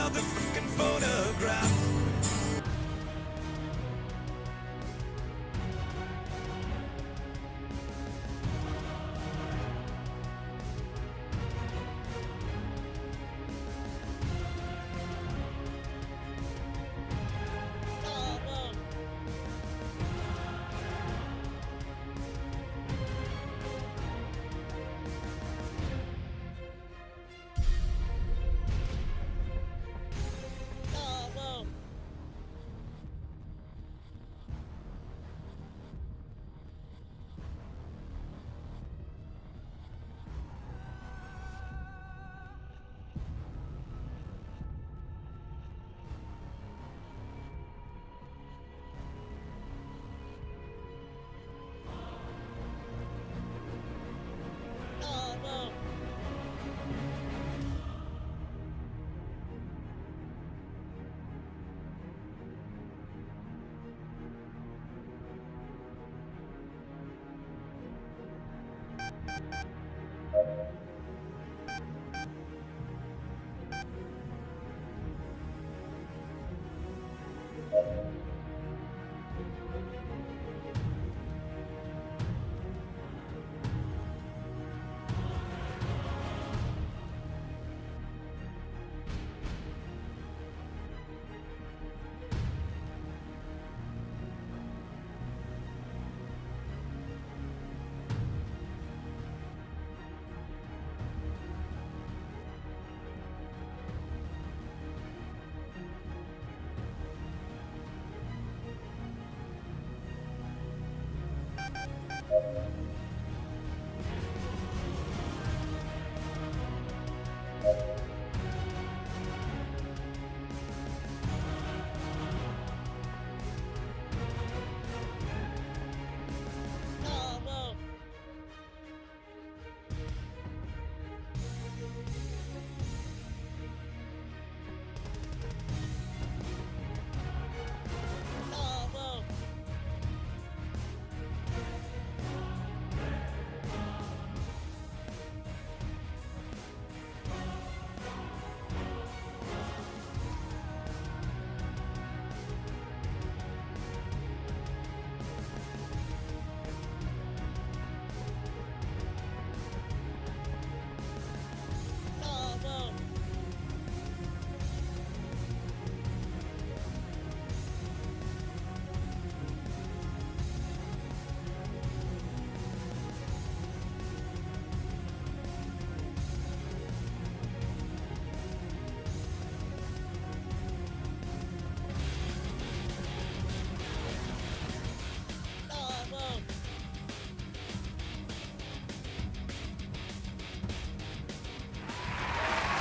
another fucking photograph.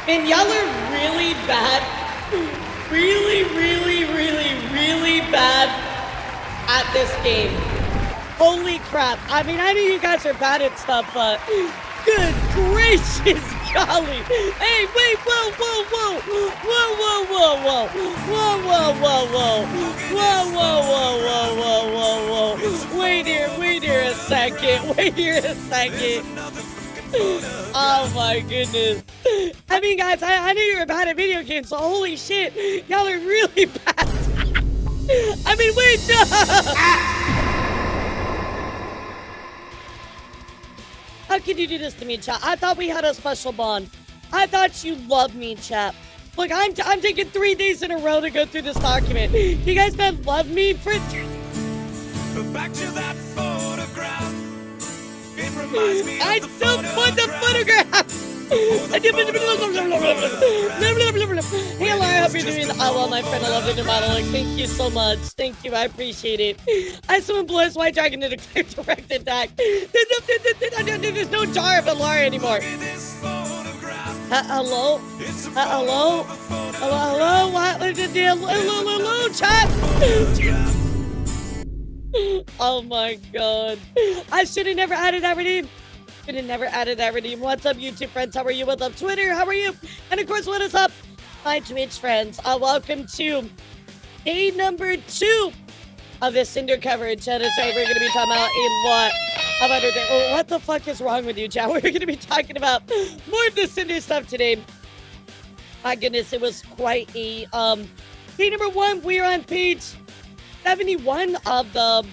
Man, y'all are really bad. Really, really, really, really bad at this game. Holy crap. I mean, I know you guys are bad at stuff, but good gracious golly. Hey, wait, whoa, whoa, whoa. Whoa, whoa, whoa, whoa. Whoa, whoa, whoa, whoa. Whoa, whoa, whoa, whoa, whoa, whoa, whoa. Wait here a second. Wait here a second. Oh my goodness. I mean, guys, I knew you were bad at video games, so holy shit. Y'all are really bad. I mean, wait, no. How could you do this to me, chat? I thought we had a special bond. I thought you loved me, chat. Look, I'm taking 3 days in a row to go through this document. You guys men love me for... Back to that photograph. It reminds me of I still put the photograph. Hey, Elara, I hope you're doing well, my friend. I love the new modeling. Thank you so much. Thank you. I appreciate it. I summon Blue White Dragon to declare direct attack. There's no jar of Elara anymore. Hello? Hello? Hello? What? Hello, chat? Oh my god. I should have never added that redeem. Should have never added that redeem. What's up, YouTube friends? How are you? What's up, Twitter? How are you? And of course, what is up, my Twitch friends? Welcome to day number 2 of this Cinder coverage. That is right. We're going to be talking about a lot of Undertale. Oh, what the fuck is wrong with you, chat? We're going to be talking about more of the Cinder stuff today. My goodness, it was quite a day number one. We're on page 71 of the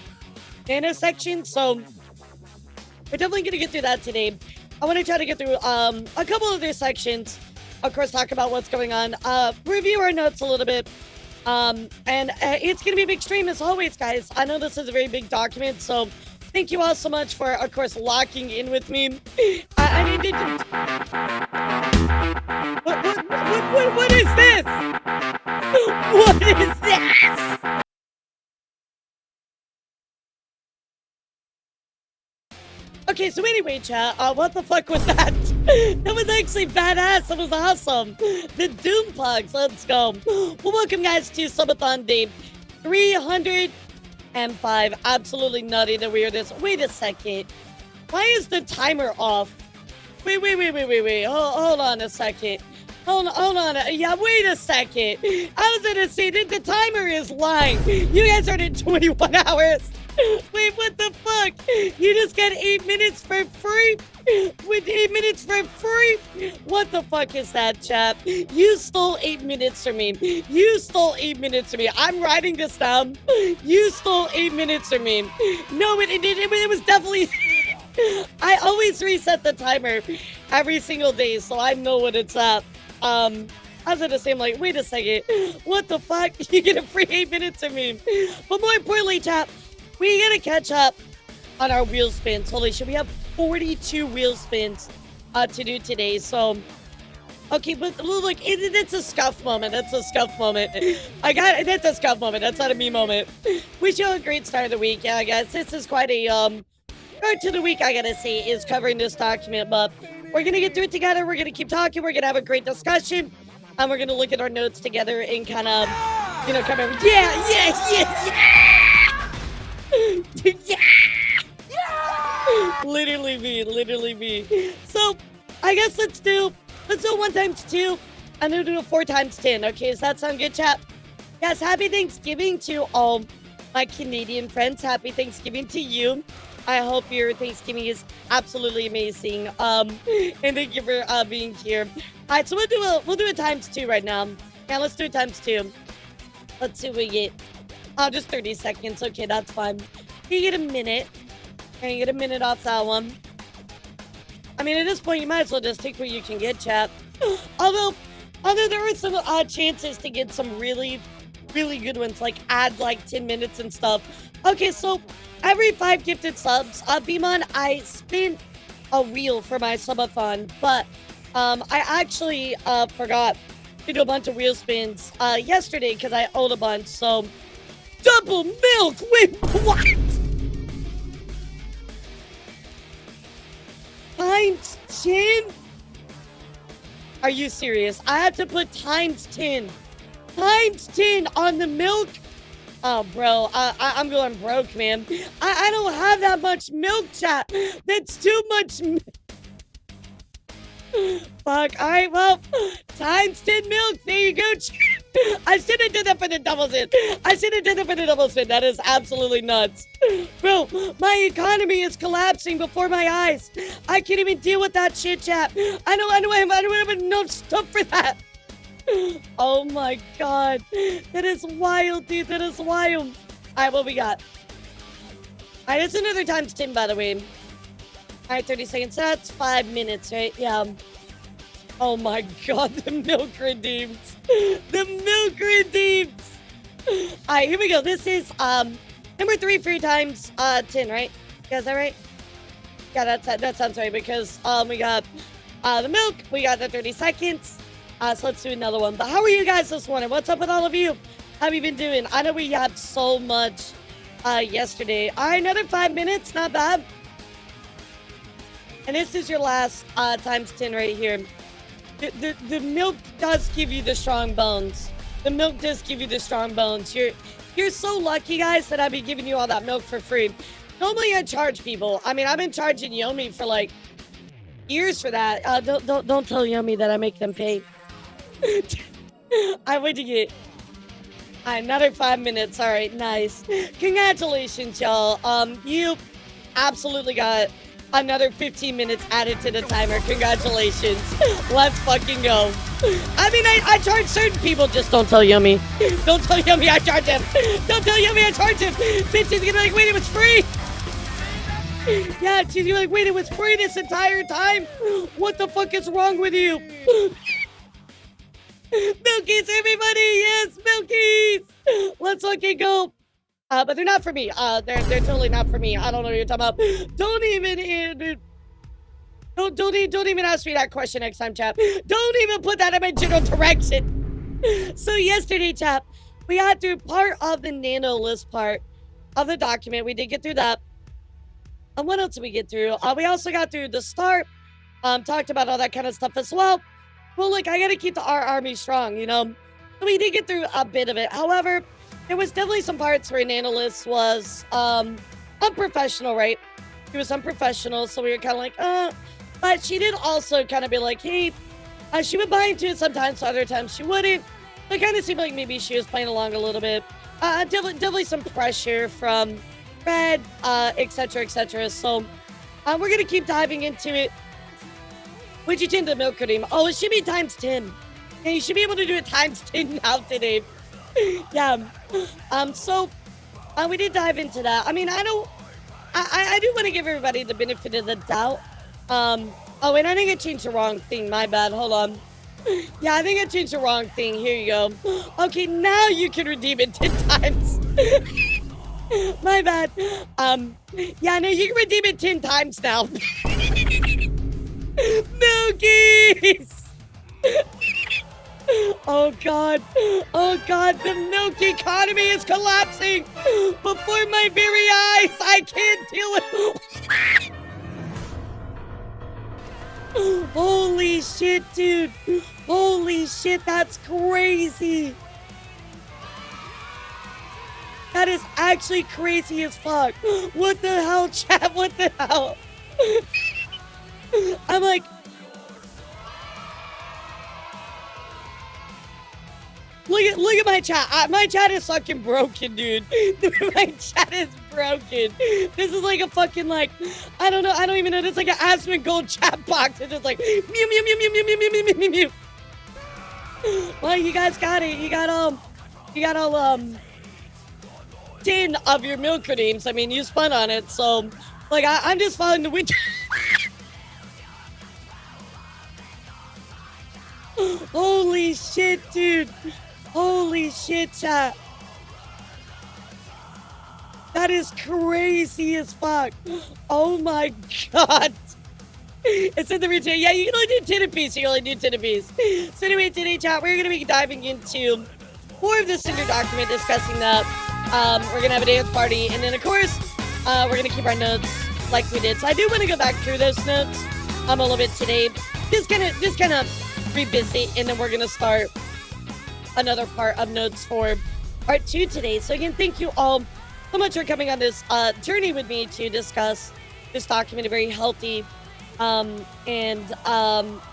Nano section, so we're definitely gonna get through that today. I want to try to get through a couple other sections. Of course, talk about what's going on. Review our notes a little bit. And it's gonna be a big stream as always, guys. I know this is a very big document, so thank you all so much for, of course, locking in with me. I need to. What is this? What is this? Okay, so anyway, chat, what the fuck was that? That was actually badass. That was awesome. The Doom Pugs, let's go. Well, welcome, guys, to Subathon Day 305. Absolutely nutty that we are this. Wait a second. Why is the timer off? Wait. Hold on a second. Hold on. Yeah, wait a second. I was gonna say that the timer is lying. You guys are in 21 hours. Wait, what the fuck? You just got 8 minutes for free? With 8 minutes for free? What the fuck is that, chap? You stole 8 minutes from me. You stole 8 minutes from me. I'm writing this down. You stole 8 minutes from me. No, it was definitely... I always reset the timer every single day, so I know what it's at. I was gonna say, I'm like, wait a second. What the fuck? You get a free 8 minutes from me. But more importantly, chap, we gotta catch up on our wheel spins. Holy shit, we have 42 wheel spins to do today. So, okay, but look, it's a scuff moment. That's a scuff moment. That's a scuff moment. That's not a me moment. Wish you all a great start of the week. Yeah, guys, this is quite a start to the week, I gotta say, is covering this document. But we're gonna get through it together. We're gonna keep talking. We're gonna have a great discussion. And we're gonna look at our notes together and kind of, you know, come over. Yeah. Literally me. So, I guess let's do 1 times 2. I'm gonna do a 4 times 10. Okay, does that sound good, chat? Yes, happy Thanksgiving to all my Canadian friends. Happy Thanksgiving to you. I hope your Thanksgiving is absolutely amazing. And thank you for being here. All right, so we'll do a times 2 right now. Yeah, let's do it times 2. Let's see what we get. Oh, just 30 seconds. Okay, that's fine. You get a minute. And you get a minute off that one. I mean, at this point, you might as well just take what you can get, chat. Although there are some chances to get some really, really good ones, like add like 10 minutes and stuff. Okay, so every 5 gifted subs, Beamon, I spin a wheel for my subathon, but I actually forgot to do a bunch of wheel spins yesterday because I owed a bunch. So double milk. Wait, what? Times 10? Are you serious? I have to put times 10. Times 10 on the milk? Oh, bro, I'm going broke, man. I don't have that much milk, chat. That's too much. Fuck. All right, well, times 10 milk. There you go. I should have did that for the double spin. That is absolutely nuts. Bro, my economy is collapsing before my eyes. I can't even deal with that shit, chat. I don't have enough stuff for that. Oh my god. That is wild, dude. That is wild. All right, what we got? All right, it's another times 10, by the way. All right, 30 seconds. That's 5 minutes, right? Yeah. Oh my god, the milk redeems. The milk redeems. All right, here we go. This is number 3 times 10, right? Yeah, is that right? Yeah, that sounds right, because we got the milk, we got the 30 seconds. So let's do another one. But how are you guys this morning? What's up with all of you? How have you been doing? I know we had so much yesterday. All right, another 5 minutes. Not bad. And this is your last times 10 right here. The milk does give you the strong bones. The milk does give you the strong bones. You're so lucky, guys, that I've been giving you all that milk for free. Normally, I charge people. I mean, I've been charging Yomi for like years for that. Don't tell Yomi that I make them pay. I wait to get another 5 minutes. All right, nice. Congratulations, y'all. You absolutely got Another 15 minutes added to the timer. Congratulations. Let's fucking go. I mean, I charge certain people. Just don't tell Yummy. Don't tell Yummy I charge him. Don't tell Yummy I charge him. Bitch, he's gonna be like, wait, it was free. Yeah, she's gonna be like, wait, it was free this entire time? What the fuck is wrong with you? Milkies, everybody. Yes, Milkies. Let's fucking go. But they're not for me. They're totally not for me. I don't know what you're talking about. Don't even ask me that question next time, chap. Don't even put that in my general direction. So yesterday, chap, we got through part of the nano list part of the document. We did get through that. And what else did we get through? We also got through the start. Talked about all that kind of stuff as well. Well, look, I gotta keep our army strong, you know. So we did get through a bit of it. However, there was definitely some parts where an analyst was unprofessional, right? He was unprofessional, so we were kind of like, But she did also kind of be like, hey, she would buy into it sometimes, so other times she wouldn't. It kind of seemed like maybe she was playing along a little bit. Definitely some pressure from Red, etc., etc. So we're going to keep diving into it. What'd you change the milk cream? Oh, it should be times 10. Yeah, you should be able to do it times 10 now today. Yeah. So we did dive into that. I mean, I do want to give everybody the benefit of the doubt. Oh, and I think I changed the wrong thing. My bad. Hold on. Yeah, I think I changed the wrong thing. Here you go. Okay, now you can redeem it 10 times. My bad. Yeah, no, you can redeem it 10 times now. Milkies! Oh god, the milk economy is collapsing before my very eyes. I can't deal with it. Holy shit, dude. Holy shit, that's crazy. That is actually crazy as fuck. What the hell, chat? What the hell? I'm like, look at my chat. My chat is fucking broken, dude. My chat is broken. This is like a fucking like, I don't even know. It's like an Aspen Gold chat box. It's just like mew mew mew mew mew mew mew mew mew mew. Well, you guys got it. You got all 10 of your milk creams. I mean, you spun on it, so like I'm just following the witch. Holy shit, dude. Holy shit, chat. That is crazy as fuck. Oh my god. It's in the routine. Yeah, you can only do 10 apiece. You can only do 10 apiece. So anyway, today, chat, we're going to be diving into more of the Cinder document, discussing that. We're going to have a dance party. And then, of course, we're going to keep our notes like we did. So I do want to go back through those notes a little bit today. Just kind of revisit, and then we're going to start another part of notes for part 2 today. So again, thank you all so much for coming on this journey with me to discuss this document, a very healthy and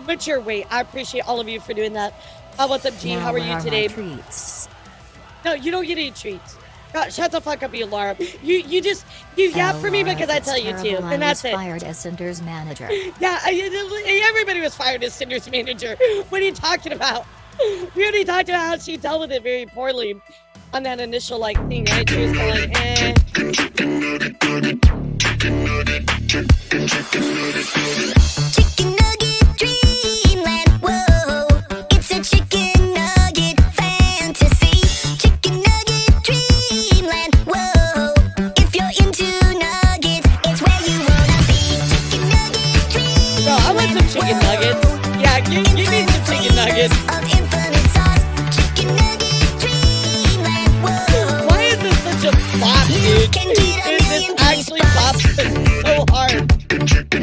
mature way. I appreciate all of you for doing that. What's up, G? How are you today? Treats. No, you don't get any treats. God, shut the fuck up, you Laura. You yap for me because I tell you to, and that's it. Fired as Cinder's manager. Yeah, everybody was fired as Cinder's manager. What are you talking about? We already talked about how she dealt with it very poorly on that initial like thing, right? She was going, Chicken nugget dreamland, whoa, it's a chicken nugget fantasy. Chicken nugget dreamland, whoa, if you're into nuggets, it's where you wanna be. Chicken nugget dreamland. Bro, I want some chicken nuggets. Yeah, give me some chicken nuggets. Of infinite sauce, chicken nugget dreamland, whoa. Why is this such a flop, dude? This actually flops so hard. A chicken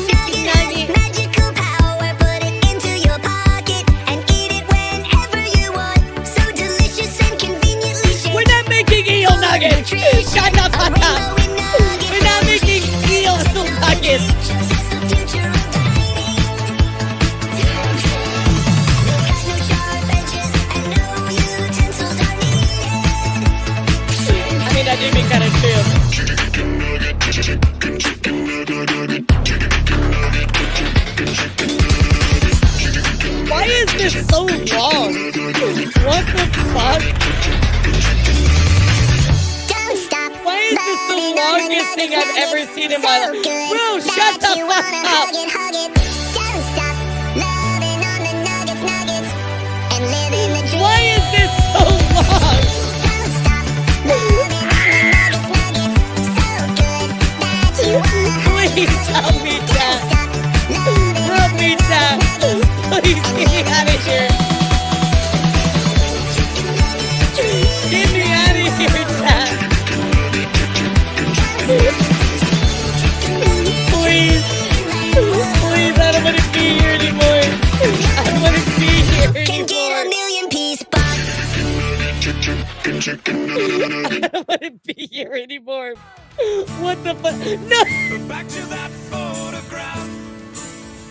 nugget has magical power. Put it into your pocket and eat it whenever you want. So delicious and conveniently shaped. We're not making eel nuggets. Shut the fuck up. We're not making eel nuggets. thing I've ever seen in my life. Bro, shut the fuck up. Don't stop loving on the nuggets and living the dream. Why is this so long? Don't stop loving on the nuggets so good that you wanna Please help me, chat. stop loving Help me, chat. Please get me out of here. Get me out of here, chat. Please. Please, I don't want to be here anymore. I don't want to be here Can get a anymore. million piece box. I don't want to be here anymore. What the fuck? No! Back to that photograph.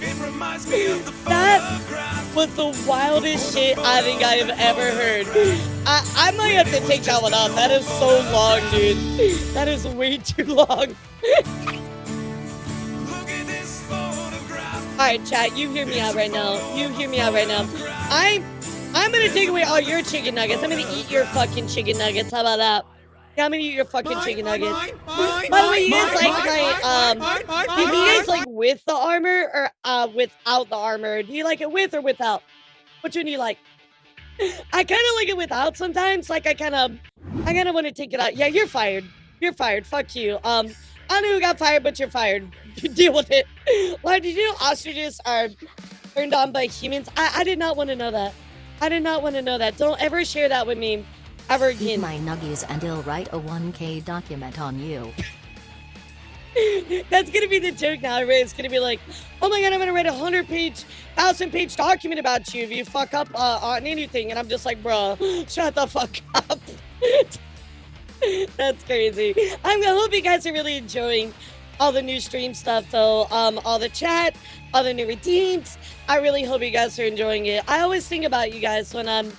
It reminds me of the That photograph. was the wildest shit I think I have ever heard. I might have to take that one off. That is so long, dude. That is way too long. Look at this photograph. Alright, chat, you hear me out right now. You hear me out right now. I'm gonna take away all your chicken nuggets. I'm gonna eat your fucking chicken nuggets. How about that? Yeah, I'm gonna eat your fucking chicken nuggets. By the way, you guys like my do you guys like with the armor or without the armor? Do you like it with or without? Which one do you like? I kind of like it without sometimes. Like I kind of want to take it out. Yeah, you're fired. You're fired. Fuck you. I don't know who got fired, but you're fired. You deal with it. Why did you know ostriches are turned on by humans? I did not want to know that. I did not want to know that. Don't ever share that with me ever Eat again. my nuggies and I'll write a 1K document on you. That's gonna be the joke now. Everybody's gonna be like, "Oh my god, I'm gonna write 1,000-page document about you if you fuck up on anything." And I'm just like, "Bro, shut the fuck up." That's crazy. I hope you guys are really enjoying all the new stream stuff, though. All the chat, all the new redeems. I really hope you guys are enjoying it. I always think about you guys when I'm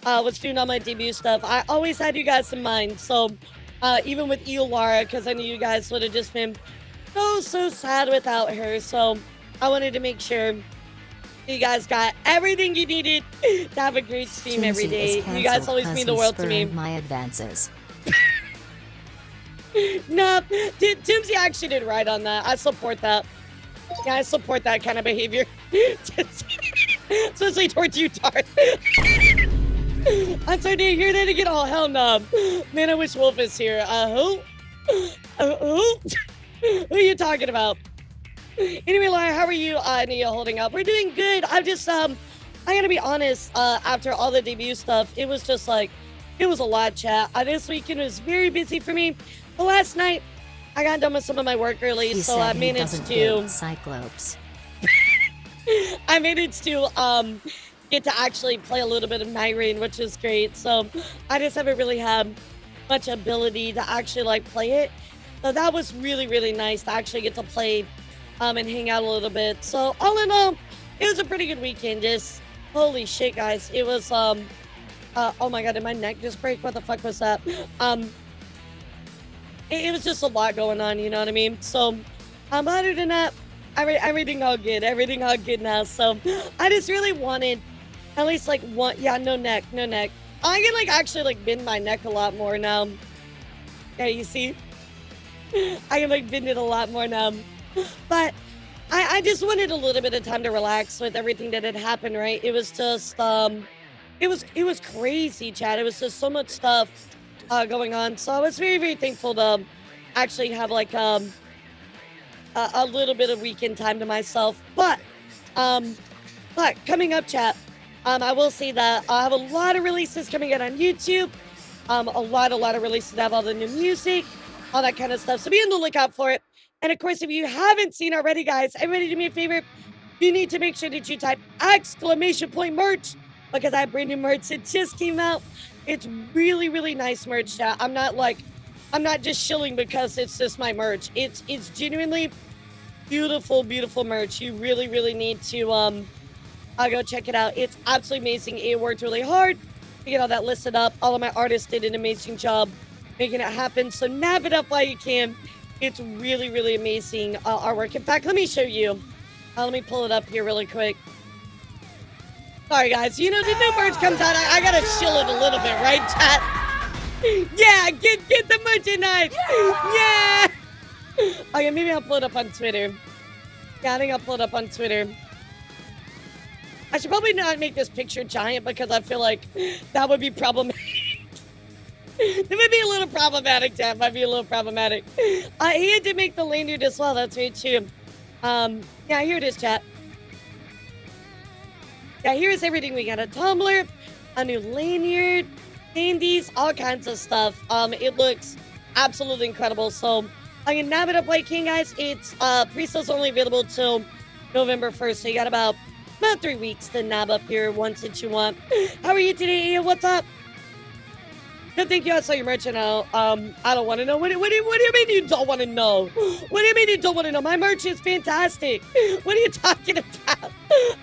was doing all my debut stuff. I always had you guys in mind. So even with elara, because I knew you guys would have just been so sad without her. So I wanted to make sure you guys got everything you needed to have a great stream every day. You guys always mean the world to me. My advances. No, Timsy actually did right on that. I support that. Yeah, I support that kind of behavior. Especially towards you, Tart. I'm sorry to hear that again. Oh, hell no. Man, I wish Wolf is here. Who? Who are you talking about? Anyway, Laura, how are you, Nia, holding up? We're doing good. I'm just, I gotta be honest, after all the debut stuff, it was just like, it was a lot, chat. This weekend was very busy for me. But last night, I got done with some of my work early, He so said I he managed doesn't to... hate Cyclops. I managed to get to actually play a little bit of Nyrene, which is great. So I just haven't really had much ability to actually like play it. So that was really, really nice to actually get to play and hang out a little bit. So all in all, it was a pretty good weekend. Just holy shit, guys. It was oh my god, did my neck just break? What the fuck was that? It was just a lot going on, you know what I mean? So other than that, everything all good. Everything all good now. So I just really wanted at least like one. Yeah, no neck. I can like actually like bend my neck a lot more now. Yeah, you see? I can like bend it a lot more now. But I just wanted a little bit of time to relax with everything that had happened, right? It was just it was crazy, Chad. It was just so much stuff going on. So I was very, very thankful to actually have like a little bit of weekend time to myself. But coming up, chat, I will say that I have a lot of releases coming out on YouTube. A lot of releases that have all the new music, all that kind of stuff. So be on the lookout for it. And of course, if you haven't seen already, guys, everybody do me a favor. You need to make sure that you type !merch because I have brand new merch that just came out. It's really, really nice merch, chat. I'm not just shilling because it's just my merch. It's genuinely beautiful, beautiful merch. You really, really need to go check it out. It's absolutely amazing. It worked really hard to get all that listed up. All of my artists did an amazing job making it happen. So nab it up while you can. It's really, really amazing artwork. In fact, let me show you. Let me pull it up here really quick. Sorry, guys. You know, the new merch comes out. I gotta chill it a little bit, right, chat? Yeah, get the merchandise. Yeah. Okay, maybe I'll pull it up on Twitter. Yeah, I think I'll pull it up on Twitter. I should probably not make this picture giant because I feel like that would be problematic. It would be a little problematic, Chat. Might be a little problematic. He had to make the lanyard as well. That's right, too. Yeah, here it is, Chat. Yeah, here's everything. We got a tumbler, a new lanyard, candies, all kinds of stuff. It looks absolutely incredible. So I can nab it up like king, guys. It's pre-sales only available till November 1st. So you got about 3 weeks to nab up here once that you want. How are you today, Ian? What's up? No, thank you. I saw your merch and I don't want to know. What do you mean you don't want to know? What do you mean you don't want to know? My merch is fantastic. What are you talking about?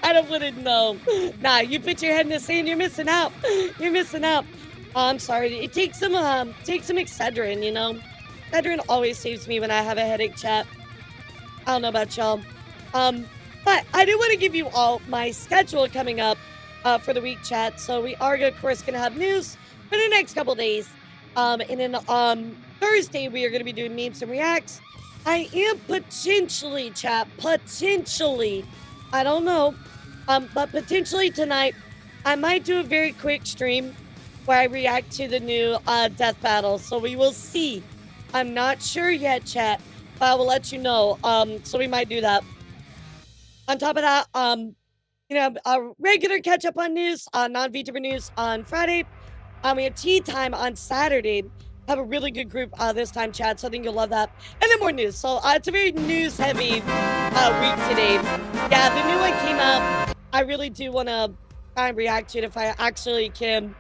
I don't want to know. Nah, you put your head in the sand, you're missing out. You're missing out. I'm sorry. It takes some Excedrin, you know? Excedrin always saves me when I have a headache, Chat. I don't know about y'all. But I do want to give you all my schedule coming up for the week, Chat. So we are, of course, going to have news for the next couple days. And then Thursday, we are going to be doing memes and reacts. I am potentially, Chat, potentially, I don't know, but potentially tonight, I might do a very quick stream where I react to the new death battle. So we will see. I'm not sure yet, Chat, but I will let you know. So we might do that. On top of that, you know, a regular catch up on news, non-VTuber news on Friday. We have tea time on Saturday. Have a really good group this time, Chat, so I think you'll love that. And then more news. So it's a very news-heavy week today. Yeah, the new one came out. I really do want to try and react to it if I actually can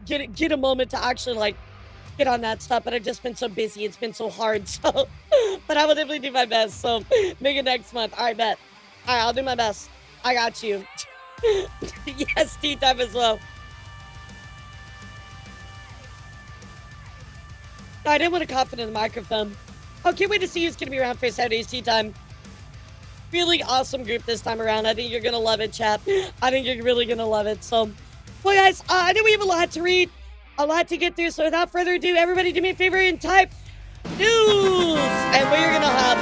get a moment to actually, like, get on that stuff. But I've just been so busy. It's been so hard. So, but I will definitely do my best. So make it next month. All right, bet. All right, I'll do my best. I got you. Yes, tea time as well. I didn't want to cough into the microphone. Oh, can't wait to see who's going to be around for Saturday's tea time. Really awesome group this time around. I think you're going to love it, Chap. I think you're really going to love it. So, well, guys, I know we have a lot to read, a lot to get through. So without further ado, everybody do me a favor and type news. And we're going to hop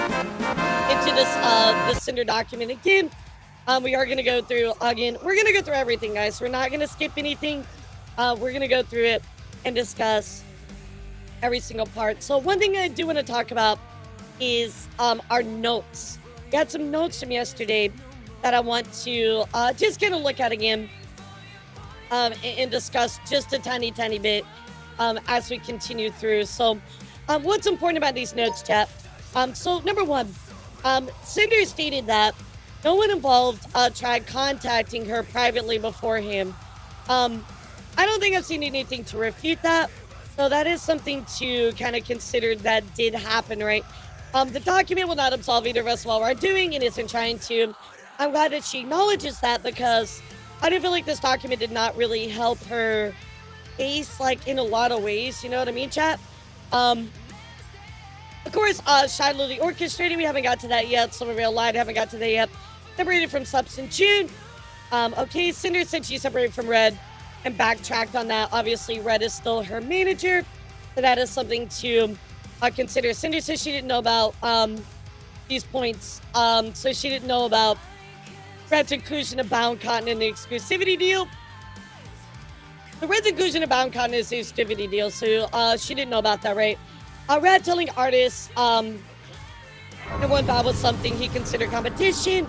into this Cinder document again. We are going to go through, again, we're going to go through everything, guys. We're not going to skip anything. We're going to go through it and discuss every single part. So one thing I do want to talk about is our notes. We had some notes from yesterday that I want to just kind of look at again and discuss just a tiny bit as we continue through. So what's important about these notes, Chat? So number one, Cinder stated that no one involved tried contacting her privately beforehand. I don't think I've seen anything to refute that. So that is something to kind of consider that did happen, right? The document will not absolve either of us while we're doing it isn't trying to. I'm glad that she acknowledges that because I do feel like this document did not really help her case, like, in a lot of ways. You know what I mean, Chat? Of course, Shy Lily orchestrating, we haven't got to that yet. Summer Real Light, haven't got to that yet. Separated from Subs in June. Okay, Cinder said she separated from Red and backtracked on that. Obviously, Red is still her manager. So that is something to consider. Cinder says she didn't know about these points. So she didn't know about Red's inclusion of Bound Cotton in the exclusivity deal. The Red's inclusion of Bound Cotton is the exclusivity deal. So she didn't know about that, right? Red telling artists no one thought was something he considered competition.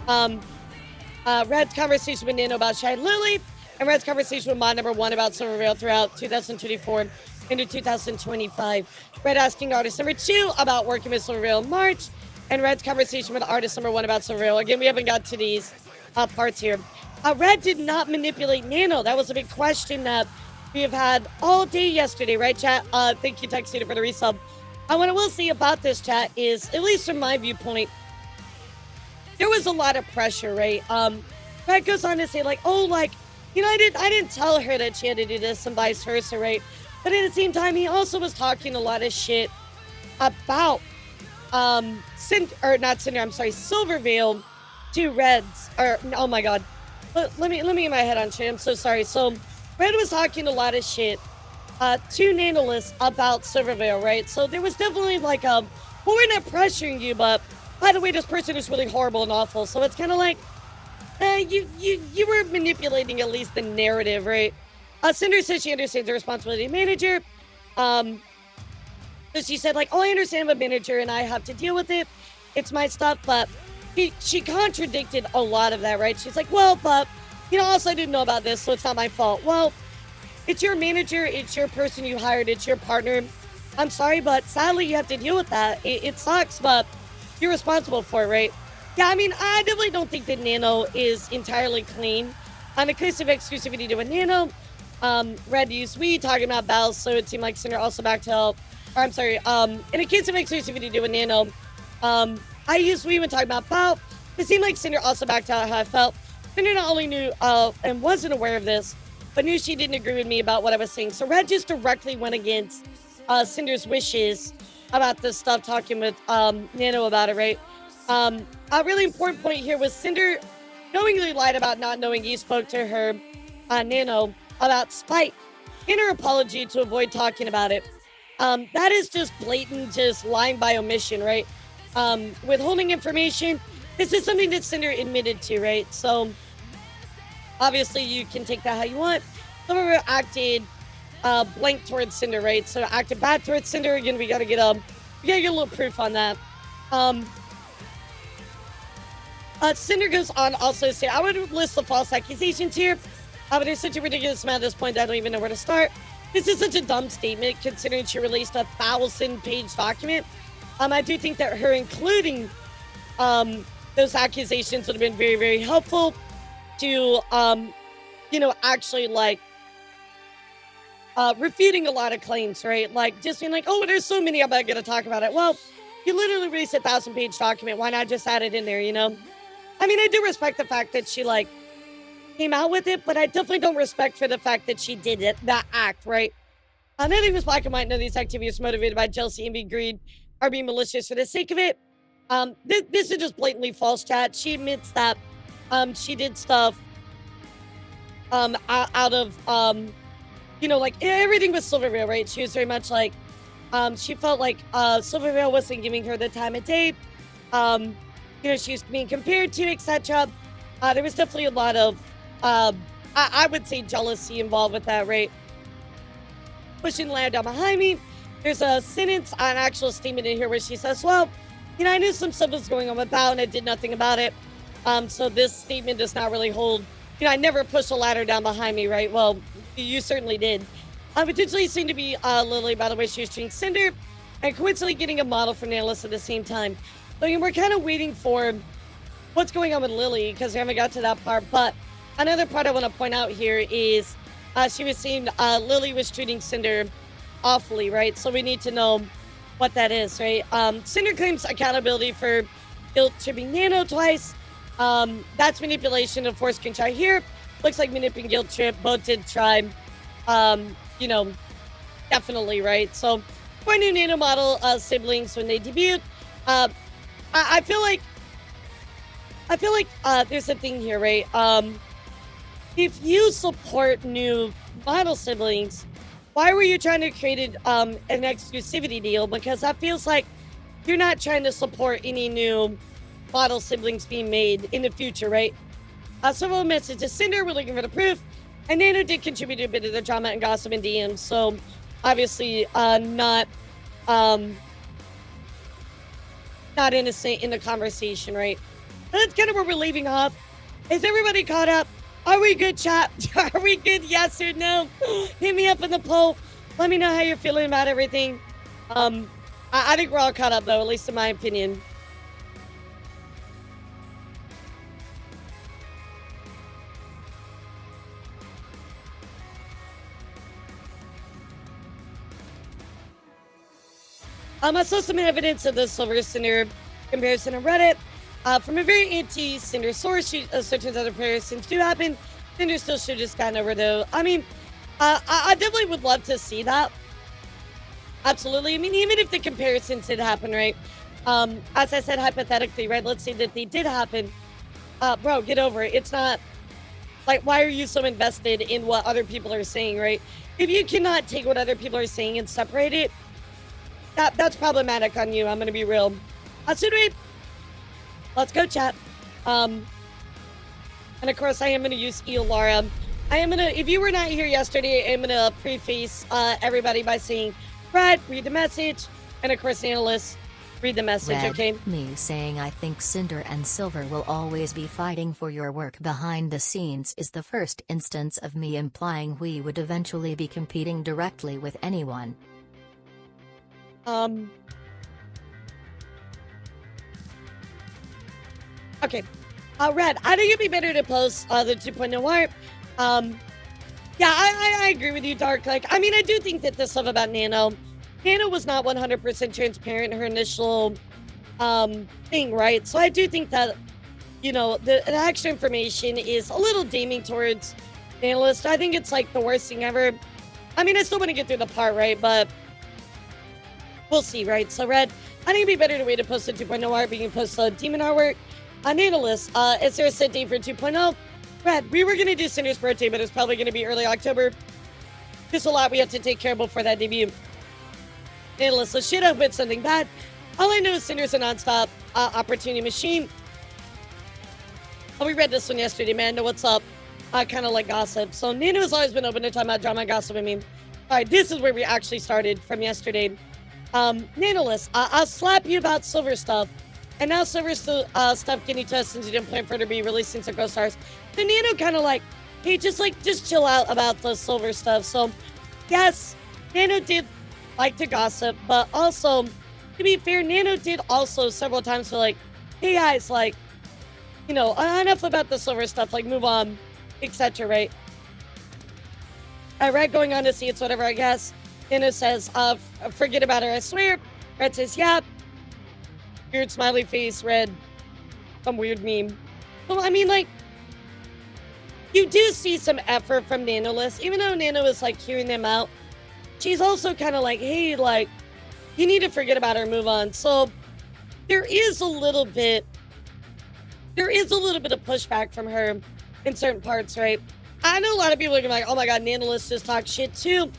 Red's conversation with Nano about Shy Lily. And Red's conversation with Mod number 1 about Summer Real throughout 2024 into 2025. Red asking artist number 2 about working with Summer Real in March. And Red's conversation with artist number 1 about Summer Real. Again, we haven't got to these parts here. Red did not manipulate Nano. That was a big question that we have had all day yesterday, right, Chat? Thank you, Tuxedo, for the resub. What I will say about this, Chat, is, at least from my viewpoint, there was a lot of pressure, right? Red goes on to say, like, oh, like, you know, I didn't tell her that she had to do this and vice versa, right? But at the same time, he also was talking a lot of shit about Silvervale to Reds, or oh my god, let me get my head on straight. I'm so sorry. So Red was talking a lot of shit to Nanolist about Silvervale, right? So there was definitely like a well, we're not pressuring you, but by the way, this person is really horrible and awful. So it's kind of like, you were manipulating at least the narrative, right? Cinder says she understands the responsibility of manager. So she said, like, oh, I understand I'm a manager and I have to deal with it. It's my stuff, but she contradicted a lot of that, right? She's like, well, but, also I didn't know about this, so it's not my fault. Well, it's your manager, it's your person you hired, it's your partner. I'm sorry, but sadly you have to deal with that. It sucks, but you're responsible for it, right? Yeah, I mean, I definitely don't think that Nano is entirely clean. On the case of exclusivity to a Nano, Red used we talking about Bell, so it seemed like Cinder also backed help. Or I'm sorry, in a case of exclusivity to a Nano, I used we when talking about Bell. It seemed like Cinder also backed out how I felt. Cinder not only knew and wasn't aware of this, but knew she didn't agree with me about what I was saying. So Red just directly went against Cinder's wishes about this stuff, talking with Nano about it, right? A really important point here was Cinder knowingly lied about not knowing he spoke to her, Nano, about spite in her apology to avoid talking about it. That is just blatant, just lying by omission, right? Withholding information, this is something that Cinder admitted to, right? So obviously you can take that how you want. Some of her acted blank towards Cinder, right? So acted bad towards Cinder. Again, we gotta get a little proof on that. Cinder goes on also to say, I would list the false accusations here, but there's such a ridiculous amount at this point that I don't even know where to start. This is such a dumb statement considering she released a 1,000-page document. I do think that her including those accusations would have been very, very helpful to, actually like refuting a lot of claims, right? Like just being like, oh, there's so many, I'm not going to talk about it. Well, you literally released a 1,000-page document. Why not just add it in there, I mean, I do respect the fact that she came out with it, but I definitely don't respect for the fact that she did it, that act, right? Nothing was black and white. None of these activities motivated by jealousy, envy, greed, or being malicious for the sake of it. This is just blatantly false chat. She admits that she did stuff out of, everything was Silvervale, right? She was very much like, she felt like Silvervale wasn't giving her the time of day. She was being compared to, etc. There was definitely a lot of, I would say, jealousy involved with that, right? Pushing the ladder down behind me. There's a sentence, an actual statement in here where she says, well, I knew some stuff was going on with Bao and I did nothing about it. So this statement does not really hold, I never pushed a ladder down behind me, right? Well, you certainly did. Potentially seemed to be Lily, by the way, she was treating Cinder and coincidentally getting a model for Nailist at the same time. So we're kind of waiting for what's going on with Lily because we haven't got to that part. But another part I want to point out here is she was saying Lily was treating Cinder awfully, right? So we need to know what that is, right? Cinder claims accountability for guilt tripping Nano twice. That's manipulation of force can try here. Looks like manipulating guilt trip. Both did try. Definitely, right? So for new Nano model siblings when they debut, I feel like there's a thing here, right? If you support new model siblings, why were you trying to create an exclusivity deal? Because that feels like you're not trying to support any new model siblings being made in the future, right? Several messages. Cinder, we're looking for the proof. And Nano did contribute a bit of the drama and gossip and DMs. So obviously not innocent in the conversation, right? That's kind of where we're leaving off. Is everybody caught up? Are we good, chat? Are we good? Yes or no? Hit me up in the poll. Let me know how you're feeling about everything. I think we're all caught up, though, at least in my opinion. I saw some evidence of the Silver Cinder comparison on Reddit. From a very anti-Cinder source, such as other comparisons do happen. Cinder still should just gotten over though. I mean, I definitely would love to see that. Absolutely. I mean, even if the comparisons did happen, right? As I said, hypothetically, right? Let's say that they did happen. Bro, get over it. It's not like, why are you so invested in what other people are saying, right? If you cannot take what other people are saying and separate it, that's problematic on you. I'm gonna be real. Sudway, let's go chat. And of course, I am gonna use elara. I am gonna, if you were not here yesterday, I'm gonna preface everybody by saying, Brad, read the message, and of course, analysts, read the message, Red, okay? me saying I think Cinder and Silver will always be fighting for your work behind the scenes is the first instance of me implying we would eventually be competing directly with anyone. Okay. Red, I think it'd be better to post the 2.0 art. Yeah, I agree with you, Dark. Like, I mean, I do think that this stuff about Nano was not 100% transparent in her initial thing, right? So I do think that, you know, the extra information is a little deeming towards the analyst. I think it's like the worst thing ever. I mean, I still want to get through the part, right? But we'll see, right? So, Red, I think it'd be better to wait to post the 2.0 art, but you can post the demon artwork on Analyst. Is there a set date for 2.0? Red, we were going to do Cinder's birthday, but it's probably going to be early October. There's a lot we have to take care of before that debut. Analyst, so shit up with something bad. All I know is Cinder's a non-stop opportunity machine. Oh, we read this one yesterday, man. Know what's up? Kind of like gossip. So Nano has always been open to talk about drama and gossip. I mean, all right, this is where we actually started from yesterday. Nanolist, I'll slap you about Silver stuff. And now Silver stuff getting to us since you didn't plan for her to be releasing some Ghost Stars. The Nano kind of like, hey, just chill out about the Silver stuff. So, yes, Nano did like to gossip, but also, to be fair, Nano did also several times feel like, hey guys, like, you know, enough about the Silver stuff, like move on, etc., right? Red going on to see it's whatever, I guess. Nano says, forget about her, I swear. Red says, yeah. Weird smiley face, Red. Some weird meme. Well, I mean, like, you do see some effort from Nanolist, even though Nano is, like, hearing them out. She's also kind of like, hey, like, you need to forget about her, move on. So, there is a little bit of pushback from her in certain parts, right? I know a lot of people are gonna be like, oh my god, Nanolist just talked shit too.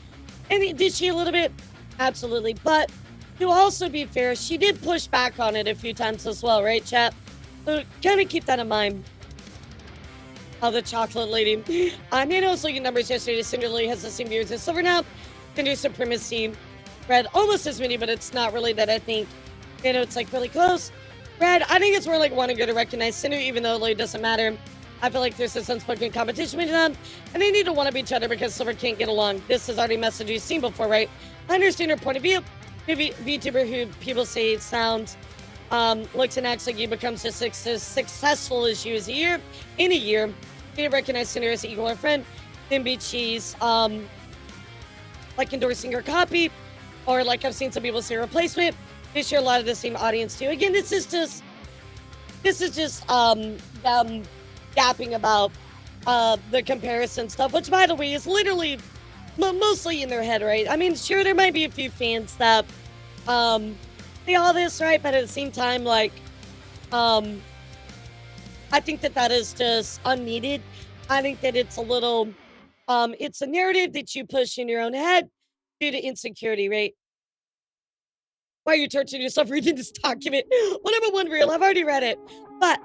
And did she a little bit? Absolutely. But to also be fair, she did push back on it a few times as well, right, chat? So kind of keep that in mind. Oh, the chocolate lady. Nano's looking numbers yesterday. Cinder Lily has the same viewers as Silver now. Cinder Supremacy. Red almost as many, but it's not really that, I think. Nano, it's like really close. Red, I think it's more like wanting to recognize Cinder, even though Lily doesn't matter. I feel like there's this unspoken competition between them, and they need to one up each other because Silver can't get along. This is already a message you've seen before, right? I understand her point of view. Maybe VTuber who people say sounds, looks and acts like you becomes just as successful as you in a year. You need to recognize Cinder as an equal or friend. Then be cheese, like endorsing her copy, or like I've seen some people say replacement. They share a lot of the same audience too. Again, this is just them gapping about the comparison stuff, which by the way is literally mostly in their head, right? I mean, sure, there might be a few fans that say all this, right? But at the same time, like, I think that is just unneeded. I think that it's a little, it's a narrative that you push in your own head due to insecurity, right? Why are you torturing yourself reading this document? Whatever one real, I've already read it. But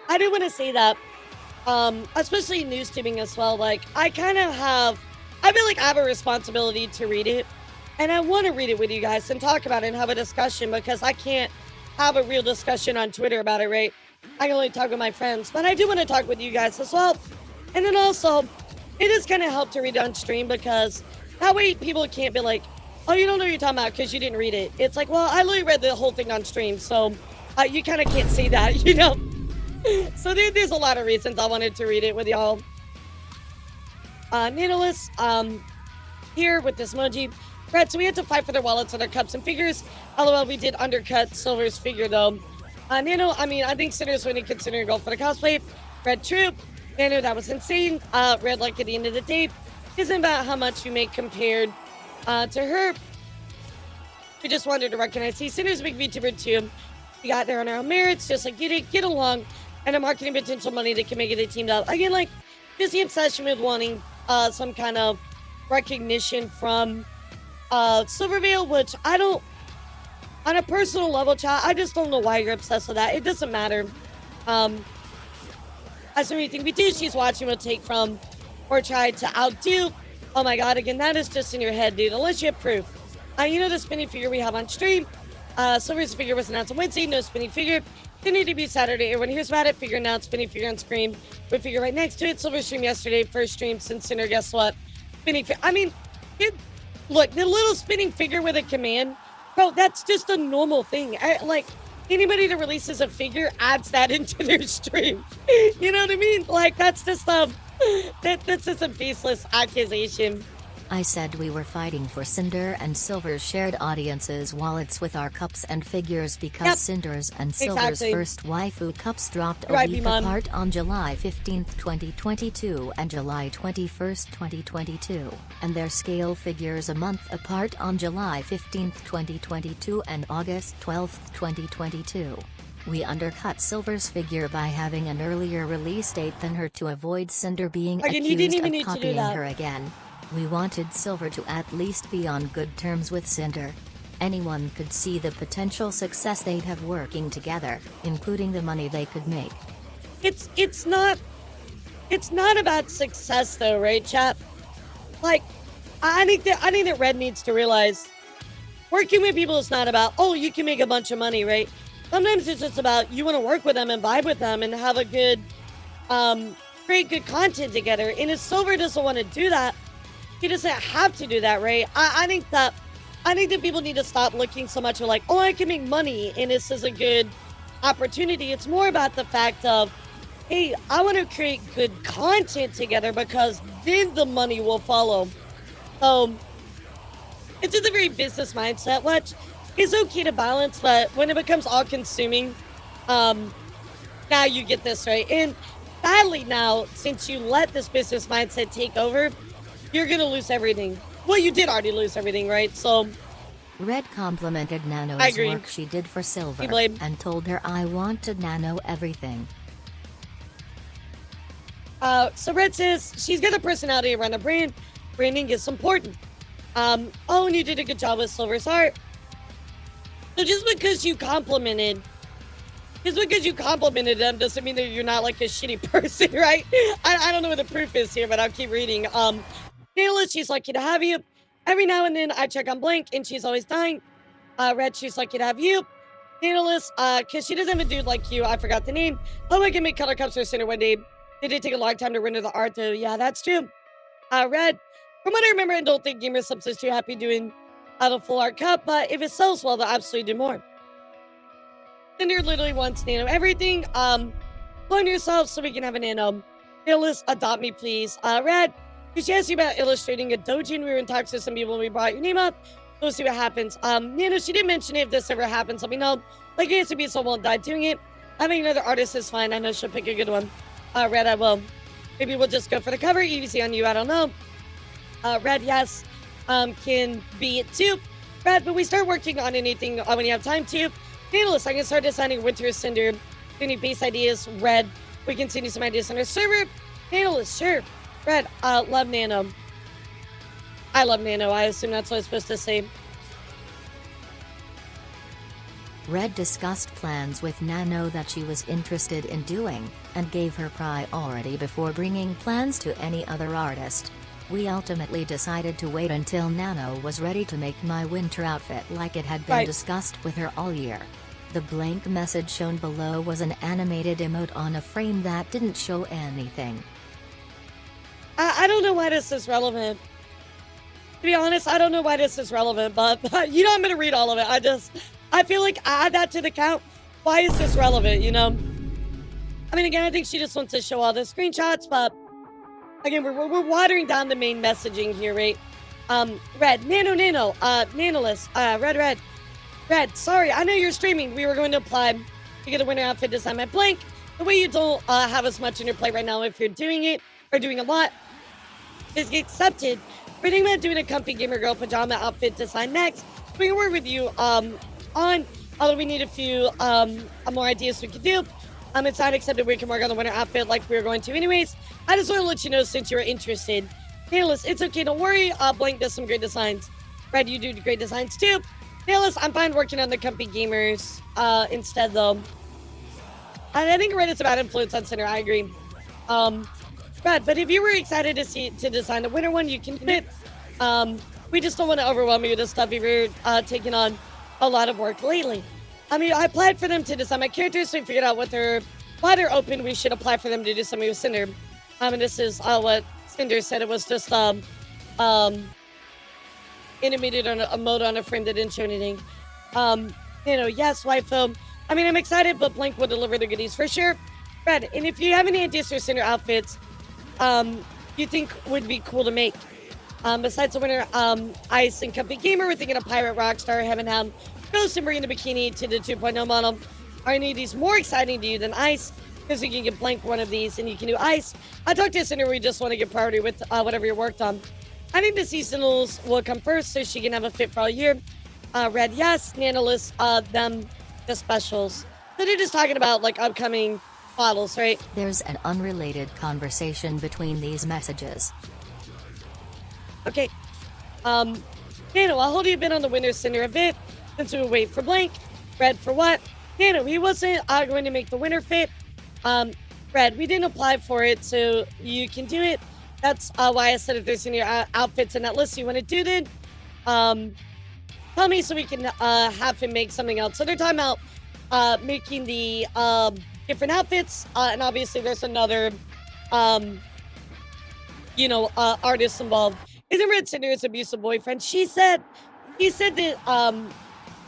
I do want to say that, especially in news tubing as well, like, I feel like I have a responsibility to read it. And I want to read it with you guys and talk about it and have a discussion because I can't have a real discussion on Twitter about it, right? I can only talk with my friends. But I do want to talk with you guys as well. And then also, it is going to help to read it on stream because that way people can't be like, oh, you don't know what you're talking about because you didn't read it. It's like, well, I literally read the whole thing on stream. So you kind of can't say that, you know? So there's a lot of reasons I wanted to read it with y'all. Nanolist, here with this emoji. Brett, so we had to fight for their wallets and their cups and figures. LOL, we did undercut Silver's figure though. Nano, I mean, I think Cinder's winning considering goal for the cosplay. Red, true. Nano, that was insane. Red, like at the end of the day, isn't about how much you make compared to her. We just wanted to recognize, see, Cinder's a big VTuber too. We got there on our own merits, just like get along, and a marketing potential money that can make it a team up. Again, like, just the obsession with wanting some kind of recognition from Silvervale, which I don't On a personal level, chat, I just don't know why you're obsessed with that. It doesn't matter. As for anything we do, she's watching will take from or try to outdo. Oh my god, again, that is just in your head, dude. Unless you have proof. You know the spinning figure we have on stream? Silver's figure was announced on Wednesday. No spinning figure. Continued to be Saturday. Everyone hears about it. Figure announced. Spinning figure on screen. With figure right next to it. Silver stream yesterday. First stream since Cinder. Guess what? Spinning figure. I mean, look, the little spinning figure with a command. Bro, that's just a normal thing. Like, anybody that releases a figure adds that into their stream. You know what I mean? Like, that's just that's just a baseless accusation. I said we were fighting for Cinder and Silver's shared audiences wallets with our cups and figures because Cinder's and Silver's first waifu cups dropped a week apart on July 15th, 2022 and July 21st, 2022, and their scale figures a month apart on July 15th, 2022 and August 12th, 2022. We undercut Silver's figure by having an earlier release date than her to avoid Cinder being accused of copying her again. We wanted Silver to at least be on good terms with Cinder. Anyone could see the potential success they'd have working together, including the money they could make. It's not about success though, right, chap? Like, I think that Red needs to realize working with people is not about, oh, you can make a bunch of money, right? Sometimes it's just about you want to work with them and vibe with them and have a good, create good content together. And if Silver doesn't want to do that, he doesn't have to do that, right? I think that people need to stop looking so much like, oh, I can make money and this is a good opportunity. It's more about the fact of, hey, I want to create good content together because then the money will follow. It's just a very business mindset, which is okay to balance, but when it becomes all-consuming, now you get this, right? And sadly now, since you let this business mindset take over, you're gonna lose everything. Well, you did already lose everything, right? So Red complimented Nano's work she did for Silver and told her I wanted Nano everything. So Red says she's got a personality to run a brand. Branding is important. Oh, and you did a good job with Silver's art. So just because you complimented them doesn't mean that you're not like a shitty person, right? I don't know what the proof is here, but I'll keep reading. Taylor, she's lucky to have you. Every now and then I check on Blank and she's always dying. Red, she's lucky to have you. Analyst, cause she doesn't have a dude like you. I forgot the name. Oh, I can make color cups for Cinder one day. Did it take a long time to render the art though? Yeah, that's true. Red, from what I remember, I don't think Gamer Subs is too happy doing the full art cup, but if it sells well, they'll absolutely do more. Cinder literally wants Nano everything. Clone yourself so we can have a Nano. Analyst, adopt me, please. Red, she asked you about illustrating a doujin. We were in talks with some people when we brought your name up. We'll see what happens. Nano, she did mention if this ever happens, let me know. Like, ASB so won't die doing it. Having another artist is fine. I know she'll pick a good one. Red, I will. Maybe we'll just go for the cover. EVC on you, I don't know. Red, yes. Can be it too. Red, but we start working on anything when you have time to. Analyst, I can start designing Winter Cinder. Any base ideas? Red, we can send you some ideas on our server. Analyst, sure. Red, love Nano. I love Nano. I assume that's what I was supposed to say. Red discussed plans with Nano that she was interested in doing, and gave her priority before bringing plans to any other artist. We ultimately decided to wait until Nano was ready to make my winter outfit like it had been discussed with her all year. The blank message shown below was an animated emote on a frame that didn't show anything. I don't know why this is relevant. To be honest, I don't know why this is relevant, but you know I'm going to read all of it. I feel like add that to the count. Why is this relevant, you know? I mean, again, I think she just wants to show all the screenshots, but again, we're watering down the main messaging here, right? Red, Nano, Nanolist, Red, sorry, I know you're streaming. We were going to apply to get a winter outfit design at Blank. The way you don't have as much in your plate right now if you're doing it, or doing a lot, is get accepted. We're thinking about doing a comfy gamer girl pajama outfit design next. We can work with you on, although we need a few more ideas we could do. It's not accepted we can work on the winter outfit like we were going to anyways. I just want to let you know since you're interested. Panelists, it's okay, don't worry. Blank does some great designs. Red, you do great designs too. Nailist, I'm fine working on the comfy gamers instead though. I think Reddit's about influence on Cinder. I agree. Brad, but if you were excited to design the winter one, you can do it. We just don't want to overwhelm you with this stuff if you're taking on a lot of work lately. I mean, I applied for them to design my characters, so we figured out why they're open. We should apply for them to do something with Cinder. And this is what Cinder said. It was just animated on a mode on a frame that didn't show anything. Yes, waifu. I mean, I'm excited, but Blank will deliver the goodies for sure. Brad, and if you have any ideas for Cinder outfits, you think would be cool to make? Besides the winter Ice and Comfy Gamer, we're thinking of Pirate, Rockstar, Heaven Hound, Ghost, and Marina Bikini to the 2.0 model. Are any of these more exciting to you than Ice? Because you can get Blank one of these and you can do Ice. I talked to Cinder, we just want to get priority with whatever you worked on. I think the seasonals will come first so she can have a fit for all year. Red, yes. Nanolist, them, the specials. So they're just talking about like upcoming models, right? There's an unrelated conversation between these messages. Okay. Nano, I'll hold you a bit on the winter Cinder a bit since we wait for Blank. Red, for what? Nano, he wasn't going to make the winter fit. Red, we didn't apply for it, so you can do it. That's why I said if there's any outfits in that list you want to do, then tell me so we can have him make something else. So they're talking about making the different outfits, and obviously there's another, artist involved. Isn't Red Cinder's abusive boyfriend? He said that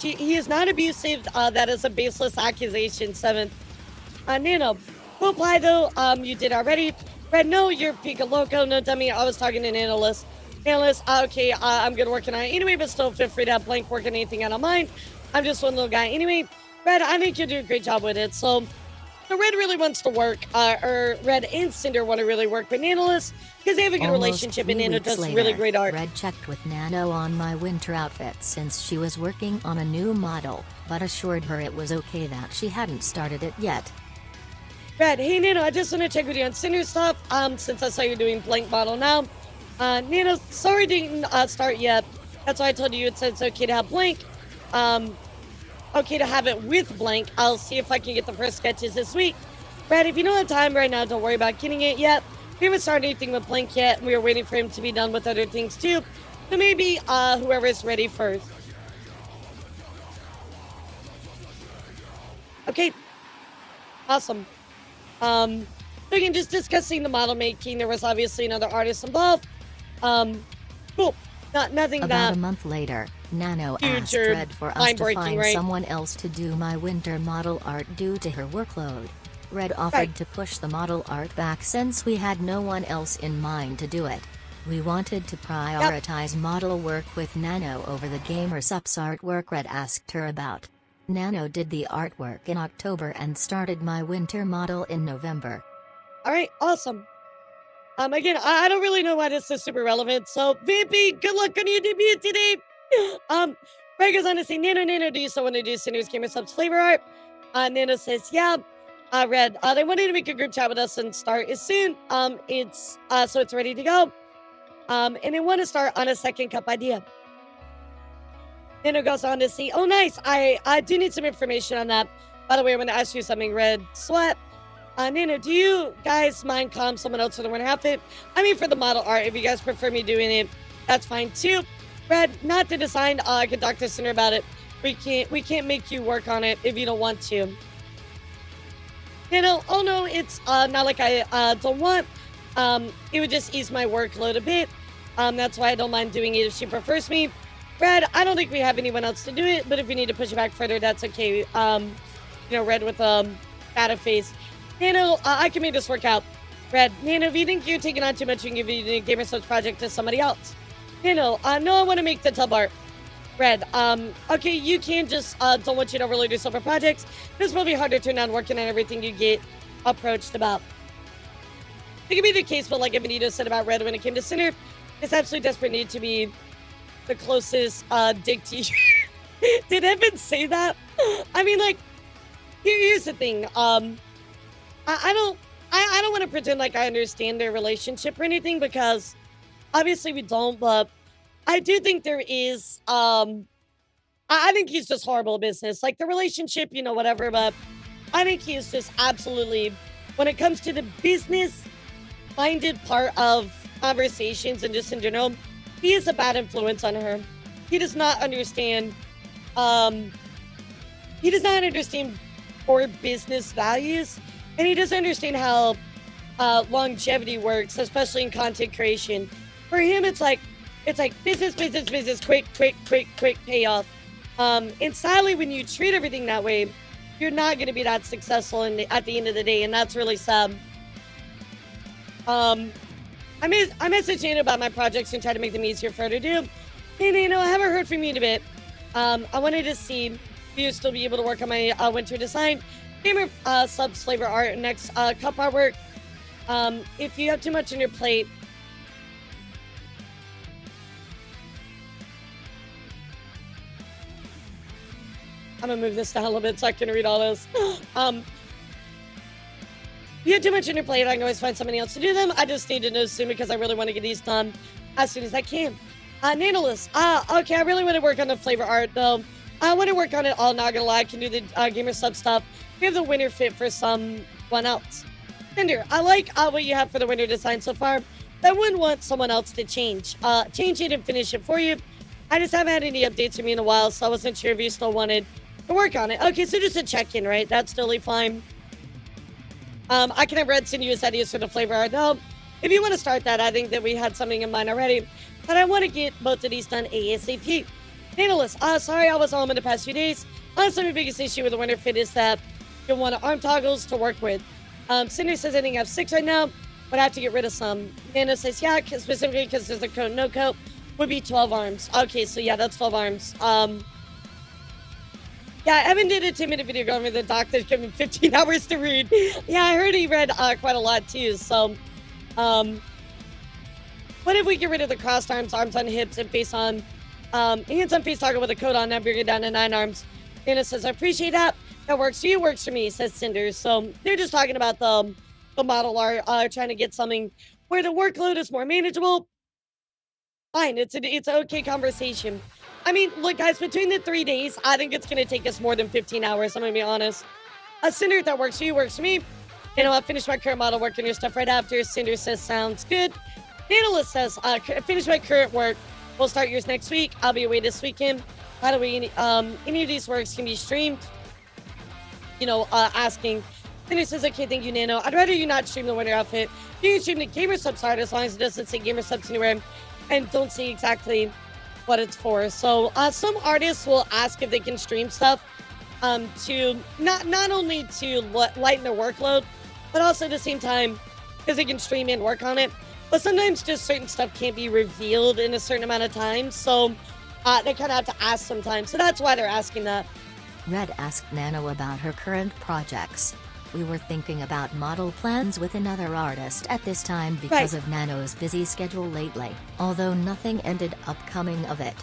he is not abusive. That is a baseless accusation. 7th. Nano, we'll apply though. You did already. Red, no, you're Pika Loco. No, dummy. I was talking to an analyst. Okay, I'm gonna work on it anyway, but still feel free to have Blank work on anything out of mine. I'm just one little guy anyway. Red, I think you'll do a great job with it. So Red really wants to work, or Red and Cinder want to really work with Analyst because they have a good relationship and Nano does really great art. Red checked with Nano on my winter outfit since she was working on a new model, but assured her it was okay that she hadn't started it yet. Red, hey Nano, I just want to check with you on Cinder stuff, since I saw you're doing Blank model now. Nano, sorry didn't start yet. That's why I told you it said it's okay to have Blank. Okay to have it with Blank. I'll see if I can get the first sketches this week. Brad, if you don't have time right now, don't worry about getting it yet. We haven't started anything with Blank yet, and we are waiting for him to be done with other things too. So maybe whoever is ready first. Okay. Awesome. Again, just discussing the model making. There was obviously another artist involved. Cool. Nothing About that a month later, Nano asked Red for us to find someone else to do my winter model art due to her workload. Red offered to push the model art back since we had no one else in mind to do it. We wanted to prioritize model work with Nano over the gamer subs artwork Red asked her about. Nano did the artwork in October and started my winter model in November. Alright, awesome. Again, I don't really know why this is super relevant, so Vampy, good luck on your debut today! Red goes on to say, Nano, do you still want to do Cinder's Gamer Subs flavor art? Nano says, yeah. Red, they wanted to make a group chat with us and start as soon. So it's ready to go. And they want to start on a second cup idea. Nano goes on to say, oh, nice. I do need some information on that. By the way, I'm going to ask you something, Red. Sweat. Nano, do you guys mind calling someone else for the winter outfit? I mean, for the model art, if you guys prefer me doing it, that's fine too. Red, not to decide. I can talk to Cinder about it. We can't make you work on it if you don't want to. Nano, oh no, it's not like I don't want. It would just ease my workload a bit. That's why I don't mind doing it if she prefers me. Red, I don't think we have anyone else to do it, but if you need to push it back further, that's okay. Red with bad face. Nano, I can make this work out. Red, Nano, if you think you're taking on too much, you can give the Gamer Subs project to somebody else. Nano, no, I want to make the tub art. Red, okay, you can just, don't want you to overload yourself for projects. It's probably hard to turn down working on everything you get approached about. It could be the case, but like Benito said about Red when it came to Cinder, it's absolutely desperate need to be the closest, dick to you. Did Evan say that? I mean, like, here's the thing, I don't want to pretend like I understand their relationship or anything because obviously we don't, but I do think there is I think he's just horrible at business. Like the relationship, whatever, but I think he is just absolutely, when it comes to the business minded part of conversations and just in general, he is a bad influence on her. He does not understand, um, he does not understand core business values, and he doesn't understand how longevity works, especially in content creation. For him, it's like business, business, business, quick, quick, quick, quick payoff. And sadly, when you treat everything that way, you're not going to be that successful at the end of the day, and that's really sad. I messaged Nano about my projects and tried to make them easier for her to do. Hey, Nano, I haven't heard from you in a bit. I wanted to see if you'd still be able to work on my winter design, gamer subs, flavor art, and next cup artwork. If you have too much on your plate, I'm gonna move this down a little bit so I can read all this. If you have too much on your plate, I can always find somebody else to do them. I just need to know soon because I really want to get these done as soon as I can. Nanolist. Okay, I really want to work on the flavor art though. I want to work on it all, not gonna lie. I can do the gamer sub stuff. We have the winter fit for someone else. Cinder, I like what you have for the winter design so far. I wouldn't want someone else to change it and finish it for you. I just haven't had any updates from you in a while, so I wasn't sure if you still wanted to work on it. Okay, so just a check-in, right? That's totally fine. I can have Red send you his ideas for the flavor art. No, if you want to start that, I think that we had something in mind already. But I want to get both of these done ASAP. Analyst, sorry I was home in the past few days. Honestly, my biggest issue with the winter fit is that you'll want arm toggles to work with. Cinder says I think I have 6 right now, but I have to get rid of some. Nano says, yeah, specifically because there's a coat, no coat, would be 12 arms. Okay, so yeah, that's 12 arms. Yeah, Evan did a 2-minute video going with the doctor giving him 15 hours to read. Yeah, I heard he read quite a lot too. So, what if we get rid of the crossed arms on hips, and face on, hands on face toggle with a coat on, and bring it down to 9 arms? Nana says, I appreciate that. That works for you, works for me, says Cinder. So they're just talking about the model art, trying to get something where the workload is more manageable. Fine, it's an okay conversation. I mean, look, guys, between the 3 days, I think it's going to take us more than 15 hours. I'm going to be honest. Cinder, that works for you, works for me. I'll finish my current model work on your stuff right after. Cinder says, sounds good. Analyst says, finish my current work. We'll start yours next week. I'll be away this weekend. By the way, any of these works can be streamed. Asking. Cinder says, okay, thank you, Nano. I'd rather you not stream the winter outfit. You can stream the gamer subs art as long as it doesn't say gamer subs anywhere and don't say exactly what it's for. So some artists will ask if they can stream stuff to not only to lighten their workload, but also at the same time because they can stream and work on it. But sometimes just certain stuff can't be revealed in a certain amount of time, so they kind of have to ask sometimes. So that's why they're asking that. Red asked Nano about her current projects. We were thinking about model plans with another artist at this time because of Nano's busy schedule lately, although nothing ended up coming of it.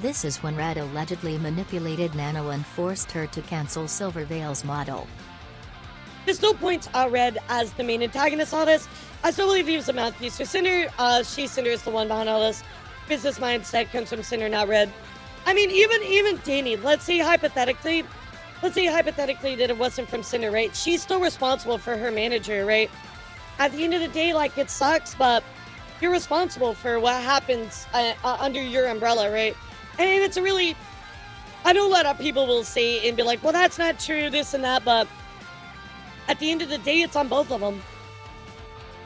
This is when Red allegedly manipulated Nano and forced her to cancel Silvervale's model. There's no point Red as the main antagonist on this. I still believe he was a mouthpiece for Cinder. Cinder is the one behind all this. Business mindset comes from Cinder, not Red. I mean, even Danny, let's say hypothetically that it wasn't from Cinder, right? She's still responsible for her manager, right? At the end of the day, like, it sucks, but you're responsible for what happens under your umbrella, right? And it's a really, I know a lot of people will say and be like, well, that's not true, this and that, but at the end of the day, it's on both of them.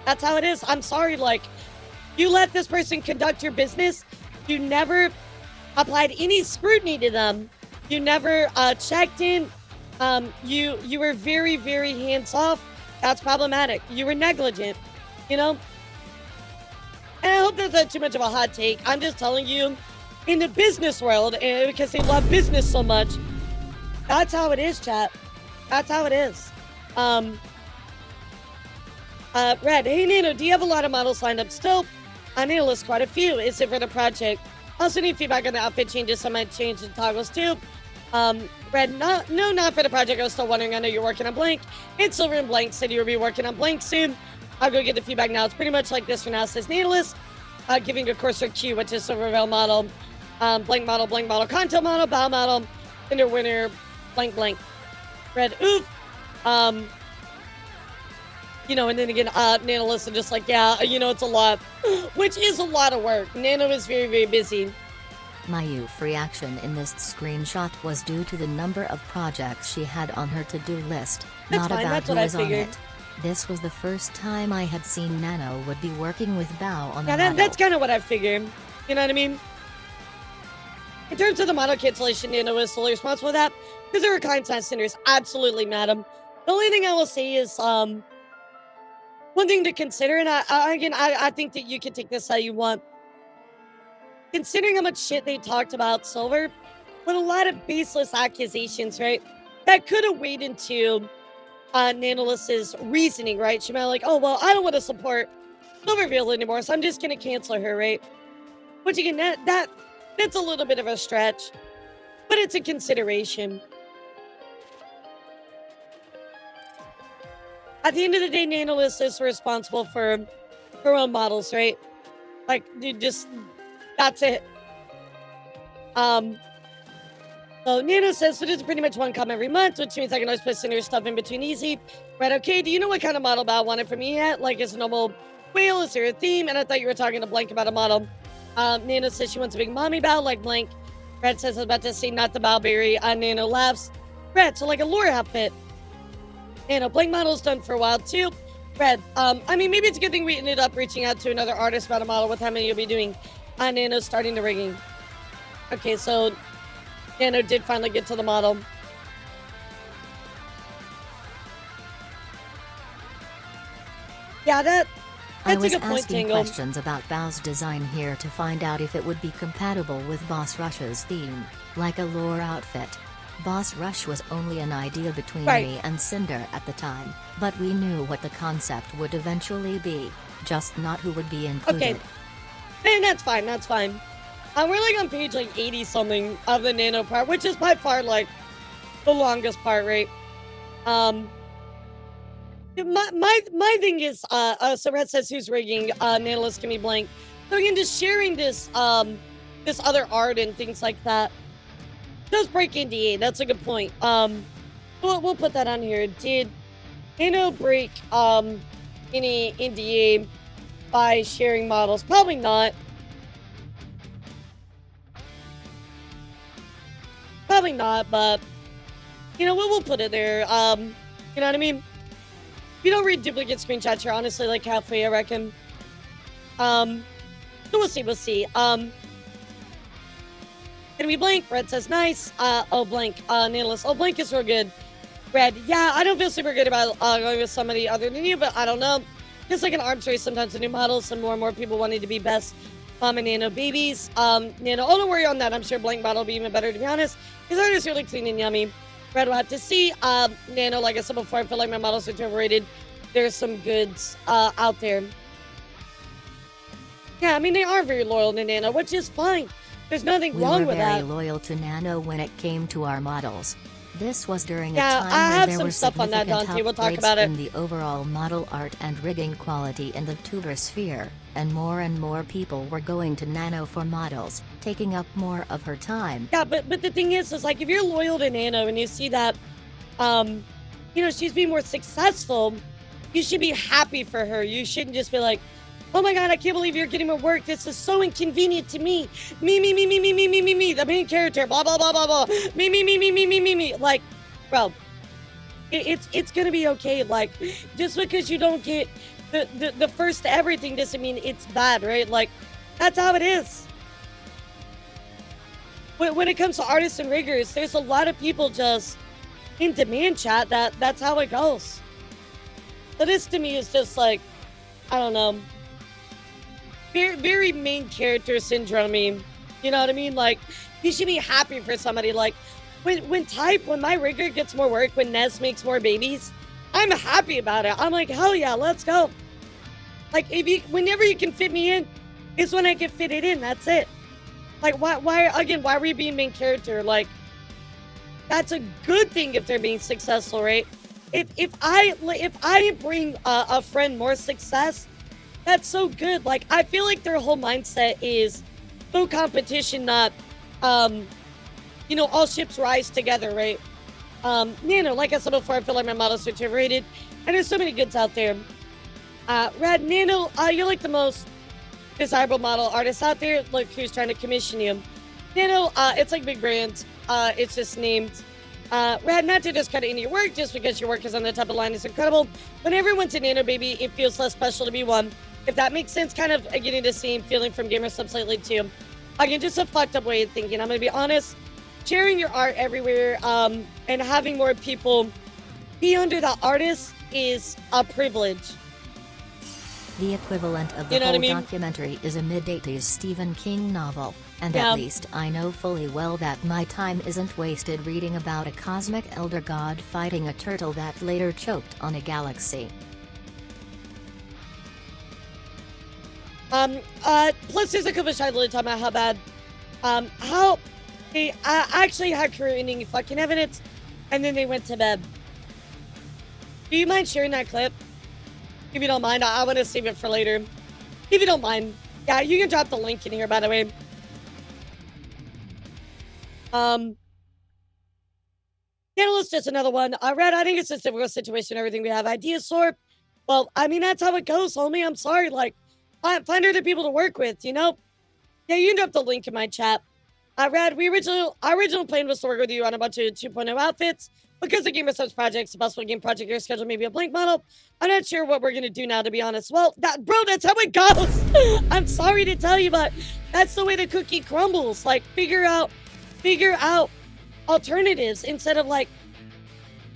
That's how it is. I'm sorry, like, you let this person conduct your business, you never applied any scrutiny to them, you never checked in, you were very, very hands-off. That's problematic. You were negligent, And I hope that's not too much of a hot take. I'm just telling you, in the business world, because they love business so much, that's how it is, chat. That's how it is. Red, hey Nano, do you have a lot of models lined up still? I need to list quite a few. Is it for the project? Also need feedback on the outfit changes, so I might change the toggles too. Red, not for the project. I was still wondering. I know you're working on Blank. And Silver and Blank said you will be working on Blank soon. I'll go get the feedback now. It's pretty much like this for now, says Natalist. Giving a cursor Q, which is Silvervale model. blank model, content model, bow model, Cinder winner, blank blank. Red oof. You know, and then again, Nano Listen just like, yeah, you know, it's a lot, which is a lot of work. Nano is very, very busy. My youth reaction in this screenshot was due to the number of projects she had on her to-do list, not about who was on it. This was the first time I had seen Nano would be working with Bao on the model. That's kind of what I figured. You know what I mean? In terms of the model cancellation, Nano is solely responsible for that. Because there are kind cinders. Absolutely, madam. The only thing I will say is, one thing to consider, and I think that you can take this how you want. Considering how much shit they talked about Silver, with a lot of baseless accusations, right? That could have weighed into Nanolist's reasoning, right? She might like, oh, well, I don't want to support Silverfield anymore, so I'm just going to cancel her, right? Which again, that's a little bit of a stretch, but it's a consideration. At the end of the day, Nanolist is responsible for her own models, right? Like, you just... That's it. So Nano says, so there's pretty much one come every month, which means I can always put Cinder stuff in between easy. Right, okay, do you know what kind of model Bao wanted from me yet? Like, is a normal whale? Is there a theme? And I thought you were talking to Blank about a model. Nano says she wants a big mommy Bao, like Blank. Red says, I was about to say not the Bowberry. Nano laughs. Red, so like a lore outfit. Nano, Blank model's done for a while too. Red, I mean, maybe it's a good thing we ended up reaching out to another artist about a model with how many you'll be doing. Nano's starting the rigging. Okay, so Nano did finally get to the model. Yeah, that's I was a good point, asking Tango. questions about Bao's design here to find out if it would be compatible with Boss Rush's theme, like a lore outfit. Boss Rush was only an idea between me and Cinder at the time, but we knew what the concept would eventually be, just not who would be included. Okay. And that's fine, that's fine. We're like on page like 80 something of the Nano part, which is by far like the longest part, right? My thing is, so Red says who's rigging, Nanolist can be Blank. So again, just sharing this this other art and things like that does break NDA. That's a good point. We'll put that on here. Did Nano break any NDA by sharing models? Probably not. Probably not, but you know, we'll put it there. You know what I mean? If you don't read duplicate screenshots, you're honestly like halfway, I reckon. So we'll see. Gonna be Blank. Red says nice. Oh, Blank. Nanolist. Oh, Blank is real good. Red. Yeah, I don't feel super good about going with somebody other than you, but I don't know. Just like an arms race, sometimes the new models and more and more people wanting to be best mom and Nano babies. Nano, oh, don't worry on that. I'm sure Blank model will be even better, to be honest. His art is really clean and yummy. Red will have to see. Nano, like I said before, I feel like my models are too overrated. There's some goods out there. Yeah, I mean, they are very loyal to Nano, which is fine. There's nothing wrong with that. We were very loyal to Nano when it came to our models. This was during a I time have where there some were stuff on that, significant Dante. We'll talk about upgrades it. in the overall model art and rigging quality in the tuber sphere, and more people were going to Nano for models, taking up more of her time. Yeah, but the thing is like, if you're loyal to Nano and you see that, you know, she's being more successful, you should be happy for her. You shouldn't just be like, oh my God, I can't believe you're getting more work. This is so inconvenient to me. Me, the main character, blah, blah, blah, blah, blah. Me. Like, bro, it's gonna be okay. Like, just because you don't get the first to everything doesn't mean it's bad, right? Like, that's how it is. When it comes to artists and riggers, there's a lot of people just in demand chat that's how it goes. So this to me is just like, I don't know. Very, very main character syndrome. You know what I mean? Like, you should be happy for somebody. Like, when my rigger gets more work, when Nez makes more babies, I'm happy about it. I'm like, hell yeah, let's go. Like, whenever you can fit me in, is when I can fit it in. That's it. Like, why are we being main character? Like, that's a good thing if they're being successful, right? If I bring a friend more success, that's so good. Like, I feel like their whole mindset is no competition, not, you know, all ships rise together, right? Nano, like I said before, I feel like my models are too overrated, and there's so many goods out there. Red, Nano, you're like the most desirable model artist out there. Look who's trying to commission you. Nano, it's like big brands. It's just named. Red, not to discredit any of your work, just because your work is on the top of the line is incredible. When everyone's a Nano baby, it feels less special to be one. If that makes sense, kind of getting the same feeling from Gamer Subs lately too. Again, just a fucked up way of thinking. I'm gonna be honest. Sharing your art everywhere, and having more people be under the artist is a privilege. The equivalent of the whole documentary is a mid-80s Stephen King novel, and at least I know fully well that my time isn't wasted reading about a cosmic elder god fighting a turtle that later choked on a galaxy. Plus there's a couple of shots talking about how bad, how they actually had career-ending fucking evidence, and then they went to bed. Do you mind sharing that clip? If you don't mind, I want to save it for later. If you don't mind. Yeah, you can drop the link in here, by the way. Analyst, just another one. Red, I think it's just a difficult situation, everything we have ideas for. Well, I mean, that's how it goes, homie. I'm sorry, like, find other people to work with, you know? Yeah, you can drop the link in my chat. Red, our original plan was to work with you on a bunch of 2.0 outfits. Because the Gamer Subs project's a possible game project, your schedule may be a blank model. I'm not sure what we're going to do now, to be honest. Well, bro, that's how it goes. I'm sorry to tell you, but that's the way the cookie crumbles. Like, figure out alternatives instead of, like,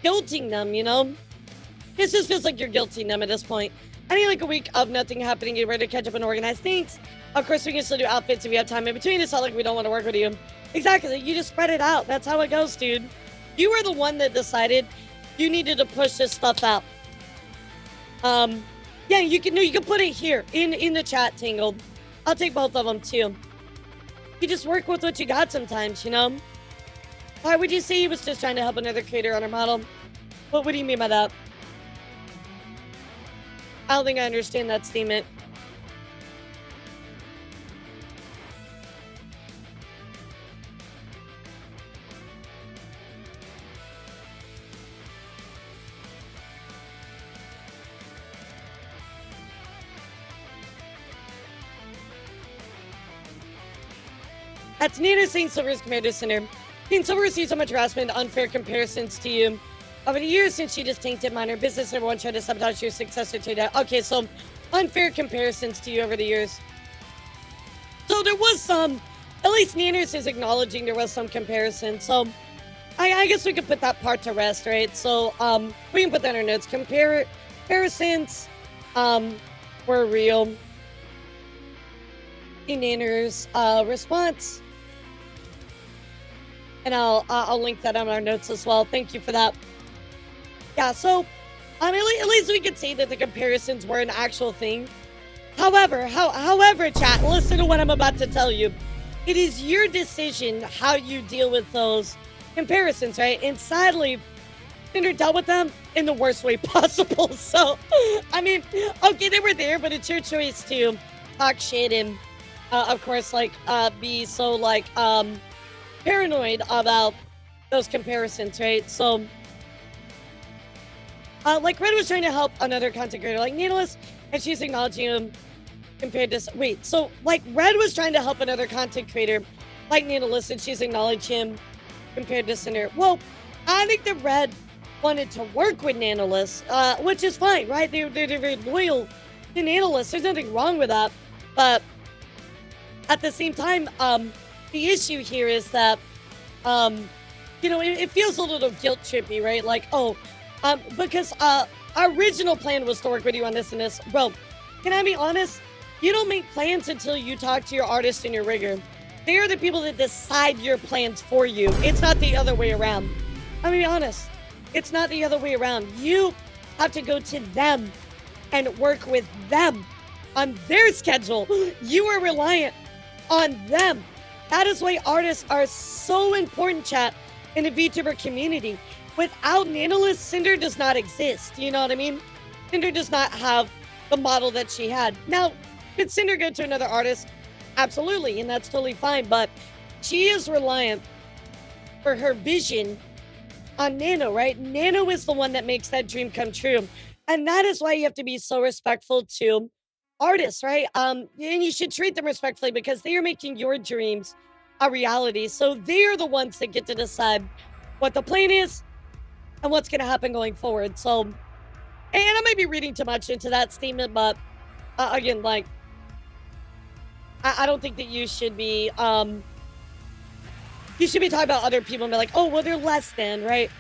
guilting them, you know? This just feels like you're guilting them at this point. I need, like, a week of nothing happening. Get ready to catch up and organize things. Of course, we can still do outfits if we have time in between. It's not like we don't want to work with you. Exactly. You just spread it out. That's how it goes, dude. You were the one that decided you needed to push this stuff out. Yeah, you can put it here in the chat, Tangled. I'll take both of them too. You just work with what you got sometimes, you know? Why would you say he was just trying to help another creator on her model? What do you mean by that? I don't think I understand that statement. That's Nina saying Silver's compared to Cinder. Teen Silver receives so much harassment, unfair comparisons to you. Over the years since she just tainted minor business, everyone tried to sabotage your successor to that. Okay, so unfair comparisons to you over the years. So there was some, at least Nanners is acknowledging there was some comparison. So I guess we could put that part to rest, right? So we can put that in our notes. Comparisons were real. Nanners response. And I'll link that on our notes as well. Thank you for that. Yeah, so at least we could say that the comparisons were an actual thing. However, chat, listen to what I'm about to tell you. It is your decision how you deal with those comparisons, right? And sadly, Cinder dealt with them in the worst way possible. So, I mean, okay, they were there, but it's your choice to talk shit and, of course, like, be so, like, paranoid about those comparisons, right? So, like, Red was trying to help another content creator like Needless, and she's acknowledging him compared to... Wait, so, like, Red was trying to help another content creator like Needless, and she's acknowledged him compared to Cinder. Well, I think that Red wanted to work with Nanolist, which is fine, right? They're very loyal to Nanolist. There's nothing wrong with that. But at the same time, the issue here is that, you know, it feels a little guilt trippy, right? Like, oh, because our original plan was to work with you on this and this. Bro, can I be honest? You don't make plans until you talk to your artist and your rigger. They are the people that decide your plans for you. It's not the other way around. I'm gonna be honest. It's not the other way around. You have to go to them and work with them on their schedule. You are reliant on them. That is why artists are so important, chat, in the VTuber community. Without Nanolist, Cinder does not exist. You know what I mean? Cinder does not have the model that she had. Now, could Cinder go to another artist? Absolutely, and that's totally fine, but she is reliant for her vision on Nano, right? Nano is the one that makes that dream come true. And that is why you have to be so respectful to artists, right? And you should treat them respectfully because they are making your dreams a reality. So they are the ones that get to decide what the plan is and what's going to happen going forward. So, and I might be reading too much into that statement, but again, like, I don't think that you should be talking about other people and be like, oh, well, they're less than, right?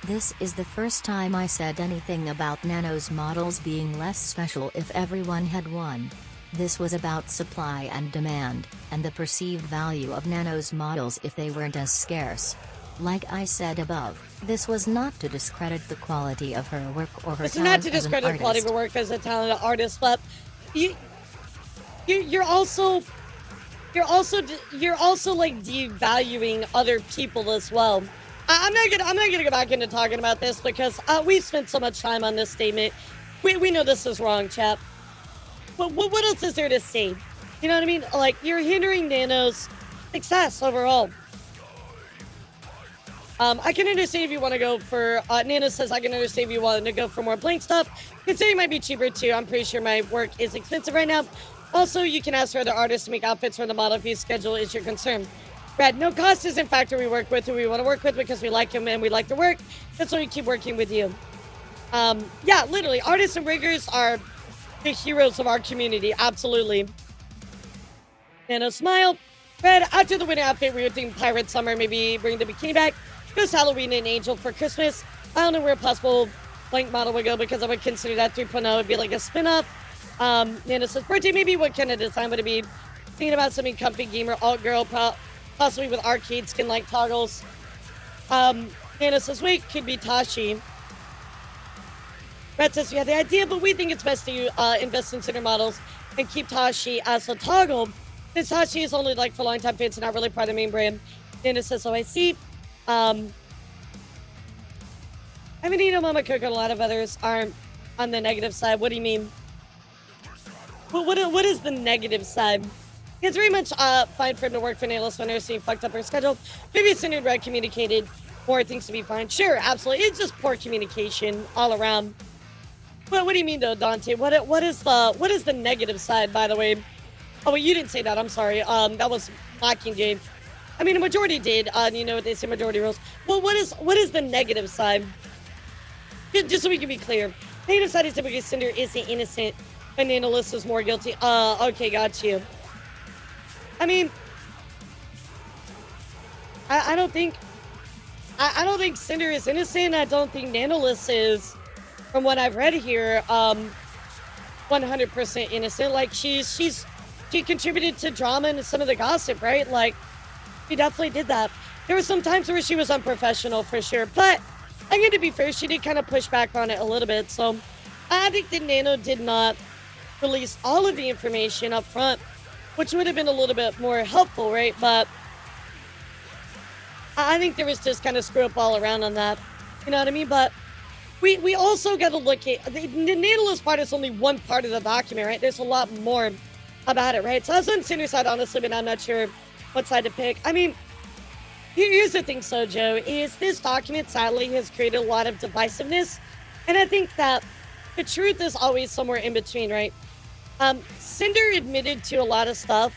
This is the first time I said anything about Nano's models being less special if everyone had one. This was about supply and demand, and the perceived value of Nano's models if they weren't as scarce. Like I said above, this was not to discredit the quality of her work or her talent as an artist. It's not to discredit the quality of her work as a talented artist, but you're also like devaluing other people as well. I'm not gonna go back into talking about this because we've spent so much time on this statement. We know this is wrong, chap. What else is there to say? You know what I mean? Like, you're hindering Nano's success overall. I can understand if you want to go for, Nano says, I can understand if you want to go for more blank stuff. Considering it might be cheaper too. I'm pretty sure my work is expensive right now. Also, you can ask for other artists to make outfits for the model if your schedule is your concern. Brad, no cost is in factor. We work with who we want to work with because we like them and we like their work. That's why we keep working with you. Yeah, literally, artists and riggers are the heroes of our community. Absolutely. Nano smile. Brad, after the winter outfit, we would think Pirate Summer, maybe bring the bikini back. Goes Halloween and Angel for Christmas. I don't know where a possible blank model would go because I would consider that 3.0 would be like a spin-off. Nana says, birthday, maybe what kind of design would it be? Thinking about something comfy, gamer, alt-girl, possibly with arcade skin-like toggles. Nana says, wait, could be Tashi. Brett says, we have the idea, but we think it's best to invest in Cinder models and keep Tashi as a toggle. Since Tashi is only like for long-time fans and not really part of the main brand. Nana says, oh, I see. I mean, you know, Mama Coco and a lot of others aren't on the negative side. What do you mean? What is the negative side? It's very much fine for him to work for Nailess when they're seeing fucked up her schedule. Maybe Cinder and Red communicated more things to be fine. Sure, absolutely. It's just poor communication all around. But what do you mean though, Dante? What is the negative side, by the way? Oh, wait, you didn't say that. I'm sorry. That was Mockingjay. I mean, a majority did. You know what they say, majority rules. Well, what is the negative side? Just so we can be clear. Negative side is typically Cinder isn't innocent, and Nanolis is more guilty. Okay, got you. I mean, I don't think Cinder is innocent. I don't think Nanolis is, from what I've read here, 100% innocent. Like, she contributed to drama and some of the gossip, right? Like, she definitely did that. There were some times where she was unprofessional for sure, but I'm going to be fair, she did kind of push back on it a little bit. So I think that Nano did not release all of the information up front, which would have been a little bit more helpful, right? But I think there was just kind of screw up all around on that. You know what I mean? But we also got to look at the Nanolis part is only one part of the document, right? There's a lot more about it, right? So I was on Cinder's side, honestly, but I'm not sure what side to pick. I mean, here's the thing, Sojo, is this document sadly has created a lot of divisiveness. And I think that the truth is always somewhere in between, right? Cinder admitted to a lot of stuff.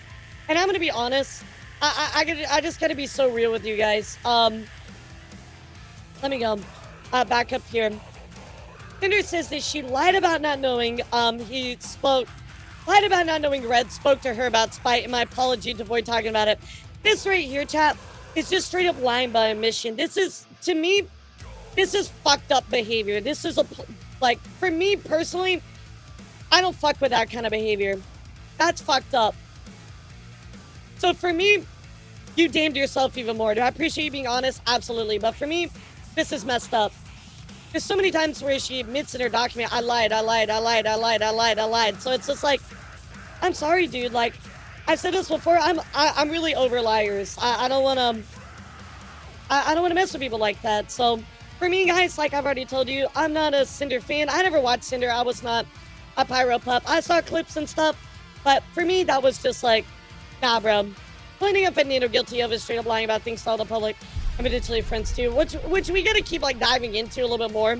And I'm going to be honest, I just got to be so real with you guys. Let me go back up here. Cinder says that she lied about not knowing. Lied about not knowing Red, spoke to her about spite, and my apology to avoid talking about it. This right here, chat, is just straight up lying by omission. This is, to me, this is fucked up behavior. This is like, for me personally, I don't fuck with that kind of behavior. That's fucked up. So for me, you damned yourself even more. Do I appreciate you being honest? Absolutely. But for me, this is messed up. There's so many times where she admits in her document, I lied. So it's just like, I'm sorry, dude. Like, I've said this before. I'm really over liars. I don't want to mess with people like that. So for me, guys, like I've already told you, I'm not a Cinder fan. I never watched Cinder. I was not a Pyro Pup. I saw clips and stuff. But for me, that was just like, Nah, bro. Cleaning up and Nano guilty of is straight up lying about things to all the public and potentially friends too, which we gotta keep like diving into a little bit more.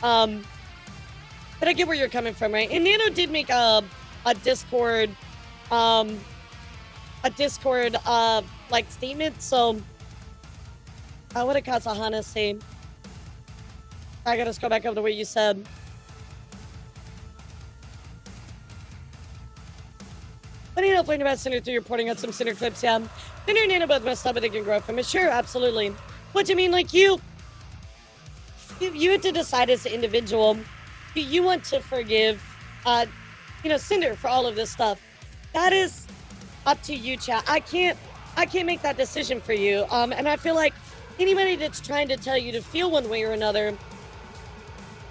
But I get where you're coming from, right? And Nano did make a Discord like statement. So what did Kasahana say? I gotta scroll back over to what you said. But Nano learned about Cinder through reporting on some Cinder clips, yeah. Cinder and Nano both messed up, but they can grow from it. Sure, absolutely. What do you mean? Like you had to decide as an individual. You want to forgive, Cinder for all of this stuff. That is up to you, chat. I can't make that decision for you. And I feel like anybody that's trying to tell you to feel one way or another,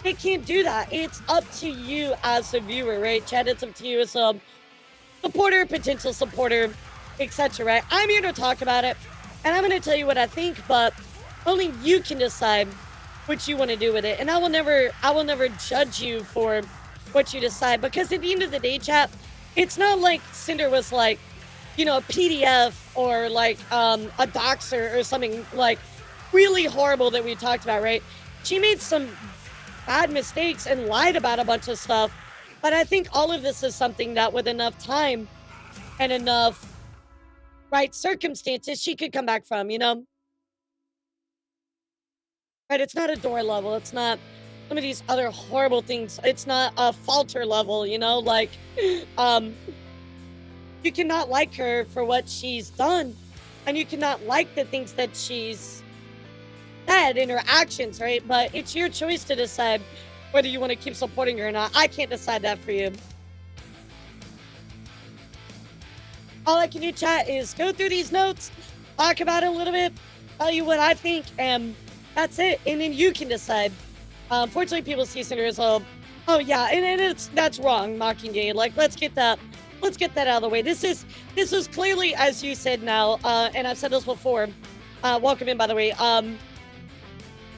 they can't do that. It's up to you as a viewer, right? Chat, it's up to you as a supporter, potential supporter, etc. Right? I'm here to talk about it, and I'm going to tell you what I think, but only you can decide what you want to do with it. And I will never judge you for what you decide, because at the end of the day, chat, it's not like Cinder was like, a PDF or like a doxer or something like really horrible that we talked about, right? She made some bad mistakes and lied about a bunch of stuff. But I think all of this is something that with enough time and enough right circumstances, she could come back from, Right? It's not a door level. It's not some of these other horrible things. It's not a falter level, like, you cannot like her for what she's done. And you cannot like the things that she's said in her actions, right? But it's your choice to decide whether you want to keep supporting her or not. I can't decide that for you. All I can do, chat, is go through these notes, talk about it a little bit, tell you what I think, and that's it. And then you can decide. Unfortunately, people see Cinder as oh yeah, and that's wrong, Mockingjay. Like, let's get that out of the way. This is clearly, as you said now, and I've said this before. Welcome in, by the way.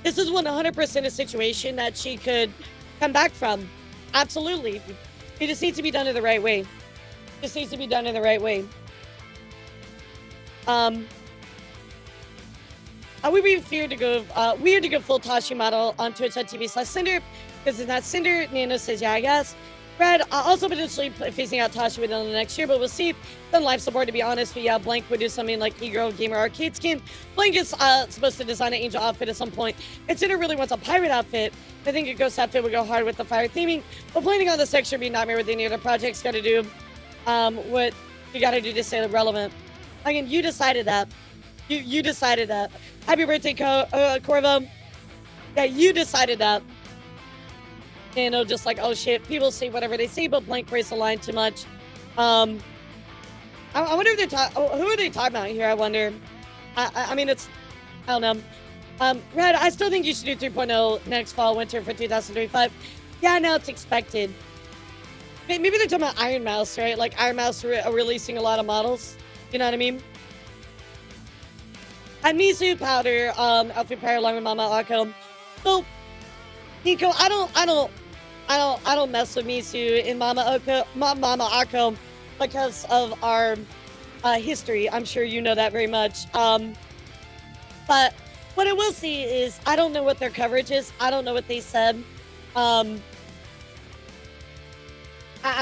This is 100% a situation that she could come back from. Absolutely. It just needs to be done in the right way. We be weird to go full Tashi model on Twitch.tv/Cinder, because it's not Cinder. Nano says, yeah, I guess. Red, also potentially phasing out Tasha within the next year, but we'll see. Then life support, to be honest, but yeah, Blank would do something like e-girl gamer arcade skin. Blank is supposed to design an angel outfit at some point. And Cinder really wants a pirate outfit. I think a ghost outfit would go hard with the fire theming, but planning on this extra being nightmare with any other projects. Got to do what you got to do to stay relevant. Again, you decided that. You decided that. Happy birthday, Corvo. Yeah, you decided that. Just like, oh shit, people say whatever they say, but Blank breaks the line too much. I wonder if they're who are they talking about here? I wonder. I mean, I don't know. Red, I still think you should do 3.0 next fall, winter for 2025. Yeah, now it's expected. Maybe they're talking about Iron Mouse, right? Like Iron Mouse releasing a lot of models. You know what I mean? And Mizu powder, outfit pair along with Mama Akko. So, Nico, I don't mess with Mizu and Mama Akko because of our history. I'm sure you know that very much. But what I will say is I don't know what their coverage is. I don't know what they said. I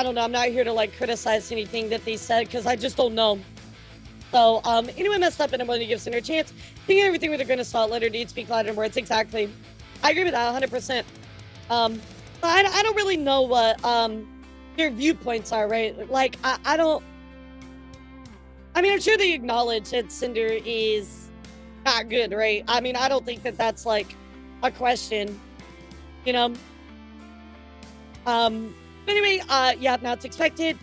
don't know. I'm not here to like criticize anything that they said because I just don't know. So, anyone messed up and I'm willing to give Cinder a chance. Thinking everything with a grain of salt, let her deeds speak louder than words. Exactly. I agree with that 100%. But I don't really know what their viewpoints are, right? Like, I don't... I mean, I'm sure they acknowledge that Cinder is not good, right? I mean, I don't think that that's, like, a question, you know? But anyway, yeah, now it's expected.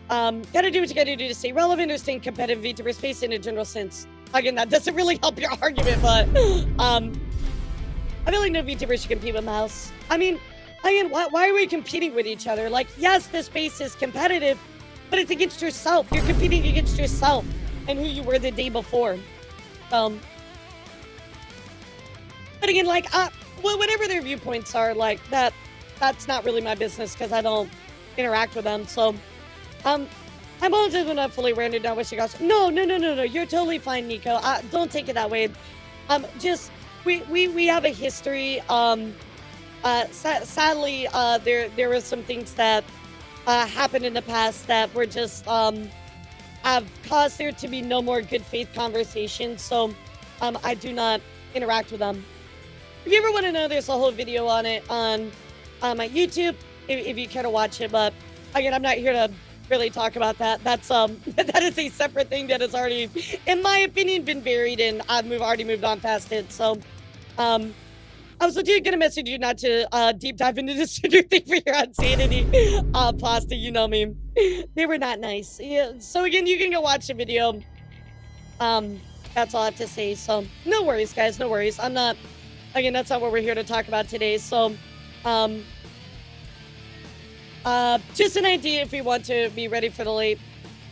Gotta do what you gotta do to stay relevant or stay in competitive VTuber space in a general sense. Again, that doesn't really help your argument, but I feel like no VTuber should compete with Mouse. I mean, again, why are we competing with each other? Like, yes, this space is competitive, but it's against yourself. You're competing against yourself and who you were the day before. But again, like, whatever their viewpoints are, like, that's not really my business because I don't interact with them. So, I'm also not fully rendered down with gosh. No. You're totally fine, Nico. Don't take it that way. Just we have a history. Sadly, there were some things that happened in the past that were just have caused there to be no more good faith conversations. So I do not interact with them. If you ever want to know, there's a whole video on it on my YouTube. If you care to watch it, but again, I'm not here to really talk about that. That's that is a separate thing that has already, in my opinion, been buried, and I've already moved on past it. So, I was gonna message you not to deep dive into this Cinder thing for your insanity. Pasta, you know me. They were not nice. Yeah. So again, you can go watch the video. That's all I have to say. So no worries, guys. No worries. I'm not. Again, that's not what we're here to talk about today. So, just an idea if we want to be ready for the late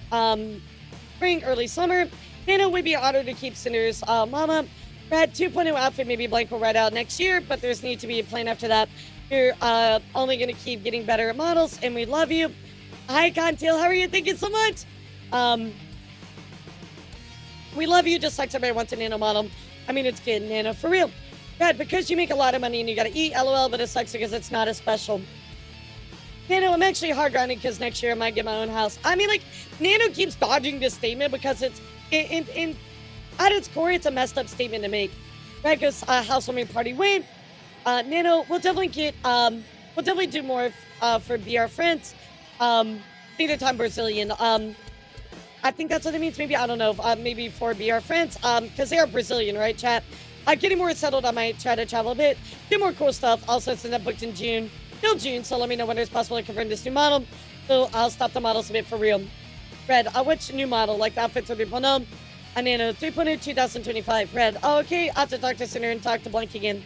spring, early summer. Hannah would be honored to keep Cinder's mama. Brad 2.0 outfit, maybe blank will right out next year, but there's need to be a plan after that. You're only going to keep getting better at models, and we love you. Hi, Contail. How are you? Thank you so much. We love you just like somebody wants a nano model. I mean, it's good, Nano, for real. Brad, because you make a lot of money and you got to eat, LOL, but it sucks because it's not as special. Nano, I'm actually hard grinding because next year I might get my own house. I mean, like, Nano keeps dodging this statement because it's, at its core, it's a messed up statement to make. Brad goes, housewarming party, wait. Nano, we'll definitely get, we'll definitely do more for Be Our Friends. I think the time Brazilian. I think that's what it means. Maybe, I don't know, maybe for Be Our Friends, because they are Brazilian, right, chat? Getting more settled, I might try to travel a bit, do more cool stuff. Also, since I'm booked in June, till June, so let me know when it's possible to confirm this new model. So I'll stop the models a bit for real. Red, which new model? Like the outfits are 3.0? A Nano 3.0 2025. Red, oh, okay. I have to talk to Cinder and talk to Blank again.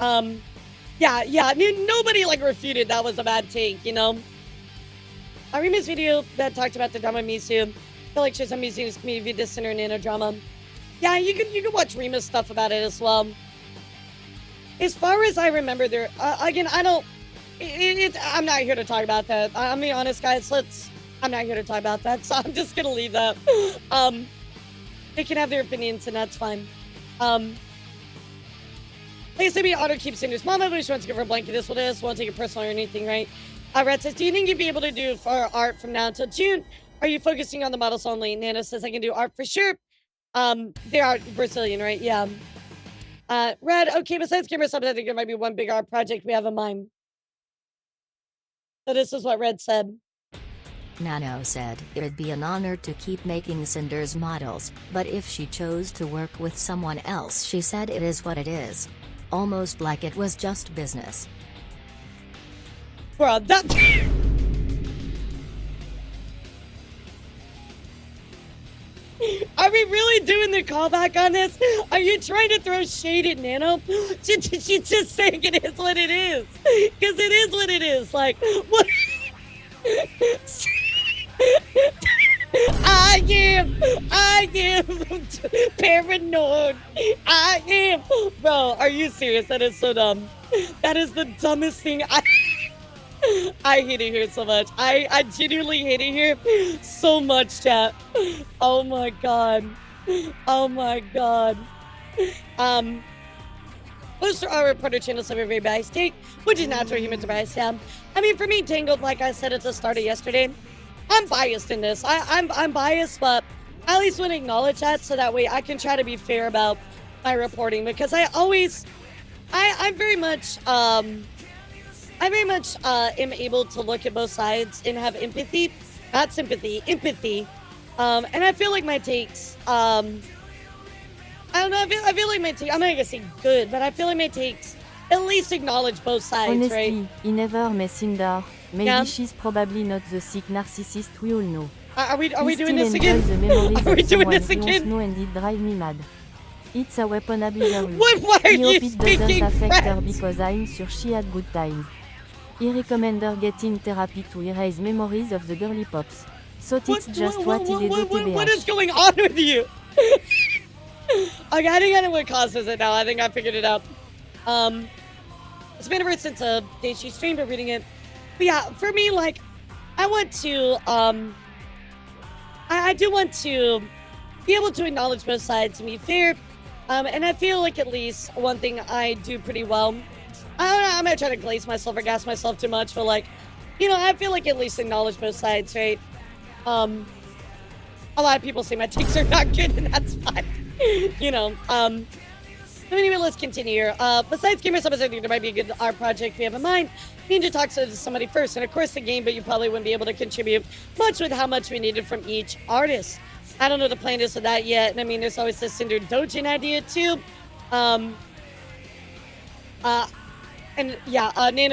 Yeah. Nobody like refuted that was a bad take, you know? I remember this video that talked about the drama Misu. I feel like she's amusing this community this Cinder Nano drama. Yeah, you can watch Rima's stuff about it as well. As far as I remember, there again, I don't. I'm not here to talk about that. I'm being honest, guys. I'm not here to talk about that, so I'm just gonna leave that. They can have their opinions, and that's fine. Please say me honor keeps Cinder's mama, but she wants to give her a blanket. This what it is. Won't take it personal or anything, right? Red says, do you think you'd be able to do for art from now until June? Are you focusing on the models only? Nana says I can do art for sure. They are Brazilian, right? Yeah. Red, okay, besides camera subs, I think there might be one big art project we have in mind. So this is what Red said. Nano said it'd be an honor to keep making Cinder's models, but if she chose to work with someone else, she said it is what it is. Almost like it was just business. Bro, that... Are we really doing the callback on this? Are you trying to throw shade at Nano? She's just saying it is what it is. Because it is what it is. Like, what? I am paranoid. I am. Bro, are you serious? That is so dumb. That is the dumbest thing I hate it here so much. I genuinely hate it here so much, chat. Oh my god. Oh my god. Most of our reporter channels have a very biased take, which is natural humans are biased. Yeah. I mean, for me, Tangled, like I said at the start of yesterday, I'm biased in this. I'm biased, but I at least want to acknowledge that so that way I can try to be fair about my reporting, because I very much am able to look at both sides and have empathy, not sympathy, empathy. And I feel like my takes, I don't know, I feel like my takes, I'm not gonna say good, but I feel like my takes at least acknowledge both sides, Honestly, right? he never met Cinder. Maybe Yeah. she's probably not the sick narcissist we all know. Are we He doing still this again? enjoys the memories Are we of doing someone this he wants again? know, and it drives me mad. It's a weapon abuser. Why are He hope you it doesn't speaking affect her French? because I'm sure she had good times. He recommend her getting therapy to erase memories of the girly pops. So it's just what he did What is going on with you? Okay, I think I know what causes it now. I think I figured it out. It's been ever since a day she streamed or reading it. But yeah, for me, like, I want to, I do want to be able to acknowledge both sides and be fair. And I feel like at least one thing I do pretty well. I don't know, I'm not trying to glaze myself or gas myself too much, but like, I feel like at least acknowledge both sides, right? A lot of people say my takes are not good, and that's fine. So anyway, let's continue here. Besides Game Yourself, I think there might be a good art project we have in mind. We need to talk to somebody first, and of course the game, but you probably wouldn't be able to contribute much with how much we needed from each artist. I don't know the plan is for that yet, and I mean, there's always this Cinder Dojin idea too. Nano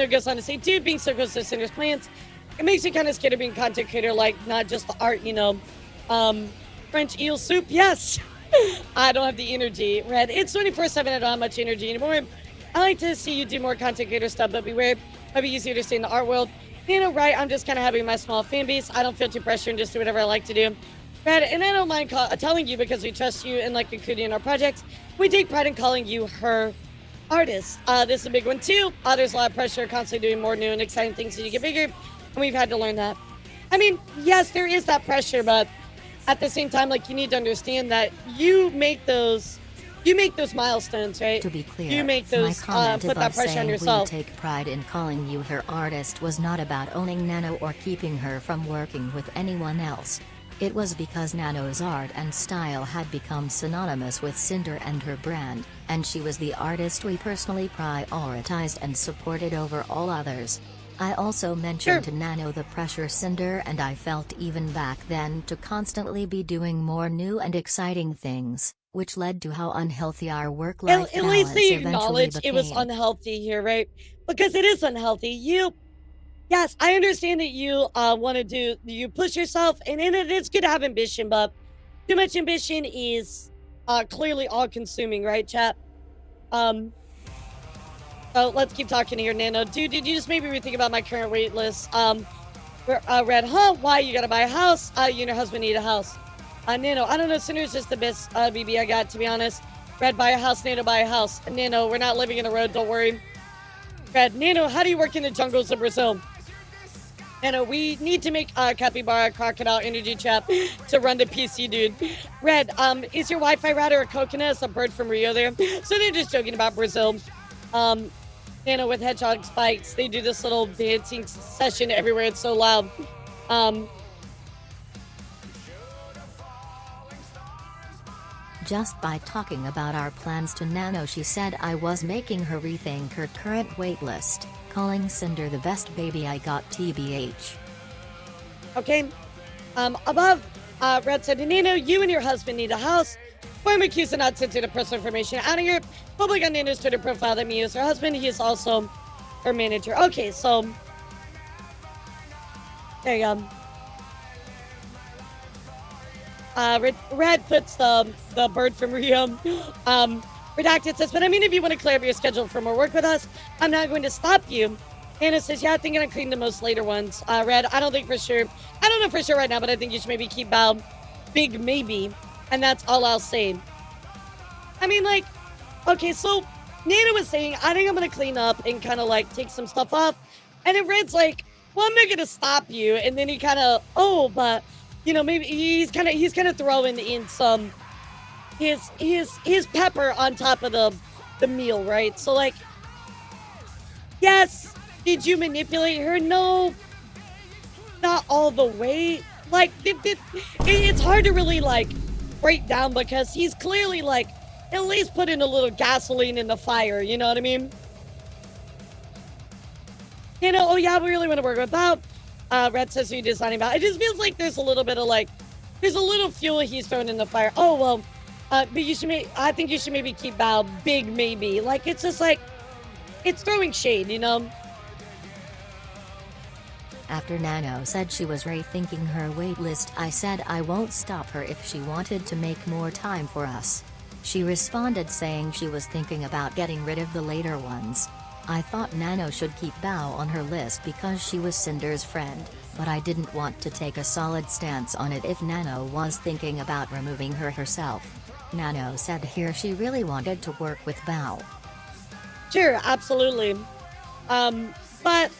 goes on to say, dude, being so close to Cinder's plans, it makes me kind of scared of being content creator, like not just the art, French eel soup, yes. I don't have the energy. Red, it's 24/7. I don't have much energy anymore. I like to see you do more content creator stuff, but beware, it might be easier to stay in the art world. Right, I'm just kind of having my small fan base. I don't feel too pressured and just do whatever I like to do. Red, and I don't mind telling you because we trust you and like including in our projects. We take pride in calling you her artist. This is a big one too. There's a lot of pressure, constantly doing more new and exciting things as you get bigger, and we've had to learn that. I mean, yes, there is that pressure, but at the same time, like, you need to understand that you make those milestones, right? To be clear, you make those, my put that pressure on yourself. We take pride in calling you her artist was not about owning Nano or keeping her from working with anyone else. It was because Nano's art and style had become synonymous with Cinder and her brand, and she was the artist we personally prioritized and supported over all others. I also mentioned to Nano the pressure Cinder and I felt even back then to constantly be doing more new and exciting things, which led to how unhealthy our work-life balance at least they eventually acknowledge became. it was unhealthy here, right? Because it is unhealthy. Yes, I understand that you you push yourself, and in it, it's good to have ambition, but too much ambition is clearly all-consuming, right, chat? So let's keep talking here, Nano. Dude, did you just maybe rethink about my current wait list? Red, why you gotta buy a house? You and your husband need a house. Nano, I don't know, Cinder's just the best BB I got, to be honest. Red, buy a house, Nano, buy a house. Nano, we're not living in a road, don't worry. Red, Nano, how do you work in the jungles of Brazil? Nano, we need to make capybara crocodile energy trap to run the PC, dude. Red, is your Wi-Fi router a coconut? It's a bird from Rio there. So they're just joking about Brazil. Nano with hedgehog spikes. They do this little dancing session everywhere. It's so loud. Just by talking about our plans to Nano, she said I was making her rethink her current waitlist, calling Cinder the best baby I got TBH. Okay. Above, Red said, Nano, you and your husband need a house. Form accused of not sensitive personal information out of your public on Nano's Twitter profile that me as her husband. He is also her manager. Okay, so there you go. Red puts the bird from Rio. Redacted says, but I mean, if you want to clear up your schedule for more work with us, I'm not going to stop you. Anna says, yeah, I think I'm going to clean the most later ones. Red, I don't think for sure. I don't know for sure right now, but I think you should maybe keep Bow big maybe. And that's all I'll say. I mean, like, okay, so Nana was saying, I think I'm going to clean up and kind of like take some stuff off. And then Red's like, well, I'm not going to stop you. And then he kind of, but maybe he's kind of throwing in some his pepper on top of the meal, right? So like, yes, did you manipulate her? No, not all the way. Like, it's hard to really like break down because he's clearly like at least putting a little gasoline in the fire. You know what I mean? Oh yeah, we really want to work with Bob. Red says you're designing about. It just feels like there's a little bit of like, there's a little fuel he's throwing in the fire. Oh well, but I think you should maybe keep Bow big maybe. Like it's just like, it's throwing shade, After Nano said she was rethinking her waitlist, I said I won't stop her if she wanted to make more time for us. She responded saying she was thinking about getting rid of the later ones. I thought Nano should keep Bow on her list because she was Cinder's friend, but I didn't want to take a solid stance on it if Nano was thinking about removing her herself. Nano said here she really wanted to work with Bow. Sure, absolutely. But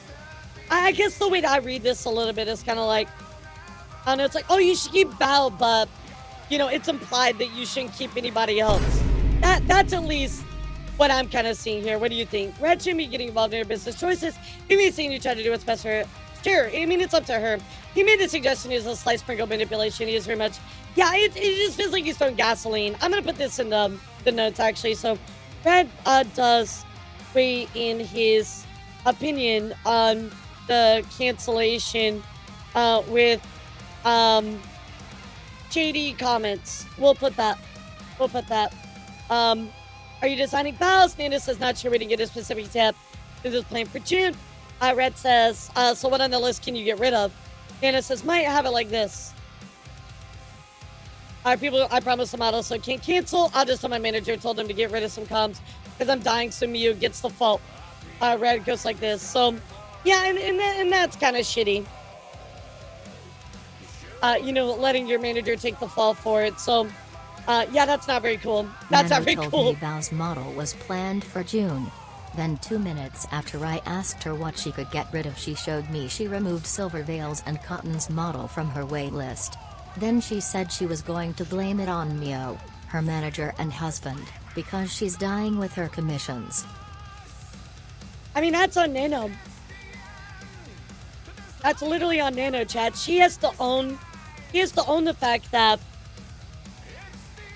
I I guess the way that I read this a little bit is kind of like, I don't know, it's like, oh, you should keep Val, but, you know, it's implied that you shouldn't keep anybody else. That's at least what I'm kind of seeing here. What do you think? Red shouldn't be getting involved in her business choices. He may seem to try to do what's best for her. Sure, I mean, it's up to her. He made the suggestion is a slight sprinkle manipulation. He is very much, yeah, it just feels like he's throwing gasoline. I'm going to put this in the notes, actually. So Red does weigh in his opinion on the cancellation with shady comments. We'll put that. Are you designing files? Nana says not sure we didn't get a specific tip. This is planned for June. Red says, so what on the list can you get rid of? Nana says, might have it like this. People, I promised the model, so can't cancel. I'll just tell my manager, told him to get rid of some comms because I'm dying, so Miu gets the fault. Red goes like this. So, yeah, and that's kind of shitty. You know, letting your manager take the fall for it. So, yeah, that's not very cool. That's Nano not very told cool. me Val's model was planned for June. Then 2 minutes after I asked her what she could get rid of, she showed me she removed Silver Veil's and Cotton's model from her wait list. Then she said she was going to blame it on Mio, her manager and husband, because she's dying with her commissions. I mean, that's on Nano. That's literally on Nano, chat. He has to own the fact that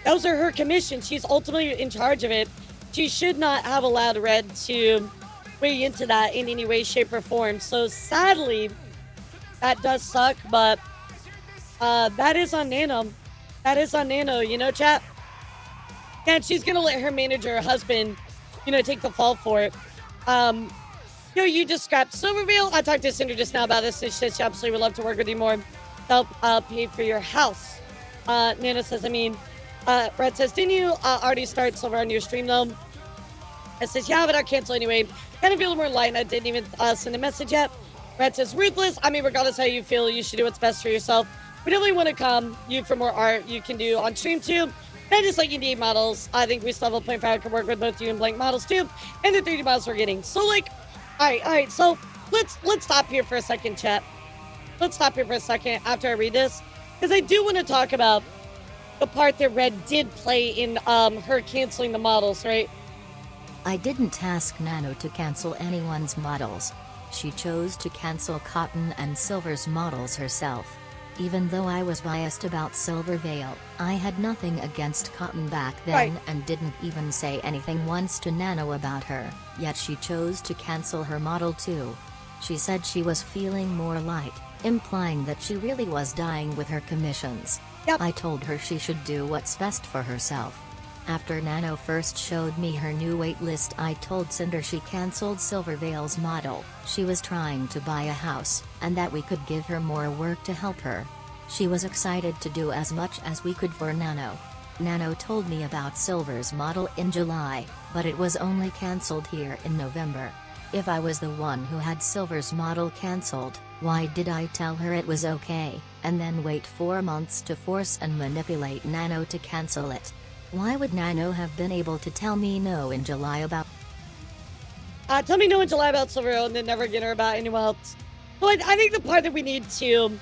those are her commissions. She's ultimately in charge of it. She should not have allowed Red to weigh into that in any way, shape, or form. So sadly, that does suck, but that is on Nano. That is on Nano, you know, chat? And she's gonna let her manager, her husband, you know, take the fall for it. You know, you just scrapped Silvervale. I talked to Cinder just now about this, and she said she absolutely would love to work with you more. Help pay for your house. Nana says, I mean, Red says, didn't you already start Silver on your stream, though? I says, yeah, but I'll cancel anyway. Kind of feel more light, and I didn't even send a message yet. Red says, ruthless. I mean, regardless how you feel, you should do what's best for yourself. We definitely want to come you for more art you can do on stream, too. Not just like indie models. I think we still have a point for can work with both you and blank models, too. And the 3D models we're getting. So, like, all right. So, let's stop here for a second, chat. Let's stop here for a second after I read this. Because I do want to talk about the part that Red did play in her canceling the models, right? I didn't ask Nano to cancel anyone's models. She chose to cancel Cotton and Silver's models herself. Even though I was biased about Silver Veil, I had nothing against Cotton back then and didn't even say anything once to Nano about her, yet she chose to cancel her model too. She said she was feeling more light, implying that she really was dying with her commissions. Yep. I told her she should do what's best for herself. After Nano first showed me her new waitlist, I told Cinder she cancelled Silver Veil's model. She was trying to buy a house, and that we could give her more work to help her. She was excited to do as much as we could for Nano. Nano told me about Silver's model in July, but it was only cancelled here in November. If I was the one who had Silver's model cancelled, why did I tell her it was okay, and then wait 4 months to force and manipulate Nano to cancel it? Why would Nano have been able to tell me no in July about... Tell me no in July about Silver and then never get her about anyone else. But I think the part that we need to...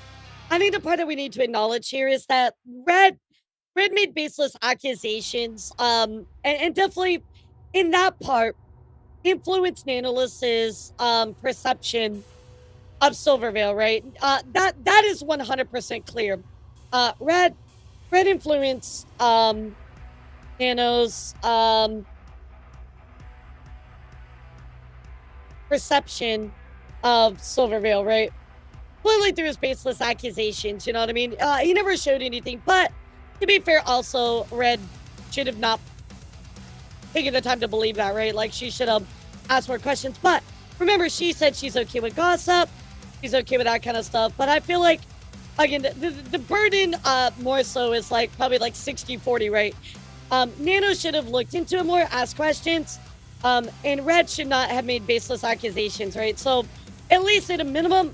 acknowledge here is that Red made baseless accusations, and definitely, in that part, influenced Nanolist's perception of Silvervale, right? That is 100% clear. Red influenced Nano's perception of Silvervale, right? Clearly through his baseless accusations, you know what I mean? He never showed anything, but to be fair, also, Red should have not taken the time to believe that, right? Like, she should have asked more questions. But remember, she said she's okay with gossip. She's okay with that kind of stuff. But I feel like, again, the burden more so is like probably like 60-40, right? Nano should have looked into it more, asked questions, and Red should not have made baseless accusations, right? So at least at a minimum,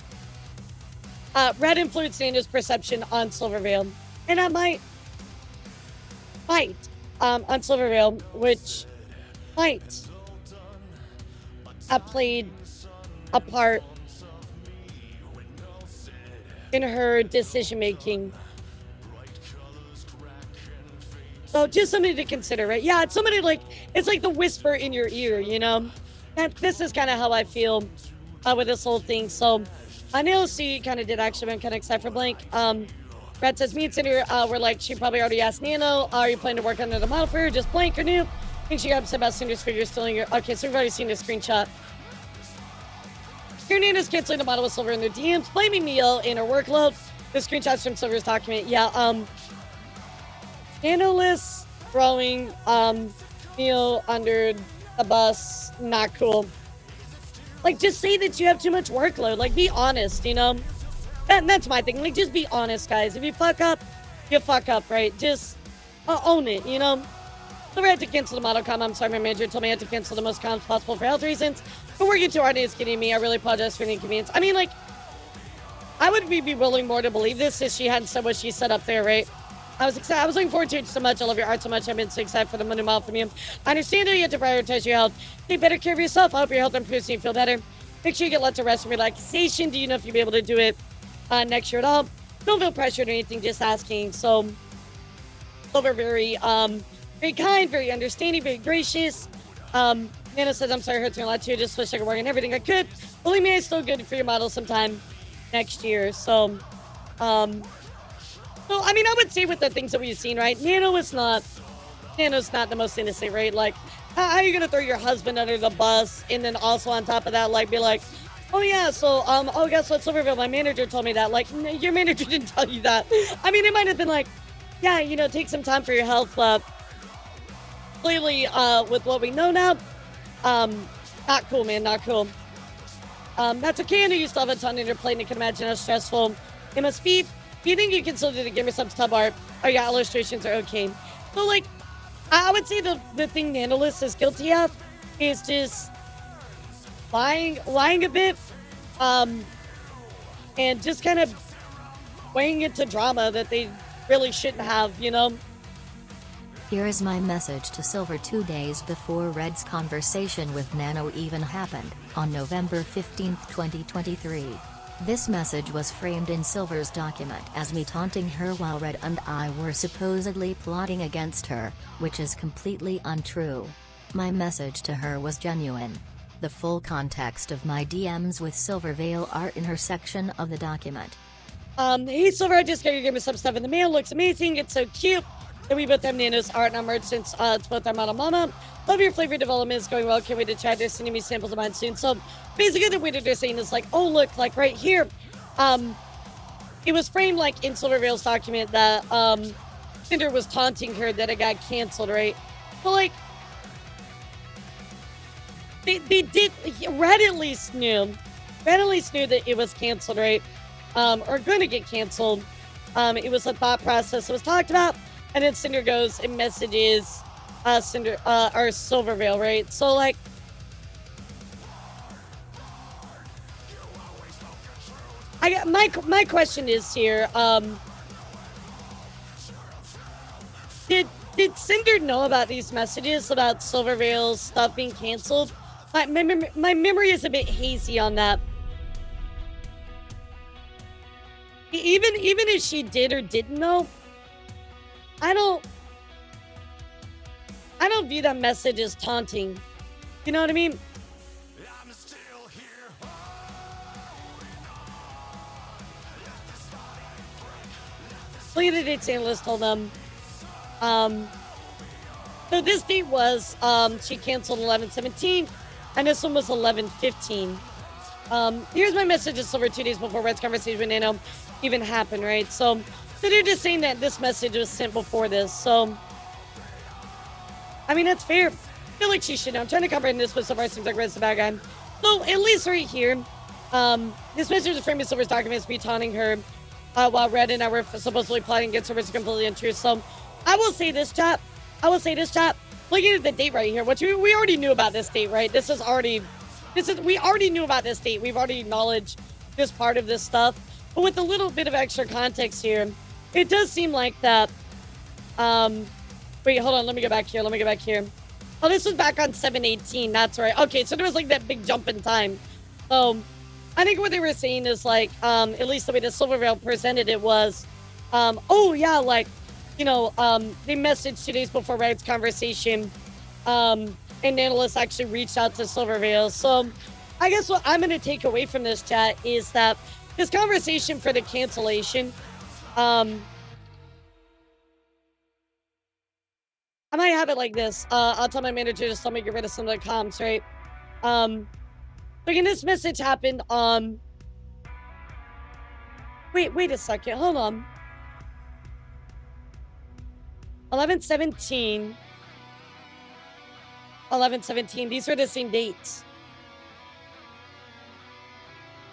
Red influenced Nano's perception on Silvervale, and I might on Silvervale, which might have played a part in her decision making. So just something to consider, right? Yeah, it's somebody like, it's like the whisper in your ear, you know? And this is kind of how I feel with this whole thing. So I know she kind of did actually, I'm kind of excited for Blank. Brad says, me and Cinder were like, she probably already asked Nano, are you planning to work on another model for her? Just Blank or new? I think she got upset about Cinder's figure stealing her. Okay, so we've already seen the screenshot. Here Nano's canceling the model with Silver in their DMs, blaming Neil in her workload. The screenshots from Silver's document. Yeah, Nanoless throwing Neil under the bus, not cool. Like, just say that you have too much workload. Like, be honest, you know? That's my thing. Like, just be honest, guys. If you fuck up, you fuck up, right? Just own it, you know? So I had to cancel the model com. I'm sorry, my manager told me I had to cancel the most comms possible for health reasons. But working too hard is getting me. I really apologize for the inconvenience. I mean, like, I would be willing more to believe this if she hadn't said what she said up there, right? I was excited. I was looking forward to it so much. I love your art so much. I've been so excited for the money mile from you. I understand that you have to prioritize your health. Take better care of yourself. I hope your health improves and you feel better. Make sure you get lots of rest and relaxation. Do you know if you'll be able to do it next year at all? Don't feel pressured or anything. Just asking. So, Silver very kind, very understanding, very gracious. Nana says, I'm sorry, it hurts me a lot too. Just wish I could work on everything I could. Believe me, it's still good for your model sometime next year. So, I mean, I would say with the things that we've seen, right? Nano's not the most innocent, right? Like, how are you going to throw your husband under the bus and then also on top of that, like, be like, oh yeah, so, oh, guess what, Silverville, my manager told me that. Like, your manager didn't tell you that. I mean, it might have been like, yeah, you know, take some time for your health, but clearly, with what we know now, not cool, man, not cool. That's okay, I know you still have a ton on your plate and you can imagine how stressful it must be. Do you think you can still do the Give Me Some Tub art? Oh yeah, illustrations are okay. So like, I would say the thing Nanolist is guilty of is just lying a bit, and just kind of weighing it to drama that they really shouldn't have, you know? Here is my message to Silver 2 days before Red's conversation with Nano even happened, on November 15, 2023. This message was framed in Silver's document as me taunting her while Red and I were supposedly plotting against her, which is completely untrue. My message to her was genuine. The full context of my DMs with Silvervale are in her section of the document. Hey Silver, I just got you give me some stuff in the mail. Looks amazing. It's so cute. And we both have Nano's art and our merch since it's both our model mama. Love your flavor development is going well. Can't wait to try this. Sending me samples of mine soon. So basically the way that they're saying is like, oh look, like right here, it was framed like in Silvervale's document that Cinder was taunting her that it got canceled, right? So like they did. Red at least knew that it was canceled, right? Or going to get canceled. It was a thought process that was talked about. And then Cinder goes and messages Cinder or Silvervale, right? So like, I got my question is here. Did Cinder know about these messages about Silvervale's stuff being canceled? My memory is a bit hazy on that. Even if she did or didn't know, I don't view that message as taunting. You know what I mean? Look at the dates analyst told them. So this date was she canceled 11/17, and this one was 11/15. Here's my message to Silver 2 days before Red's conversation with Nano even happened, right? So they're just saying that this message was sent before this. So, I mean, that's fair. I feel like she should know. I'm trying to comprehend this, but so far it seems like Red's the bad guy. So, at least right here, this message is framed in Silver's documents, me taunting her while Red and I were supposedly plotting against her, which is completely untrue. So, I will say this, chat. Looking at the date right here, which we already knew about this date, right? We already knew about this date. We've already acknowledged this part of this stuff. But with a little bit of extra context here, it does seem like that. Wait, hold on. Let me go back here. Oh, this was back on 7/18. That's right. Okay, so there was like that big jump in time. So I think what they were saying is like, at least the way the Silvervale presented it was, oh yeah, like, they messaged 2 days before Red's conversation, and analysts actually reached out to Silvervale. So I guess what I'm going to take away from this chat is that this conversation for the cancellation, I might have it like this. I'll tell my manager just let me get rid of some of the comms, right? Again, this message happened on. Wait a second. Hold on. 11/17. 11/17. These are the same dates.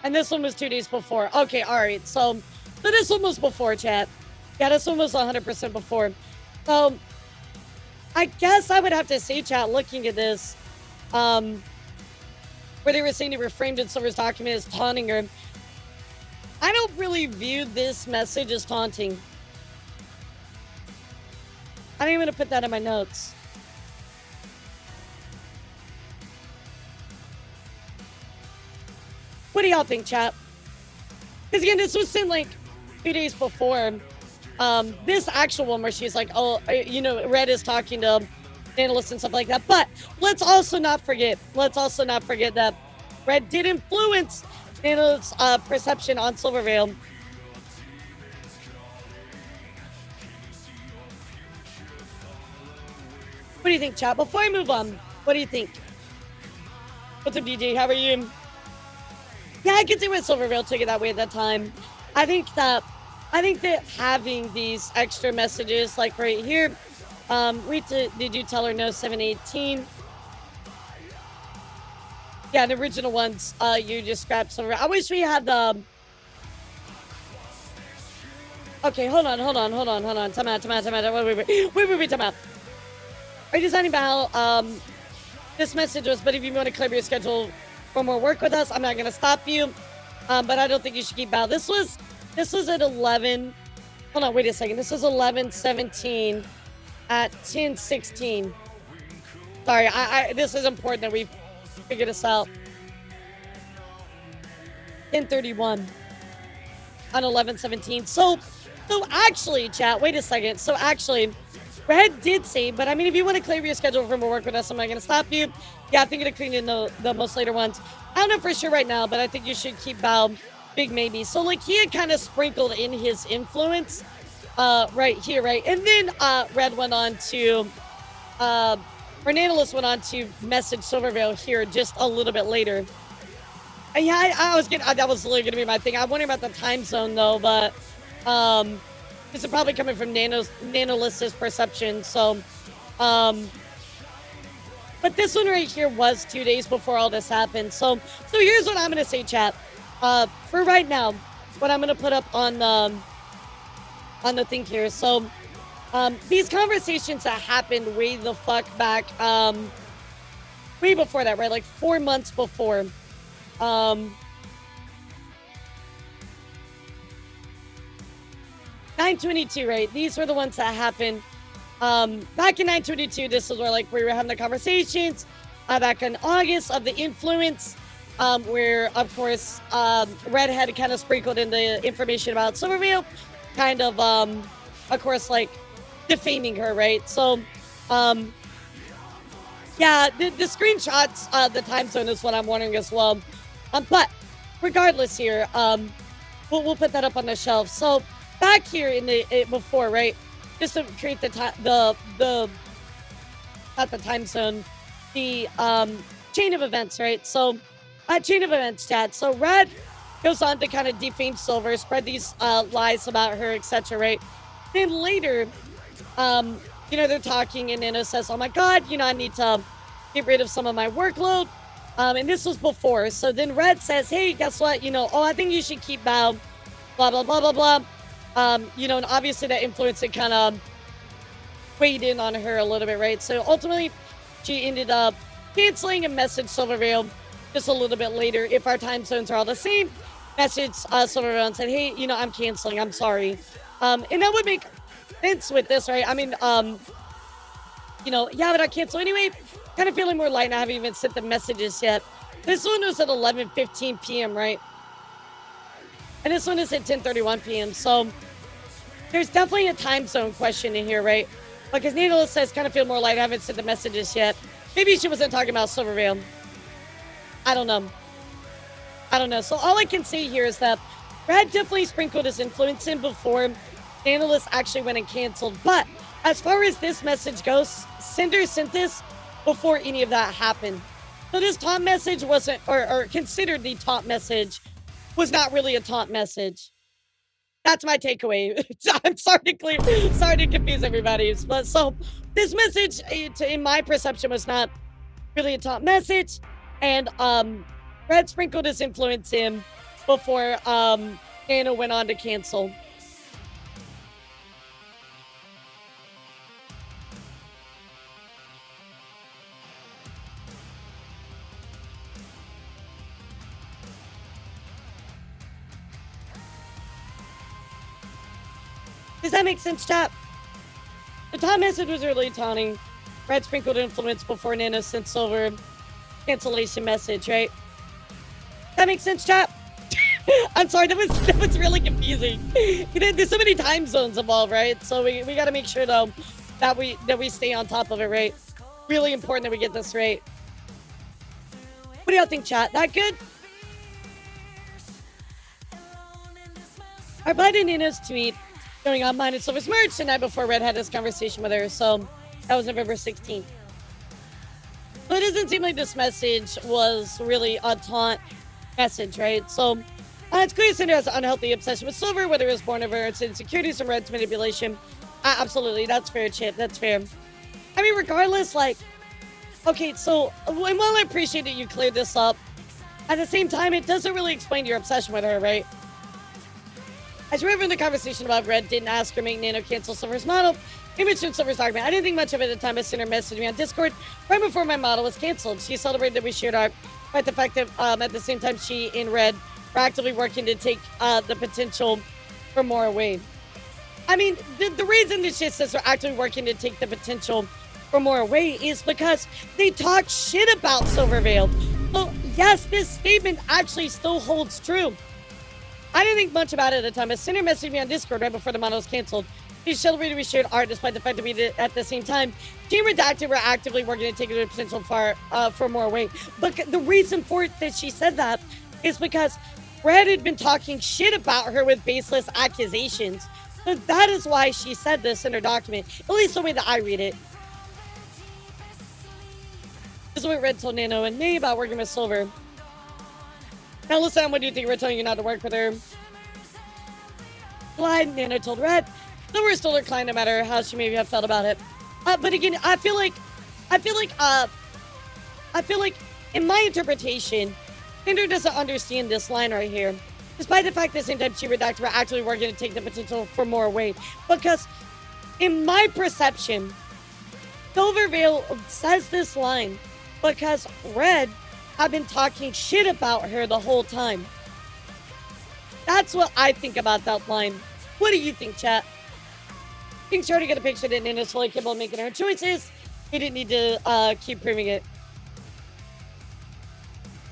And this one was 2 days before. Okay, all right. So this one was before, chat. Yeah, this one was 100% before. So I guess I would have to say, chat, looking at this, where they were saying they were framed in Silver's document as taunting her. I don't really view this message as taunting. I don't even want to put that in my notes. What do y'all think, chat? Because again, this was sent like 2 days before. This actual one where she's like, oh, Red is talking to analysts and stuff like that. But let's also not forget that Red did influence Nano's perception on Silvervale. What do you think, chat? Before I move on, what do you think? What's up, DJ? How are you? Yeah, I could see why Silvervale took it that way at that time. I think that having these extra messages, like right here, did you tell her no 718? Yeah, the original ones, you just scrapped Silver. I wish we had the. Okay, hold on. Time out. Wait, time out. Are you deciding about how this message was? But if you want to clear your schedule for more work with us, I'm not going to stop you. But I don't think you should keep Val. This was at 11. Hold on, wait a second. This was 11/17 at 10:16. Sorry, this is important that we figure this out. 10:31 on 11/17. So actually, chat. Wait a second. So actually, Red did say, but I mean, if you want to clear your schedule for more work with us, I'm not going to stop you. Yeah, I think you're going to clean in the most later ones. I don't know for sure right now, but I think you should keep Val. Big maybe. So like he had kind of sprinkled in his influence right here, right? And then Red went on to Analyst went on to message Silvervale here just a little bit later. And yeah, that was literally gonna be my thing. I'm wondering about the time zone though, but this is probably coming from Nanolist's perception. So but this one right here was 2 days before all this happened. So here's what I'm gonna say, chat. For right now, what I'm gonna put up on the thing here. So, these conversations that happened way the fuck back, way before that, right? Like 4 months before. 9/22, right? These were the ones that happened. Back in 9/22, this is where like we were having the conversations. Back in August of the influence. Where, of course, Red had kind of sprinkled in the information about Silvervale, kind of course, like, defaming her, right? So, yeah, the screenshots, the time zone is what I'm wondering as well. But regardless here, we'll put that up on the shelf. So, back here in before, right? Just to create not the time zone, the chain of events, right? So, chain of events, chat. So Red goes on to kind of defame Silver, spread these lies about her, etc., right? Then later, they're talking and Nano says, oh my God, I need to get rid of some of my workload. And this was before. So then Red says, hey, guess what? I think you should keep Bao, blah, blah, blah, blah, blah. And obviously that influence had kind of weighed in on her a little bit, right? So ultimately, she ended up canceling a message Silvervale just a little bit later. If our time zones are all the same, message Silvervale and said, hey, I'm canceling. I'm sorry. And that would make sense with this, right? I mean, but I cancel anyway. Kind of feeling more light. I haven't even sent the messages yet. This one was at 11:15 p.m., right? And this one is at 10:31 p.m. So there's definitely a time zone question in here, right? Because Needle says, kind of feel more light. I haven't sent the messages yet. Maybe she wasn't talking about Silvervale. I don't know. So all I can say here is that Brad definitely sprinkled his influence in before Analyst actually went and canceled. But as far as this message goes, Cinder sent this before any of that happened. So this taunt message wasn't, or considered the taunt message, was not really a taunt message. That's my takeaway. I'm sorry to confuse everybody. But so this message, in my perception, was not really a taunt message. And Brad sprinkled his influence in before Anna went on to cancel. Does that make sense, chat? The taunt message was really taunting. Brad sprinkled influence before Nana sent Silver cancellation message, right? That makes sense, chat? I'm sorry, that was really confusing. There's so many time zones involved, right? So we got to make sure though that we stay on top of it, right? Really important that we get this right. What do y'all think, chat? That good? I replied to Nina's tweet going on Mine and Silver's merch the night before Red had this conversation with her, so that was November 16th. So it doesn't seem like this message was really a taunt message, right? So it's clear Cinder has an unhealthy obsession with Silver, whether it was born of her insecurities or Red's manipulation. Absolutely, that's fair, Chip, that's fair. I mean, regardless, like, okay, so, and while I appreciate that you cleared this up, at the same time, it doesn't really explain your obsession with her, right? As you remember in the conversation about Red didn't ask her to make Nano cancel Silver's model, he mentioned Silver's document. I didn't think much of it at the time. A Cinder messaged me on Discord right before my model was canceled. She celebrated that we shared art, but the fact that at the same time she and Red were actively working to take the potential for more away. I mean, the reason that she says they're actively working to take the potential for more away is because they talk shit about Silvervale. So yes, this statement actually still holds true. I didn't think much about it at the time. A Cinder messaged me on Discord right before the model was canceled. She celebrated we shared art despite the fact that we did at the same time. She and Redacted were actively working to take the potential for more away. But the reason for it that she said that is because Red had been talking shit about her with baseless accusations. So that is why she said this in her document. At least the way that I read it. This is what Red told Nano and me about working with Silver. Now listen, what do you think Red telling you not to work with her? Clyde, Nano told Red, Silver is still her client no matter how she maybe have felt about it. But again, I feel like in my interpretation, Cinder doesn't understand this line right here. Despite the fact that at the same time she redacted, we're actually working to take the potential for more away. Because in my perception, Silvervale says this line because Red have been talking shit about her the whole time. That's what I think about that line. What do you think, chat? I think she already got a picture that Nina's fully capable of making her choices. He didn't need to keep proving it.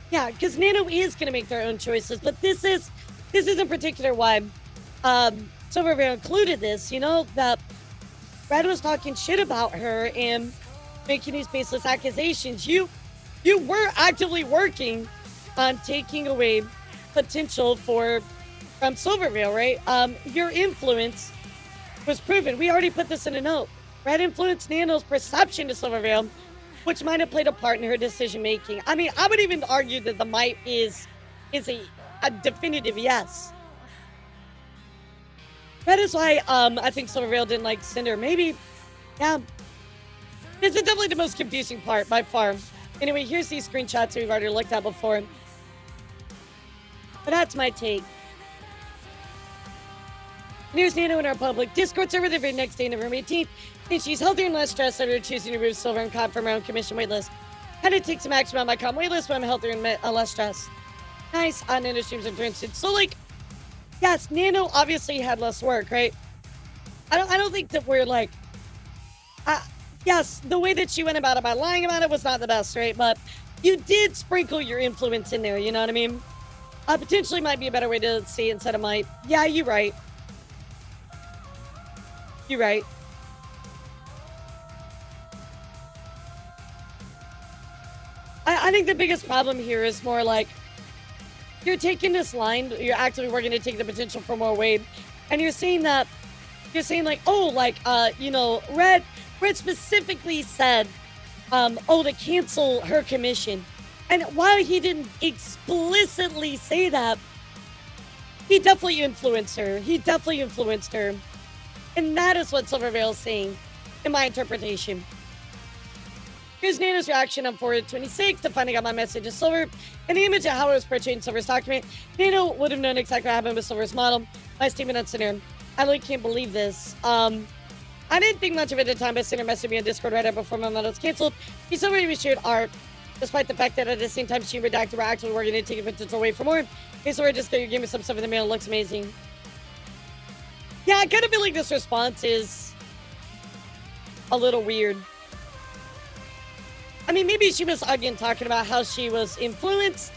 Yeah, because Nano is going to make their own choices, but this is in particular why Silvervale included this, you know, that Red was talking shit about her and making these baseless accusations. You were actively working on taking away potential from Silvervale, right? Your influence was proven. We already put this in a note. Red influenced Nano's perception to Silvervale, which might have played a part in her decision making. I mean, I would even argue that the might is a definitive yes. That is why I think Silvervale didn't like Cinder. Maybe, yeah. This is definitely the most confusing part by far. Anyway, here's these screenshots we've already looked at before. But that's my take. And here's Nano in our public Discord server the very next day, November 18th. And she's healthier and less stressed after choosing to remove Silver and Cod from her own commission waitlist. Had to take some action on my com waitlist, but I'm healthier and less stressed. Nice. Nano streams are interested. So, like, yes, Nano obviously had less work, right? I don't think that we're like, yes, the way that she went about it by lying about it was not the best, right? But you did sprinkle your influence in there, you know what I mean? Potentially might be a better way to say it instead of might. Yeah, you're right. You're right. I think the biggest problem here is more like you're taking this line, you're actively working to take the potential for more weight, and you're saying like, oh, like, you know, Red specifically said, oh, to cancel her commission. And while he didn't explicitly say that, he definitely influenced her. And that is what Silvervale is saying, in my interpretation. Here's Nano's reaction on 426 to finding out my message to Silver. And the image of how it was portrayed in Silver's document. Nano would have known exactly what happened with Silver's model. My statement on Cinder. I really can't believe this. I didn't think much of it at the time, but Cinder messaged me on Discord right after before my model was canceled. He still already shared art, despite the fact that at the same time she and Redacted were actually working to take a potential away for more. Hey, Silver, just give me some stuff in the mail. It looks amazing. Yeah, I kind of feel like this response is a little weird. I mean, maybe she was, again, talking about how she was influenced.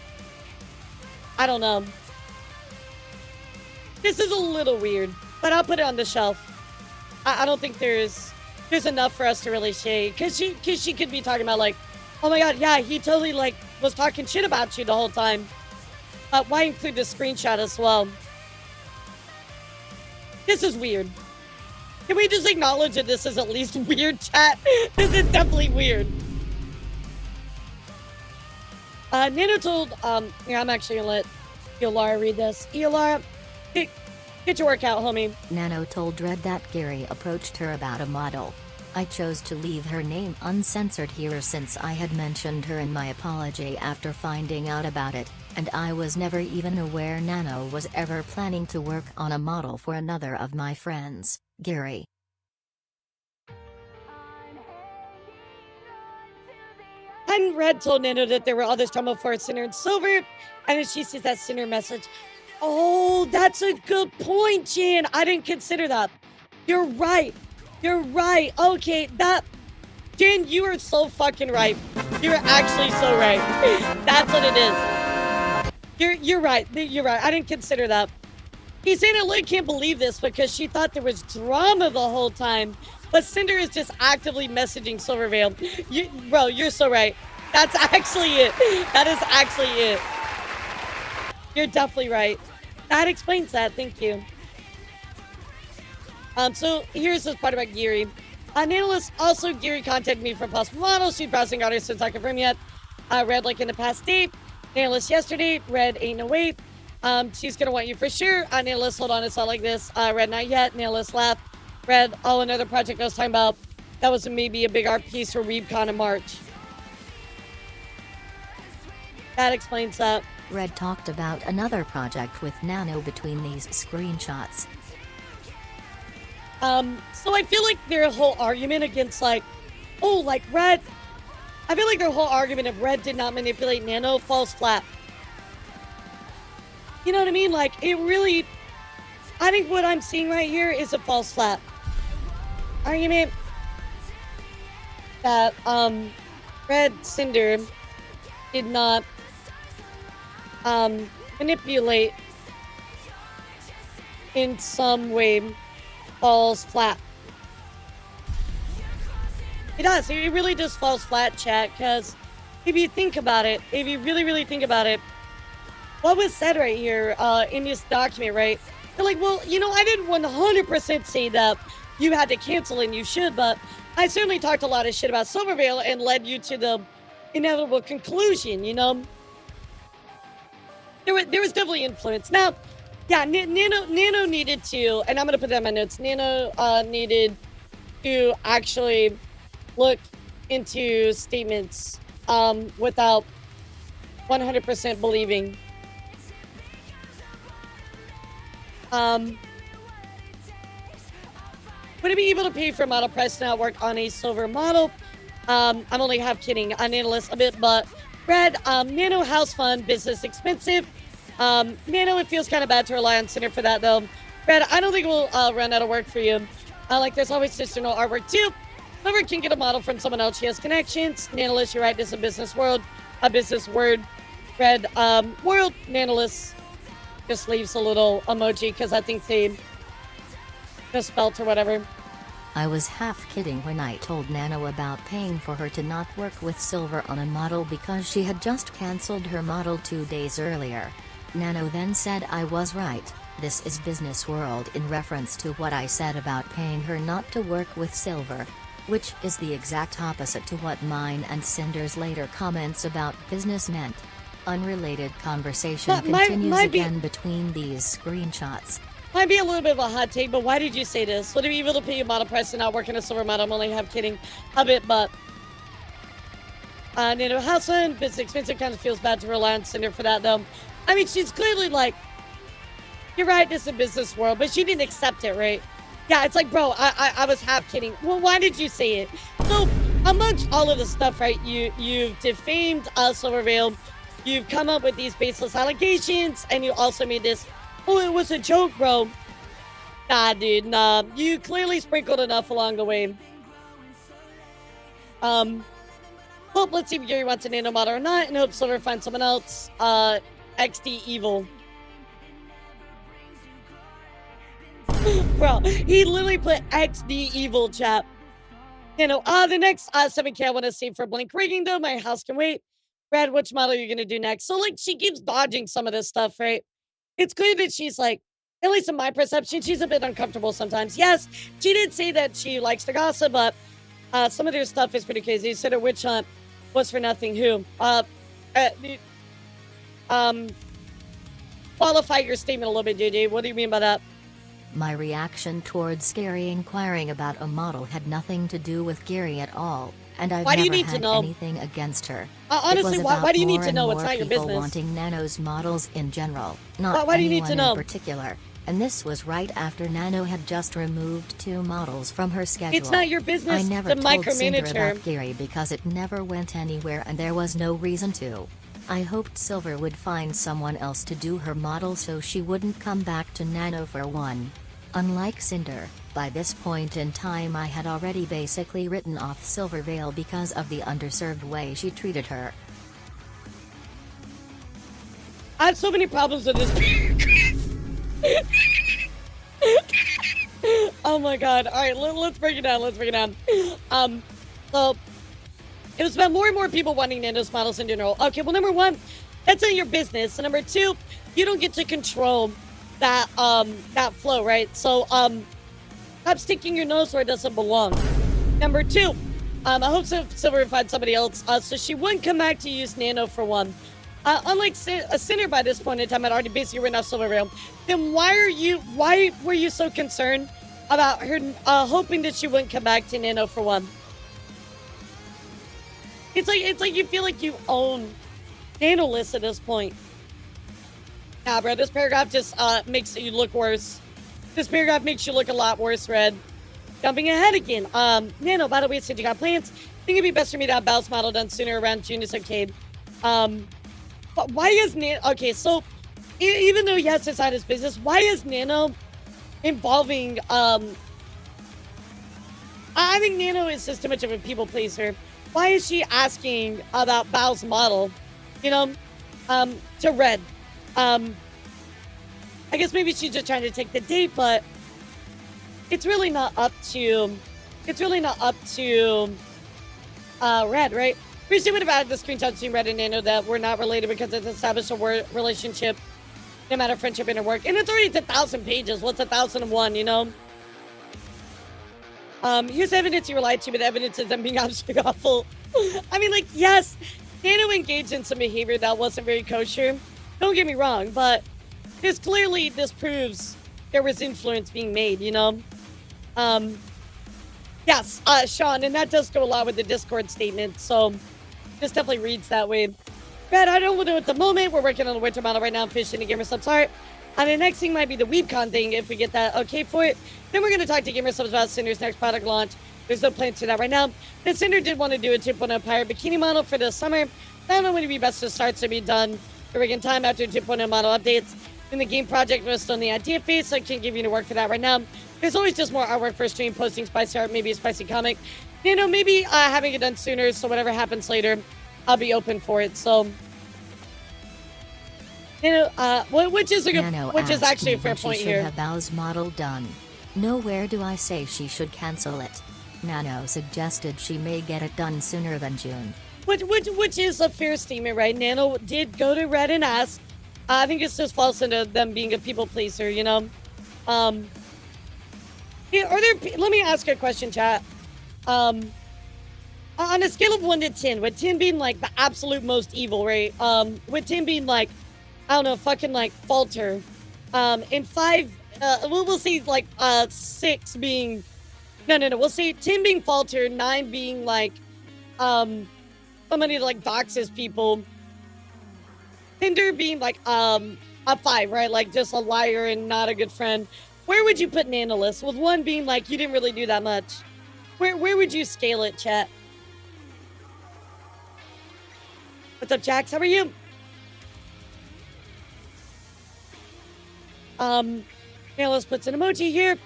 I don't know. This is a little weird, but I'll put it on the shelf. I don't think there's enough for us to really say. Because she could be talking about, like, oh my god, yeah, he totally, like, was talking shit about you the whole time. Why include the screenshot as well? This is weird. Can we just acknowledge that this is at least weird, chat? This is definitely weird. Nano told, yeah, I'm actually gonna let Elara read this. Elara, get your workout, homie. Nano told Red that Gary approached her about a model. I chose to leave her name uncensored here since I had mentioned her in my apology after finding out about it, and I was never even aware Nano was ever planning to work on a model for another of my friends, Gary. And Red told Nano that there were others talking for Cinder and Silver, and then she sees that Cinder message. Oh, that's a good point, Jan. I didn't consider that. You're right. You're right. Okay, Jan, you are so fucking right. You're actually so right. That's what it is. You're right. You're right. I didn't consider that. He's saying I literally can't believe this because she thought there was drama the whole time. But Cinder is just actively messaging Silvervale. Bro, you're so right. That's actually it. That is actually it. You're definitely right. That explains that. Thank you. So here's this part about Gary. Analyst also Gary contacted me for possible models. She's browsing on her since I confirmed yet. Read like in the past date. Analyst yesterday. Red ain't no wait. She's gonna want you for sure. Analyst, hold on, it's not like this. Red not yet. Analyst laugh. Red, oh, another project I was talking about. That was maybe a big art piece for ReebCon in March. That explains that. Red talked about another project with Nano between these screenshots. So I feel like their whole argument against, like, oh, like, Red, I feel like their whole argument of Red did not manipulate Nano falls flat. You know what I mean? Like, it really, I think what I'm seeing right here is a false flat argument that, Red Cinder did not, manipulate in some way falls flat. It does. It really just falls flat, chat, because if you think about it, if you really, really think about it, what was said right here in this document, right? They're like, well, you know, I didn't 100% say that you had to cancel and you should, but I certainly talked a lot of shit about Silvervale and led you to the inevitable conclusion, you know? There was definitely influence. Now, yeah, Nano needed to, and I'm going to put that in my notes, Nano needed to actually look into statements without 100% believing. Would it be able to pay for model price to not work on a silver model? I'm only half kidding. I'm analyst a bit, but Red, Nano house fund, business expensive. Nano, it feels kind of bad to rely on Cinder for that, though. Red, I don't think we'll run out of work for you. Like, there's always just no artwork, too. Whoever can get a model from someone else, she has connections. Analyst, you're right, this is a business world. A business word. Red, World Nanolist just leaves a little emoji because I think they misspelt or whatever. I was half kidding when I told Nano about paying for her to not work with Silver on a model because she had just cancelled her model 2 days earlier. Nano then said I was right, this is business world in reference to what I said about paying her not to work with Silver. Which is the exact opposite to what mine and Cinder's later comments about business meant. Unrelated conversation continues again between these screenshots. Might be a little bit of a hot take, but why did you say this? Would it be evil to pay a model price and not work in a Silver model? I'm only half kidding a bit, but Nano house and business expensive, kind of feels bad to rely on Cinder for that though. I mean, she's clearly like, you're right, this is a business world, but she didn't accept it, right? Yeah, it's like, bro, I was half kidding. Well, why did you say it? So, amongst all of the stuff, right, you've defamed Silvervale, you've come up with these baseless allegations, and you also made this, oh, it was a joke, bro. Nah, dude, nah. You clearly sprinkled enough along the way. Well, let's see if Gary wants a nano model or not, and hope Silver finds someone else. XD Evil. Bro, he literally put XD Evil, chat. You know, the next 7K I want to save for Blink Rigging, though. My house can wait. Brad, which model are you going to do next? So, like, she keeps dodging some of this stuff, right? It's clear that she's, like, at least in my perception, she's a bit uncomfortable sometimes. Yes, she did say that she likes to gossip, but some of their stuff is pretty crazy. You said a witch hunt was for nothing. Who? Qualify your statement a little bit, JJ. What do you mean by that? My reaction towards Gary inquiring about a model had nothing to do with Gary at all, and I've never had anything against her. Honestly, why do you need to know? It's not your business. Wanting Nano's models in general, not why do you need to know? In particular. And this was right after Nano had just removed 2 models from her schedule. It's not your business I never told Cinder about Gary because it never went anywhere and there was no reason to. I hoped Silver would find someone else to do her model so she wouldn't come back to Nano for one. Unlike Cinder, by this point in time I had already basically written off Silvervale because of the underserved way she treated her. I have so many problems with this. Oh my god. Alright, let's break it down. So it was about more and more people wanting Nando's models in general. Okay, well, number 1, that's not your business. And number 2, you don't get to control that flow, right? So stop sticking your nose where it doesn't belong. Number 2, I hope Silver would find somebody else so she wouldn't come back to use Nano for one. Unlike Cinder by this point in time, I'd already basically written off Silvervale. Then why were you so concerned about her hoping that she wouldn't come back to Nano for one? It's like you feel like you own Nanolist at this point. Nah, bro, this paragraph just makes you look worse. This paragraph makes you look a lot worse, Red. Jumping ahead again. Nano, by the way, since you got plans, I think it'd be best for me to have Bell's model done sooner around Junius Arcade. But why is Nano... Okay, so even though, yes, it's not his business, why is Nano involving... I think Nano is just too much of a people pleaser. Why is she asking about Bao's model, you know, to Red? I guess maybe she's just trying to take the date, but it's really not up to... Red, right? Appreciate would have added the screenshot between Red and Nano that we're not related because it's established a relationship, no matter friendship and work. And it's already 1,000 pages. What's 1,001, you know? Here's evidence you relied to, but evidence is them being absolutely awful. I mean, like, yes, Nano engaged in some behavior that wasn't very kosher. Don't get me wrong, but this proves there was influence being made, you know? Yes, Sean, and that does go a lot with the Discord statement, so this definitely reads that way. Brad, I don't know at the moment. We're working on the winter model right now. I'm fishing to Gamer Subs art. And the next thing might be the WeebCon thing if we get that okay for it. Then we're going to talk to Gamer Subs about Cinder's next product launch. There's no plans for that right now. But Cinder did want to do a 2.0 Pirate Bikini model for this summer. I don't know when it'd be best to start to be done during in time after 2.0 model updates. In the game project, we're still in the idea phase, so I can't give you any work for that right now. There's always just more artwork for stream, posting spicy art, maybe a spicy comic. You know, maybe having it done sooner, so whatever happens later, I'll be open for it. So, You know, which is a good, Nano which is asked actually me a fair when point she should here. have Bao's model done. Nowhere do I say she should cancel it. Nano suggested she may get it done sooner than June. Which is a fair statement, right? Nano did go to Red and ask. I think it's just falls into them being a people pleaser, you know? Yeah, let me ask you a question, chat. On a scale of 1 to 10, with 10 being like the absolute most evil, right? With 10 being like, I don't know, fucking like falter. And 5, we'll see like 6 being, no, we'll see 10 being falter, 9 being like, somebody like doxes people. Cinder being like a 5, right? Like just a liar and not a good friend. Where would you put an analyst? With 1 being like you didn't really do that much. Where would you scale it, chat? What's up, Jax? How are you? Analyst puts an emoji here.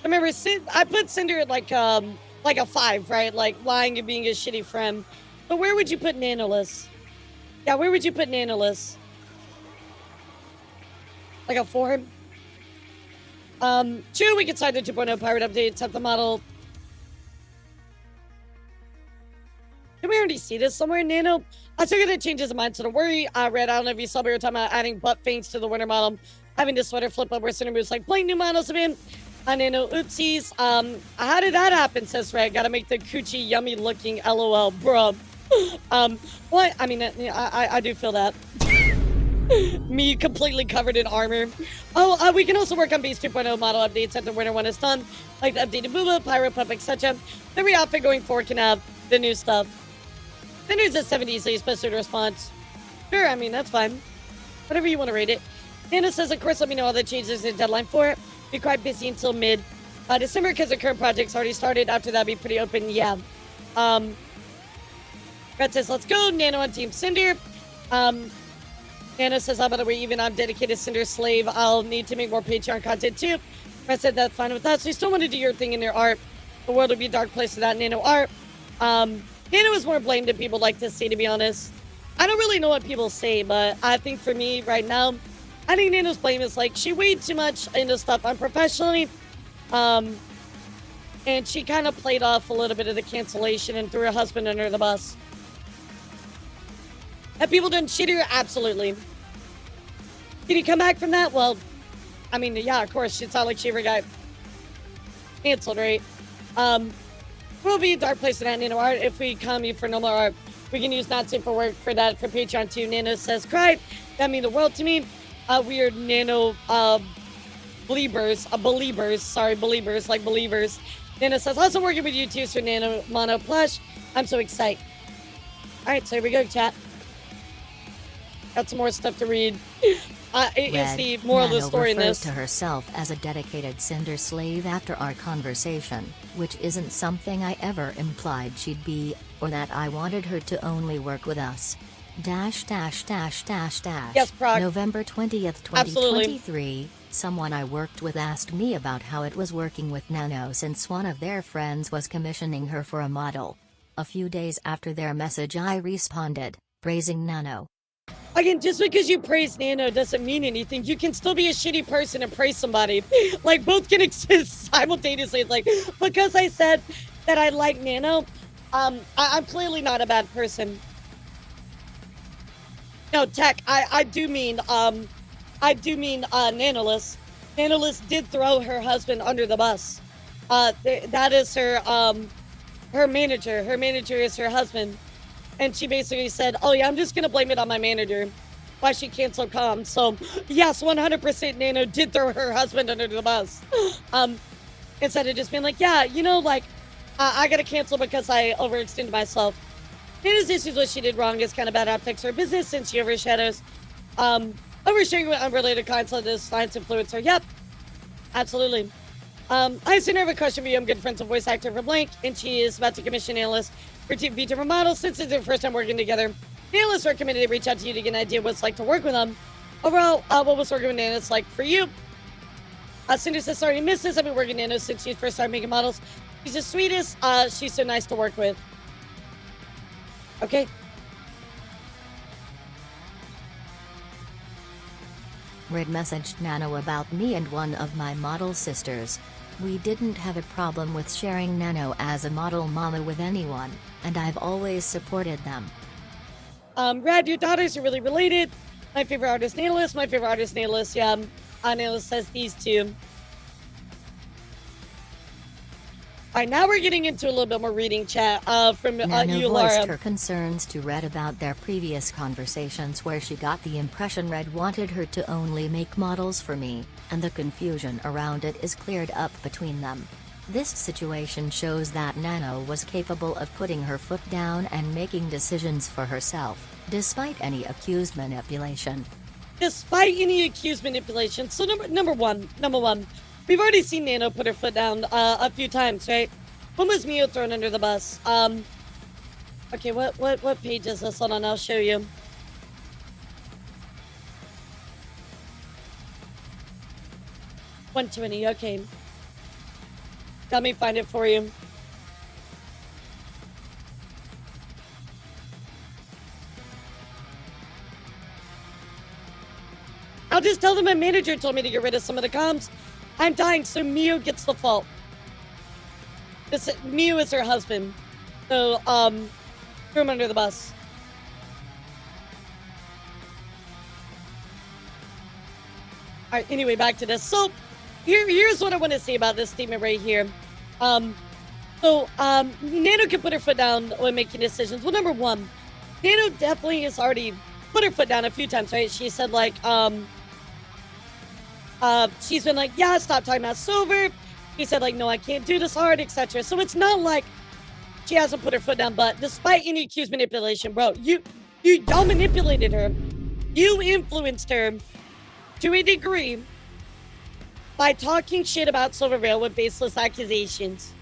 Remember, I put Cinder at like a 5, right? Like lying and being a shitty friend. But where would you put an analyst? Yeah, where would you put an analyst? Like a 4? True, we can sign the 2.0 pirate update, set the model. Did we already see this somewhere, Nano? I still gonna change his mind, so don't worry. Red, I don't know if you saw, we were talking about adding butt feints to the winter model. Having the sweater flip up where Cinder moves like blank new models have been. Nano, oopsies. How did that happen, says Red? Gotta make the coochie yummy looking LOL, bruh. What? I mean, I do feel that. Me completely covered in armor. Oh, we can also work on Beast 2.0 model updates after winter one is done, like the updated Booba, Pyro Pup, etc. Every outfit going forward can have the new stuff. Then there's a 70, so you're supposed to response. Sure, I mean, that's fine. Whatever you want to rate it. Nana says, of course, let me know all the changes there's a deadline for it. Be quite busy until mid December because the current project's already started. After that, be pretty open. Yeah. Red says, let's go. Nano on Team Cinder. Nano says, how about the way even I'm dedicated Cinder slave? I'll need to make more Patreon content too. Red said, that's fine with us. We still want to do your thing in their art. The world would be a dark place without Nano art. Nano is more blamed than people like to see, to be honest. I don't really know what people say, but I think for me right now, I think Nano's blame is like she weighed too much into stuff unprofessionally. And she kind of played off a little bit of the cancellation and threw her husband under the bus. Have people done shittier? Absolutely. Did he come back from that? Well, I mean, yeah, of course. It's not like she ever got canceled, right? We'll be a dark place without Nano art. If we come you for normal art, we can use not safe for work for that for Patreon too. Nano says, cry. That mean the world to me. Weird Nano believers, like believers. Nano says, also working with you too, Sir Nano Mono Plush. I'm so excited. All right, so here we go, chat. Got some more stuff to read. It's the moral of the story in this. Refers to herself as a dedicated Cinder slave after our conversation, which isn't something I ever implied she'd be, or that I wanted her to only work with us. Yes, Proc. November 20th, 2023. Absolutely. Someone I worked with asked me about how it was working with Nano since one of their friends was commissioning her for a model. A few days after their message I responded, praising Nano. Again, just because you praise Nano doesn't mean anything. You can still be a shitty person and praise somebody. Like, both can exist simultaneously. It's like, because I said that I like Nano, I'm clearly not a bad person. No, Tech, I do mean Nanolist. Nanolist did throw her husband under the bus. That is her manager. Her manager is her husband. And she basically said, oh yeah, I'm just going to blame it on my manager. Why she canceled comms. So, yes, 100% Nano did throw her husband under the bus. Instead of just being like, yeah, you know, like, I got to cancel because I overextended myself. Nano's issues what she did wrong is kind of bad affects her business since she overshadows. Oversharing with unrelated content is science influencer. Yep, absolutely. I sent her a question for you. I'm good friends with voice actor for Blank, and she is about to commission analyst for Team vtuber models since it's their first time working together. The analysts recommended they reach out to you to get an idea what it's like to work with them. Overall, what was working with Nanos like for you? Cinder says, sorry you missed this. I've been working with Nanos since she first started making models. She's the sweetest. She's so nice to work with. Okay. Red messaged Nano about me and one of my model sisters. We didn't have a problem with sharing Nano as a model mama with anyone, and I've always supported them. Rad, your daughters are really related. My favorite artist, Nailist. My favorite artist, Nailist. Yeah, Nailist says these two. All right, now we're getting into a little bit more reading chat from Nano Elara. voiced her concerns to Red about their previous conversations where she got the impression Red wanted her to only make models for me, and the confusion around it is cleared up between them. This situation shows that Nano was capable of putting her foot down and making decisions for herself, despite any accused manipulation. Despite any accused manipulation. So number one, we've already seen Nano put her foot down a few times, right? When was Mio thrown under the bus? Okay, what page is this? Hold on, I'll show you. $120, okay. Let me find it for you. I'll just tell them my manager told me to get rid of some of the comms. I'm dying, so Mio gets the fault. Mio is her husband. So, threw him under the bus. Alright, anyway, back to this. So, here's what I want to say about this statement right here. Nano can put her foot down when making decisions. Well, number one, Nano definitely has already put her foot down a few times, right? She said, like, she's been like, yeah, stop talking about Silver. He said, like, no, I can't do this hard, etc. So it's not like she hasn't put her foot down, but despite any accused manipulation, bro, y'all manipulated her. You influenced her to a degree by talking shit about Silvervale with baseless accusations.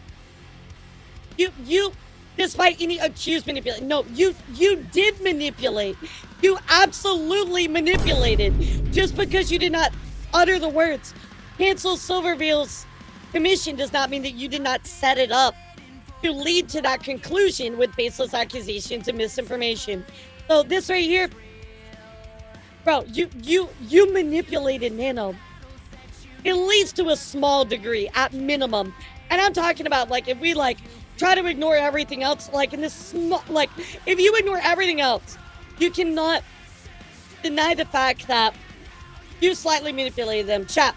You, despite any accused manipulation, no, you did manipulate. You absolutely manipulated. Just because you did not utter the words cancel Silvervale's commission does not mean that you did not set it up to lead to that conclusion with baseless accusations and misinformation. So this right here, bro, you manipulated Nano, at least to a small degree, at minimum. And I'm talking about, like, if we, like, try to ignore everything else, like, in this small, like, if you ignore everything else, you cannot deny the fact that you slightly manipulated them. Chat.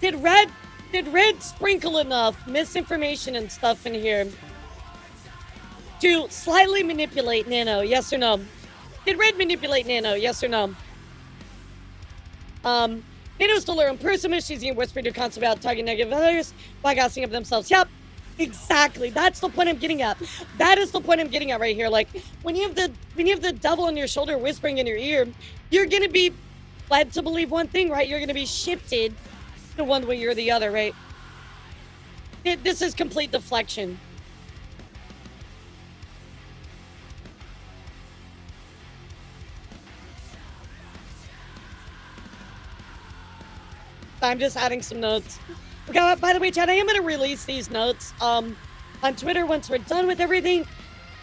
Did Red sprinkle enough misinformation and stuff in here to slightly manipulate Nano? Yes or no? Did Red manipulate Nano? Yes or no? Nano's still her own person, but she's being whispered to constantly about talking negative of others by gassing up themselves. Yep, exactly. That's the point I'm getting at. That is the point I'm getting at right here. Like, when you have the devil on your shoulder whispering in your ear, you're gonna be led to believe one thing, right? You're gonna be shifted to one way or the other, right? This is complete deflection. I'm just adding some notes. Okay, by the way, Chad, I am going to release these notes on Twitter once we're done with everything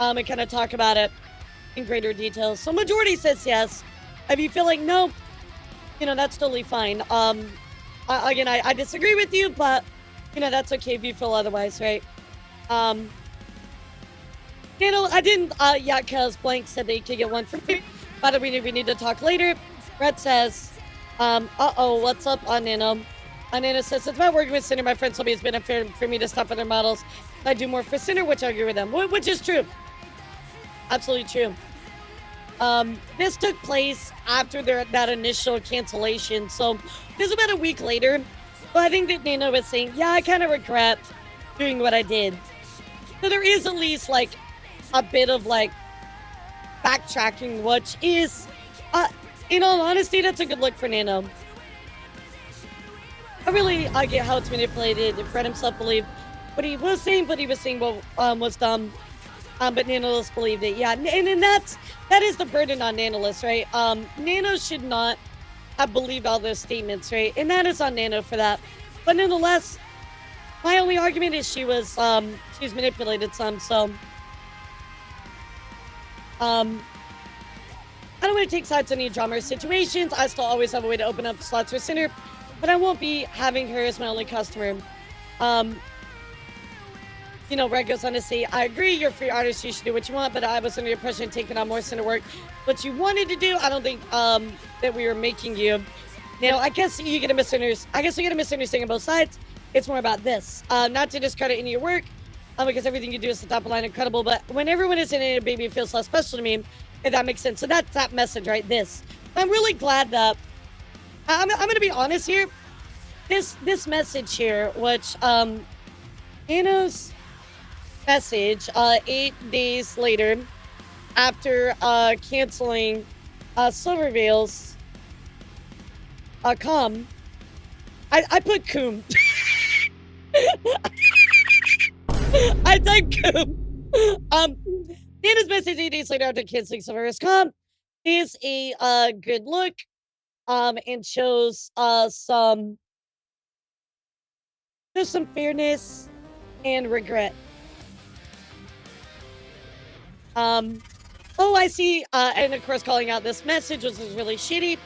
and kind of talk about it in greater detail. So majority says yes. If you feel like no, you know, that's totally fine. Again, I disagree with you, but, you know, that's okay if you feel otherwise, right? You know, I didn't, yeah, because Blank said they could get one for free. By the way, we need to talk later. Brett says, what's up on Nano? Nano says, it's about working with Cinder. My friend told me it's been unfair for me to stop other models. I do more for Cinder, which I agree with them, which is true. Absolutely true. This took place after that initial cancellation, so this is about a week later. But I think that Nano was saying, yeah, I kind of regret doing what I did. So there is at least, like, a bit of, like, backtracking, which is, in all honesty, that's a good look for Nano. I get how it's manipulated. Fred himself believed what he was saying, but he was saying what was dumb. But Nanolist believed it. Yeah, and that is the burden on Nanolist, right? Nano should not have believed all those statements, right? And that is on Nano for that. But nonetheless, my only argument is she was manipulated some, so I I don't want to take sides on any drama or situations. I still always have a way to open up slots for Cinder, but I won't be having her as my only customer. You know, Red goes on to say, I agree, you're a free artist, you should do what you want, but I was under the impression of taking on more Cinder work. What you wanted to do, I don't think that we were making you. You know, I guess you get a misunderstanding on both sides. It's more about this. Not to discredit any of your work, because everything you do is the top of the line incredible, but when everyone is in it, baby, it feels less special to me, if that makes sense. So that's that message, right? This. I'm really glad that, I'm going to be honest here. This message here, which, Nano's message 8 days later after canceling Silvervale's com. I put coom. I typed coom. Nana's message 8 days later after canceling Silvervale's com is a good look and shows some fairness and regret. Oh, I see. And of course, calling out this message, which is really shitty.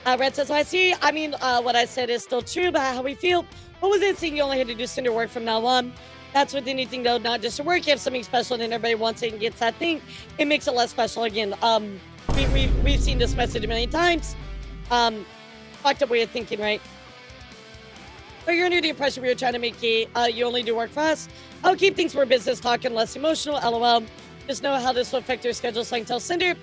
Red says, I see. I mean, what I said is still true about how we feel. What was it saying you only had to do Cinder work from now on? That's with anything, though, not just to work. You have something special and everybody wants it and gets that thing. It makes it less special. Again, we've seen this message many times. Fucked up way of thinking, right? But you're under the impression we were trying to make you only do work for us. I'll keep things more business talk and less emotional. LOL. Just know how this will affect your schedule, so I can tell Cinder.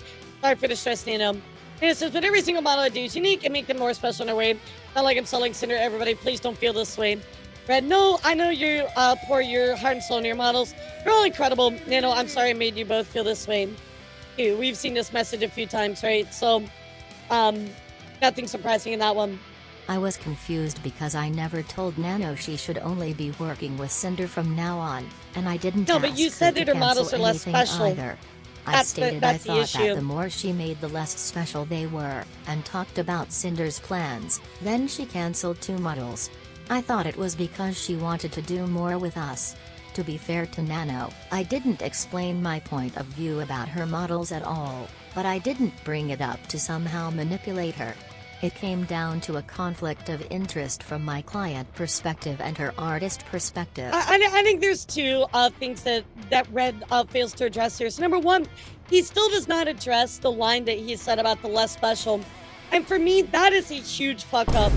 Sorry for the stress, Nano. And it says, but every single model I do is unique and make them more special in a way. Not like I'm selling Cinder to everybody. Please don't feel this way. Red, no, I know you pour your heart and soul into your models. They're all incredible. Nano, I'm sorry I made you both feel this way. Ew, we've seen this message a few times, right? So, nothing surprising in that one. I was confused because I never told Nano she should only be working with Cinder from now on, and I didn't No, but you said that her models are less special. Either. I stated I thought that the more she made, the less special they were, and talked about Cinder's plans. Then she canceled 2 models. I thought it was because she wanted to do more with us. To be fair to Nano, I didn't explain my point of view about her models at all, but I didn't bring it up to somehow manipulate her. It came down to a conflict of interest from my client perspective and her artist perspective. I think there's 2 things that Red fails to address here. So number 1, he still does not address the line that he said about the less special. And for me, that is a huge fuck up.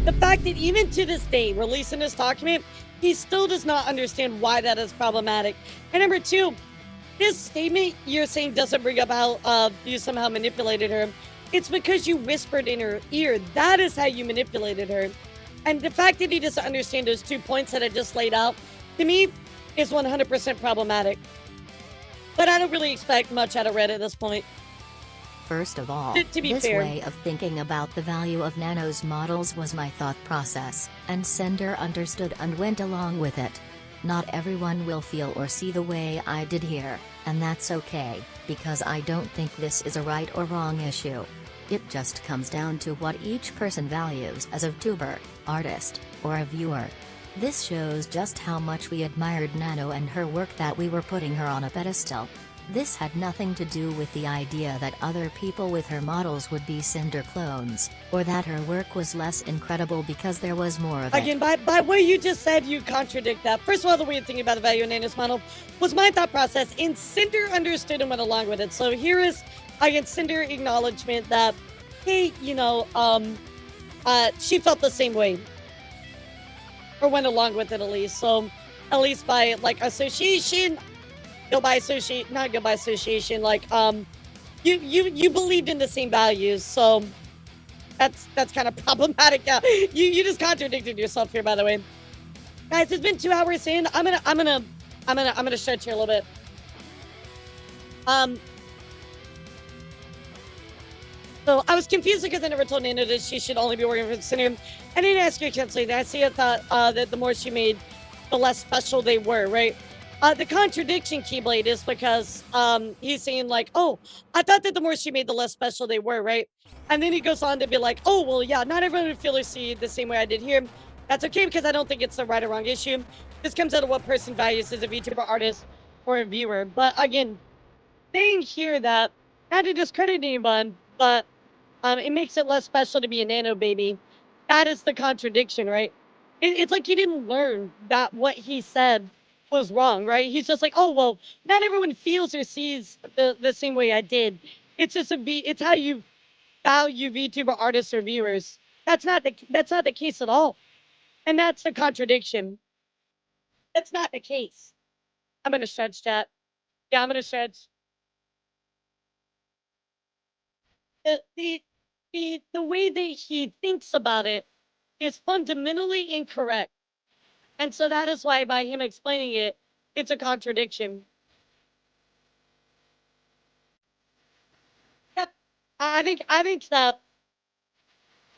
The fact that even to this day, releasing this document, he still does not understand why that is problematic. And number 2, this statement you're saying doesn't bring up how you somehow manipulated her. It's because you whispered in her ear. That is how you manipulated her. And the fact that he doesn't understand those 2 points that I just laid out, to me, is 100% problematic. But I don't really expect much out of Red at this point. First of all, to be this fair. way of thinking about the value of Nano's models was my thought process, and Cinder understood and went along with it. Not everyone will feel or see the way I did here, and that's okay, because I don't think this is a right or wrong issue. It just comes down to what each person values as a vtuber, artist, or a viewer. This shows just how much we admired Nano and her work, that we were putting her on a pedestal. This had nothing to do with the idea that other people with her models would be Cinder clones, or that her work was less incredible because there was more of it. Again, by what you just said, you contradict that. First of all, the weird thing about the value of Nano's model was my thought process, and Cinder understood and went along with it. So here is, again, Cinder acknowledgement that, hey, you know, she felt the same way. Or went along with it, at least. So, at least by, like, association, not go by association, like, you believed in the same values, so that's kind of problematic. You just contradicted yourself here, by the way. Guys, it's been 2 hours in. I'm gonna stretch here a little bit. So I was confused because I never told Nano that she should only be working for the Cinder. I didn't ask her carefully. I thought that the more she made, the less special they were, right? The contradiction, Keyblade, is because he's saying like, oh, I thought that the more she made, the less special they were, right? And then he goes on to be like, oh, well, yeah, not everyone would feel or see the same way I did here. That's okay, because I don't think it's the right or wrong issue. This comes out of what person values as a VTuber artist or a viewer. But again, saying here that, not to discredit anyone, but it makes it less special to be a nano baby. That is the contradiction, right? It's like he didn't learn that what he said was wrong, right? He's just like, oh well, not everyone feels or sees the same way I did. It's just it's how you value VTuber artists or viewers. That's not the case at all, and that's the contradiction. That's not the case. I'm gonna stretch chat. Yeah, I'm gonna stretch. The the the way that he thinks about it is fundamentally incorrect. And so that is why by him explaining it, it's a contradiction. Yep. I think that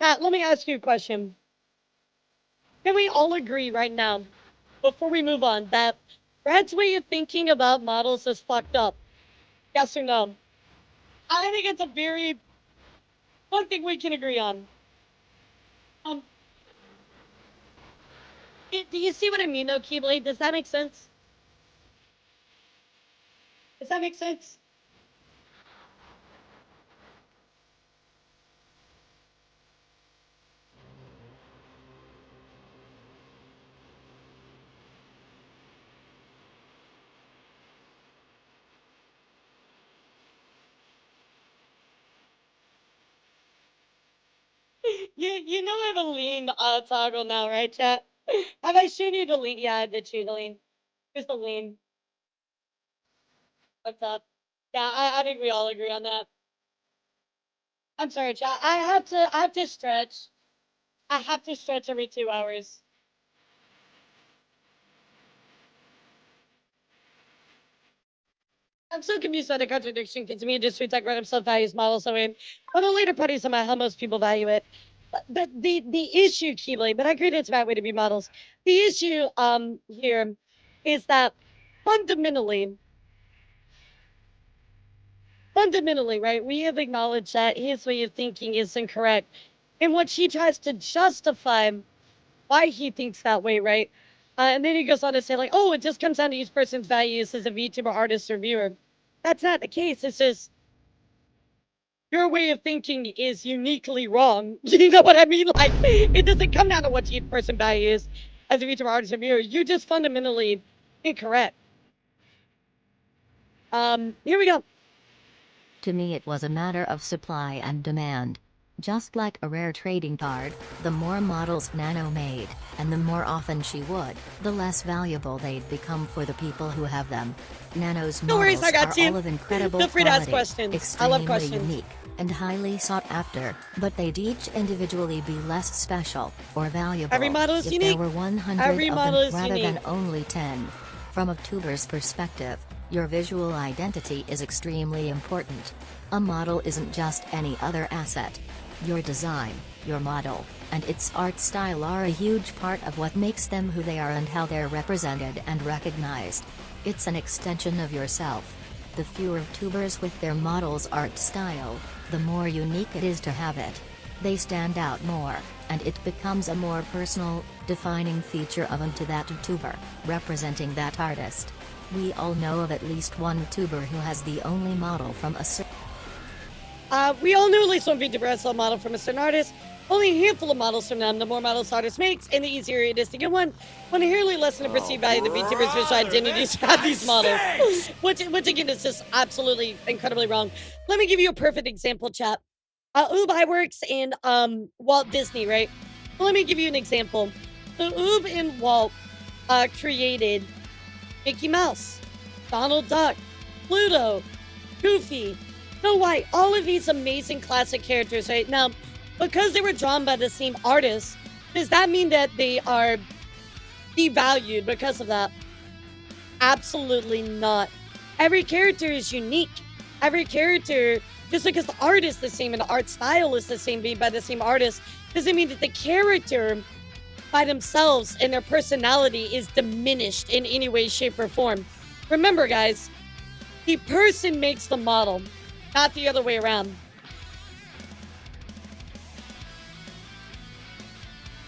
let me ask you a question. Can we all agree right now, before we move on, that Brad's way of thinking about models is fucked up? Yes or no? I think it's a very one thing we can agree on. Um, do you see what I mean though, Keyblade? Does that make sense? Does that make sense? You know I have a lean toggle now, right, chat? Have I shown you the lean? Yeah, I did show you the lean. Here's the lean. What's up? Yeah, I think we all agree on that. I'm sorry, chat. I have to stretch. I have to stretch every 2 hours. I'm so confused by the contradiction because to me, just talk about himself values models. So in on the later parties about how most people value it. But the issue, Keely, but I agree it's a bad way to be models. The issue here is that fundamentally, right, we have acknowledged that his way of thinking is incorrect. And what she tries to justify why he thinks that way, right? And then he goes on to say, like, oh, it just comes down to each person's values as a VTuber artist or viewer. That's not the case. It's just your way of thinking is uniquely wrong. You know what I mean? Like, it doesn't come down to what each person values as a VTuber artist or viewer. You're just fundamentally incorrect. Here we go. To me, it was a matter of supply and demand. Just like a rare trading card, the more models Nano made, and the more often she would, the less valuable they'd become for the people who have them. Nano's No worries, models I got are you. all of incredible Feel free to ask quality, questions. I love extremely questions. unique, and highly sought after, but they'd each individually be less special or valuable Every model is if unique. there were 100 Every of model them is rather unique. than only 10. From a tuber's perspective, your visual identity is extremely important. A model isn't just any other asset. Your design, your model, and its art style are a huge part of what makes them who they are and how they're represented and recognized. It's an extension of yourself. The fewer tubers with their model's art style, the more unique it is to have it. They stand out more, and it becomes a more personal, defining feature of and to that tuber, representing that artist. We all know of at least one tuber who has the only model from a certain We all knew at least one VTuber has a model from a certain artist. Only a handful of models from them. The more models artist makes, and the easier it is to get one. When inherently less than a perceived value, the VTuber's visual identities have these models. Which again is just absolutely incredibly wrong. Let me give you a perfect example, chat. Oob works in Walt Disney, right? Well, let me give you an example. So Oob and Walt created Mickey Mouse, Donald Duck, Pluto, Goofy, Snow White, all of these amazing classic characters, right? Now, because they were drawn by the same artist, does that mean that they are devalued because of that? Absolutely not. Every character is unique. Every character, just because the art is the same and the art style is the same, made by the same artist, doesn't mean that the character by themselves and their personality is diminished in any way, shape, or form. Remember, guys, the person makes the model, not the other way around.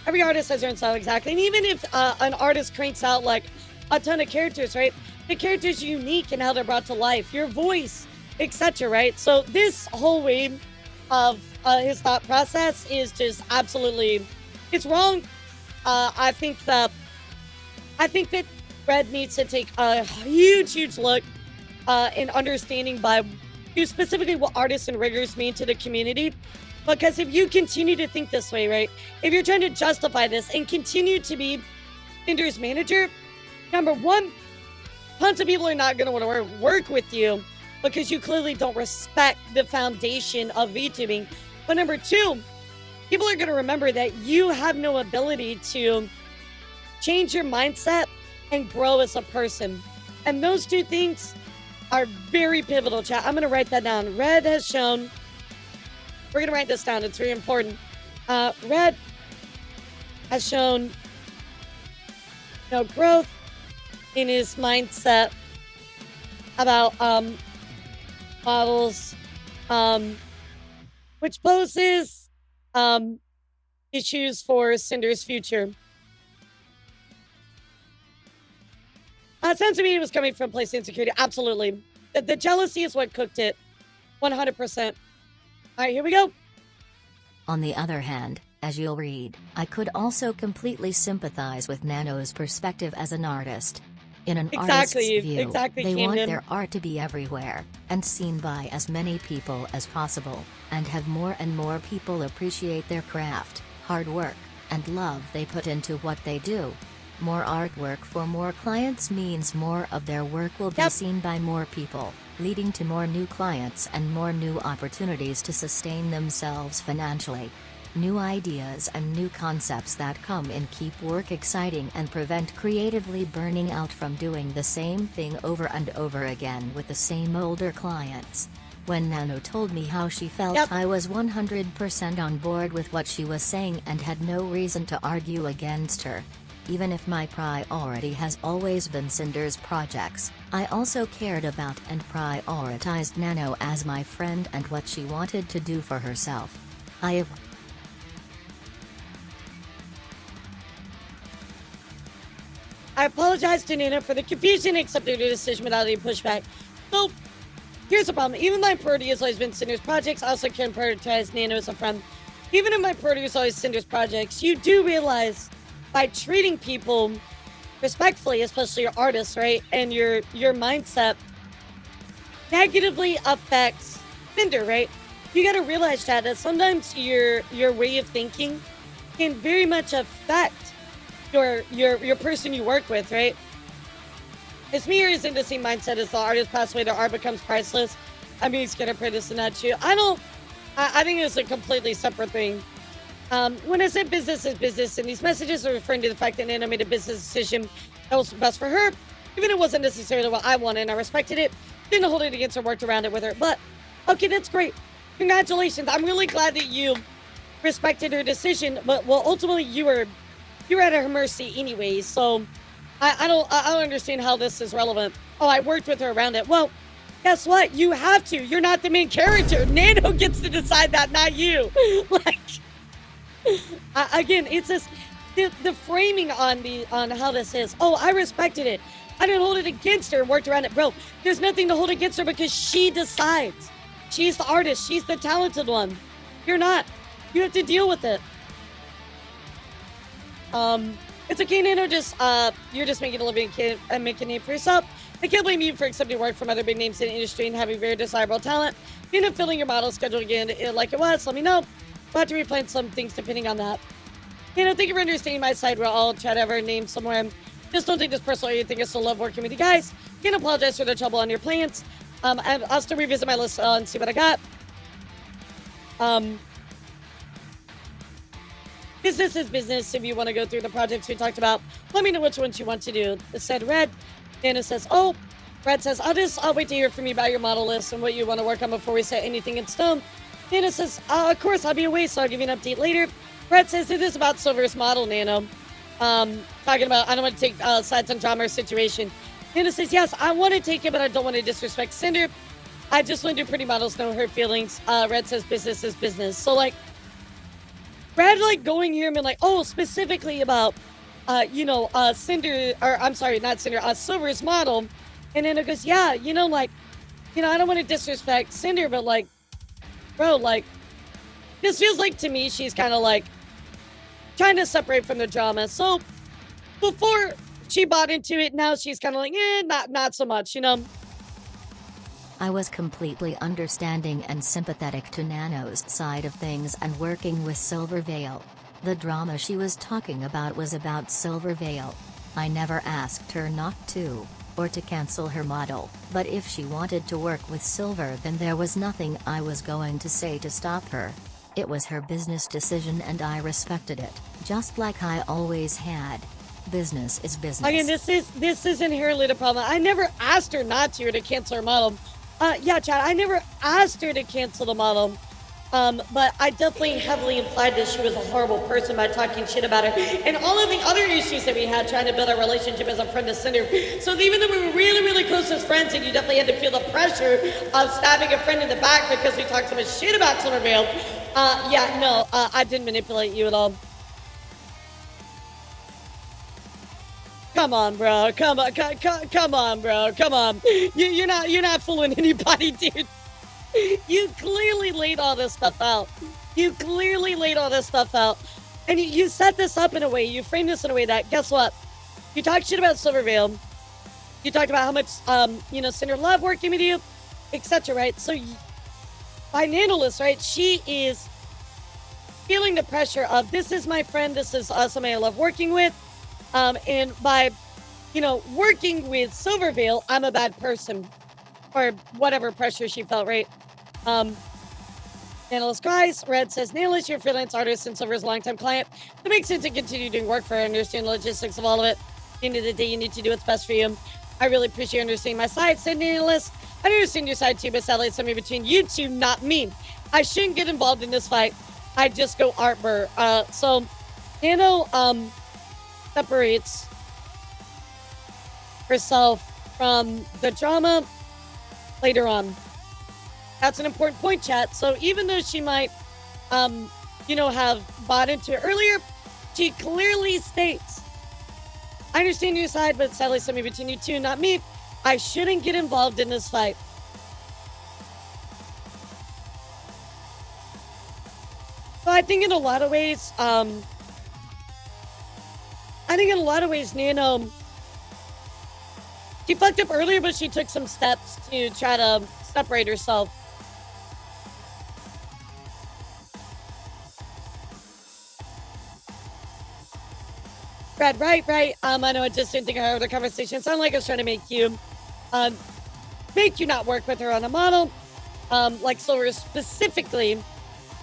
Every artist has their own style, exactly. And even if an artist cranks out like a ton of characters, right? The characters are unique in how they're brought to life, your voice, etc., right? So this whole way of his thought process is just absolutely, it's wrong. I think that Red needs to take a huge look in understanding by specifically what artists and riggers mean to the community. Because if you continue to think this way, right? If you're trying to justify this and continue to be SINDER's manager, number one, tons of people are not going to want to work with you because you clearly don't respect the foundation of VTubing. But number two, people are going to remember that you have no ability to change your mindset and grow as a person. And those two things are very pivotal, chat. I'm going to write that down. Red has shown, we're going to write this down. It's very important. Red has shown growth in his mindset about models, which poses issues for SINDER's future. Sense of me was coming from place insecurity. Absolutely. The jealousy is what cooked it. 100%. All right, here we go. On the other hand, as you'll read, I could also completely sympathize with Nano's perspective as an artist. In an artist's view, they want their art to be everywhere, and seen by as many people as possible, and have more and more people appreciate their craft, hard work, and love they put into what they do. More artwork for more clients means more of their work will be seen by more people, leading to more new clients and more new opportunities to sustain themselves financially. New ideas and new concepts that come in keep work exciting and prevent creatively burning out from doing the same thing over and over again with the same older clients. When Nano told me how she felt, I was 100% on board with what she was saying and had no reason to argue against her. Even if my priority has always been SINDER's projects, I also cared about and prioritized Nano as my friend and what she wanted to do for herself. I apologize to Nano for the confusion, accepting her decision without any pushback. So, here's the problem. Even my priority has always been SINDER's projects. I also can prioritize Nano as a friend. Even if my priority is always SINDER's projects, you do realize by treating people respectfully, especially your artists, right, and your mindset negatively affects SINDER, right? You got to realize that sometimes your way of thinking can very much affect your person you work with, right? Is me or is in the same mindset as the artist pass away, their art becomes priceless? I mean, it's gonna this and that too. I think it's a completely separate thing. When I said business is business, and these messages are referring to the fact that Nano made a business decision that was best for her, even if it wasn't necessarily what I wanted, and I respected it, didn't hold it against her, worked around it with her. But, okay, that's great. Congratulations. I'm really glad that you respected her decision, but, well, ultimately, you were at her mercy anyways, so I don't understand how this is relevant. Oh, I worked with her around it. Well, guess what? You have to. You're not the main character. Nano gets to decide that, not you. Like, again, it's just the framing on how this is. Oh, I respected it. I didn't hold it against her and worked around it. Bro, there's nothing to hold against her because she decides. She's the artist. She's the talented one. You're not. You have to deal with it. It's okay, Nano. You're just making a living and making a name for yourself. I can't blame you for accepting work from other big names in the industry and having very desirable talent. If you end up filling your model schedule again like it was, let me know. We'll have to replan some things depending on that. Thank you for understanding my side. We'll all try to have our name somewhere. Just don't take this personally. You think I still love working with you guys. Can't apologize for the trouble on your plans. I'll still revisit my list and see what I got. Business is business. If you want to go through the projects we talked about, let me know which ones you want to do. It said Red. Dana says, oh. Red says, I'll wait to hear from you about your model list and what you want to work on before we set anything in stone. Dana says, of course, I'll be away, so I'll give you an update later. Red says, it is about Silver's model, Nano. Talking about, I don't want to take sides on drama or situation. Dana says, yes, I want to take it, but I don't want to disrespect SINDER. I just want to do pretty models, no hurt feelings. Red says, business is business. So, like, Red, like, going here and being like, oh, specifically about, SINDER, or I'm sorry, not SINDER, Silver's model. And then it goes, yeah, I don't want to disrespect SINDER, but, like, bro, like, this feels like to me she's kind of like trying to separate from the drama. So before she bought into it, now she's kind of like, not so much, you know? I was completely understanding and sympathetic to Nano's side of things and working with Silvervale. The drama she was talking about was about Silvervale. I never asked her not to, or to cancel her model, but if she wanted to work with Silver, then there was nothing I was going to say to stop her. It was her business decision and I respected it, just like I always had. Business is business. Again, this is inherently the problem. I never asked her not to or to cancel her model. Yeah, Chad, I never asked her to cancel the model. But I definitely heavily implied that she was a horrible person by talking shit about her and all of the other issues that we had trying to build our relationship as a friend to Cinder. So even though we were really, really close as friends and you definitely had to feel the pressure of stabbing a friend in the back because we talked so much shit about Silvervale, yeah, no, I didn't manipulate you at all. Come on, bro. Come on, bro. Come on. You're not fooling anybody, dude. You clearly laid all this stuff out. You clearly laid all this stuff out. And you set this up in a way, you framed this in a way that, guess what? You talked shit about Silvervale. You talked about how much, Cinder loved working with you, etc., right? So, by Nanolist, right, she is feeling the pressure of, this is my friend, this is somebody I love working with. And by, working with Silvervale, I'm a bad person. Or whatever pressure she felt, right? Analyst cries. Red says, Nailish, you're a freelance artist and Silver's a longtime client. It makes sense to continue doing work for her. Understand the logistics of all of it. At the end of the day, you need to do what's best for you. I really appreciate you understanding my side, said Analyst. I understand your side too, but sadly it's something between you two, not me. I shouldn't get involved in this fight. I just go Artbur. So, Nano, separates herself from the drama later on. That's an important point, chat. So even though she might, have bought into it earlier, she clearly states, I understand your side, but sadly something between you two, not me. I shouldn't get involved in this fight. So I think in a lot of ways, Nano, she fucked up earlier, but she took some steps to try to separate herself. Right. I know I just didn't think I heard the conversation. It sounded like I was trying to make you not work with her on a model. Like Silver specifically.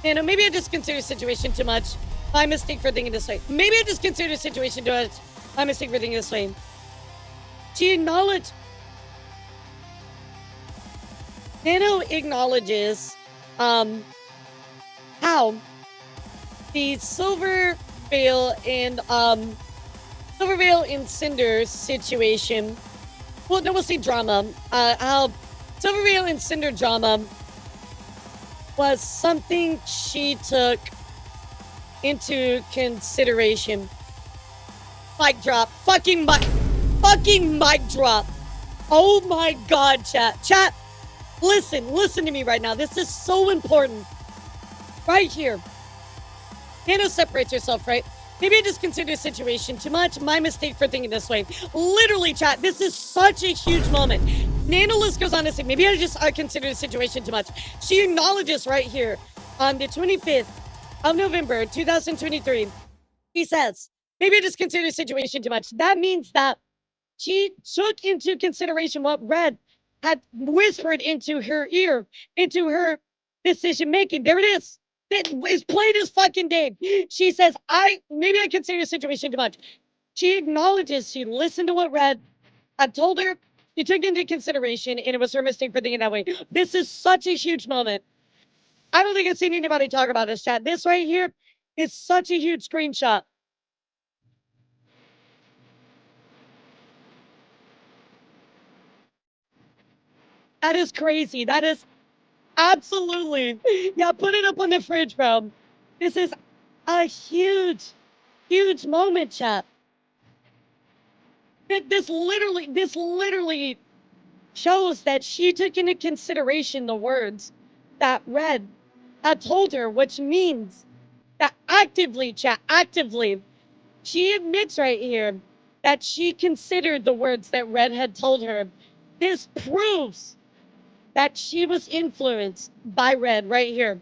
Maybe I just consider the situation too much. My mistake for thinking this way. Maybe I just consider the situation too much. My mistake for thinking this way. She acknowledged. Nano acknowledges how the Silvervale and Cinder situation. Well, no, we'll see drama. How Silvervale and Cinder drama was something she took into consideration. Mic drop. Fucking mic drop. Oh my god, chat. Chat, listen to me right now. This is so important. Right here. Nano separates herself, right? Maybe I just consider the situation too much. My mistake for thinking this way. Literally, chat, this is such a huge moment. Nanolist goes on to say, maybe I just consider the situation too much. She acknowledges right here on the 25th of November, 2023. He says, maybe I just consider the situation too much. That means that she took into consideration what Red had whispered into her ear, into her decision making. There it is. It is plain as fucking day. She says, maybe I consider the situation too much. She acknowledges she listened to what Red had told her. She took into consideration, and it was her mistake for thinking that way. This is such a huge moment. I don't think I've seen anybody talk about this, chat. This right here is such a huge screenshot. That is crazy. That is absolutely. Yeah, put it up on the fridge, bro. This is a huge moment, chat. This literally shows that she took into consideration the words that Red had told her, which means that actively, chat, actively, she admits right here that she considered the words that Red had told her. This proves that she was influenced by Red right here.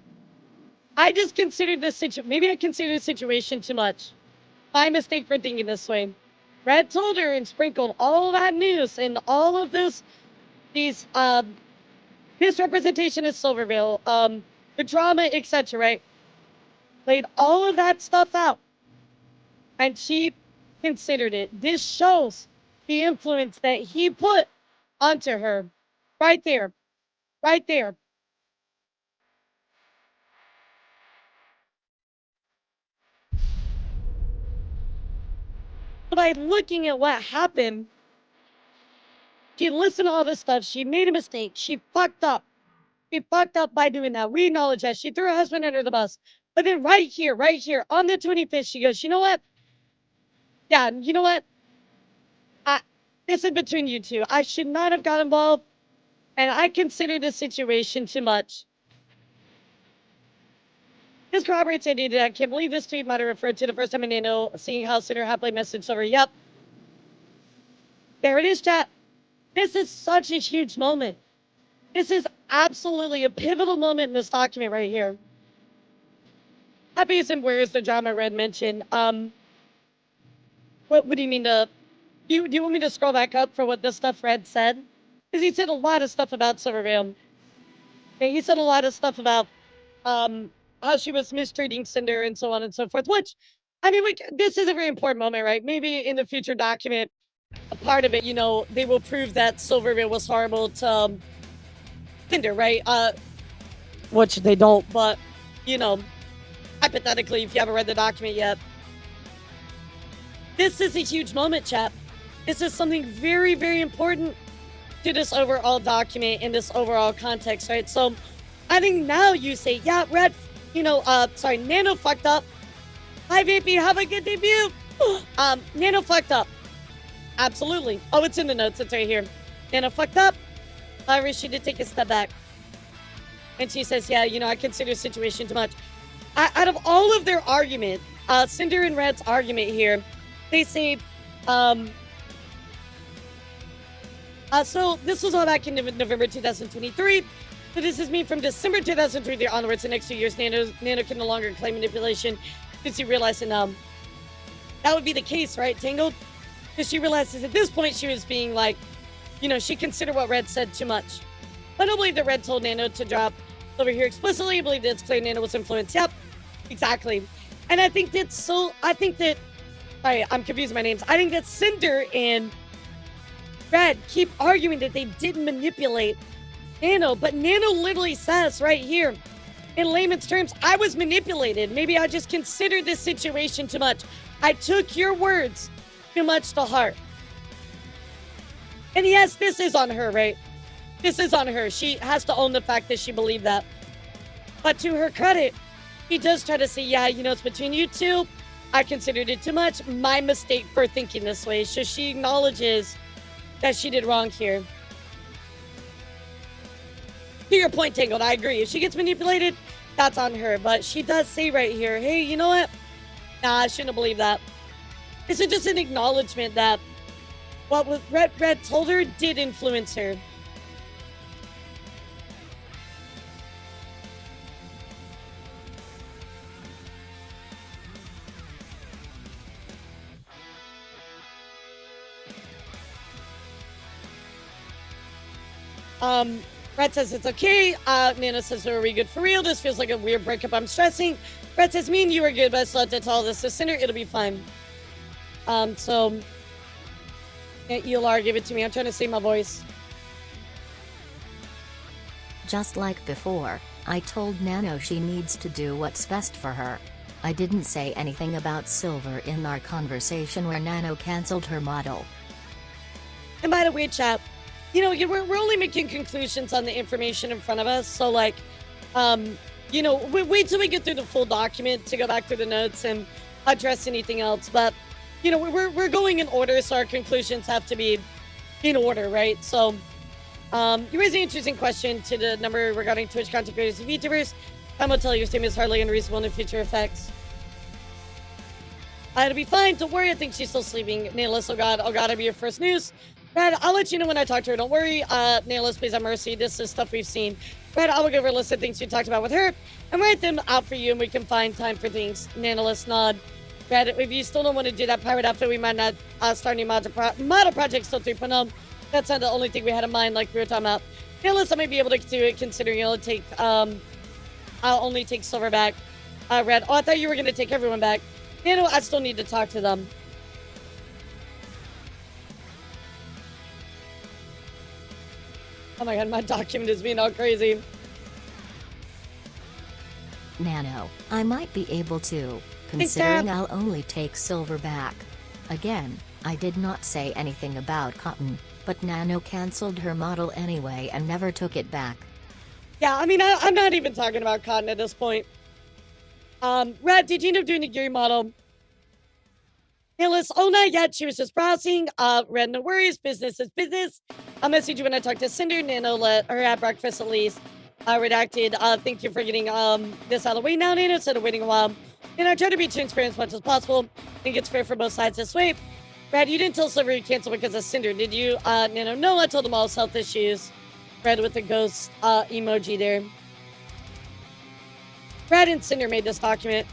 I just considered this situation, maybe I considered the situation too much. My mistake for thinking this way. Red told her and sprinkled all that news and all of these misrepresentation of Silverville, the drama, etc., right? Laid all of that stuff out. And she considered it. This shows the influence that he put onto her. Right there. Right there. By looking at what happened, she listened to all this stuff. She made a mistake. She fucked up. She fucked up by doing that. We acknowledge that. She threw her husband under the bus. But then right here, on the 25th, she goes, you know what? Yeah, you know what? This is between you two. I should not have got involved. And I consider this situation too much. This corroborates the idea that I can't believe this tweet might have referred to the first time in Nano seeing how Cinder happily messaged over. Yep. There it is, chat. This is such a huge moment. This is absolutely a pivotal moment in this document right here. Happy and where is the drama Red mentioned? What do you mean to... Do you want me to scroll back up for what this stuff Red said? Because he said a lot of stuff about Silvervale. Okay, he said a lot of stuff about how she was mistreating Cinder and so on and so forth, which, I mean, this is a very important moment, right? Maybe in the future document, a part of it, you know, they will prove that Silvervale was horrible to Cinder, right? Which they don't, but, you know, hypothetically, if you haven't read the document yet, this is a huge moment, chat. This is something very, very important to this overall document in this overall context, right? So I think now you say, yeah, Red, you know, sorry, Nano fucked up. Hi, VP, have a good debut. Nano fucked up. Absolutely. Oh, it's in the notes. It's right here. Nano fucked up. However, she did take a step back. And she says, yeah, you know, I consider the situation too much. Out of all of their argument, Cinder and Red's argument here, they say, so this was all back in November 2023. So this is me from December 2023 onwards. The next 2 years, Nano can no longer claim manipulation since he realized that would be the case, right, Tangled? Because she realizes at this point she was being like, you know, she considered what Red said too much. I don't believe that Red told Nano to drop over here explicitly. I believe that it's clear Nano was influenced. Yep, exactly. And I think that, sorry, I'm confusing my names. I think that Cinder and Red keep arguing that they didn't manipulate Nano, but Nano literally says right here, in layman's terms, I was manipulated. Maybe I just considered this situation too much. I took your words too much to heart. And yes, this is on her, right? This is on her. She has to own the fact that she believed that. But to her credit, he does try to say, yeah, you know, it's between you two. I considered it too much. My mistake for thinking this way. So she acknowledges that she did wrong here. To your point, Tangled, I agree. If she gets manipulated, that's on her. But she does say right here, hey, you know what? Nah, I shouldn't have believed that. This is just an acknowledgement that what Red told her did influence her. Red says it's okay. Nana says, are we good for real? This feels like a weird breakup. I'm stressing. Red says, me and you are good, but I still have to tell this to Cinder. It'll be fine. So, yeah, elara, give it to me. I'm trying to save my voice. Just like before, I told Nano she needs to do what's best for her. I didn't say anything about Silver in our conversation where Nano cancelled her model. And by the way, chat, you know, we're only making conclusions on the information in front of us. So, like, you know, wait till we get through the full document to go back through the notes and address anything else. But, you know, we're going in order, so our conclusions have to be in order, right? So, you raised an interesting question to the number regarding Twitch content creators and VTubers. I'm gonna tell you your statement is hardly unreasonable in future effects. It'll be fine. Don't worry. I think she's still sleeping. Nameless, oh God, I'll be your first news. Brad, I'll let you know when I talk to her. Don't worry. Nameless, please have mercy. This is stuff we've seen. Brad, I will give her a list of things you talked about with her and write them out for you, and we can find time for things. Nameless, nod. Brad, if you still don't want to do that pirate outfit, we might not start any model project still 3.0. That's not the only thing we had in mind, like we were talking about. Nameless, I may be able to do it, considering I'll only take Silver back. Red, oh, I thought you were going to take everyone back. I still need to talk to them. Oh my God, my document is being all crazy. Nano, I might be able to, considering I'll only take Silver back. Again, I did not say anything about Cotton, but Nano cancelled her model anyway and never took it back. Yeah, I mean, I'm not even talking about Cotton at this point. Red, did you end up doing the Geary model? Nameless, oh, not yet. She was just browsing. Red, no worries. Business is business. I'll message you when I talk to Cinder. Nano, let her have breakfast at least. Redacted, thank you for getting this out of the way now, Nano, instead of waiting a while. I try to be transparent as much as possible. I think it's fair for both sides this way. Brad, you didn't tell Silver you canceled because of Cinder, did you? Nano, no, I told him all his health issues. Red with the ghost emoji there. Brad and Cinder made this document.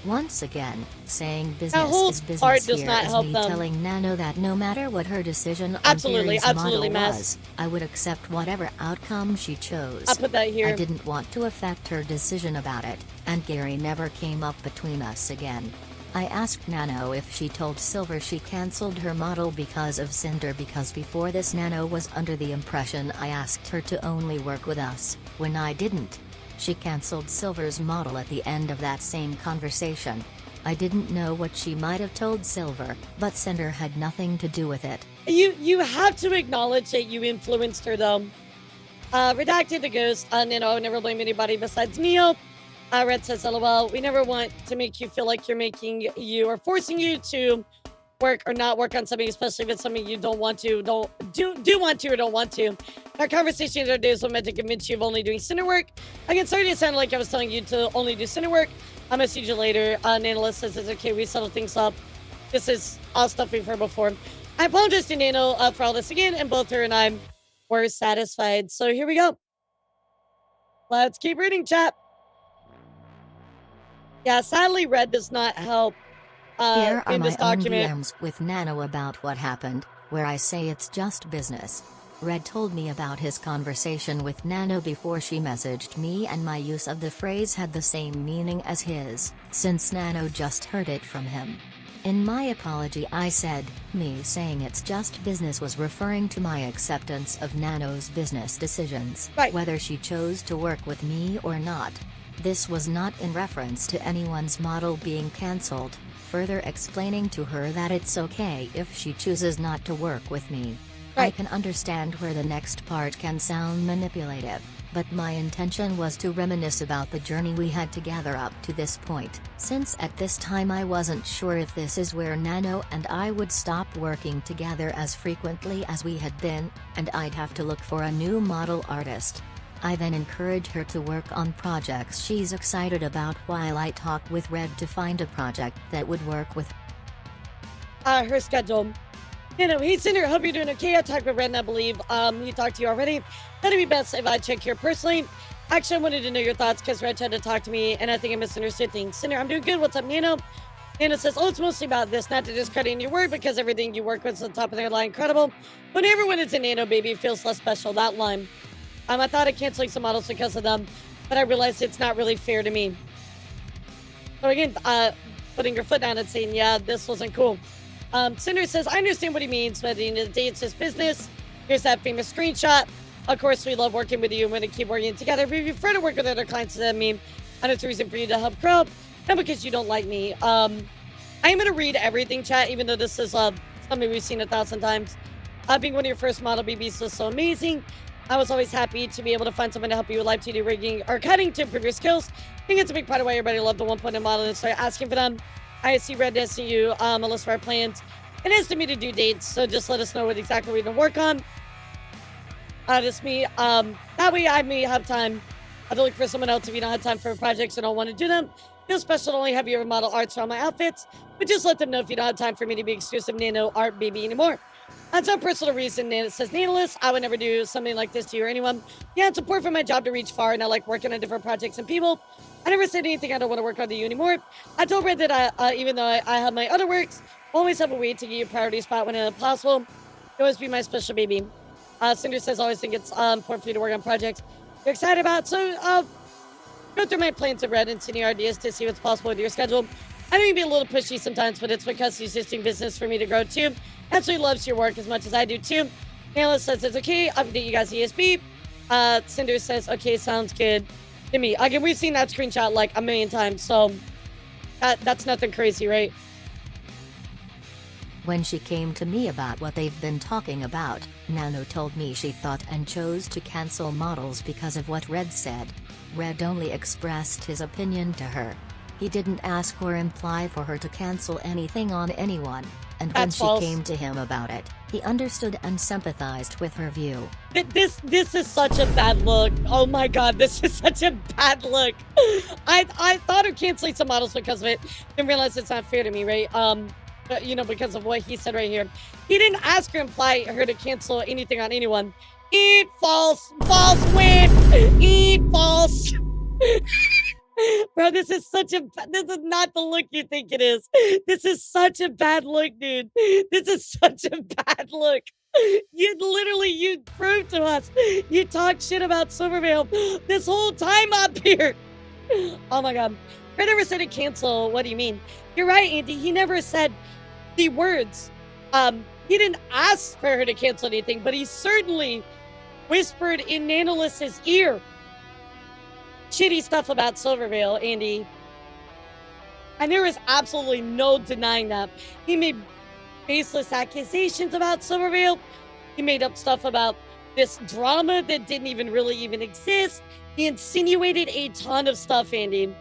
Once again, saying business is business here is me telling Nano that no matter what her decision on Gary's model was, I would accept whatever outcome she chose. I'll put that here. I didn't want to affect her decision about it, and Gary never came up between us again. I asked Nano if she told Silver she cancelled her model because of Cinder, because before this Nano was under the impression I asked her to only work with us, when I didn't. She cancelled Silver's model at the end of that same conversation. I didn't know what she might have told Silver, but Cinder had nothing to do with it. You have to acknowledge that you influenced her, though. Redacted the ghost. Nano, never blame anybody besides Neo. Red says, LOL, we never want to make you feel like you're making you or forcing you to work or not work on something, especially if it's something you don't want to, do want to or don't want to. Our conversation the other day was meant to convince you of only doing Cinder work. Again, sorry to sound like I was telling you to only do Cinder work. I'll message you later. Nano says it's okay, we settle things up. This is all stuff we've heard before. I apologize to Nano for all this again, and both her and I were satisfied. So here we go. Let's keep reading, chat. Yeah, sadly, Red does not help Here are in this my document. own DMs with Nano about what happened, where I say it's just business. Red told me about his conversation with Nano before she messaged me, and my use of the phrase had the same meaning as his, since Nano just heard it from him. In my apology I said, me saying it's just business was referring to my acceptance of Nano's business decisions, whether she chose to work with me or not. This was not in reference to anyone's model being cancelled, further explaining to her that it's okay if she chooses not to work with me. I can understand where the next part can sound manipulative, but my intention was to reminisce about the journey we had together up to this point, since at this time I wasn't sure if this is where Nano and I would stop working together as frequently as we had been, and I'd have to look for a new model artist. I then encourage her to work on projects she's excited about while I talk with Red to find a project that would work with her schedule. Hey Cinder, hope you're doing okay. I talked with Red and I believe he talked to you already. That'd be best if I check here personally. Actually, I wanted to know your thoughts because Red tried to talk to me and I think I misunderstood things. Cinder, I'm doing good. What's up, Nano? Nano says, oh, it's mostly about this, not to discredit your word because everything you work with is on top of their line incredible. But everyone is a Nano baby feels less special, that line. I thought of canceling some models because of them, but I realized it's not really fair to me. So again, putting your foot down and saying, yeah, this wasn't cool. Cinder says, I understand what he means, but at the end of the day, it's his business. Here's that famous screenshot. Of course, we love working with you and we're going to keep working together. But if you prefer to work with other clients than me, and it's a reason for you to help grow, not because you don't like me. I am going to read everything, chat, even though this is something we've seen 1,000 times. Being one of your first model BBs was so amazing. I was always happy to be able to find someone to help you with live 2D rigging or cutting to improve your skills. I think it's a big part of why everybody loved the 1.0 model and started asking for them. I see Red to you, a list of our plans. It is to me to do dates, so just let us know what exactly we're going to work on. Just me. That way I may have time I don't look for someone else if you don't have time for projects and don't want to do them. Feel special to only have your model arts for all my outfits, but just let them know if you don't have time for me to be exclusive Nano art baby anymore. That's a personal reason, Nano says Nanoless. I would never do something like this to you or anyone. Yeah, it's important for my job to reach far, and I like working on different projects and people. I never said anything I don't want to work on you anymore. I told Red that even though I have my other works, I always have a way to give you a priority spot when possible. You always be my special baby. Cinder says, I always think it's important for you to work on projects you're excited about. So I'll go through my plans of Red and send you ideas to see what's possible with your schedule. I know you can be a little pushy sometimes, but it's because he's just doing business for me to grow too. Absolutely loves your work as much as I do too. Analyst says it's okay. Update you guys ESB. Cinder says, okay, sounds good to me. Again, we've seen that screenshot like a million times, so that's nothing crazy, right? When she came to me about what they've been talking about, Nano told me she thought and chose to cancel models because of what Red said. Red only expressed his opinion to her. He didn't ask or imply for her to cancel anything on anyone, and when she came to him about it, he understood and sympathized with her view. This is such a bad look. Oh my god, this is such a bad look. I thought of canceling some models because of it, and realized it's not fair to me, right? But, you know, because of what he said right here. He didn't ask or imply her to cancel anything on anyone. Eat false. False win. Eat false. Bro, this is not the look you think it is. This is such a bad look, dude. This is such a bad look. You proved to us. You talk shit about Silvervale this whole time up here. Oh my god. Fred never said to cancel. What do you mean? You're right, Andy. He never said the words. He didn't ask for her to cancel anything, but he certainly whispered in Nanoliss's ear shitty stuff about Silvervale, Andy. And there was absolutely no denying that. He made baseless accusations about Silvervale. He made up stuff about this drama that didn't even really exist. He insinuated a ton of stuff, Andy.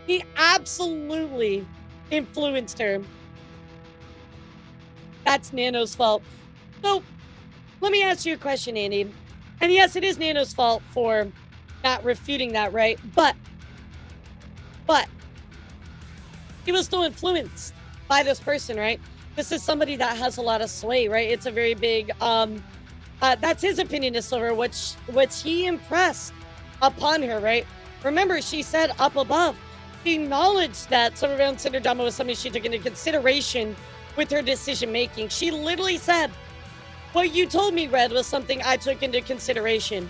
He absolutely influenced her. That's Nano's fault. So, let me ask you a question, Andy. And yes, it is Nano's fault for not refuting that, right? But he was still influenced by this person, right? This is somebody that has a lot of sway, right? It's a very big, that's his opinion of Silver, which he impressed upon her, right? Remember, she said up above, she acknowledged that Silvervale and Cinder drama was something she took into consideration with her decision making. She literally said, what you told me, Red, was something I took into consideration.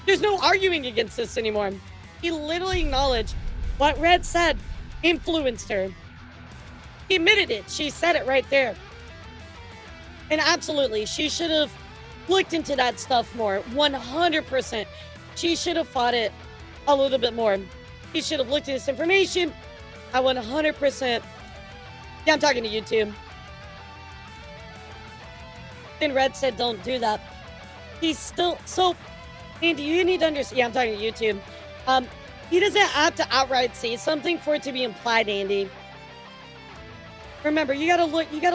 There's no arguing against this anymore. He literally acknowledged what Red said influenced her. He admitted it. She said it right there. And absolutely, she should have looked into that stuff more. 100%. She should have fought it a little bit more. He should have looked at this information. I 100%. Yeah, I'm talking to YouTube. And Red said, don't do that. He's still, so, Andy, you need to understand, yeah, I'm talking to YouTube. He doesn't have to outright say something for it to be implied, Andy. Remember, you gotta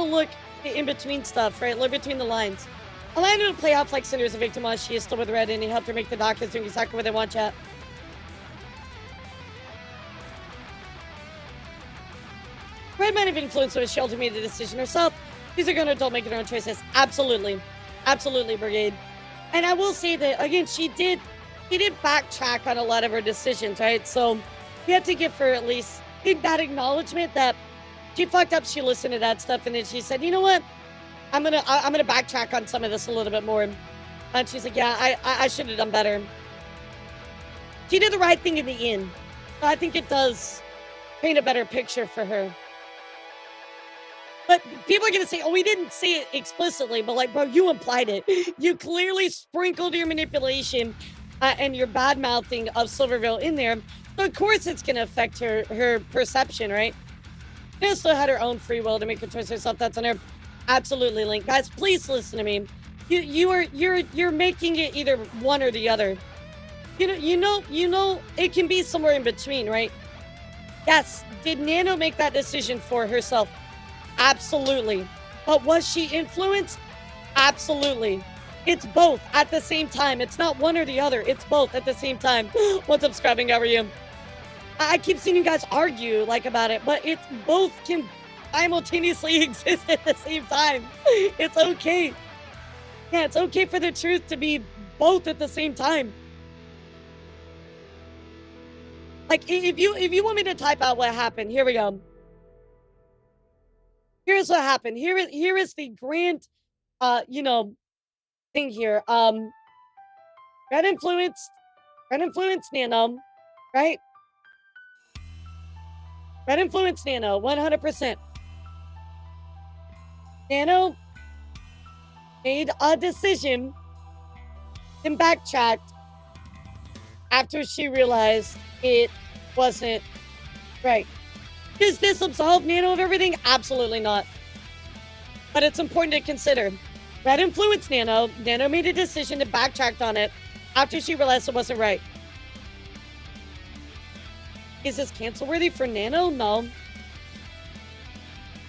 look in between stuff, right? Look between the lines. Allow her to play off like Cinder is a victim while she is still with Red, and he helped her make the doctors doing exactly what they want, chat. Red might have influenced her, she ultimately made the decision herself. These are gonna adult making their own choices. Absolutely. Absolutely, Brigade. And I will say that, again, she did backtrack on a lot of her decisions, right? So we have to give her at least that acknowledgement that she fucked up, she listened to that stuff, and then she said, you know what? I'm gonna backtrack on some of this a little bit more. And she's like, yeah, I should have done better. She did the right thing in the end. So I think it does paint a better picture for her. But people are going to say, oh, we didn't say it explicitly, but like, bro, you implied it. You clearly sprinkled your manipulation and your bad-mouthing of Silvervale in there. So of course it's going to affect her perception, right? She still had her own free will to make her choice herself. That's on her. Absolutely, Link. Guys, please listen to me. You're making it either one or the other. You know, it can be somewhere in between, right? Yes. Did Nano make that decision for herself? Absolutely. But was she influenced? Absolutely. It's both at the same time. It's not one or the other. It's both at the same time. What's up, Scrubbing? How are you? I keep seeing you guys argue like about it, but it's both can simultaneously exist at the same time. It's okay. Yeah, it's okay for the truth to be both at the same time. Like if you want me to type out what happened, here we go. Here's what happened. Here is the grand thing here. Red influenced Nano, right? Red influenced Nano, 100%. Nano made a decision and backtracked after she realized it wasn't right. Does this absolve Nano of everything? Absolutely not. But it's important to consider. Red influenced Nano. Nano made a decision to backtrack on it after she realized it wasn't right. Is this cancel worthy for Nano? No.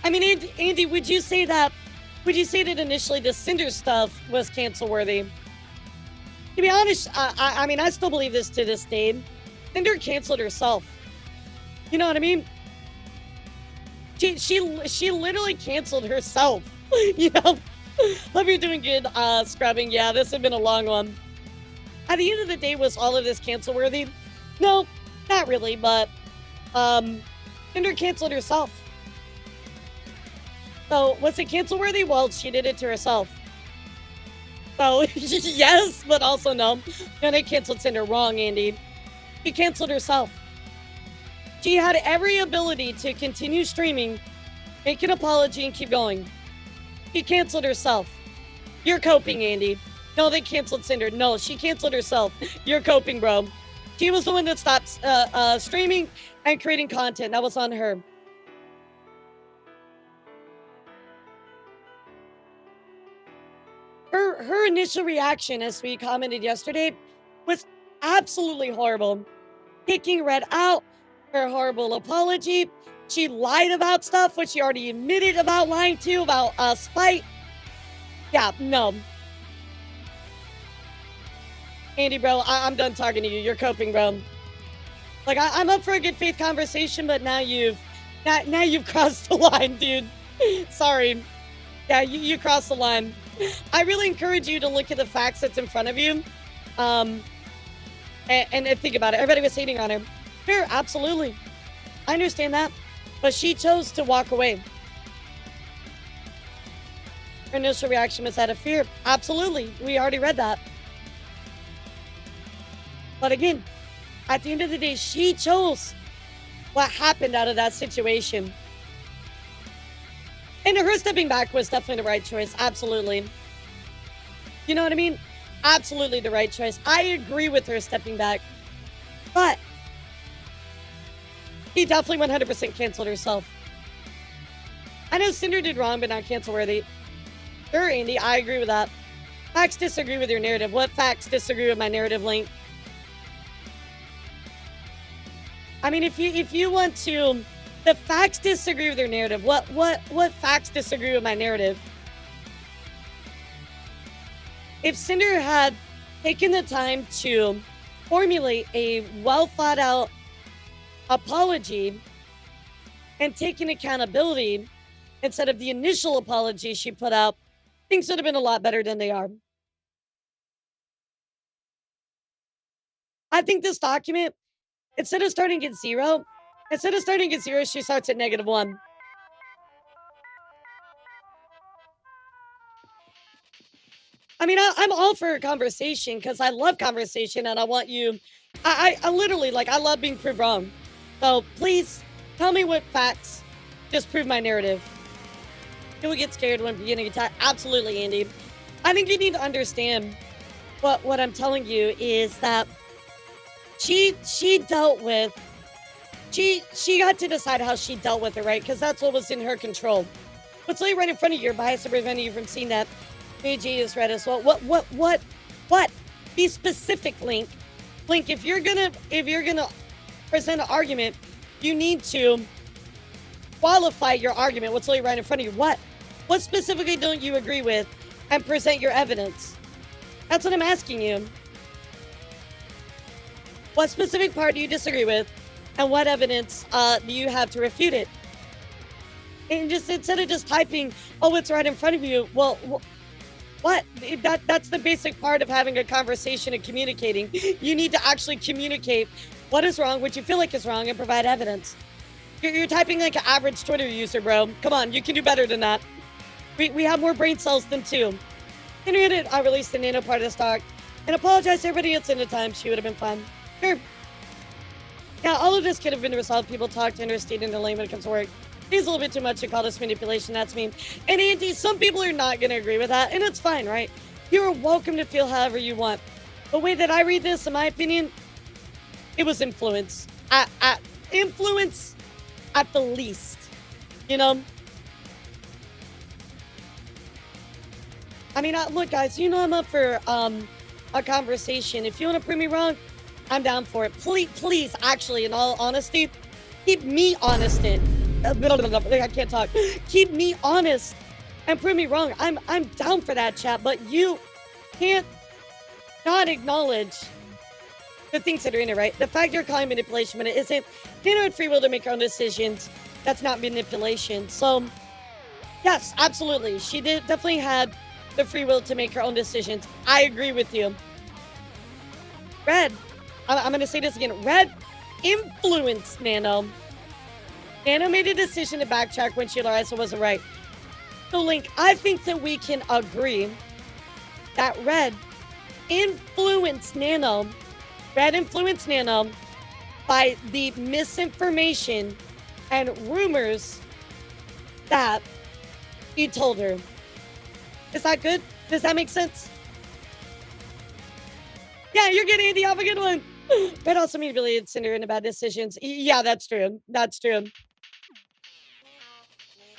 I mean, Andy, would you say that initially the Cinder stuff was cancel worthy? To be honest, I mean, I still believe this to this day. Cinder canceled herself. You know what I mean? She literally canceled herself. You know? Hope you're doing good, Scrubbing. Yeah, this has been a long one. At the end of the day, was all of this cancel worthy? No, not really, but Cinder canceled herself. So was it cancel worthy? Well, she did it to herself. So yes, but also no. No, they canceled Cinder. Wrong, Andy. She canceled herself. She had every ability to continue streaming, make an apology, and keep going. She canceled herself. You're coping, Andy. No, they canceled Cinder. No, she canceled herself. You're coping, bro. She was the one that stopped streaming and creating content. That was on her. Her initial reaction, as we commented yesterday, was absolutely horrible. Kicking Red out, her horrible apology. She lied about stuff, which she already admitted about lying to, about spite. Yeah, no. Andy, bro, I'm done talking to you. You're coping, bro. Like, I'm up for a good faith conversation, but now you've crossed the line, dude. Sorry. Yeah, you crossed the line. I really encourage you to look at the facts that's in front of you. And think about it. Everybody was hating on her. Sure, absolutely. I understand that. But she chose to walk away. Her initial reaction was out of fear. Absolutely. We already read that. But again, at the end of the day, she chose what happened out of that situation. And her stepping back was definitely the right choice. Absolutely. You know what I mean? Absolutely the right choice. I agree with her stepping back. But she definitely 100% canceled herself. I know Cinder did wrong, but not cancel worthy. Sure, Andy, I agree with that. Facts disagree with your narrative. What facts disagree with my narrative, Link? I mean, if you want to, the facts disagree with your narrative. What facts disagree with my narrative? If Cinder had taken the time to formulate a well thought out apology and taken accountability instead of the initial apology she put out, things would have been a lot better than they are. I think this document, instead of starting at 0, she starts at -1. I mean, I'm all for a conversation because I love conversation and I want you. I literally, like, I love being proved wrong. So please tell me what facts disprove my narrative. People get scared when beginning attack. Absolutely, Andy. I think you need to understand what I'm telling you is that she dealt with. She got to decide how she dealt with it, right? Because that's what was in her control. What's literally right in front of you, your bias to prevent you from seeing that. AJ is red as well. What? Be specific, Link. Link, if you're gonna present an argument, you need to qualify your argument. What's literally right in front of you? What specifically don't you agree with? And present your evidence. That's what I'm asking you. What specific part do you disagree with? And what evidence do you have to refute it? And just instead of just typing, oh, it's right in front of you. Well, what? That's the basic part of having a conversation and communicating. You need to actually communicate what is wrong, what you feel like is wrong, and provide evidence. You're typing like an average Twitter user, bro. Come on, you can do better than that. We have more brain cells than two. Henrietta, I released the nano part of this talk and apologize to everybody else in the time. She would have been fine. Sure. Yeah, all of this could have been resolved. People talk to understand in their lane when it comes to work. It's a little bit too much to call this manipulation. That's me. And Andy, some people are not going to agree with that, and it's fine, right? You're welcome to feel however you want. The way that I read this, in my opinion, it was influence. Influence at the least, you know? I mean, look, guys, you know I'm up for a conversation. If you want to prove me wrong, I'm down for it. Please, actually, in all honesty, keep me honest. I can't talk. Keep me honest and prove me wrong. I'm down for that, chat. But you can't not acknowledge the things that are in it, right? The fact you're calling manipulation when it isn't. You know, free will to make her own decisions. That's not manipulation. So, yes, absolutely. She definitely had the free will to make her own decisions. I agree with you. Red, I'm going to say this again. Red influenced Nano. Nano made a decision to backtrack when she realized it wasn't right. So, Link, I think that we can agree that Red influenced Nano. Red influenced Nano by the misinformation and rumors that he told her. Is that good? Does that make sense? Yeah, you're good, Andy. Have a good one. Red also manipulated Cinder into bad decisions. Yeah, that's true. That's true.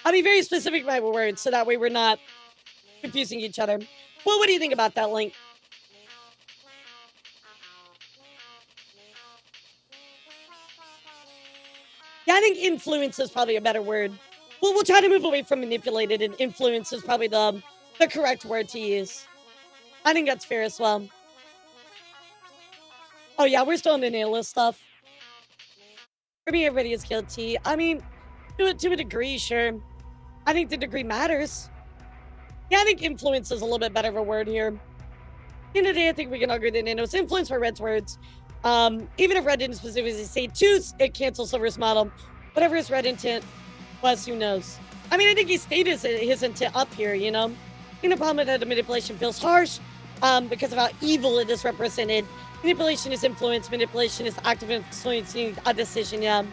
I'll be very specific with my words so that way we're not confusing each other. Well, what do you think about that, Link? Yeah, I think influence is probably a better word. Well, we'll try to move away from manipulated, and influence is probably the correct word to use. I think that's fair as well. Oh, yeah, we're still in the nail list stuff. For me, everybody is guilty. I mean, to a degree, sure. I think the degree matters. Yeah, I think influence is a little bit better of a word here. At the end of the day, I think we can agree that Nano's influence for Red's words. Even if Red didn't specifically say choose, it cancels Silver's model. Whatever his Red intent was, who knows? I mean, I think he stated his intent up here, you know? I think the problem with the manipulation feels harsh because of how evil it is represented. Manipulation is influence. Manipulation is active influencing a decision, yeah.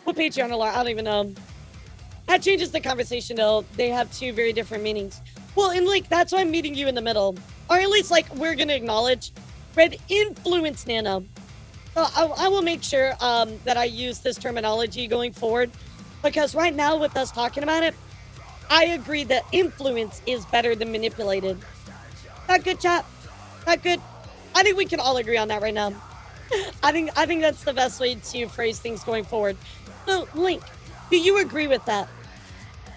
What Patreon alert? I don't even know. That changes the conversation, though. They have two very different meanings. Well, and, like, that's why I'm meeting you in the middle. Or at least, like, we're going to acknowledge Red influence Nano. So I will make sure that I use this terminology going forward. Because right now, with us talking about it, I agree that influence is better than manipulated. That good, chat? That good? I think we can all agree on that right now. I think that's the best way to phrase things going forward. So, Link, do you agree with that?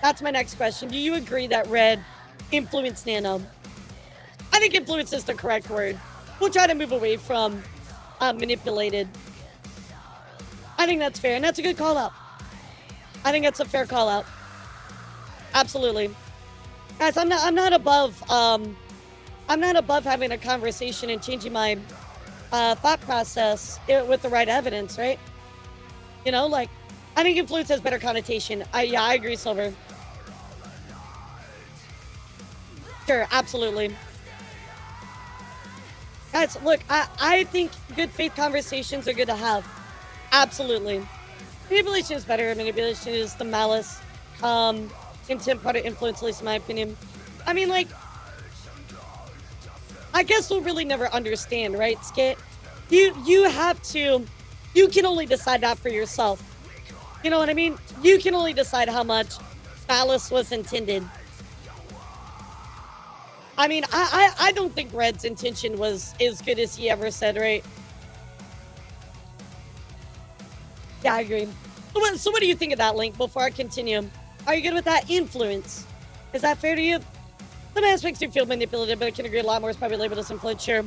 That's my next question. Do you agree that Red influenced Nano? I think influence is the correct word. We'll try to move away from manipulated. I think that's fair, and that's a good call out. I think that's a fair call out. Absolutely, guys. I'm not above having a conversation and changing my thought process with the right evidence, right? You know, like, I think influence has better connotation. Yeah, I agree, Silver. Sure, absolutely. Guys, look, I think good faith conversations are good to have. Absolutely. Manipulation is better. Manipulation is the malice. Intent part of influence, at least in my opinion. I mean, like, I guess we'll really never understand, right, Skit? You have to, you can only decide that for yourself. You know what I mean? You can only decide how much malice was intended. I mean, I don't think Red's intention was as good as he ever said, right? Yeah, I agree. So what do you think of that, Link, before I continue? Are you good with that? Influence. Is that fair to you? Some aspects do feel manipulative, but I can agree a lot more is probably labeled as influence. Sure.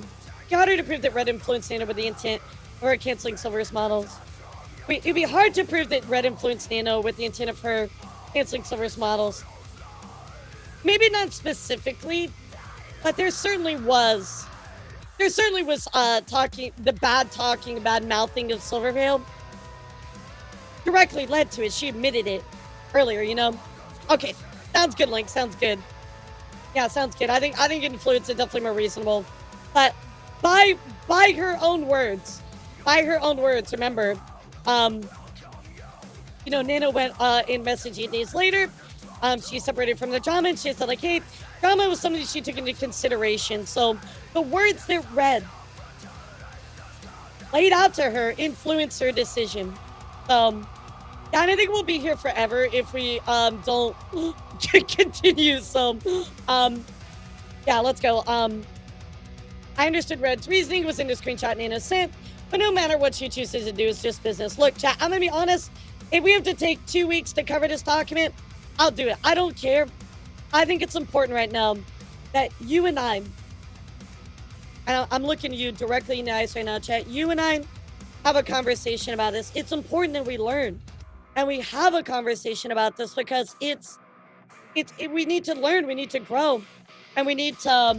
Harder to prove that Red influenced Nano with the intent of canceling Silver's models. It'd be hard to prove that Red influenced Nano with the intent of her canceling Silver's models. Maybe not specifically, but there certainly was talking, the bad mouthing of Silvervale directly led to it. She admitted it earlier, you know? Okay, sounds good, Link, sounds good. Yeah, sounds good. I think influence is definitely more reasonable. But by her own words, remember, you know, Nano went in message 8 days later. She separated from the drama and she said, like, hey, drama was something she took into consideration. So the words that Red laid out to her influenced her decision. Yeah, and I think we'll be here forever if we don't continue. So yeah, let's go. I understood Red's reasoning was in the screenshot Nano sent, but no matter what she chooses to do, it's just business. Look, chat, I'm gonna be honest. If we have to take 2 weeks to cover this document, I'll do it. I don't care. I think it's important right now that you and I'm looking at you directly in the eyes right now, chat. You and I have a conversation about this. It's important that we learn and we have a conversation about this because we need to learn, we need to grow, and we need to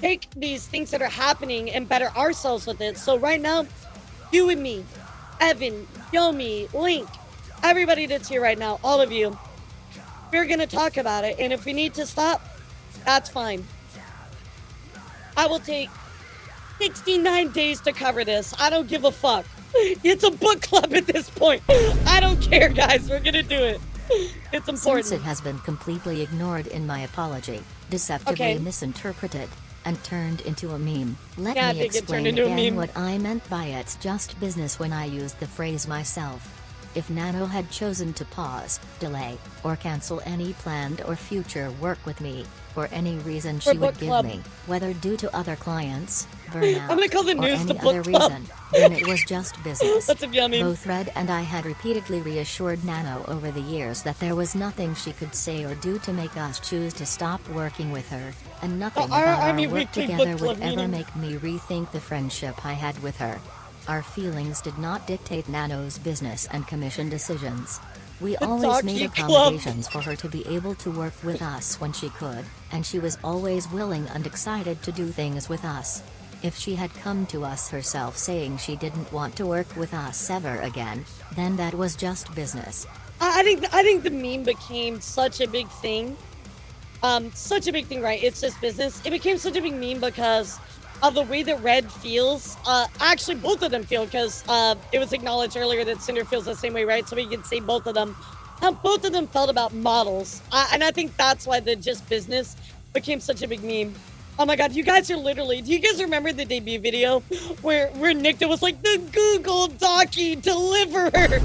take these things that are happening and better ourselves with it. So right now, you and me, Evan, Yomi, Link, everybody that's here right now, all of you, we're going to talk about it. And if we need to stop, that's fine. I will take 69 days to cover this. I don't give a fuck. It's a book club at this point. I don't care, guys. We're going to do it. It's important. Since it has been completely ignored in my apology, deceptively misinterpreted, and turned into a meme, let me explain again what I meant by it's just business when I used the phrase myself. If Nano had chosen to pause, delay, or cancel any planned or future work with me, for any reason she would give me, whether due to other clients, burnout, I'm gonna call the or news any the book other club. reason, then it was just business. That's a yummy. Both Red and I had repeatedly reassured Nano over the years that there was nothing she could say or do to make us choose to stop working with her, and nothing about our work together would ever make me rethink the friendship I had with her. Our feelings did not dictate Nano's business and commission decisions. We always made accommodations for her to be able to work with us when she could, and she was always willing and excited to do things with us. If she had come to us herself saying she didn't want to work with us ever again, then that was just business. I think the meme became such a big thing. Such a big thing, right? It's just business. It became such a big meme because of the way that Red feels. Actually, both of them feel, because it was acknowledged earlier that Cinder feels the same way, right? So we can say both of them. Both of them felt about models. And I think that's why the just business became such a big meme. Oh my god, you guys are literally... Do you guys remember the debut video where Nicta was like, the Google Docky Deliverer?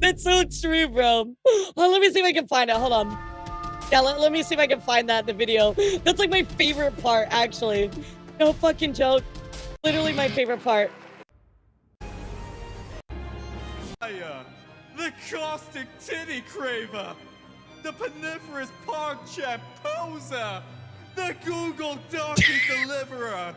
That's so true, bro. Let me see if I can find it. Hold on. Yeah, let me see if I can find that in the video. That's like my favorite part, actually. No fucking joke. Literally my favorite part. The caustic titty craver, the paniferous park chat poser, the Google Docky deliverer.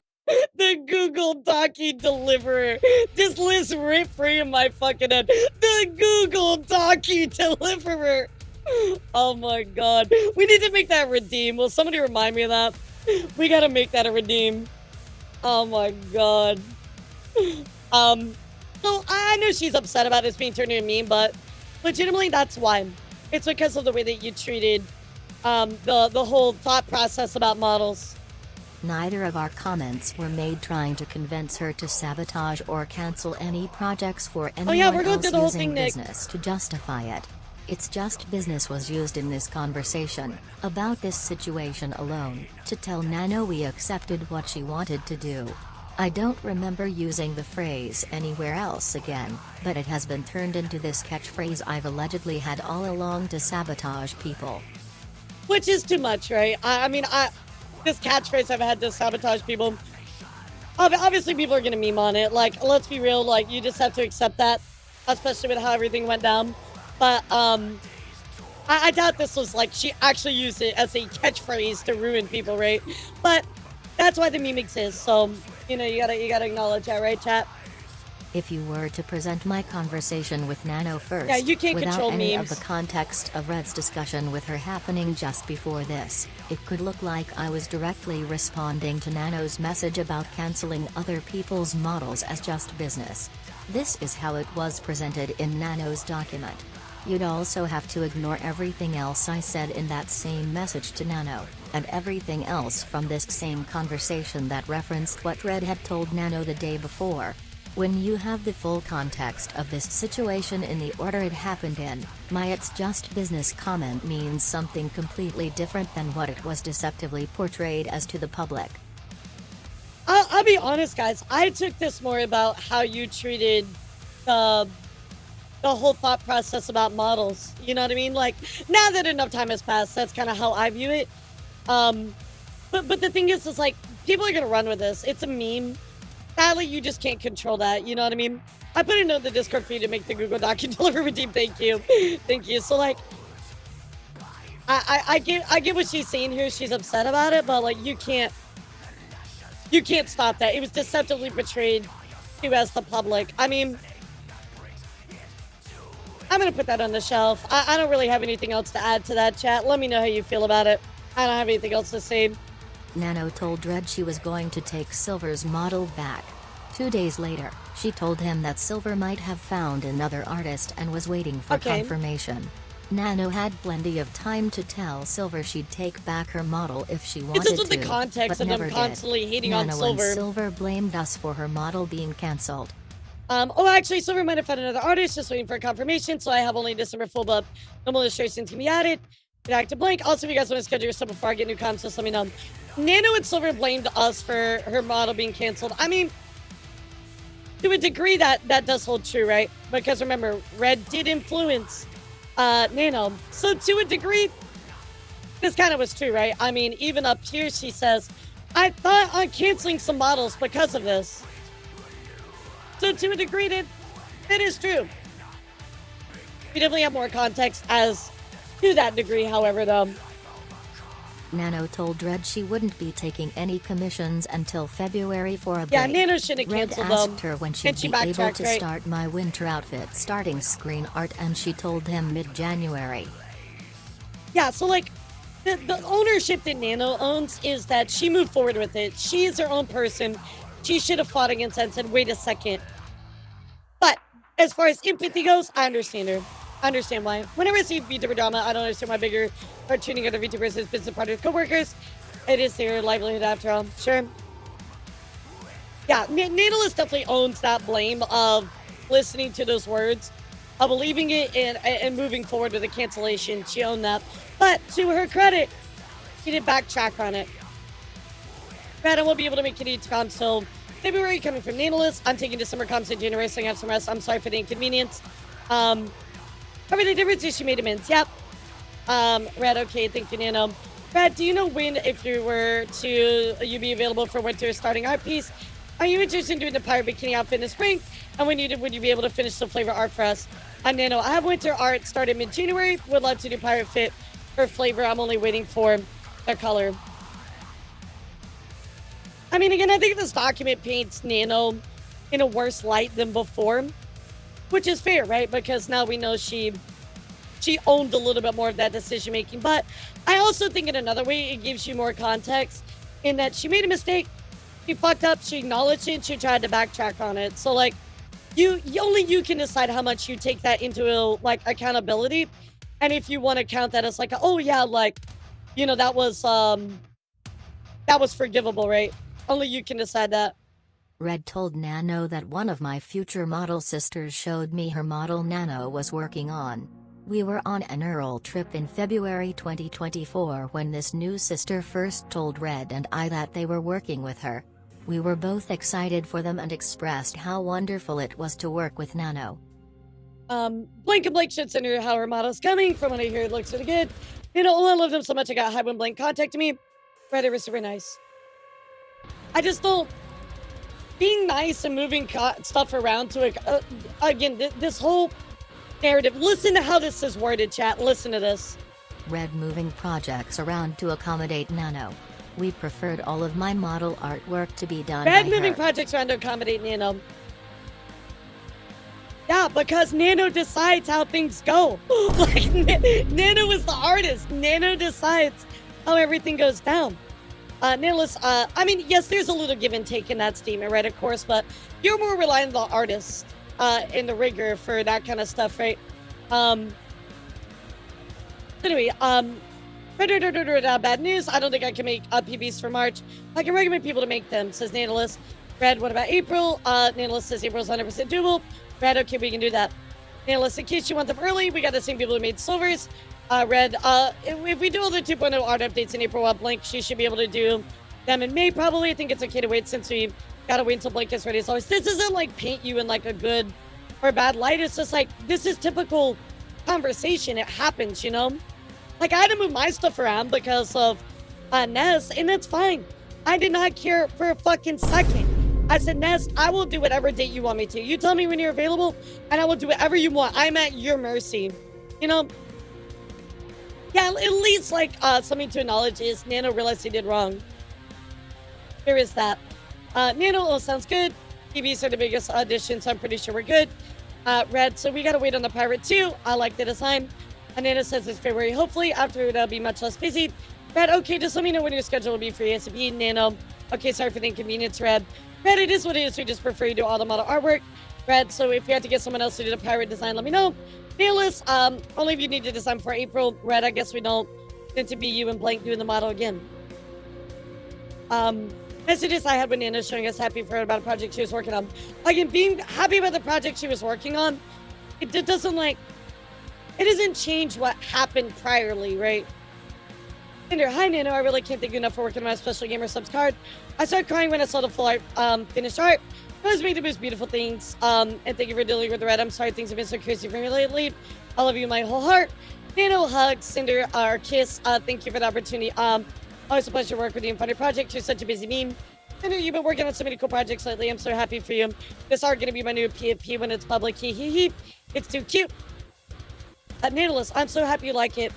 The Google Docky Deliverer. This list ripped free in my fucking head. The Google Docky Deliverer. Oh my god. We need to make that redeem. Will somebody remind me of that? We gotta make that a redeem. Oh my god. So I know she's upset about this being turned into a meme, but legitimately that's why. It's because of the way that you treated the whole thought process about models. Neither of our comments were made trying to convince her to sabotage or cancel any projects for anyone we're going else through the whole using thing, Nick. business to justify it. It's just business was used in this conversation, about this situation alone, to tell Nano we accepted what she wanted to do. I don't remember using the phrase anywhere else again, but it has been turned into this catchphrase I've allegedly had all along to sabotage people. Which is too much, right? I mean, this catchphrase I've had to sabotage people. Obviously, people are gonna meme on it. Like, let's be real. Like, you just have to accept that, especially with how everything went down. But I doubt this was like she actually used it as a catchphrase to ruin people, right? But that's why the meme exists. So, you know, you gotta acknowledge that, right, chat? If you were to present my conversation with Nano first, Yeah, you can't without control any memes. of the context of Red's discussion with her happening just before this, it could look like I was directly responding to Nano's message about canceling other people's models as just business. This is how it was presented in Nano's document. You'd also have to ignore everything else I said in that same message to Nano, and everything else from this same conversation that referenced what Red had told Nano the day before. When you have the full context of this situation in the order it happened in, my "it's just business" comment means something completely different than what it was deceptively portrayed as to the public. I'll be honest, guys. I took this more about how you treated the whole thought process about models. You know what I mean? Like, now that enough time has passed, that's kind of how I view it. But the thing is like, people are gonna run with this. It's a meme. Sadly, you just can't control that. You know what I mean? I put a note in the Discord for you to make the Google Doc and deliver redeem. Thank you. Thank you. So, like, I get what she's saying here. She's upset about it, but, like, you can't stop that. It was deceptively portrayed to as the public. I mean, I'm going to put that on the shelf. I don't really have anything else to add to that, chat. Let me know how you feel about it. I don't have anything else to say. Nano told Red she was going to take Silver's model back. 2 days later, she told him that Silver might have found another artist and was waiting for confirmation. Nano had plenty of time to tell Silver she'd take back her model if she wanted to, It's just with the context of them constantly hating on Silver. Nano and Silver blamed us for her model being cancelled. Oh, actually, Silver might have found another artist, just waiting for confirmation, so I have only December full, but no more illustrations can be added. Back to blank. Also, if you guys want to schedule your stuff before I get new comments, just let me know. Nano and Silver blamed us for her model being canceled. I mean, to a degree that does hold true, right? Because remember, Red did influence Nano. So to a degree, this kind of was true, right? I mean, even up here, she says, I thought on canceling some models because of this. So to a degree, that is true. We definitely have more context as to that degree, however, though. Nano told Red she wouldn't be taking any commissions until February for a break. Yeah, Nano shouldn't have canceled them. Red asked her when she'd be able to start my winter outfit starting screen art, and she told him mid-January. Yeah, so like, the ownership that Nano owns is that she moved forward with it. She is her own person. She should have fought against that and said, wait a second. But as far as empathy goes, I understand her. I understand why. Whenever I see VTuber drama, I don't understand why bigger are treating other VTubers as business partners, co-workers. It is their livelihood after all. Sure. Yeah, Natalist definitely owns that blame of listening to those words, of believing it and moving forward with the cancellation. She owned that. But to her credit, she did backtrack on it. Brad, I won't be able to make any comms till February coming from Natalist. I'm taking December comms in January, so I have some rest. I'm sorry for the inconvenience. Probably the difference is she made amends. Yep. Red, okay, thank you, Nano. Brad, do you know when, if you were to, you be available for winter starting art piece? Are you interested in doing the pirate bikini outfit in the spring? And when would you be able to finish the flavor art for us? I'm Nano. I have winter art started mid-January. Would love to do pirate fit for flavor. I'm only waiting for the color. I mean, again, I think this document paints Nano in a worse light than before, which is fair, right? Because now we know she owned a little bit more of that decision making. But I also think in another way, it gives you more context in that she made a mistake, she fucked up, she acknowledged it, she tried to backtrack on it. So like, only you can decide how much you take that into like accountability, and if you want to count that as like, oh yeah, like, you know, that was forgivable, right? Only you can decide that. Red told Nano that one of my future model sisters showed me her model Nano was working on. We were on an Earl trip in February 2024 when this new sister first told Red and I that they were working with her. We were both excited for them and expressed how wonderful it was to work with Nano. Blank and Blake should send her how her model's coming. From what I hear, it looks really good. You know, I love them so much I got high when Blank contacted me. Red, it was super nice. I just don't... Being nice and moving stuff around to it, again, this whole narrative. Listen to how this is worded, chat. Listen to this. Red moving projects around to accommodate Nano. We preferred all of my model artwork to be done Red by moving her. projects around to accommodate Nano. Yeah, because Nano decides how things go. Like, Nano is the artist. Nano decides how everything goes down. Nicholas, I mean, yes, there's a little give and take in that statement, right, of course, but you're more reliant on the artist in the rigor for that kind of stuff, right? Anyway, bad news. I don't think I can make PBs for March. I can recommend people to make them, says Natalis. Red, what about April? Natalis says April's 100% doable. Red, okay, we can do that. Natalis, in case you want them early, we got the same people who made silvers. Red, if we do all the 2.0 art updates in April while Blink, she should be able to do them in May, probably. I think it's okay to wait since we gotta wait until Blink is ready as always. This doesn't, like, paint you in, like, a good or bad light. It's just, like, this is typical conversation. It happens, you know? Like, I had to move my stuff around because of Ness, and that's fine. I did not care for a fucking second. I said, Ness, I will do whatever date you want me to. You tell me when you're available, and I will do whatever you want. I'm at your mercy. You know? Yeah, at least, like, something to acknowledge is Nano realized he did wrong. There is that. Nano, oh, sounds good. TVs are the biggest audition, so I'm pretty sure we're good. Red, so we gotta wait on the Pirate 2. I like the design. And Nano says it's February, hopefully. After it'll be much less busy. Red, okay, just let me know when your schedule will be for ASAP. Nano, okay, sorry for the inconvenience, Red. Red, it is what it is. We just prefer you do all the model artwork. Red, so if you have to get someone else to do the pirate design, let me know. Nailist, only if you need to design for April. Red, I guess we don't. Then to be you and Blank doing the model again. Messages I had with Nana showing us happy for her about a project she was working on. Again, being happy about the project she was working on, it doesn't, like, it doesn't change what happened priorly, right? Cinder, hi Nano, I really can't thank you enough for working on my special gamer subs card. I started crying when I saw the full art, finished art. It was made the most beautiful things. And thank you for dealing with the red. I'm sorry things have been so crazy for me lately. I love you my whole heart. Nano, hug, Cinder, our kiss. Thank you for the opportunity. Always a pleasure to work with you and fund your project. You're such a busy meme. Cinder, you've been working on so many cool projects lately. I'm so happy for you. This art gonna be my new PFP when it's public. Hee hee hee. It's too cute. Natalis, I'm so happy you like it.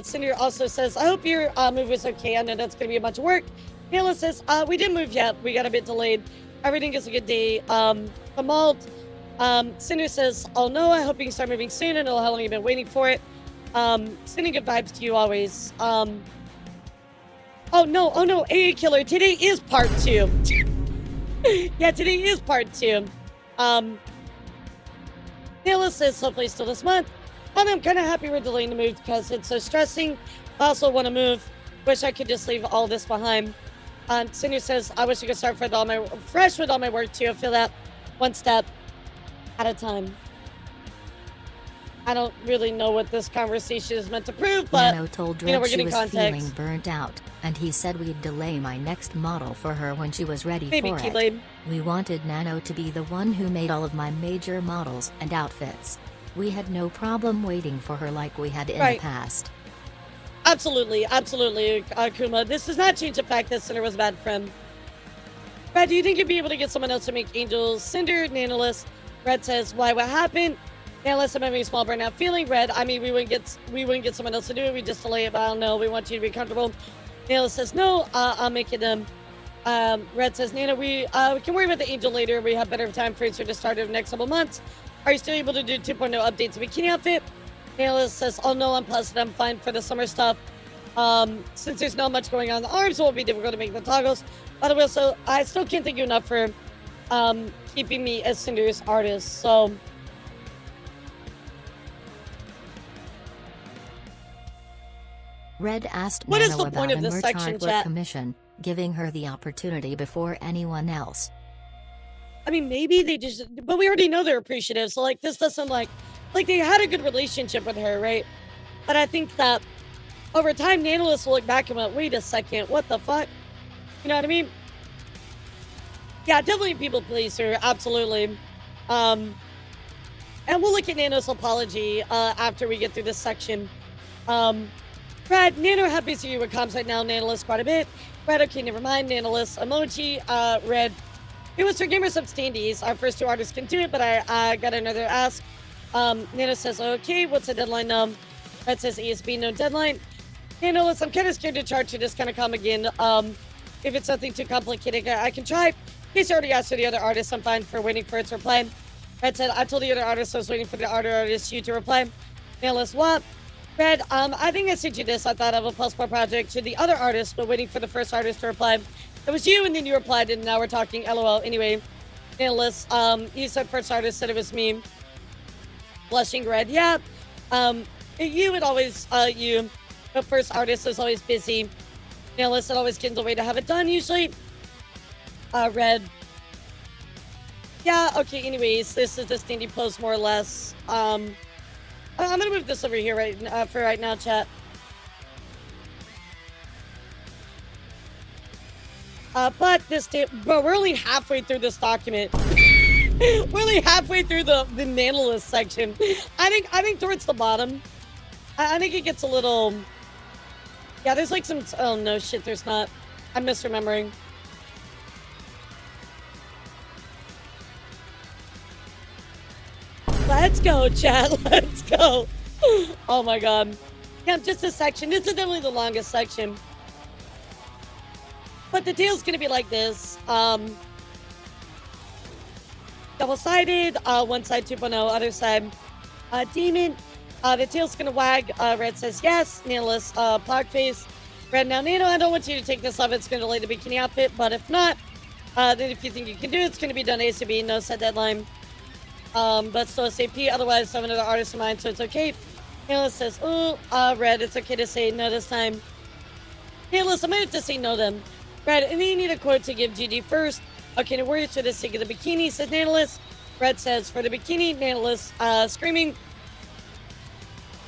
Cinder also says, I hope your move was okay. I know that's going to be a bunch of work. Natalis says, we didn't move yet. We got a bit delayed. Everything is a good day. Kamalt, Cinder says, oh no, I hope you can start moving soon. I know how long you've been waiting for it. Sending good vibes to you always. Oh no, AA Killer, today is part 2. Yeah, today is part 2. Natalis says, hopefully still this month. And I'm kind of happy we're delaying the move because it's so stressing. I also want to move. Wish I could just leave all this behind. Cinder says, I wish I could start fresh with all my work too. I feel that one step at a time. I don't really know what this conversation is meant to prove, but Nano told you know, Red we're she getting was context. feeling burnt out, and he said we'd delay my next model for her when she was ready Maybe for it. Keyblade. We wanted Nano to be the one who made all of my major models and outfits. We had no problem waiting for her like we had in the past. Absolutely, Kuma. This does not change the fact that Cinder was a bad friend. Brad, do you think you'd be able to get someone else to make Angels? Cinder, Nanalis. Red says, why, what happened? Nanalis, I'm having a small burnout feeling. Red, I mean, we wouldn't get someone else to do it. We just delay it, but I don't know. We want you to be comfortable. Nanalis says, no, I'll make it them. Red says, Nana, we can worry about the Angel later. We have better time for it to start in the next couple months. Are you still able to do 2.0 updates of bikini outfit? Natalis says, oh no, I'm positive I'm fine for the summer stuff. Since there's not much going on in the arms, it won't be difficult to make the toggles. By the way, so I still can't thank you enough for keeping me as Cinder's artist. So Red asked what is Nano the point about of a this merch section, artwork chat? commission, giving her the opportunity before anyone else. I mean, maybe they just, but we already know they're appreciative. So like, this doesn't like they had a good relationship with her, right? But I think that over time, Nanalis will look back and went, wait a second, what the fuck? You know what I mean? Yeah, definitely people pleaser, absolutely. And we'll look at Nano's apology after we get through this section. Brad, Nano happy to see you with comms right now. Nanalis quite a bit. Brad, okay, never mind. Nanalis emoji. Red. It was for Gamers Up Standees. Our first 2 artists can do it, but I got another ask. Nano says, okay, what's the deadline? Red says, ESB, no deadline. Nano, listen, I'm kind of scared to charge to just kind of come again. If it's something too complicated, I can try. He's already asked for the other artist. I'm fine for waiting for its reply. Red said, I told the other artist I was waiting for the other artist, you to reply. Nano, what? Red, I think I sent you this. I thought of a Pulseport project to the other artist, but waiting for the first artist to reply. It was you, and then you replied, and now we're talking LOL. Anyway, analyst, you said first artist said it was me. Blushing red, yeah. You would always, the first artist is always busy. Analyst, it always gets a way to have it done, usually. Red. Yeah, okay, anyways, this is the standing pose, more or less. I'm gonna move this over here for right now, chat. But we're only halfway through this document. We're only halfway through the Nanolist section. I think towards the bottom, I think it gets a little. Yeah, there's like some. Oh no, shit, there's not. I'm misremembering. Let's go, chat. Let's go. Oh my god. Yeah, just a section. This is definitely the longest section. But the deal's gonna be like this. Double-sided, one side 2.0, other side demon. The tail's gonna wag. Red says yes. Nanoless, pog face. Red, now Nano, I don't want you to take this off. It's gonna delay the bikini outfit, but if not, then if you think you can do it, it's gonna be done ASAP. No set deadline. But still SAP. Otherwise, I have another artist in mind, so it's okay. Nanoless says, oh, Red, it's okay to say no this time. Nanoless, I might have to say no then. Red, and then you need a quote to give GG first. Okay, no worries for the sake of the bikini, says Nanoless. Red says, for the bikini, Nanoless, screaming.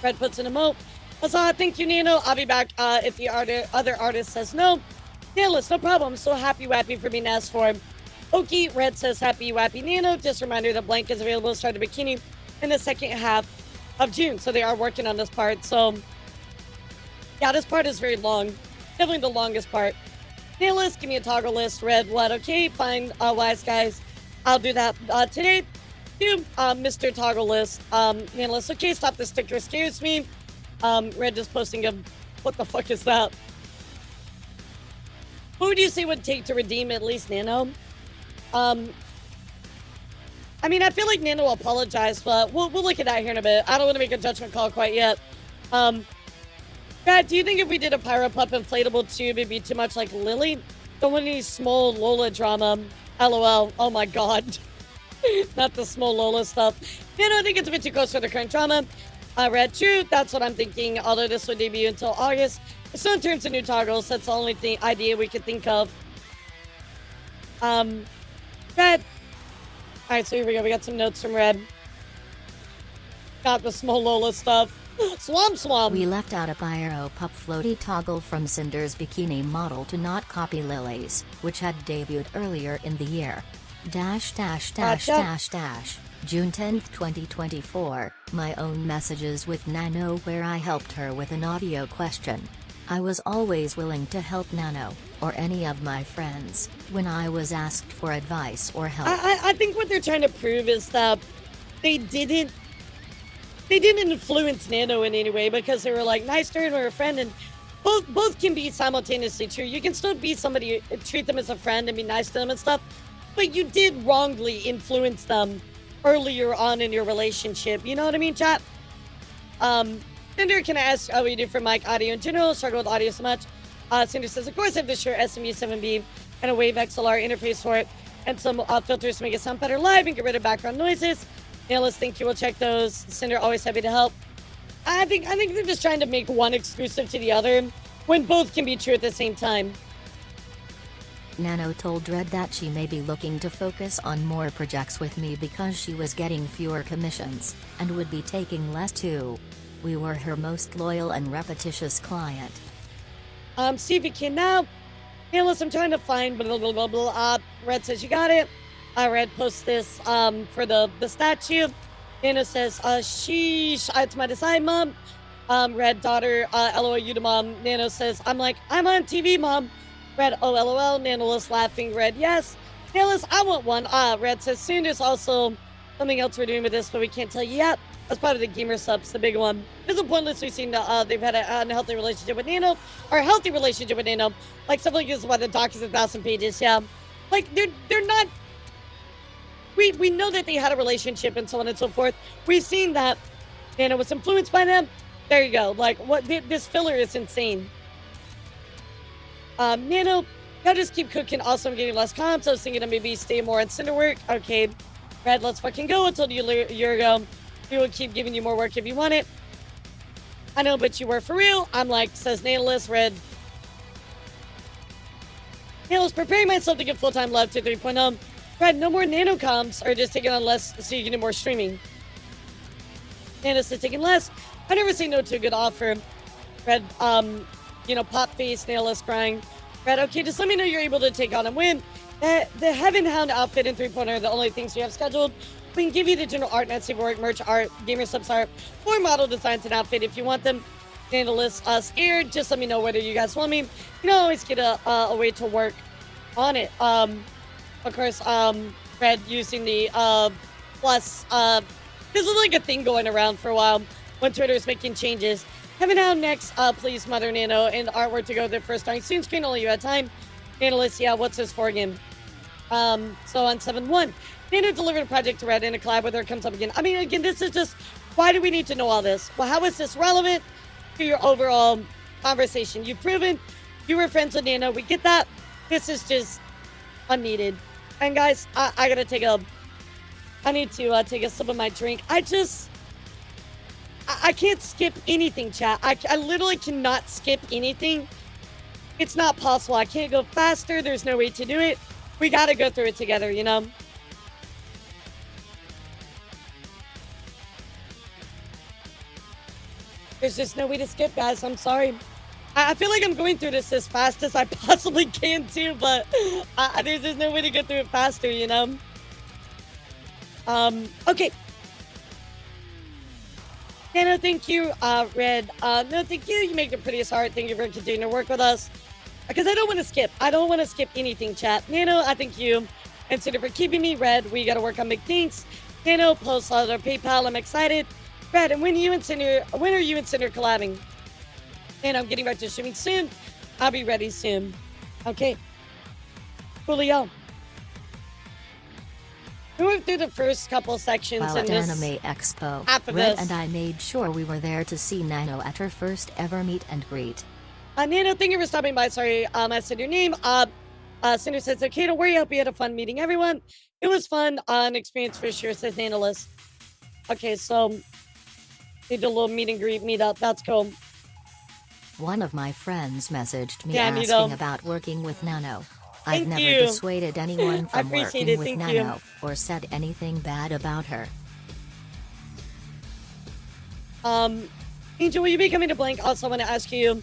Red puts an emote. Huzzah, thank you, Nano. I'll be back if the other artist says no. Nanoless, no problem. So happy wappy for being asked for. Okay, Red says happy wappy Nano. Just a reminder that blank is available to start the bikini in the second half of June. So they are working on this part. So, yeah, this part is very long. Definitely the longest part. Nanoless, give me a toggle list. Red, what? Okay, fine. Wise guys, I'll do that today. Do Mr. Toggle list. Nanoless, okay, stop the sticker. Scares me. Red just posting a. What the fuck is that? Who would you say would take to redeem at least Nano? I mean, I feel like Nano will apologize, but we'll look at that here in a bit. I don't want to make a judgment call quite yet. Brad, do you think if we did a Pyro Pup inflatable tube, it'd be too much like Lily? Don't want any small Lola drama. LOL. Oh my god. Not the small Lola stuff. Nano, I think it's a bit too close for the current drama. Red, true. That's what I'm thinking. Although this will debut until August. So in terms of new toggles, that's the only idea we could think of. Red. Alright, so here we go. We got some notes from Red. Got the small Lola stuff. Swamp. We left out a Pyro Pup floaty toggle from Cinder's bikini model to not copy Lily's, which had debuted earlier in the year. June 10th, 2024. My own messages with Nano where I helped her with an audio question. I was always willing to help Nano, or any of my friends, when I was asked for advice or help. I think what they're trying to prove is that they didn't influence Nano in any way because they were like, nice to her and we're a friend, and both can be simultaneously true. You can still be somebody, treat them as a friend and be nice to them and stuff, but you did wrongly influence them earlier on in your relationship. You know what I mean, chat? Cinder, can I ask how you do for mic audio in general? Struggle with audio so much. Cinder says, of course I have the Shure SMU7B and a Wave XLR interface for it, and some filters to make it sound better live and get rid of background noises. Nanoless, thank you. We'll check those. Cinder, always happy to help. I think they're just trying to make one exclusive to the other when both can be true at the same time. Nano told Red that she may be looking to focus on more projects with me because she was getting fewer commissions, and would be taking less too. We were her most loyal and repetitious client. See if you can now. Nanoless, I'm trying to find blah, blah, blah, blah. Red says you got it. Red posts this for the statue. Nano says, sheesh, it's my decide, mom. Red, daughter, LOL, you to mom. Nano says, I'm on TV, mom. Red, oh, LOL. Nanoless laughing. Red, yes. Nanoless, I want one. Red says, soon there's also something else we're doing with this, but we can't tell you yet. as part of the gamer subs, the big one. It's pointless. We've seen they've had an unhealthy relationship with Nano, or a healthy relationship with Nano. Like stuff like this is why the doc is 1,000 pages. Yeah, like they're not. We know that they had a relationship and so on and so forth. We've seen that Nano was influenced by them. There you go. Like what this filler is insane. Nano, gotta just keep cooking. Also, I'm getting less comps. I was thinking of maybe stay more on Cinder work. Okay, Red, let's fucking go. I told you a year ago. We will keep giving you more work if you want it. I know, but you were for real. I'm like, says Nailist, Red. Nailist, preparing myself to give full-time love to 3.0. Red, no more nano comms, or just taking on less so you can do more streaming. Nailist is taking less. I never say no to a good offer. Red, you know, pop face, Nailist crying. Red, okay, just let me know you're able to take on and win. The Heaven Hound outfit in 3.0 are the only things we have scheduled. We can give you the general art, net work, merch art, gamer subs art, or model designs and outfit if you want them. Nailist scared. Just let me know whether you guys want me. You know, always get a way to work on it. Of course, Red using the plus. This was like a thing going around for a while when Twitter was making changes. Heaven Hound next, please, Mother Nano, and the artwork to go there first starting soon. Screen only you had time. Analyst, yeah, what's this for again? So on 7-1, Nano delivered a project to Red and a collab with her comes up again. I mean, again, this is just, why do we need to know all this? Well, how is this relevant to your overall conversation? You've proven you were friends with Nano. We get that. This is just unneeded. And guys, I gotta take I need to take a sip of my drink. I can't skip anything, chat. I literally cannot skip anything. It's not possible. I can't go faster. There's no way to do it. We gotta go through it together, you know? There's just no way to skip, guys. I'm sorry. I feel like I'm going through this as fast as I possibly can, too, but there's just no way to get through it faster, you know? Okay. Nano, thank you. Red, no, thank you. You make the prettiest art. Thank you for continuing to work with us. Because I don't want to skip. I don't want to skip anything, chat. Nano, I thank you. And Cinder for keeping me. Red, we got to work on big things. Nano, post on our PayPal. I'm excited. Red, and when are you and Cinder collabing? And I'm getting back to streaming soon. I'll be ready soon. Okay. Julio. We went through the first couple sections while in at this Anime Expo, this. Red and I made sure we were there to see Nano at her first ever meet and greet. Nano, thank you for stopping by. Sorry, I said your name. Cinder says, okay, don't worry. I hope you had a fun meeting everyone. It was fun. An experience for sure, says Nanolis. Okay, so they did a little meet and greet, meet up. That's cool. One of my friends messaged me asking about working with Nano. I've never dissuaded anyone from working with Nano or said anything bad about her. Angel, will you be coming to Blank? Also, I want to ask you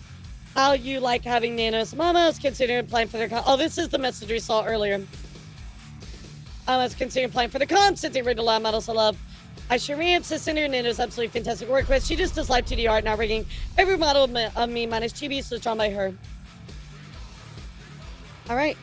how you like having Nano's mama. I was considering applying for their con. Oh, this is the message we saw earlier. I was considering applying for the comp since they read a lot of models I love. I sure am. Cinder Nano's absolutely fantastic work with. She just does live 2D art, not rigging. Every model of me minus chibi, so it's drawn by her. All right.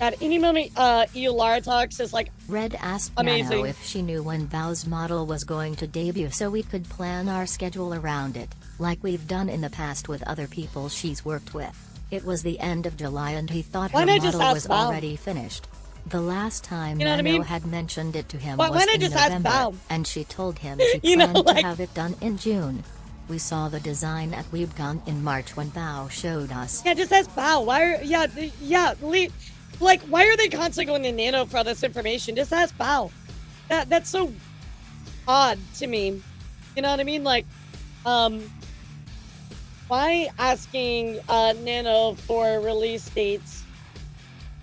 At any moment, elara talks is like Red asked amazing. Nano if she knew when Bao's model was going to debut so we could plan our schedule around it, like we've done in the past with other people she's worked with. It was the end of July and he thought her model was already finished. The last time Nano had mentioned it to him was in November, and she told him she planned to have it done in June. We saw the design at WeebCon in March when Bao showed us. Yeah, just ask Bao. Why are, like, why are they constantly going to Nano for all this information? Just ask Bao. That's so odd to me. You know what I mean? Like, why asking Nano for release dates?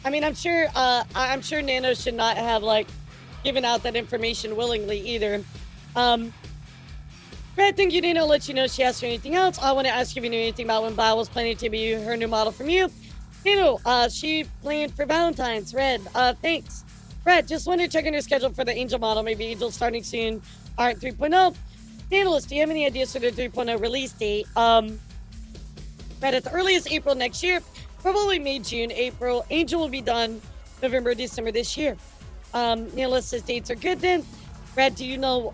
I mean, I'm sure Nano should not have like given out that information willingly either. Red, thank you, Nano. Let you know she asked you anything else. I want to ask you if you knew anything about when Bao was planning to be her new model from you. Nano, she planned for Valentine's. Red, thanks. Red, just wanted to check on your schedule for the Angel model. Maybe Angel's starting soon. Art 3.0. Nanolis, do you have any ideas for the 3.0 release date? Red, at the earliest April next year. Probably May, June, April. Angel will be done November, December this year. Nanolis says dates are good then. Red, do you know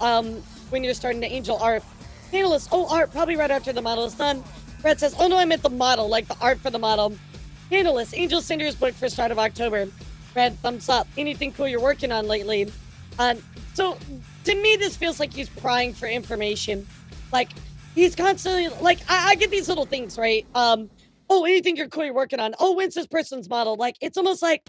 when you're starting the angel art? Panelists, oh, art, probably right after the model is done. Red says, oh no, I meant the model, like the art for the model. Panelists, Angel Cinder's booked for start of October. Red, thumbs up. Anything cool you're working on lately? So, to me, this feels like he's prying for information. Like, he's constantly, like, I get these little things, right? Oh, anything you're cool you're working on? Oh, when's this person's model? Like, it's almost like,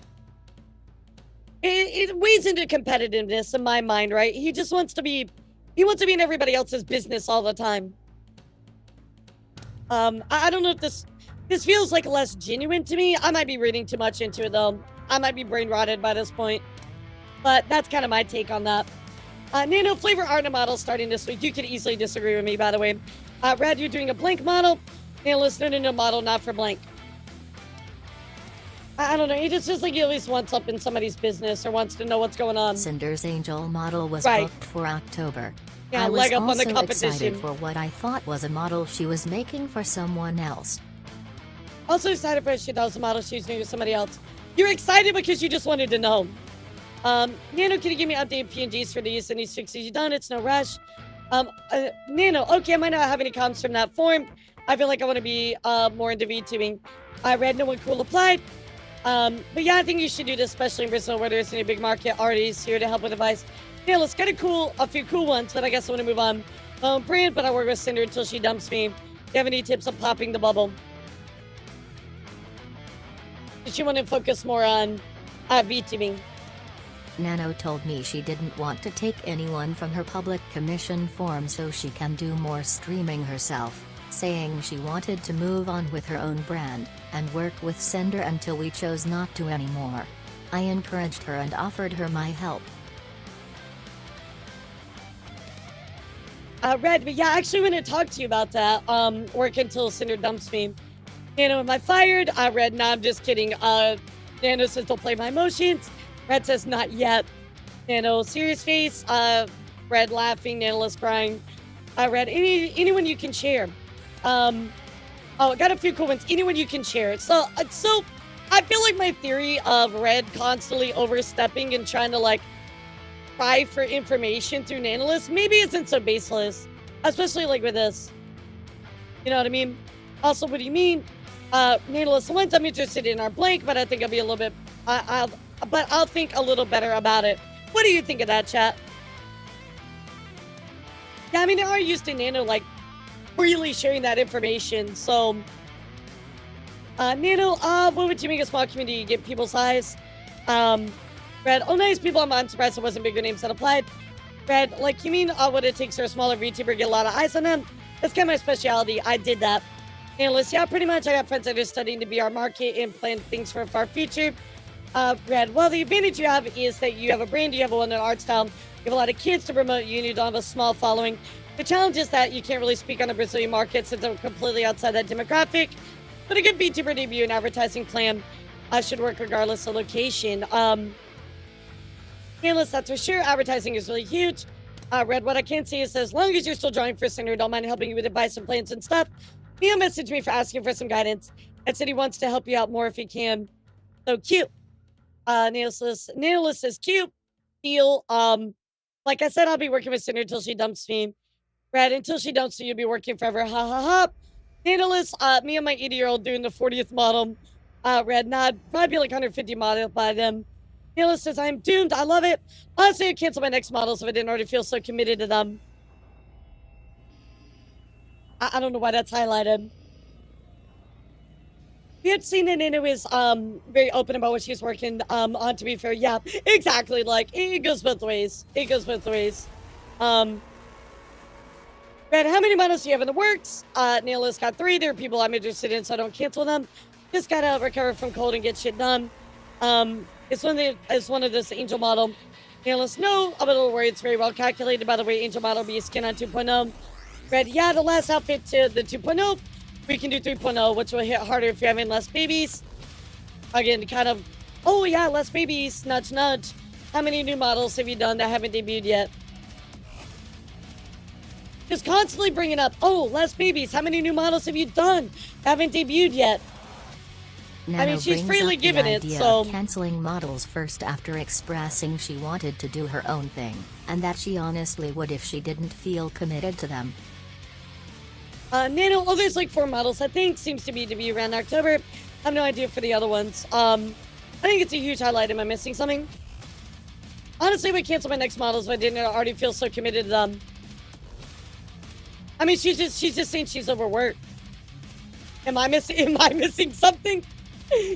it weighs into competitiveness in my mind, right? He just wants to be, he wants to be in everybody else's business all the time. I don't know if this feels like less genuine to me. I might be reading too much into it, though. I might be brain rotted by this point. But that's kind of my take on that. Nano, flavor art and model starting this week. You could easily disagree with me, by the way. Rad, you're doing a blank model. Nano, listening to model, not for blank. I don't know. He just feels like he at least wants up in somebody's business or wants to know what's going on. Cinder's angel model was booked for October. Yeah, I was leg up on the also competition. excited for what I thought was a model she was making for someone else. Also excited for she thought was a model she was doing with somebody else. You're excited because you just wanted to know. Nano, can you give me updated PNGs for these? Any fixes you done? It's no rush. Nano, okay, I might not have any comments from that form. I feel like I want to be more into VTubing. I read no one cool applied. But yeah, I think you should do this, especially in Brazil where there's any big market artists here to help with advice. Yeah, let's get a few cool ones, but I guess I want to move on. Brand, but I work with Cinder until she dumps me. Do you have any tips on popping the bubble? Does she want to focus more on VTubing? Nano told me she didn't want to take anyone from her public commission form so she can do more streaming herself, saying she wanted to move on with her own brand, and work with Cinder until we chose not to anymore. I encouraged her and offered her my help. Red, but yeah, I actually want to talk to you about that. Work until Cinder dumps me. Nano, am I fired? Red, nah, I'm just kidding. Nano says don't play my emotions. Red says not yet. Nano, serious face. Red laughing. Nano is crying. Red, anyone you can share. Oh, I got a few cool ones. Anyone you can share. So I feel like my theory of Red constantly overstepping and trying to like pry for information through Nanolist maybe isn't so baseless, especially like with this. You know what I mean? Also, what do you mean? Nanolist ones I'm interested in are blank, but I think I'll be a little bit. I'll think a little better about it. What do you think of that, chat? Yeah, I mean, they are used to Nano like really sharing that information. So, Nano, what would you make a small community get people's eyes? Red, oh nice people. I'm surprised it wasn't bigger names that applied. Red, like you mean what it takes for a smaller VTuber to get a lot of eyes on them? That's kind of my specialty. I did that. Analyst, yeah, pretty much. I got friends that are studying to be our market and plan things for a far future. Red, well, the advantage you have is that you have a brand, you have a well-known art style, you have a lot of kids to promote you, and you don't have a small following. The challenge is that you can't really speak on the Brazilian market since they're completely outside that demographic. But a good VTuber debut and advertising plan should work regardless of location. Analyst, that's for sure. Advertising is really huge. Red, what I can say is as long as you're still drawing for Cinder, don't mind helping you with advice and plans and stuff. Neil messaged me for asking for some guidance and said he wants to help you out more if he can. So cute. Nailist is cute. Feel, like I said, I'll be working with Cinder until she dumps me. Red, until she dumps me, you'll be working forever. Ha ha ha. Nailist, me and my 80-year-old doing the 40th model. Red, nod. Probably be like 150 model by them. Nailist says, I'm doomed. I love it. Honestly, I'd cancel my next models if I didn't already feel so committed to them. I don't know why that's highlighted. We had seen that Nino is very open about what she's working on, to be fair. Yeah, exactly. Like, it goes both ways. It goes both ways. Red, how many models do you have in the works? Nailist got 3. There are people I'm interested in, so I don't cancel them. Just gotta recover from cold and get shit done. It's one of this angel model. Nailist, no, I'm a little worried. It's very well calculated. By the way, angel model be skin on 2.0. Red, yeah, the last outfit to the 2.0. We can do 3.0, which will hit harder if you're having less babies. Again, kind of, oh yeah, less babies, nudge, nudge. How many new models have you done that haven't debuted yet? Just constantly bringing up, oh, less babies. How many new models have you done that haven't debuted yet? Nano, I mean, she's freely giving it, so... canceling models first after expressing she wanted to do her own thing. and that she honestly would if she didn't feel committed to them. Nano, there's like 4 models, I think, seems to be around October. I have no idea for the other ones. I think it's a huge highlight. Am I missing something? Honestly, I would cancel my next models if I didn't already feel so committed to them. I mean, she's just saying she's overworked. Am I missing something?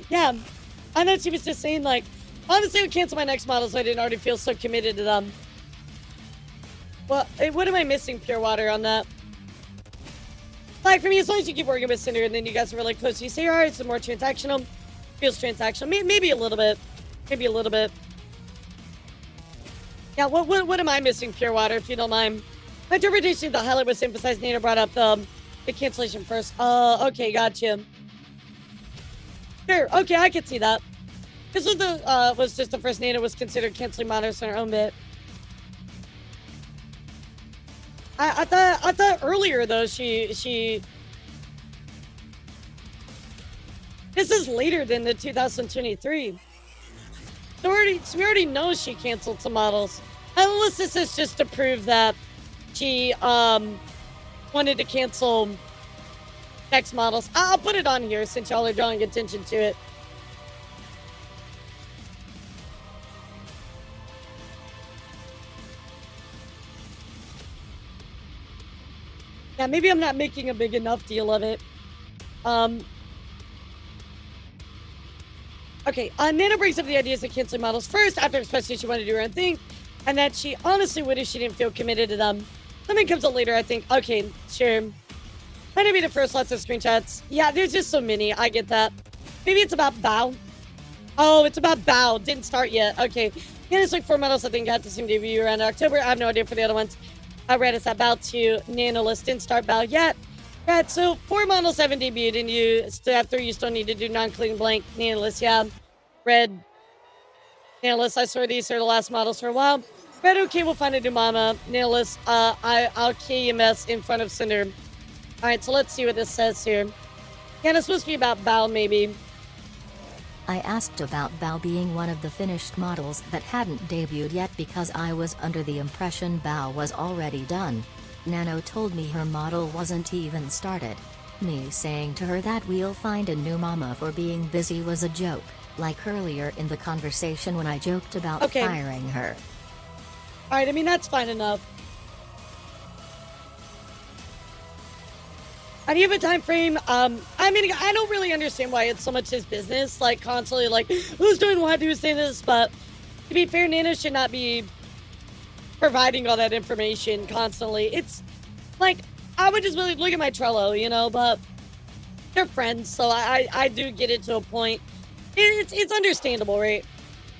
Yeah. I know she was just saying, like, honestly, I would cancel my next models if I didn't already feel so committed to them. Well, what am I missing, Pure Water, on that? Like, for me, as long as you keep working with Cinder and then you guys are really close, you say, all right, it's more transactional. Feels transactional. Maybe a little bit. Maybe a little bit. Yeah, what am I missing, Pure Water, if you don't mind? My interpretation of the highlight was emphasized. Nana brought up the cancellation first. Okay, gotcha. Sure, okay, I could see that. This was just the first Nana was considered canceling models on her own bit. I thought earlier though she this is later than the 2023. So we already know she canceled some models. Unless this is just to prove that she wanted to cancel next models. I'll put it on here since y'all are drawing attention to it. Yeah, maybe I'm not making a big enough deal of it. Okay, Nana brings up the ideas of canceling models first, after expressing she wanted to do her own thing, and that she honestly would if she didn't feel committed to them. Something comes up later, I think. Okay, sure. Might be the first lots of screenshots. Yeah, there's just so many. I get that. Maybe it's about Bao. Oh, it's about Bao. Didn't start yet. Okay. Yeah, it's like 4 models I think got to seem to debut around October. I have no idea for the other ones. I read it's about to Nanolist. Didn't start Bao yet. Right, so 4 models haven't debuted, and you still have 3. You still need to do non-clean blank Nanolist. Yeah. Red Nanolist. I swear these are the last models for a while. Red, okay, we'll find a new mama. Nanolist, I'll KMS in front of Cinder. Alright, so let's see what this says here. Yeah, it's supposed to be about Bao, maybe. I asked about Bao being one of the finished models that hadn't debuted yet because I was under the impression Bao was already done. Nano told me her model wasn't even started. Me saying to her that we'll find a new mama for being busy was a joke, like earlier in the conversation when I joked about firing her. Alright, I mean, that's fine enough. Do you have a time frame? I mean, I don't really understand why it's so much his business, like, constantly, like, who's doing what, who's saying this, but to be fair, Nana should not be providing all that information constantly. It's, like, I would just really look at my Trello, you know, but they're friends, so I do get it to a point. It's understandable, right?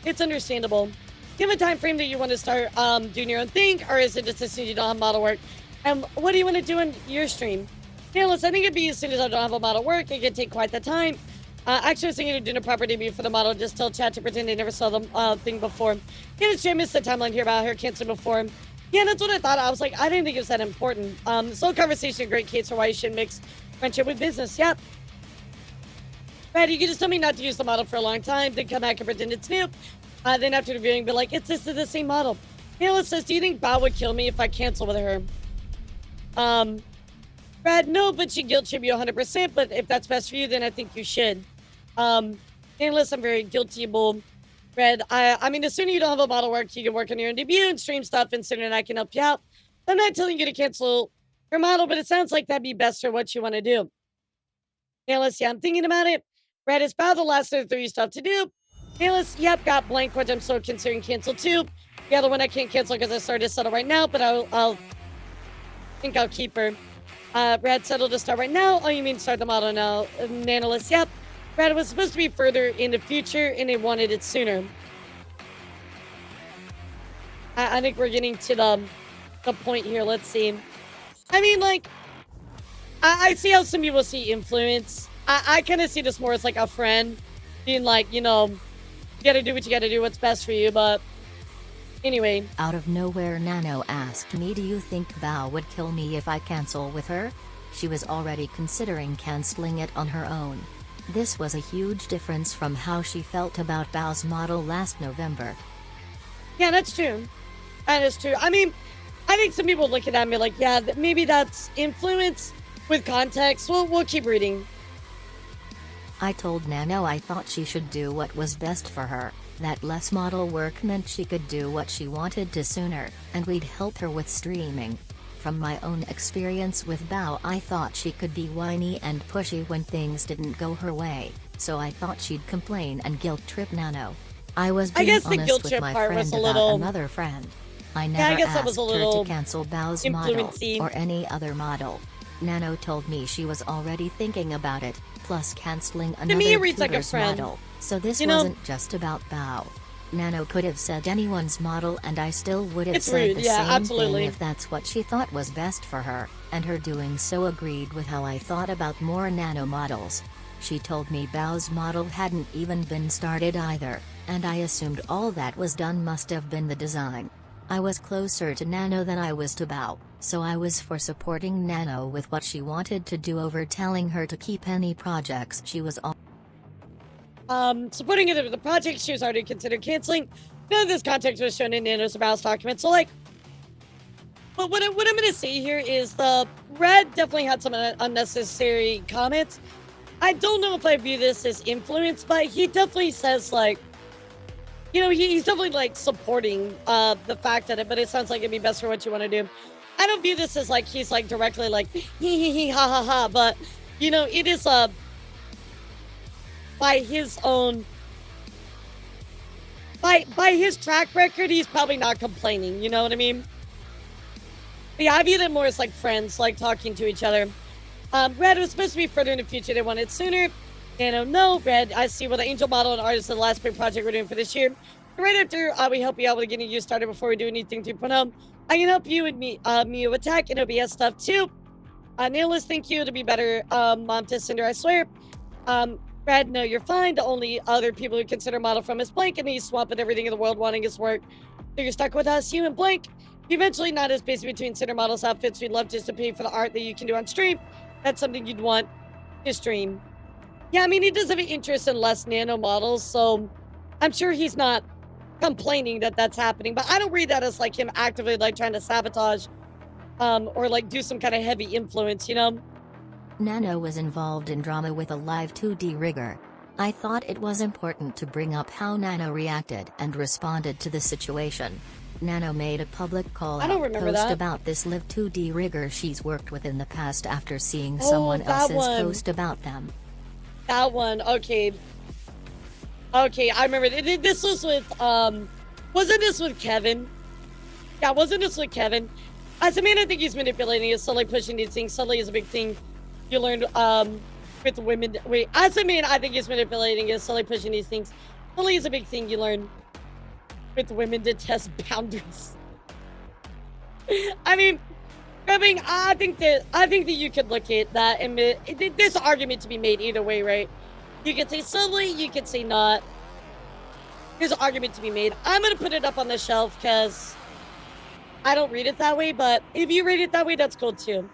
It's understandable. Do you have a time frame that you want to start doing your own thing, or is it just as soon as you don't have model work? And what do you want to do in your stream? Yeah, listen, I think it'd be as soon as I don't have a model work, it could take quite the time. Actually, I was thinking of doing a proper debut for the model, just tell chat to pretend they never saw the thing before. Yeah, it's true, I missed the timeline here about her canceling before. Yeah, that's what I thought. I was like, I didn't think it was that important. So conversation, a great case for why you should mix friendship with business. Yep. Right, you can just tell me not to use the model for a long time, then come back and pretend it's new. Then after reviewing, be like, this is the same model. Halo says, do you think Bao would kill me if I cancel with her? Brad, no, but she guilt trip you 100%, but if that's best for you, then I think you should. Unless I'm very guiltyable. Brad, I mean, as soon as you don't have a model work, you can work on your own debut and stream stuff, and Cinder and I can help you out. I'm not telling you to cancel her model, but it sounds like that'd be best for what you want to do. Analyst, yeah, I'm thinking about it. Brad, it's about the last of the 3 stuff to do. Analyst, yep, got blank, which I'm still considering cancel too. The other one I can't cancel because I started to settle right now, but I'll think I'll keep her. Brad settled to start right now. Oh, you mean start the model now? Analyst, yep. Brad, was supposed to be further in the future, and they wanted it sooner. I think we're getting to the point here. Let's see. I mean, like, I see how some people see influence. I kind of see this more as like a friend being like, you know, you gotta do what you gotta do, what's best for you, but anyway. Out of nowhere, Nano asked me, do you think Bao would kill me if I cancel with her? She was already considering canceling it on her own. This was a huge difference from how she felt about Bao's model last November. Yeah, that's true. That is true. I mean, I think some people look at me like, yeah, maybe that's influence with context. We'll keep reading. I told Nano I thought she should do what was best for her, that less model work meant she could do what she wanted to sooner, and we'd help her with streaming. From my own experience with Bao, I thought she could be whiny and pushy when things didn't go her way, so I thought she'd complain and guilt trip Nano. I was being honest with my friend about another friend. I never asked her to cancel Bao's model, or any other model. Nano told me she was already thinking about it, plus canceling another tuber's model, so this wasn't just about Bao. Nano could have said anyone's model and I still would have said the same thing if that's what she thought was best for her, and her doing so agreed with how I thought about more Nano models. She told me Bao's model hadn't even been started either, and I assumed all that was done must have been the design. I was closer to Nano than I was to Bao, so I was for supporting Nano with what she wanted to do over telling her to keep any projects she was supporting it with the project she was already considered canceling. None of this context was shown in Nano's Bao's document, so like, but what I'm going to say here is the Red definitely had some unnecessary comments. I don't know if I view this as influence, but he definitely says like, you know, he's definitely like supporting the fact that but it sounds like it'd be best for what you want to do. I don't view this as like he's like directly like he ha ha ha, but you know, it is by his own by his track record, he's probably not complaining, you know what I mean? But yeah, I view them more as like friends, like talking to each other. Red was supposed to be further in the future, they wanted sooner. Nano, no, Red, I see what the Angel model and artist is the last big project we're doing for this year. Right after we help you out with getting you started before we do anything 2.0, I can help you with Miu attack and OBS stuff too. Nailist, thank you, to be better. Mom to Cinder, I swear. Red, no, you're fine. The only other people who consider model from is Blank, and he's swapping everything in the world wanting his work. So you're stuck with us, you and Blank. Eventually, not as busy between Cinder models outfits. We'd love just to pay for the art that you can do on stream. That's something you'd want to stream. Yeah, I mean, he does have an interest in less Nano models, so I'm sure he's not complaining that that's happening, but I don't read that as like him actively like trying to sabotage or like do some kind of heavy influence, you know? Nano was involved in drama with a live 2D rigger. I thought it was important to bring up how Nano reacted and responded to the situation. Nano made a public call-out post about this live 2D rigger she's worked with in the past after seeing someone else's post about them. That one, okay. Okay, I remember. This was with, wasn't this with Kevin? Yeah, wasn't this with Kevin? As a man, I think he's manipulating it, subtly pushing these things. Subtly is a big thing you learned, with women. Wait, as a man, I think he's manipulating it, subtly pushing these things. Subtly is a big thing you learn with women to test boundaries. I mean, I think that you could look at that and there's an argument to be made either way, right? You could say subtly, you could say not. There's an argument to be made. I'm gonna put it up on the shelf because I don't read it that way, but if you read it that way, that's cool too.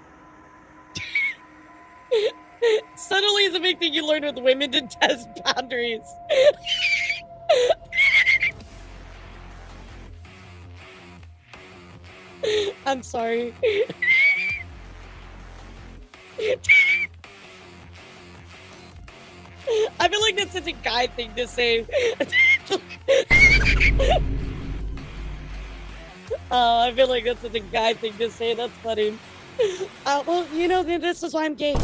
Subtly is a big thing you learn with women to test boundaries. I'm sorry. I feel like that's such a guy thing to say. I feel like that's such a guy thing to say. That's funny. Well, you know, this is why I'm gay.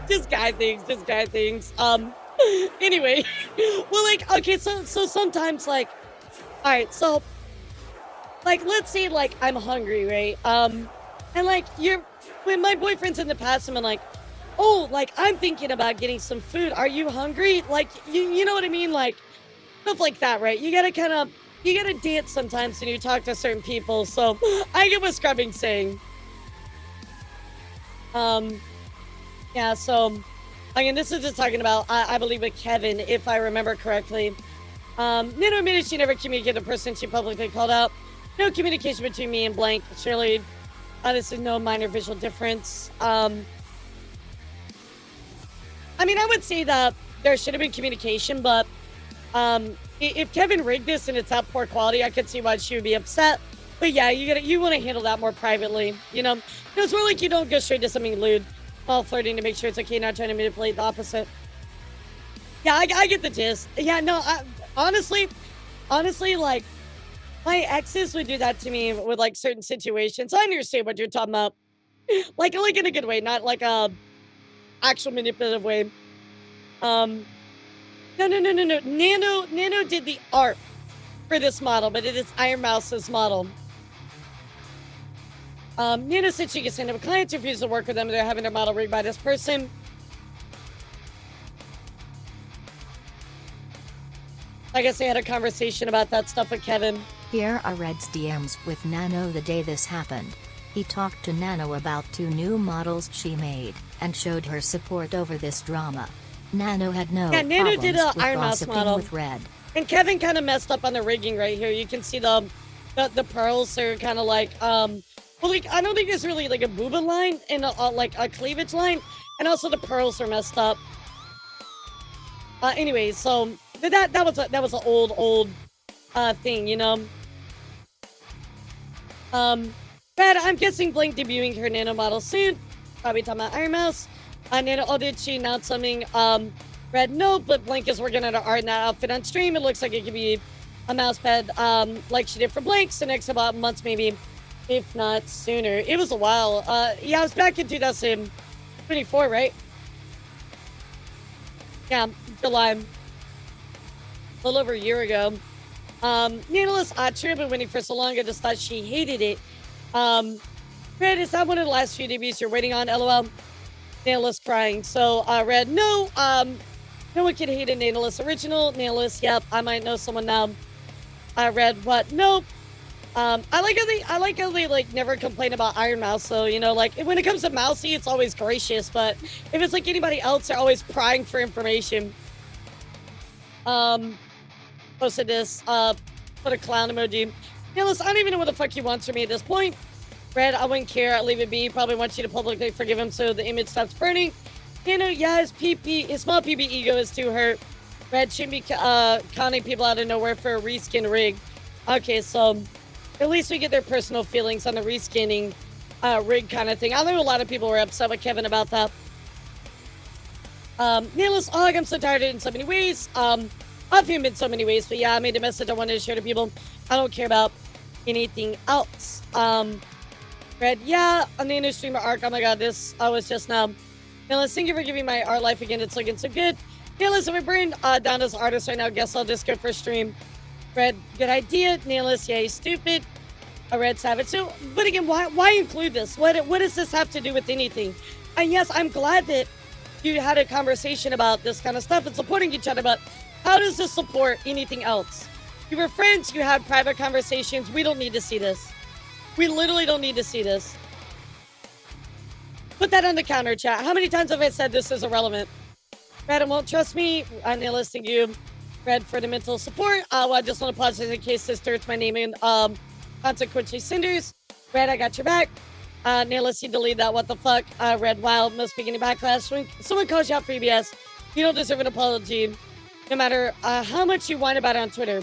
Just guy things, just guy things. Anyway. Well, like, okay, so sometimes, like, alright, so, like, let's say, like, I'm hungry, right? And, like, when my boyfriend's in the past, I'm like, oh, like, I'm thinking about getting some food. Are you hungry? Like, you know what I mean? Like, stuff like that, right? You gotta dance sometimes when you talk to certain people. So, I get what Scrubbing's saying. Yeah, so, again, this is just talking about, I believe, with Kevin, if I remember correctly. Nino admitted she never communicated the person she publicly called out. No communication between me and Blank. Surely, this is no minor visual difference. I mean, I would say that there should have been communication, but if Kevin rigged this and it's that poor quality, I could see why she would be upset. But yeah, you want to handle that more privately, you know? It's more like you don't go straight to something lewd while flirting to make sure it's okay, not trying to manipulate the opposite. Yeah, I get the gist. Yeah, no, honestly, like, my exes would do that to me with, like, certain situations. I understand what you're talking about. Like in a good way, not like a actual manipulative way. No. Nano did the art for this model, but it is Iron Mouse's model. Nano said she could send up a client to refuse to work with them. They're having their model rigged by this person. I guess they had a conversation about that stuff with Kevin. Here are Red's DMs with Nano the day this happened. He talked to Nano about 2 new models she made, and showed her support over this drama. Nano had no Nano did a with Iron Mouse model with Red. And Kevin kind of messed up on the rigging right here. You can see the pearls are kind of like, well, like, I don't think there's really like a booba line and like a cleavage line. And also the pearls are messed up. Anyway, so that was an old thing, you know? But I'm guessing Blink debuting her Nano model soon. Probably talking about Iron Mouse. Nano, oh, did she announce something? Red, no, but Blink is working on her art in that outfit on stream. It looks like it could be a mouse pad, like she did for Blink. So next about months, maybe, if not sooner. It was a while. Yeah, it was back in 2024, right? Yeah, July. A little over a year ago. Nanoless Otter been winning for so long, I just thought she hated it. Red, is that one of the last few debuts you're waiting on? LOL. Nanoless crying. So, Red, no. No one can hate a Nanoless original. Nanoless, yep, I might know someone now. Red, what? Nope. I like how they like never complain about Iron Mouse. So, you know, like when it comes to Mousy, it's always gracious. But if it's like anybody else, they're always prying for information. Posted this, put a clown emoji. Nanoless, I don't even know what the fuck he wants from me at this point. Red, I wouldn't care. I'll leave it be. Probably wants you to publicly forgive him so the image stops burning. Nano, yeah, his small PP ego is too hurt. Red shouldn't be conning people out of nowhere for a reskin rig. Okay, so at least we get their personal feelings on the reskinning rig kind of thing. I know a lot of people were upset with Kevin about that. Nanoless, oh, I'm so tired of it in so many ways. I've him in so many ways, but yeah, I made a message I wanted to share to people. I don't care about anything else. Red, yeah, a Nano streamer arc. Oh my god, this I was just now. Nanoless, thank you for giving my art life again. It's looking so good. Nanoless, if we burn down as artist right now, guess I'll just go for stream. Red, good idea. Nanoless, yeah, he's stupid. A Red Savage. So, but again, why include this? What does this have to do with anything? And yes, I'm glad that you had a conversation about this kind of stuff and supporting each other, but how does this support anything else? You were friends, you had private conversations. We don't need to see this. We literally don't need to see this. Put that on the counter, chat. How many times have I said this is irrelevant? Red, won't trust me. I'm enlisting you. Red, for the mental support. Well, I just want to pause in case this dirts my name in consequently Cinders. Red, I got your back. Nihilist, you delete that. What the fuck? Red, wild. Most beginning backlash. When someone calls you out for EBS, you don't deserve an apology. No matter how much you whine about it on Twitter.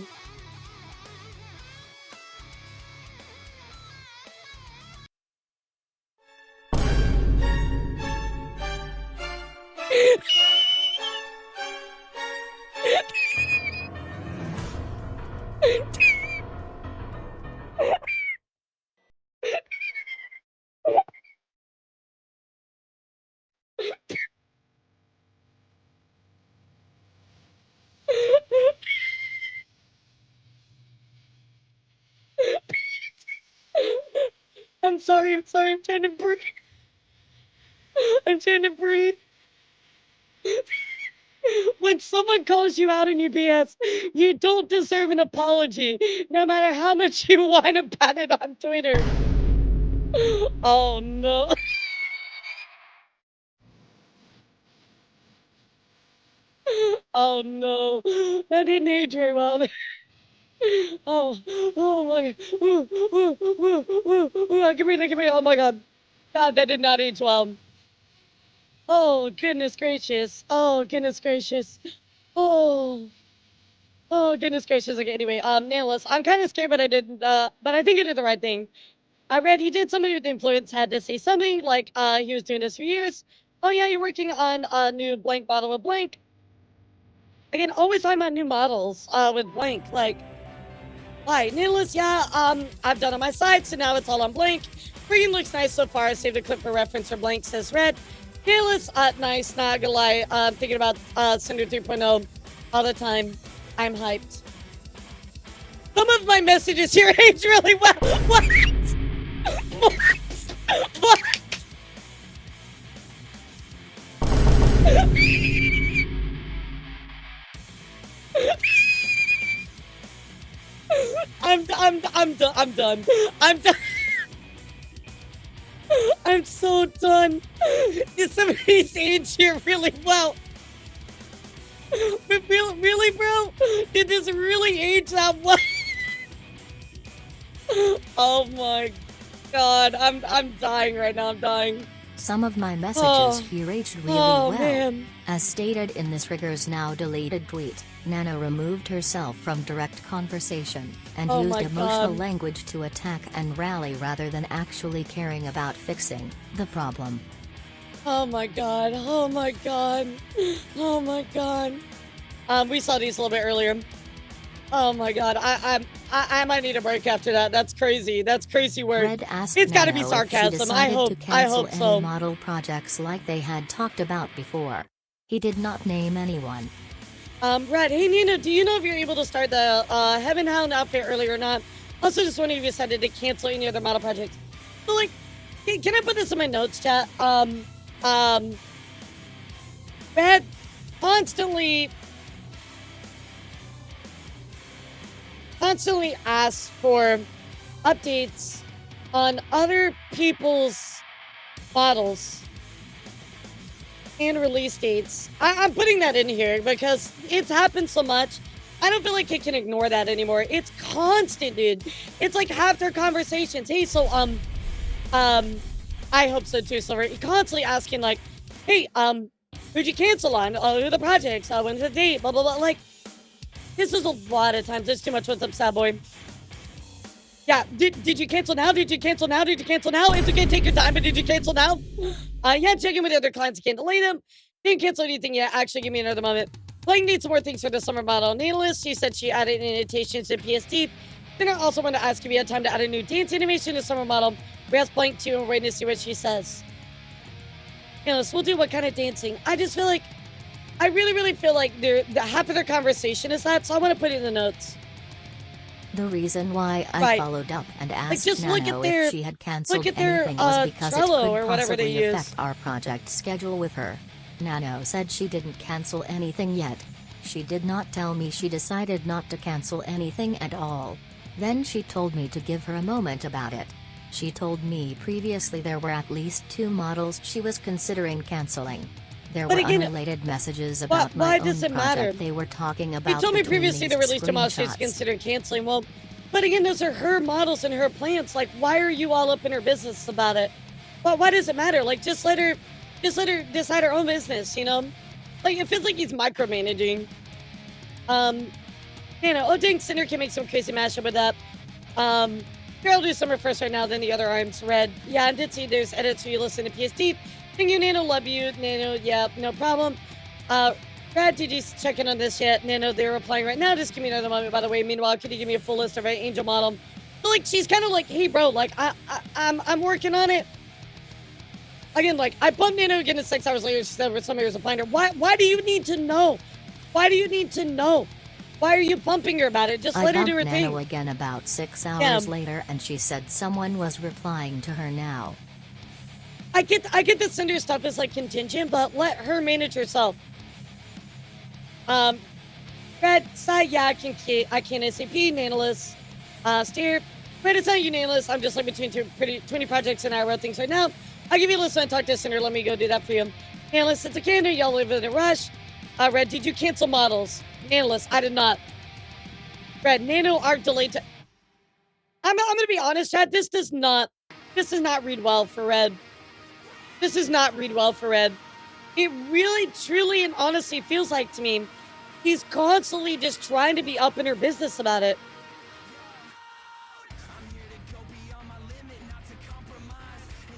I'm sorry, I'm trying to breathe. I'm trying to breathe. When someone calls you out in your BS, you don't deserve an apology, no matter how much you whine about it on Twitter. Oh no. Oh no. That didn't age very well. Oh my God. I can breathe, oh my God. God, that did not age well. Oh, goodness gracious. Oh, goodness gracious. Oh. Oh, goodness gracious. Okay, anyway, Nailless, I'm kind of scared, but I didn't, but I think I did the right thing. I read he did something with the influence, had to say something like, he was doing this for years. Oh yeah, you're working on a new blank bottle of blank. Again, always talking about new models, with blank, like, why? Nailless, yeah, I've done on my site, so now it's all on blank. Freaking looks nice so far. I saved a clip for reference for blank, says Red. Nailless, nice, not gonna lie, thinking about, Cinder 3.0 all the time. I'm hyped. Some of my messages here age really well. What? What? What? I'm done. I'm done. I'm done. I'm so done. Some of these age here really well. But really, bro? Did this really age that well? Oh my god, I'm dying right now. I'm dying. Some of my messages here aged really well. Man. As stated in this Rigger's now deleted tweet, Nano removed herself from direct conversation and used emotional language to attack and rally rather than actually caring about fixing the problem. Oh my god. Oh my god. Oh my god. We saw these a little bit earlier. Oh my god. I might need a break after that. That's crazy. That's crazy word. Red asked It's got to be Nano if she sarcasm. I decided to hope cancel so. any model projects like they had talked about before. He did not name anyone. Red, hey Nina, do you know if you're able to start the Heaven Hound outfit early or not? Also, just wondering if you decided to cancel any other model projects. So, like, can I put this in my notes, chat? Red constantly asks for updates on other people's models and release dates. I'm putting that in here because it's happened so much. I don't feel like it can ignore that anymore. It's constant, dude. It's like half their conversations. Hey, so I hope so too, Silver. Constantly asking like, hey, who'd you cancel on? Who are the projects? When's the date? Blah blah blah. Like, this is a lot of times. There's too much. What's up, sad boy? Yeah, did you cancel now? Did you cancel now? Did you cancel now? It's okay, take your time, but did you cancel now? Yeah, checking with other clients, can't delay them. Didn't cancel anything yet. Actually, give me another moment. Playing needs some more things for the summer model nailist. She said she added annotations to PSD. Then I also want to ask if you had time to add a new dance animation to summer model. We asked blank too, and we're waiting to see what she says. Nailist, we'll do what kind of dancing. I just feel like, I really feel like half of their conversation is that, so I want to put it in the notes. The reason why I followed up and asked just Nano if she had canceled anything was because Trello it or could whatever they possibly use. affect our project schedule with her. Nano said she didn't cancel anything yet. She did not tell me she decided not to cancel anything at all. Then she told me to give her a moment about it. She told me previously there were at least 2 models she was considering canceling. There were unrelated messages about my own project. Matter? They were talking about. You told me previously to release 2 models she's considered canceling. Well, but again, those are her models and her plans. Like, why are you all up in her business about it? Well, why does it matter? Like, just let her decide her own business. You know, like it feels like he's micromanaging. You know, oh dang, Cinder can make some crazy mashup with that. Here, I'll do summer first right now, then the other arms red. Yeah, I did see there's edits for you listen to PSD. Thank you, Nano. Love you, Nano. Yeah, no problem. Brad, did you check in on this yet? Nano, they're replying right now. Just give me another moment, by the way. Meanwhile, could you give me a full list of an angel model? But, like, she's kind of like, hey, bro, like, I'm working on it. Again, like, I bumped Nano again at 6 hours later. She said, with some areas of blinder. Why do you need to know? Why do you need to know? Why are you bumping her about it? Just let her do her thing. I bumped Nano again about 6 hours later, and she said someone was replying to her now. I get that Cinder stuff is like contingent, but let her manage herself. Red, Sai, yeah, I can SAP, Nanolist, Steer. Red, it's not you, Nanolist. I'm just like between 20 projects and I wrote things right now. I'll give you a list and talk to Cinder. Let me go do that for you. Nanolist, it's a candor. Y'all live in a rush. Red, did you cancel models? Nanolist, I did not. Red, Nano arc delayed. I'm gonna be honest, Chad. This does not read well for Red. This does not read well for Red. It really, truly, and honestly feels like to me He's constantly just trying to be up in her business about it.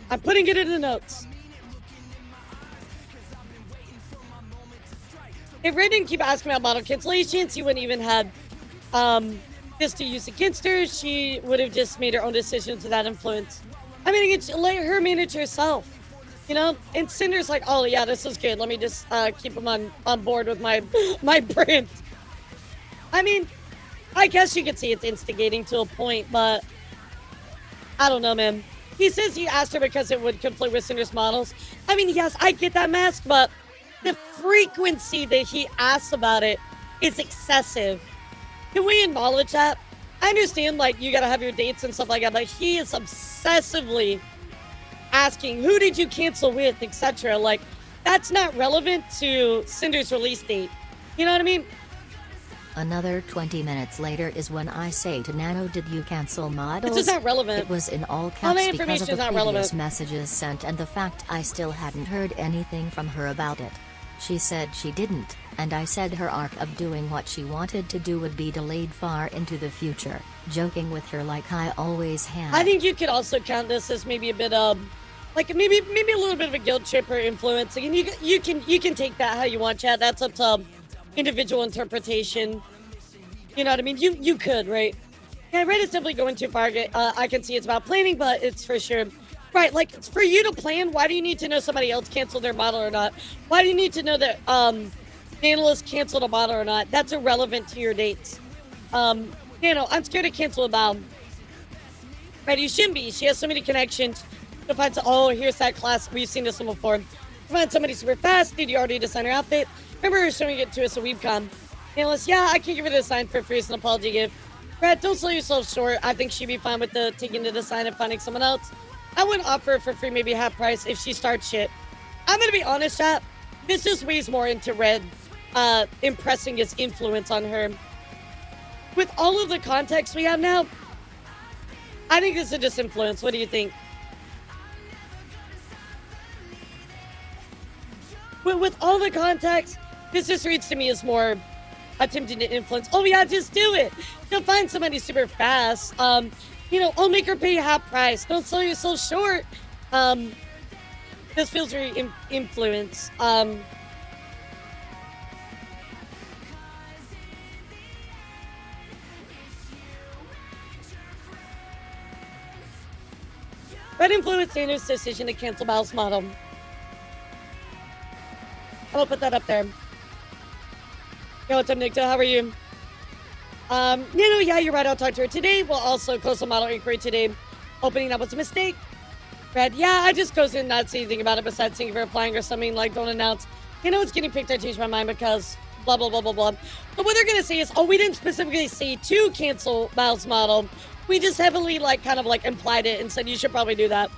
I'm putting it in the notes. If Red didn't keep asking about model cancellations, he wouldn't even had this to use against her. She would have just made her own decisions without influence. I mean, it's let her manage herself, you know? And Cinder's like, oh yeah, this is good. Let me just keep him on board with my brand. I mean, I guess you could see it's instigating to a point, but I don't know, man. He says he asked her because it would conflict with Cinder's models. I mean, yes, I get that, Mask, but the frequency that he asks about it is excessive. Can we acknowledge that? I understand, like, you gotta have your dates and stuff like that, but he is obsessively asking, who did you cancel with, etc. Like, that's not relevant to Cinder's release date. You know what I mean? Another 20 minutes later is when I say to Nano, did you cancel models? It's just not relevant. It was in all caps because of the previous relevant. messages sent and the fact I still hadn't heard anything from her about it. She said she didn't, and I said her arc of doing what she wanted to do would be delayed far into the future, joking with her like I always have. I think you could also count this as maybe a bit like maybe a little bit of a guilt trip or influence. And you can take that how you want, Chad. That's up to individual interpretation. You know what I mean? You could, right? Yeah, Red is definitely going too far. I can see it's about planning, but it's for sure. Right, like, for you to plan, why do you need to know somebody else canceled their model or not? Why do you need to know that analyst canceled a model or not? That's irrelevant to your dates. I'm scared to cancel a bow. Right, you shouldn't be. She has so many connections. To find here's that class. We've seen this one before. To find somebody super fast, did you already design her outfit? Remember her showing it to us at WeebCon. Analyst, yeah, I can give her the design for free as an apology gift. Brad, don't sell yourself short. I think she'd be fine with taking the design and finding someone else. I wouldn't offer it for free, maybe half price if she starts shit. I'm gonna be honest, chat. This just weighs more into Red, impressing his influence on her. With all of the context we have now, I think this is just influence. What do you think? With all the context, this just reads to me as more attempting to influence. Oh yeah, just do it. You'll find somebody super fast. I'll make her pay half price. Don't sell yourself short. This feels very influence. Red influenced Daniel's decision to cancel Bal's model. I'll put that up there. Yo, what's up, Nick? How are you? Yeah, you're right. I'll talk to her today. We'll also close the model inquiry today. Opening up was a mistake. Red, yeah, I just goes in not see anything about it besides thinking of applying or something like don't announce. It's getting picked. I changed my mind because blah, blah, blah, blah, blah. But what they're going to say is, we didn't specifically say to cancel Bal's model. We just heavily, implied it and said you should probably do that.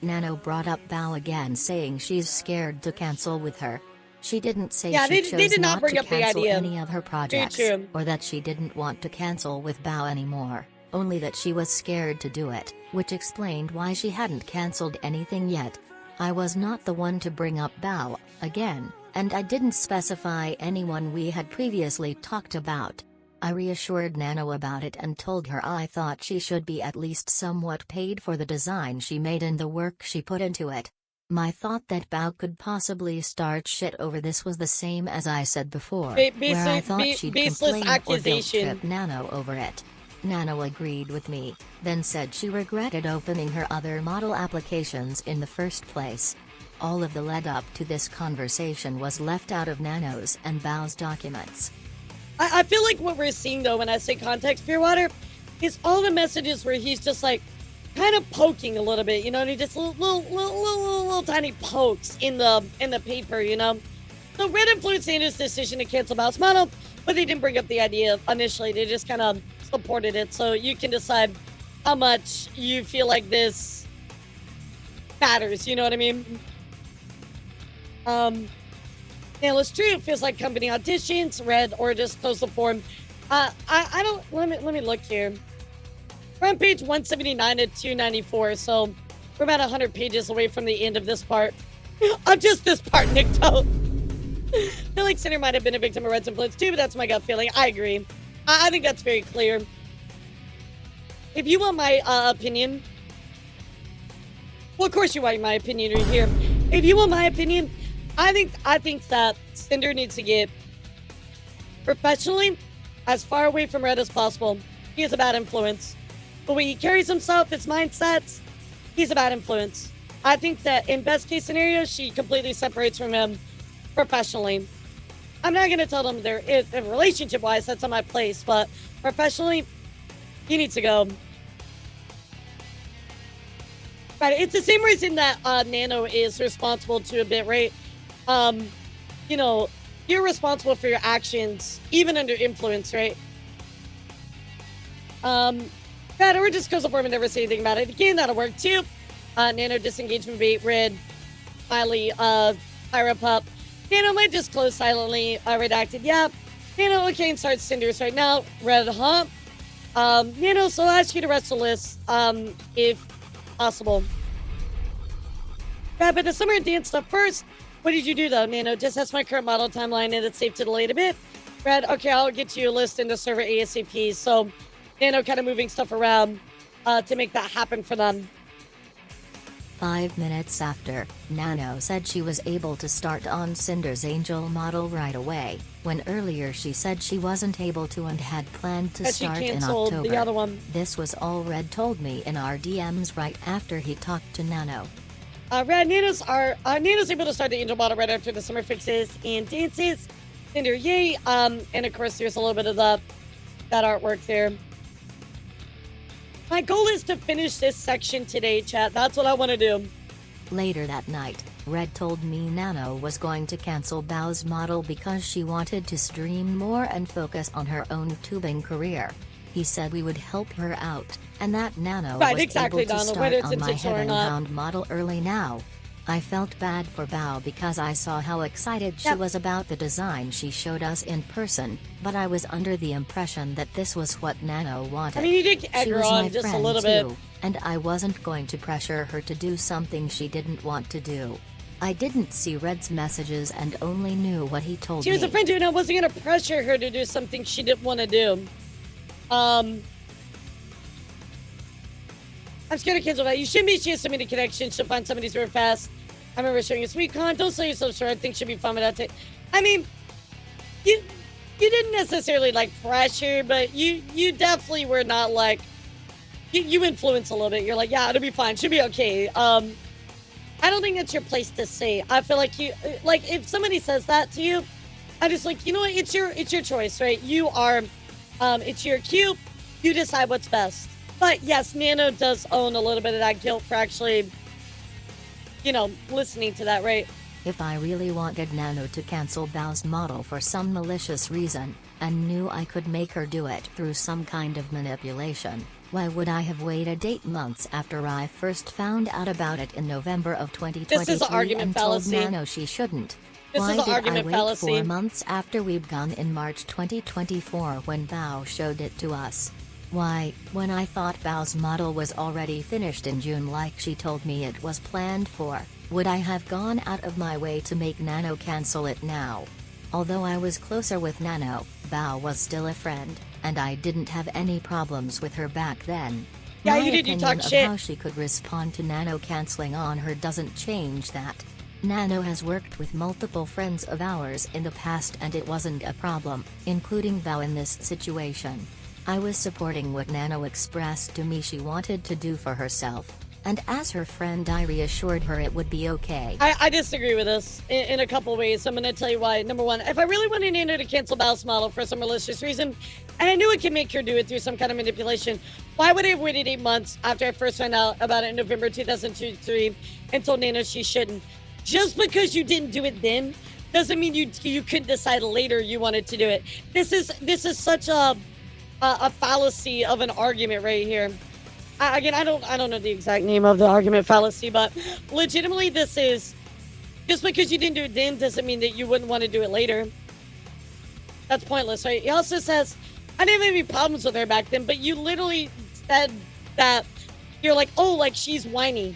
Nano brought up Bao again, saying she's scared to cancel with her. She didn't say they chose did not bring to up the cancel idea. any of her projects, or that she didn't want to cancel with Bao anymore, only that she was scared to do it, which explained why she hadn't cancelled anything yet. I was not the one to bring up Bao, again, and I didn't specify anyone we had previously talked about. I reassured Nano about it and told her I thought she should be at least somewhat paid for the design she made and the work she put into it. My thought that Bao could possibly start shit over this was the same as I said before, where I thought she'd complain or guilt trip Nano over it. Nano agreed with me, then said she regretted opening her other model applications in the first place. All of the lead up to this conversation was left out of Nano's and Bao's documents. I feel like what we're seeing, though, when I say context, Pure is all the messages where he's just kind of poking a little bit, and he just little tiny pokes in the paper, So Red influenced Sanders' decision to cancel Bao's model, but they didn't bring up the idea initially. They just kind of supported it, so you can decide how much you feel like this matters. You know what I mean? It's true. It feels like company auditions, Red, or just close the form. I don't. Let me look here. We're on page 179 to 294, so we're about 100 pages away from the end of this part. Just this part, Nick. I feel like Cinder might have been a victim of Red's influence too, but that's my gut feeling. I agree. I think that's very clear. If you want my opinion, well, of course you want my opinion right here. If you want my opinion, I think that Cinder needs to get professionally as far away from Red as possible. He is a bad influence. The way he carries himself, his mindsets, he's a bad influence. I think that in best case scenario, she completely separates from him professionally. I'm not going to tell them there is relationship wise, that's on my place, but professionally, he needs to go. Right, it's the same reason that Nano is responsible to a bit, right? You know, you're responsible for your actions, even under influence, right? That or just goes before and never say anything about it. Again, that'll work too. Nano disengagement bait, Red, Smiley, Pyra Pup. Nano might just close silently, redacted, yeah. Nano, okay, and start Cinders right now. Red, Nano, so I'll ask you to rest the list, if possible. Yeah, but the summer dance stuff first. What did you do though, Nano? Just that's my current model timeline and it's safe to delay it a bit. Red, okay, I'll get you a list in the server ASAP. So Nano kind of moving stuff around to make that happen for them. 5 minutes after, Nano said she was able to start on Cinder's Angel model right away, when earlier she said she wasn't able to and had planned to start in October. The other one. This was all Red told me in our DMs right after he talked to Nano. Red, Nano's able to start the Angel model right after the summer fixes and dances. Cinder, yay. And of course there's a little bit of that artwork there. My goal is to finish this section today, chat. That's what I want to do. Later that night, Red told me Nano was going to cancel Bao's model because she wanted to stream more and focus on her own tubing career. He said we would help her out, and that Nano was able to start on my Heavenbound model early now. I felt bad for Bao because I saw how excited she was about the design she showed us in person, but I was under the impression that this was what Nano wanted. I mean, you did egg her on just a little bit. And I wasn't going to pressure her to do something she didn't want to do. I didn't see Red's messages and only knew what he told me. She was a friend and I wasn't going to pressure her to do something she didn't want to do. I'm scared to cancel that. You shouldn't be. She has so many connections. She'll find somebody super fast. I remember showing you sweet con. Don't sell yourself short. I think she'll be fun without it. I mean, you didn't necessarily like pressure, but you definitely were not like you influence a little bit. You're like, yeah, it'll be fine. She'll be okay. I don't think that's your place to say. I feel like if somebody says that to you, I just like, you know what? It's your choice, right? You are, it's your cue. You decide what's best. But yes, Nano does own a little bit of that guilt for actually, you know, listening to that, right? If I really wanted Nano to cancel Bao's model for some malicious reason, and knew I could make her do it through some kind of manipulation, why would I have waited 8 months after I first found out about it in November of 2023 and told Nano she shouldn't? Why did I wait 4 months after we'd gone in March 2024 when Bao showed it to us? Why, when I thought Bao's model was already finished in June like she told me it was planned for, would I have gone out of my way to make Nano cancel it now? Although I was closer with Nano, Bao was still a friend, and I didn't have any problems with her back then. Yeah, My you did, you talk opinion shit. of how she could respond to Nano canceling on her doesn't change that. Nano has worked with multiple friends of ours in the past and it wasn't a problem, including Bao in this situation. I was supporting what Nano expressed to me she wanted to do for herself, and as her friend I reassured her it would be okay. I disagree with this in a couple ways. I'm going to tell you why. Number one, if I really wanted Nano to cancel Bao's model for some malicious reason, and I knew it could make her do it through some kind of manipulation, why would I have waited 8 months after I first found out about it in November 2023 and told Nano she shouldn't? Just because you didn't do it then doesn't mean you couldn't decide later you wanted to do it. This is such a fallacy of an argument right here. Again, I don't know the exact name of the argument fallacy, but legitimately this is just because you didn't do it then doesn't mean that you wouldn't want to do it later. That's pointless, right? He also says, I didn't have any problems with her back then, but you literally said that you're like, oh, like she's whiny.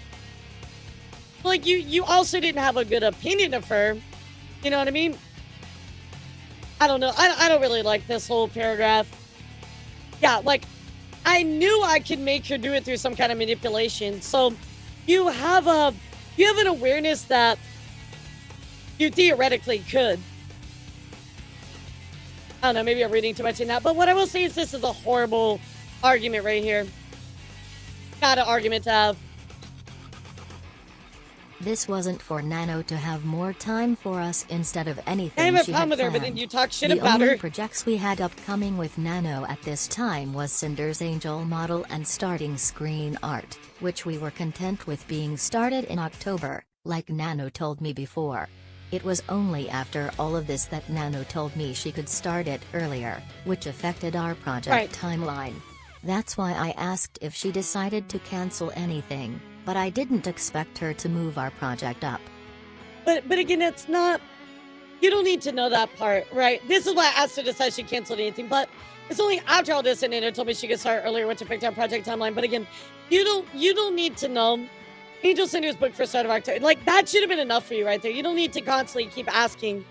Like you also didn't have a good opinion of her. You know what I mean? I don't know. I don't really like this whole paragraph. Yeah, like, I knew I could make her do it through some kind of manipulation. So you have an awareness that you theoretically could. I don't know, maybe I'm reading too much in that. But what I will say is this is a horrible argument right here. Not an argument to have. This wasn't for Nano to have more time for us instead of anything I have a she problem had with her, but planned. then you talk shit The about only her. projects we had upcoming with Nano at this time was Cinder's Angel model and starting screen art, which we were content with being started in October, like Nano told me before. It was only after all of this that Nano told me she could start it earlier, which affected our project timeline. That's why I asked if she decided to cancel anything, but I didn't expect her to move our project up. But again, it's not, you don't need to know that part, right? This is why I asked her to decide she canceled anything, but it's only after all this and Nano told me she could start earlier, which affected our project timeline. But again, you don't need to know. Angel Cinder's booked for start of October. Like, that should have been enough for you right there. You don't need to constantly keep asking.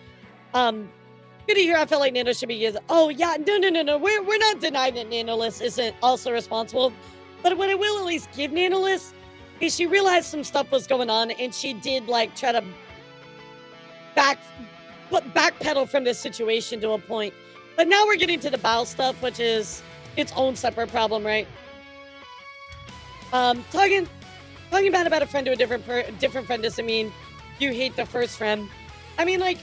Good to hear. I felt like Nano should be. Oh yeah, no. We're not denying that Nanolist isn't also responsible. But what I will at least give Nanolist is she realized some stuff was going on and she did like try to backpedal from this situation to a point. But now we're getting to the Bao stuff, which is its own separate problem, right? Talking bad about a friend to a different friend doesn't mean you hate the first friend. I mean, like,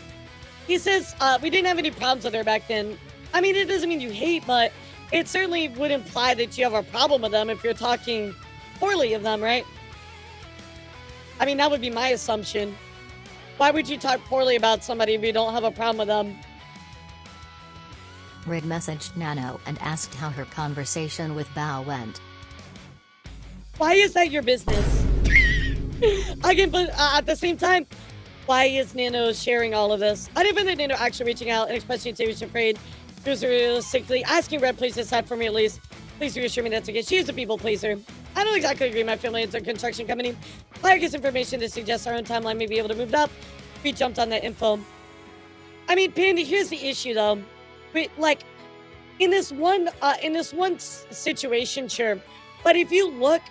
he says, we didn't have any problems with her back then. I mean, it doesn't mean you hate, but it certainly would imply that you have a problem with them if you're talking poorly of them, right? I mean, that would be my assumption. Why would you talk poorly about somebody if you don't have a problem with them? Red messaged Nano and asked how her conversation with Bao went. Why is that your business? Again, but at the same time, why is Nano sharing all of this? I didn't find that Nano actually reaching out and expressing she was afraid. She was realistically asking Red, please decide for me at least. Please reassure me that's okay. She is a people pleaser. I don't exactly agree. My family is a construction company. Player gets information that suggests our own timeline may be able to move it up. We jumped on that info. I mean, Pandy, here's the issue though. Like, in this one situation, sure. But if you look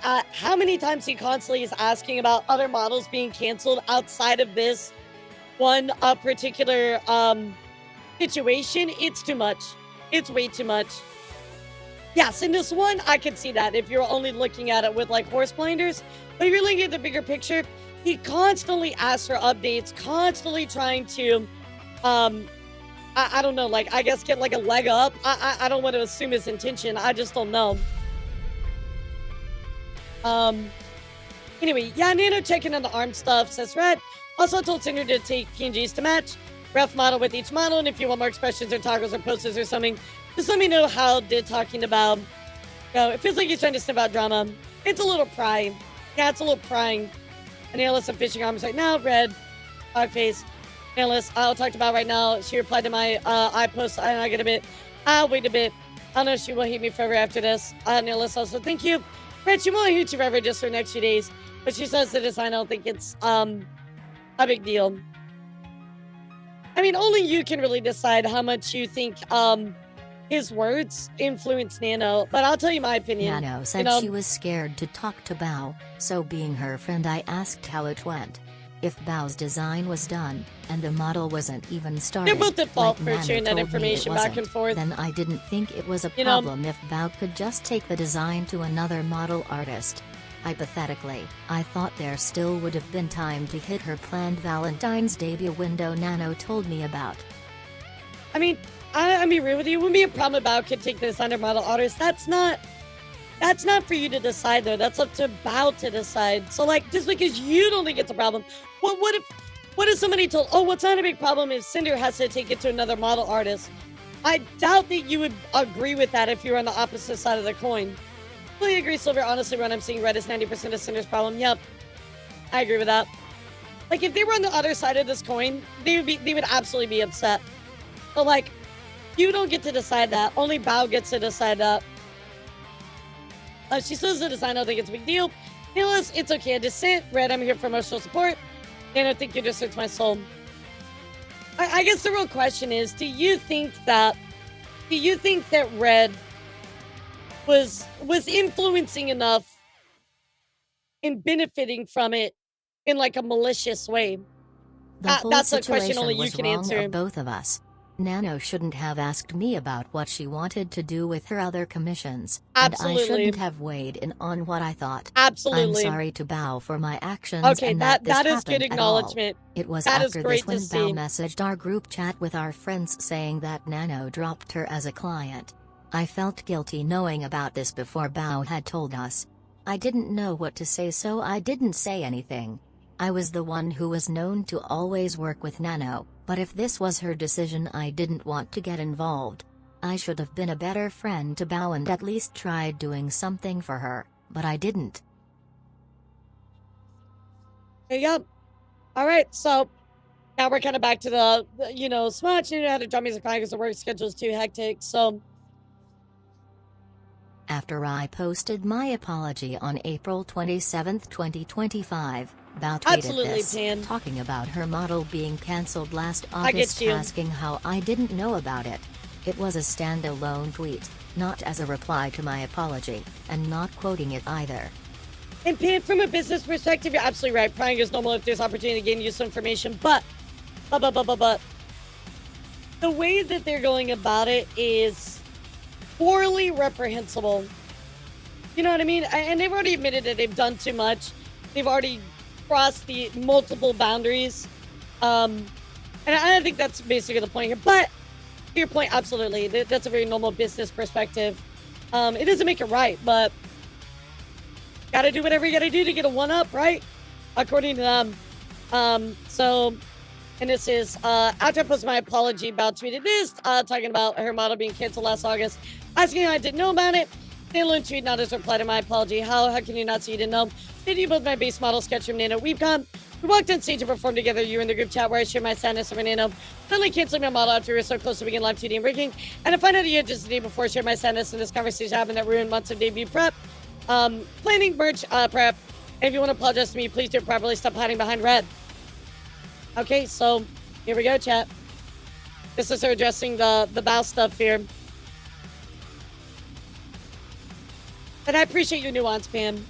at how many times he constantly is asking about other models being canceled outside of this one particular situation, it's too much. It's way too much. Yes, in this one, I can see that if you're only looking at it with like horse blinders. But if you're looking at the bigger picture, he constantly asks for updates, constantly trying to, I don't know, like, I guess get like a leg up. I don't want to assume his intention. I just don't know. Anyway, yeah, Nano checking on the arm stuff, says Red. Also told Cinder to take PNGs to match. Rough model with each model, and if you want more expressions or toggles or posters or something, just let me know how did talking about, it feels like he's trying to sniff out drama. It's a little prying. Yeah, it's a little prying. And Nailless of fishing arms right now, Red, hog face. Nailless, I'll talk about right now. She replied to my I post, and I get a bit, I'll wait a bit. I don't know if she will hate me forever after this. Nailless also, thank you. Red, she won't hate you forever just for the next few days. But she says the design, I don't think it's a big deal. I mean, only you can really decide how much you think his words influence Nano. But I'll tell you my opinion. Nano said she was scared to talk to Bao, so being her friend I asked how it went. If Bao's design was done, and the model wasn't even started, they're both at fault for Nano sharing that told me information it back and wasn't, forth. then I didn't think it was a problem if Bao could just take the design to another model artist. Hypothetically, I thought there still would have been time to hit her planned Valentine's debut window Nano told me about. I mean, I'll be real with you. It wouldn't be a problem if Bao could take this under model artist. That's not for you to decide though. That's up to Bao to decide. So like, just because you don't think it's a problem, what if somebody told, oh, what's not a big problem is Cinder has to take it to another model artist. I doubt that you would agree with that if you were on the opposite side of the coin. Fully agree, Silver. Honestly, Ron, I'm seeing Red is 90% of Cinder's problem. Yep. I agree with that. Like, if they were on the other side of this coin, they would absolutely be upset. But like, you don't get to decide that. Only Bao gets to decide that. She says the design, I don't think it's a big deal. Nailless, it's okay. I dissent. Red, I'm here for emotional support. And I think you just hurts my soul. I guess the real question is, do you think that Red was influencing enough and benefiting from it in like a malicious way? The whole That's a question situation only you was can wrong answer. of both of us. Nano shouldn't have asked me about what she wanted to do with her other commissions. Absolutely. And I shouldn't have weighed in on what I thought. Absolutely. I'm sorry to Bao for my actions Okay, and that this that is happened good at all. acknowledgement. It was That is after great this to when see. Bao messaged our group chat with our friends saying that Nano dropped her as a client. I felt guilty knowing about this before Bao had told us. I didn't know what to say, so I didn't say anything. I was the one who was known to always work with Nano, but if this was her decision, I didn't want to get involved. I should have been a better friend to Bao and at least tried doing something for her, but I didn't. Yep. All right, so now we're kind of back to the Smudge knew how to draw music because the work schedule is too hectic, so... After I posted my apology on April 27, 2025, Bao tweeted Absolutely, this, Pan. talking about her model being cancelled last I get August, you. asking how I didn't know about it. It was a standalone tweet, not as a reply to my apology, and not quoting it either. And Pan, from a business perspective, you're absolutely right. Prying is normal if there's opportunity to gain useful information, but the way that they're going about it is poorly reprehensible. You know what I mean? And they've already admitted that they've done too much. They've already crossed the multiple boundaries. And I think that's basically the point here. But to your point, absolutely. That's a very normal business perspective. It doesn't make it right, but gotta do whatever you gotta do to get a one-up, right? According to them. And this is, after I posted my apology, about tweeted this, talking about her model being canceled last August, asking how I didn't know about it. Standalone tweet, not as a reply to my apology. How can you not see you didn't know? Did you both my base model sketch from Nano WeebCon? We walked on stage and performed together. You were in the group chat where I shared my sadness over Nano. Suddenly canceling my model after we were so close to begin live 2D and rigging. And to find out you had just the day before I shared my sadness, and this conversation happened that ruined months of debut prep. Planning merch prep. And if you want to apologize to me, please do it properly. Stop hiding behind Red. Okay, so here we go, chat. This is her addressing the Bao stuff here. And I appreciate your nuance, Pam.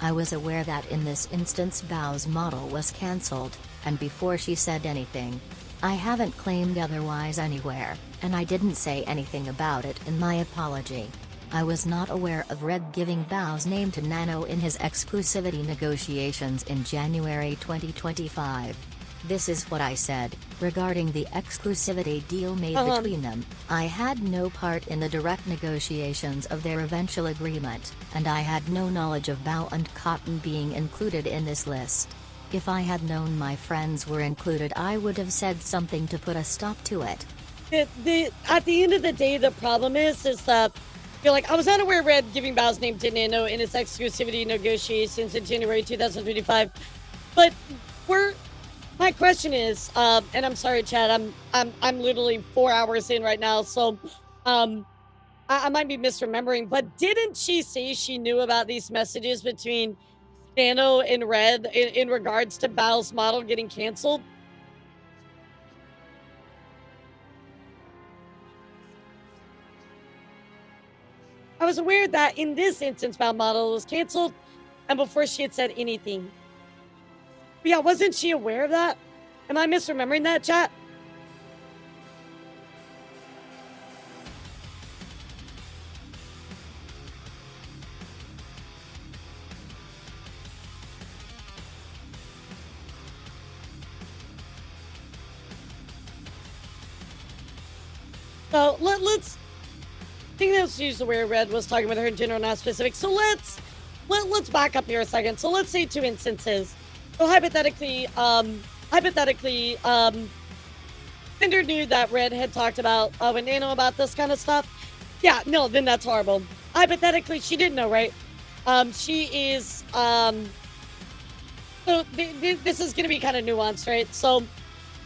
I was aware that in this instance Bao's model was cancelled, and before she said anything, I haven't claimed otherwise anywhere, and I didn't say anything about it in my apology. I was not aware of Red giving Bao's name to Nano in his exclusivity negotiations in January 2025. This is what I said, regarding the exclusivity deal made between them. I had no part in the direct negotiations of their eventual agreement, and I had no knowledge of Bao and Cotton being included in this list. If I had known my friends were included, I would have said something to put a stop to it. At the end of the day, the problem is that you're like, I was unaware of Red giving Bao's name to Nano in its exclusivity negotiations in January 2025, but my question is, and I'm sorry, Chad, I'm literally 4 hours in right now, so I might be misremembering, but didn't she say she knew about these messages between Nano and Red in regards to Bao's model getting canceled? I was aware that in this instance, Bao model was canceled, and before she had said anything. But yeah, wasn't she aware of that? Am I misremembering that, chat? So let's. I think that she's aware Red was talking with her in general, not specific. So let's back up here a second. So let's say two instances. So hypothetically, Cinder knew that Red had talked about with Nano about this kind of stuff. Yeah, no, then that's horrible. Hypothetically, she didn't know, right? She is so this is gonna be kind of nuanced, right? So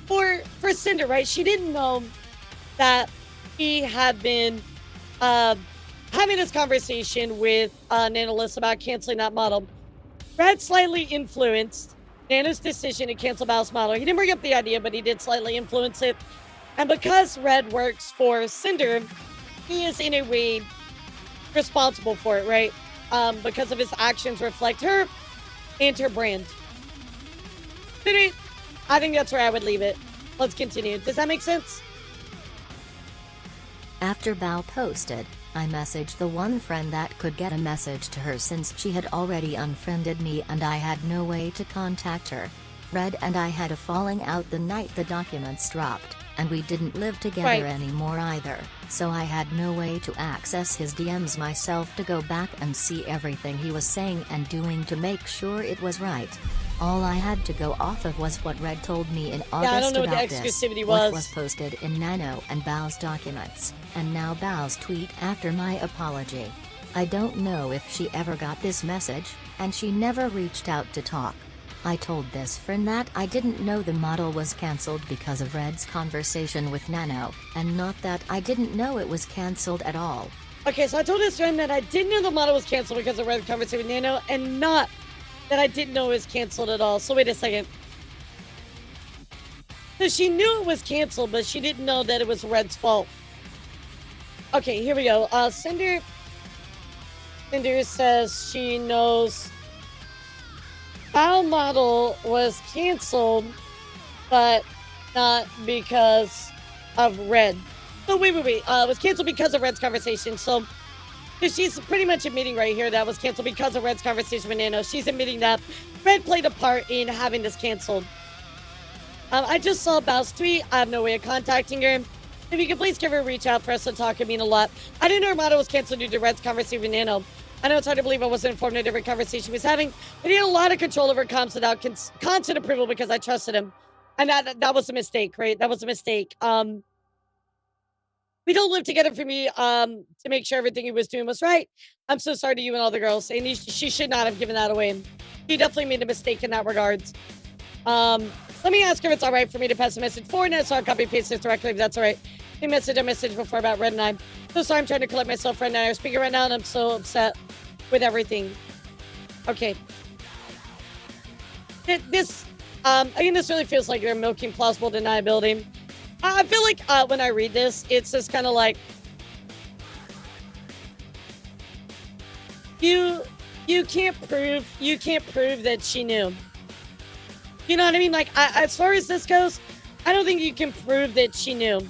for Cinder, right? She didn't know that he had been having this conversation with Nanolis about canceling that model. Red slightly influenced Nano's decision to cancel Bao's model. He didn't bring up the idea, but he did slightly influence it. And because Red works for Cinder, he is in a way responsible for it, right? Because of his actions reflect her and her brand. I think that's where I would leave it. Let's continue. Does that make sense? After Bao posted, I messaged the one friend that could get a message to her since she had already unfriended me and I had no way to contact her. Red and I had a falling out the night the documents dropped, and we didn't live together anymore either, so I had no way to access his DMs myself to go back and see everything he was saying and doing to make sure it was right. All I had to go off of was what Red told me in August I don't know about what the exclusivity this, was. what was posted in Nano and Bao's documents, and now Bao's tweet after my apology. I don't know if she ever got this message, and she never reached out to talk. I told this friend that I didn't know the model was cancelled because of Red's conversation with Nano, and not that I didn't know it was cancelled at all. Okay, so I told this friend that I didn't know the model was cancelled because of Red's conversation with Nano, and not that I didn't know it was canceled at all. So wait a second. So she knew it was canceled, but she didn't know that it was Red's fault. Okay, here we go. Cinder says she knows our model was canceled, but not because of Red. So wait. It was canceled because of Red's conversation. So she's pretty much admitting right here that was canceled because of Red's conversation with Nano. She's admitting that Red played a part in having this canceled. I just saw Bao's tweet. I have no way of contacting her. If you could please give her a reach out for us to talk, it'd mean a lot. I didn't know her model was canceled due to Red's conversation with Nano. I know it's hard to believe I wasn't informed of a different conversation he was having, but he had a lot of control over comms without constant approval because I trusted him. And that was a mistake, right? That was a mistake. We don't live together for me to make sure everything he was doing was right. I'm so sorry to you and all the girls. And she should not have given that away. He definitely made a mistake in that regards. Let me ask her if it's all right for me to pass a message forward, and so I'll copy paste this directly if that's all right. He messaged a message before about Red and I. So sorry, I'm trying to collect myself right now. I'm speaking right now, and I'm so upset with everything. Okay. This really feels like they're milking plausible deniability. I feel like when I read this, it's just kind of like you can't prove that she knew. You know what I mean? Like as far as this goes, I don't think you can prove that she knew.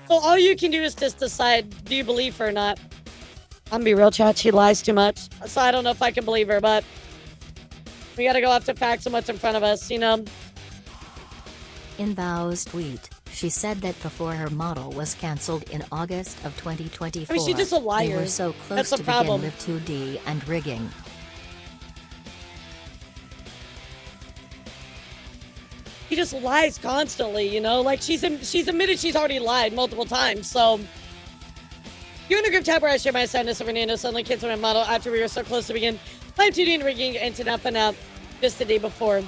So all you can do is just decide, do you believe her or not? I'm gonna be real, chat. She lies too much, so I don't know if I can believe her. But we gotta go off the facts and what's in front of us, you know. In Bao's tweet, she said that before her model was cancelled in August of 2024, I mean, she's just a liar. they were so close That's to the problem. begin Live 2D and rigging. She just lies constantly, you know? Like, she's admitted she's already lied multiple times, so... You're in a group chat where I share my sadness over Nano suddenly canceled my model after we were so close to begin Live 2D and rigging and to not find out just the day before.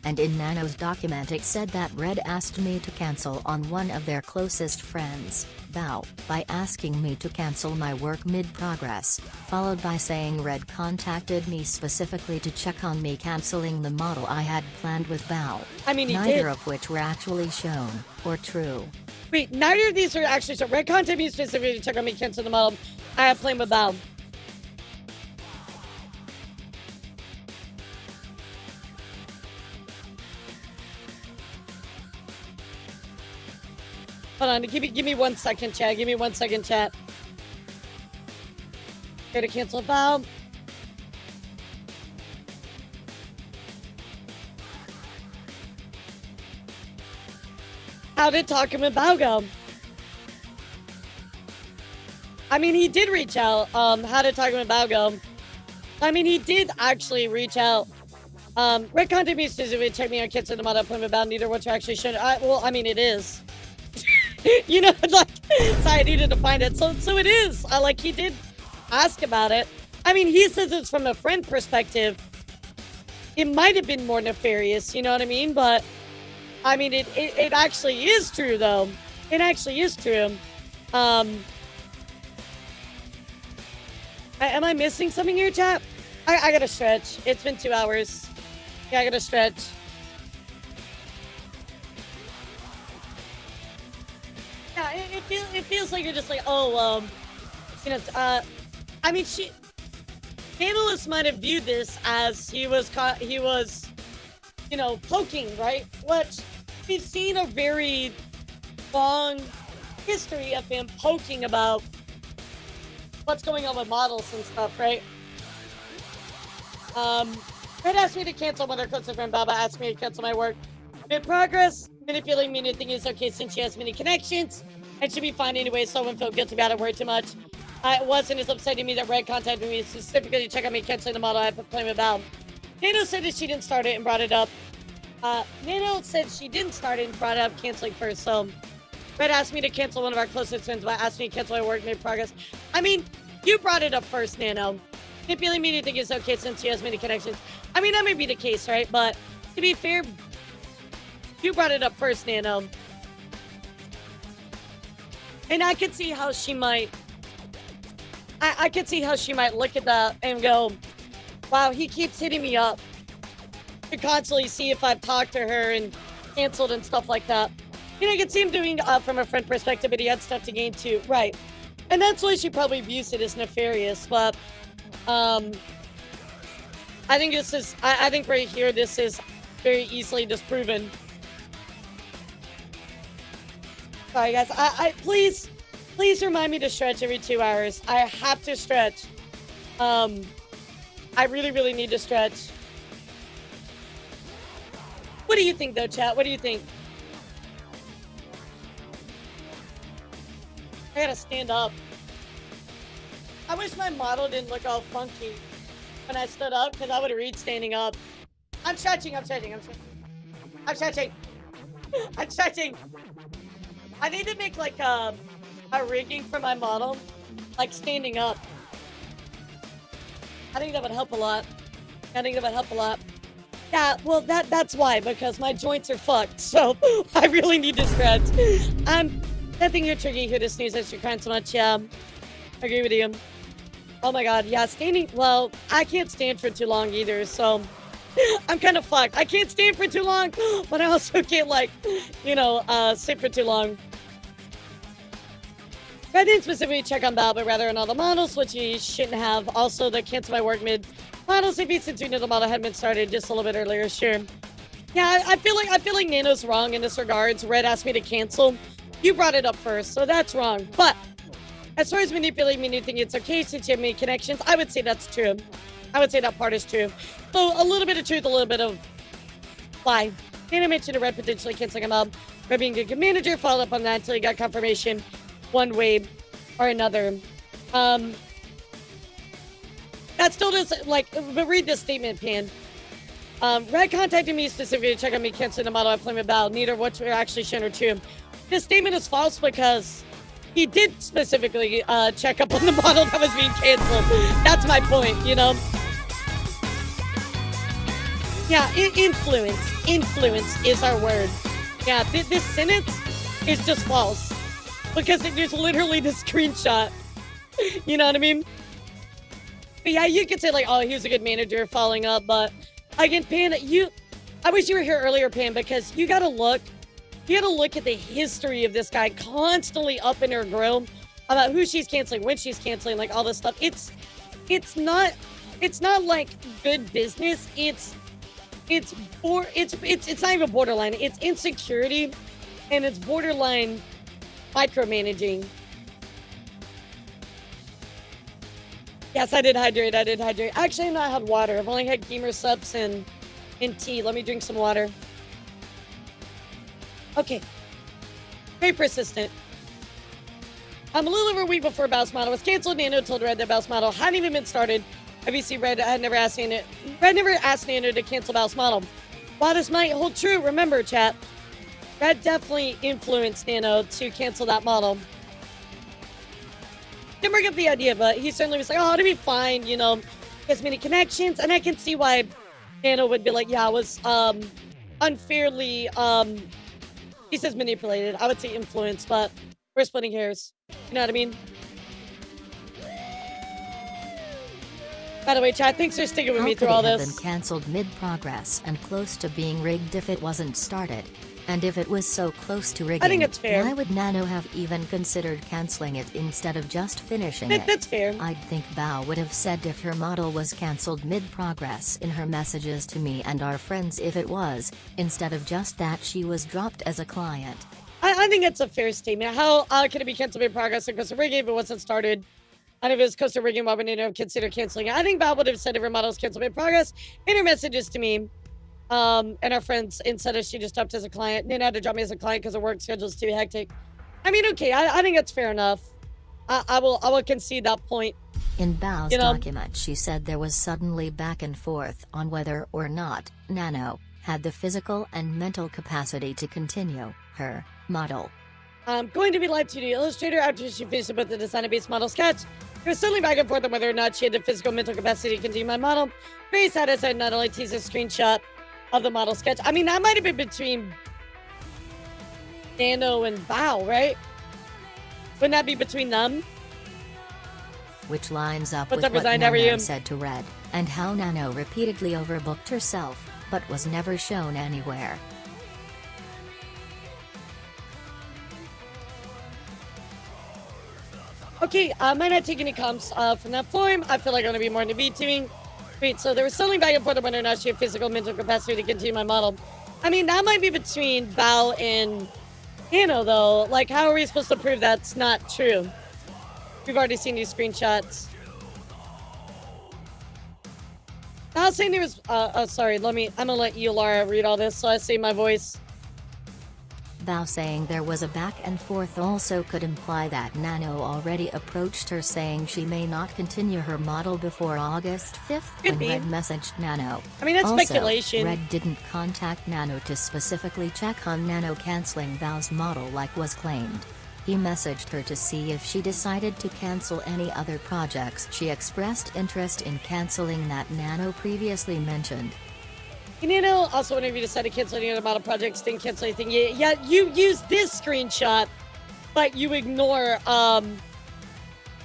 And in Nano's document it said that Red asked me to cancel on one of their closest friends, Bao, by asking me to cancel my work mid-progress, followed by saying Red contacted me specifically to check on me cancelling the model I had planned with Bao. I mean, neither of which were actually shown, or true. Wait, neither of these are actually shown. Red contacted me specifically to check on me canceling the model I had planned with Bao. Hold on, give me 1 second, chat. Give me 1 second, chat. Okay, to cancel Bao. How did talking with Bao go? I mean, he did reach out. How did talking with Bao go? I mean, he did actually reach out. Red contacted me specifically to check me on canceling the model I planned with Bao. Neither which are actually shown. Well, I mean, it is. You know, like, sorry, I needed to find it. So it is. Like, he did ask about it. I mean, he says it's from a friend perspective. It might have been more nefarious, you know what I mean? But, I mean, it actually is true, though. It actually is true. Am I missing something here, chat? I gotta stretch. It's been 2 hours. Yeah, I gotta stretch. Yeah, it feels like you're just like, oh, you know, I mean, analysts might have viewed this as he was, you know, poking, right? Which we've seen a very long history of him poking about what's going on with models and stuff, right? Red asked me to cancel one of their close friend Baba asked me to cancel my work. Mid-progress, manipulating me into thinking it's okay since she has many connections and should be fine anyway, so I wouldn't feel guilty about it, worry too much. It wasn't as upsetting me that Red contacted me specifically to check on me canceling the model I have claim about. Nano said that she didn't start it and brought it up. Nano said she didn't start it and brought it up canceling first, so Red asked me to cancel one of our closest friends, but asked me to cancel my work mid-progress. I mean, you brought it up first, Nano. Manipulating me to think it's okay since she has many connections. I mean, that may be the case, right? But to be fair, you brought it up first, Nano. And I could see how she might... I could see how she might look at that and go, wow, he keeps hitting me up to constantly see if I've talked to her and canceled and stuff like that. You know, I could see him doing from a friend perspective, but he had stuff to gain too. Right. And that's why she probably views it as nefarious, but... I think this is, I think right here, this is very easily disproven. Sorry, guys. Please remind me to stretch every 2 hours. I have to stretch. I really, really need to stretch. What do you think, though, chat? What do you think? I gotta stand up. I wish my model didn't look all funky when I stood up, because I would read standing up. I'm stretching. I'm stretching. I need to make like a rigging for my model, like standing up. I think that would help a lot. Yeah, well, that's why, because my joints are fucked, so I really need to stretch. I think you're tricky here to sneeze as you're crying so much. Yeah, I agree with you. Oh my god, yeah, standing, well, I can't stand for too long either, so I'm kind of fucked. I can't stand for too long, but I also can't, like, you know, sit for too long. I didn't specifically check on Val, but rather on all the models, which he shouldn't have. Also, the cancel my work mid models if he since we knew the model had been started just a little bit earlier, sure. Yeah, I feel like Nano's wrong in this regards. Red asked me to cancel. You brought it up first, so that's wrong. But as far as manipulating me, you think it's okay since you have many connections, I would say that's true. I would say that part is true. So a little bit of truth, a little bit of lie. Nano mentioned a Red potentially canceling him out. Red being a good manager, followed up on that until he got confirmation one way or another. That still doesn't, like, but read this statement, Pan. Red contacted me specifically to check on me canceling the model I claim about. Neither of which were actually shown or true. This statement is false because he did specifically check up on the model that was being canceled. That's my point, you know? Yeah, influence. Influence is our word. Yeah, this sentence is just false. Because there's literally the screenshot. You know what I mean? But yeah, you could say like, oh, he was a good manager following up, but again, Pan, I wish you were here earlier, Pan, because you gotta look at the history of this guy constantly up in her grill about who she's canceling, when she's canceling, like all this stuff. It's not like good business. It's not even borderline. It's insecurity, and it's borderline micromanaging. Yes, I did hydrate. Actually, I've not had water. I've only had gamer subs and tea. Let me drink some water. Okay. Very persistent. I'm a little over a week before Bounce Model was canceled. Nano told Red that Bounce Model hadn't even been started. Obviously, Red never asked Nano to cancel Bounce Model. While this might hold true, remember, chat, Red definitely influenced Nano to cancel that model. Didn't bring up the idea, but he certainly was like, oh, it'll be fine, you know, has many connections, and I can see why Nano would be like, yeah, I was unfairly, he says manipulated. I would say influenced, but we're splitting hairs. You know what I mean? By the way, chat, thanks for sticking with How me could through it all have this. been cancelled mid-progress and close to being rigged if it wasn't started? And if it was so close to rigging, I think it's fair. why would Nano have even considered cancelling it instead of just finishing it? That's fair. I'd think Bao would have said if her model was cancelled mid-progress in her messages to me and our friends if it was, instead of just that she was dropped as a client. I think it's a fair statement. How can it be canceled mid-progress because of rigging if it wasn't started? And if it was close to rigging, why would Nano consider canceling it? I think Bao would have said if her model was canceled mid-progress in her messages to me. And our friends, instead of she just dropped as a client, Nina had to drop me as a client because her work schedule is too hectic. I mean, okay, I think it's fair enough. I will concede that point. In Bao's document, she said there was suddenly back and forth on whether or not Nano had the physical and mental capacity to continue her model. I'm going to be live to the Illustrator after she finished with the design-based model sketch. There was suddenly back and forth on whether or not she had the physical mental capacity to continue my model. Very satisfied, not only teased a screenshot of the model sketch. I mean, that might have been between Nano and Bao, right? Wouldn't that be between them? Which lines up What's with up, what Resigned? How are Nano you? said to Red, and how Nano repeatedly overbooked herself, but was never shown anywhere. Okay, I might not take any comps from that form. I feel like I'm going to be more into VTubing. Wait, so there was something back and forth on whether or not she had physical mental capacity to continue my model. I mean, that might be between Bao and Nano, though. Like, how are we supposed to prove that's not true? We've already seen these screenshots. I was saying there was, sorry, I'm gonna let you, Lara, read all this so I save my voice. Bao saying there was a back and forth also could imply that Nano already approached her saying she may not continue her model before August 5th Could when be. Red messaged Nano. I mean, that's Also, speculation. Red didn't contact Nano to specifically check on Nano cancelling Bao's model like was claimed. He messaged her to see if she decided to cancel any other projects she expressed interest in cancelling that Nano previously mentioned. Nano, also whenever you decide to cancel any other model projects, didn't cancel anything. Yeah, you use this screenshot, but you ignore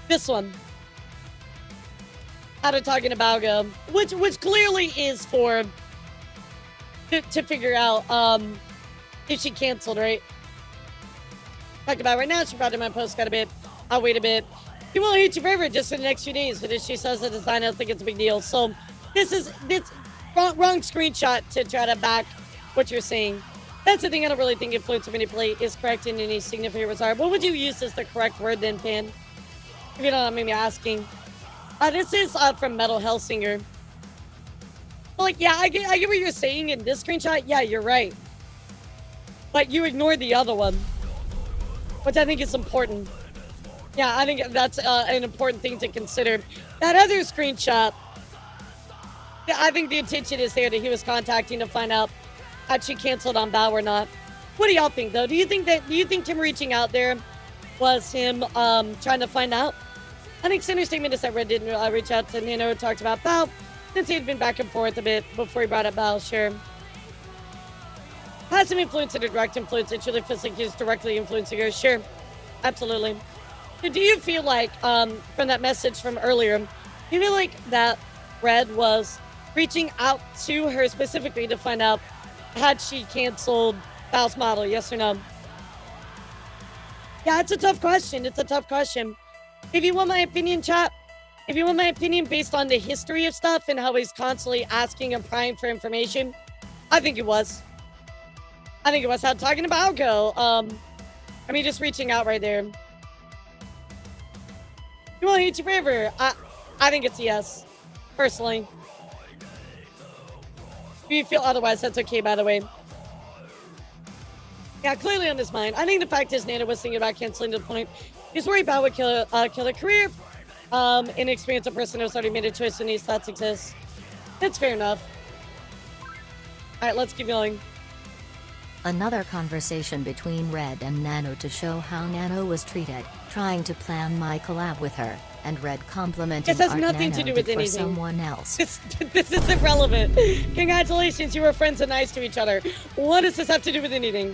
this one. How to talking about go, which clearly is for to figure out if she canceled, right? Talked about right now. She brought in my post. Got a bit. I'll wait a bit. He won't hate you forever just for the next few days. But if she says the design, I don't think it's a big deal. So this wrong screenshot to try to back what you're saying. That's the thing I don't really think influencer manipulate is correct in any significant regard. What would you use as the correct word then, Pan? If you don't mind me asking. This is from Metal Hellsinger. Like, yeah, I get what you're saying in this screenshot. Yeah, you're right. But you ignored the other one, which I think is important. Yeah, I think that's an important thing to consider. That other screenshot, I think the intention is there that he was contacting to find out had she canceled on Bao or not. What do y'all think, though? Do you think him reaching out there was him trying to find out? I think Cinder's statement is that Red didn't reach out to Nano, talked about Bao, since he had been back and forth a bit before he brought up Bao, sure. Passive influence and direct influence, it truly feels like he's directly influencing her, sure. Absolutely. So do you feel like, from that message from earlier, do you feel like that Red was reaching out to her specifically to find out had she canceled Bao's model, yes or no? Yeah, it's a tough question. It's a tough question. If you want my opinion, chat, if you want my opinion based on the history of stuff and how he's constantly asking and prying for information, I think it was. I think it was how talking about go. I mean, just reaching out right there. You won't hate you forever. I think it's a yes, personally. If you feel otherwise, that's okay, by the way. Yeah, clearly on his mind. I think the fact is Nana was thinking about canceling to the point he's worried about would kill a career. Inexperienced a person who's already made a choice and these thoughts exist. That's fair enough. All right, let's keep going. Another conversation between Red and Nano to show how Nano was treated, trying to plan my collab with her, and Red complimenting This has art nothing Nano to do with did for anything. someone else. This is irrelevant. Congratulations, you were friends and nice to each other. What does this have to do with anything?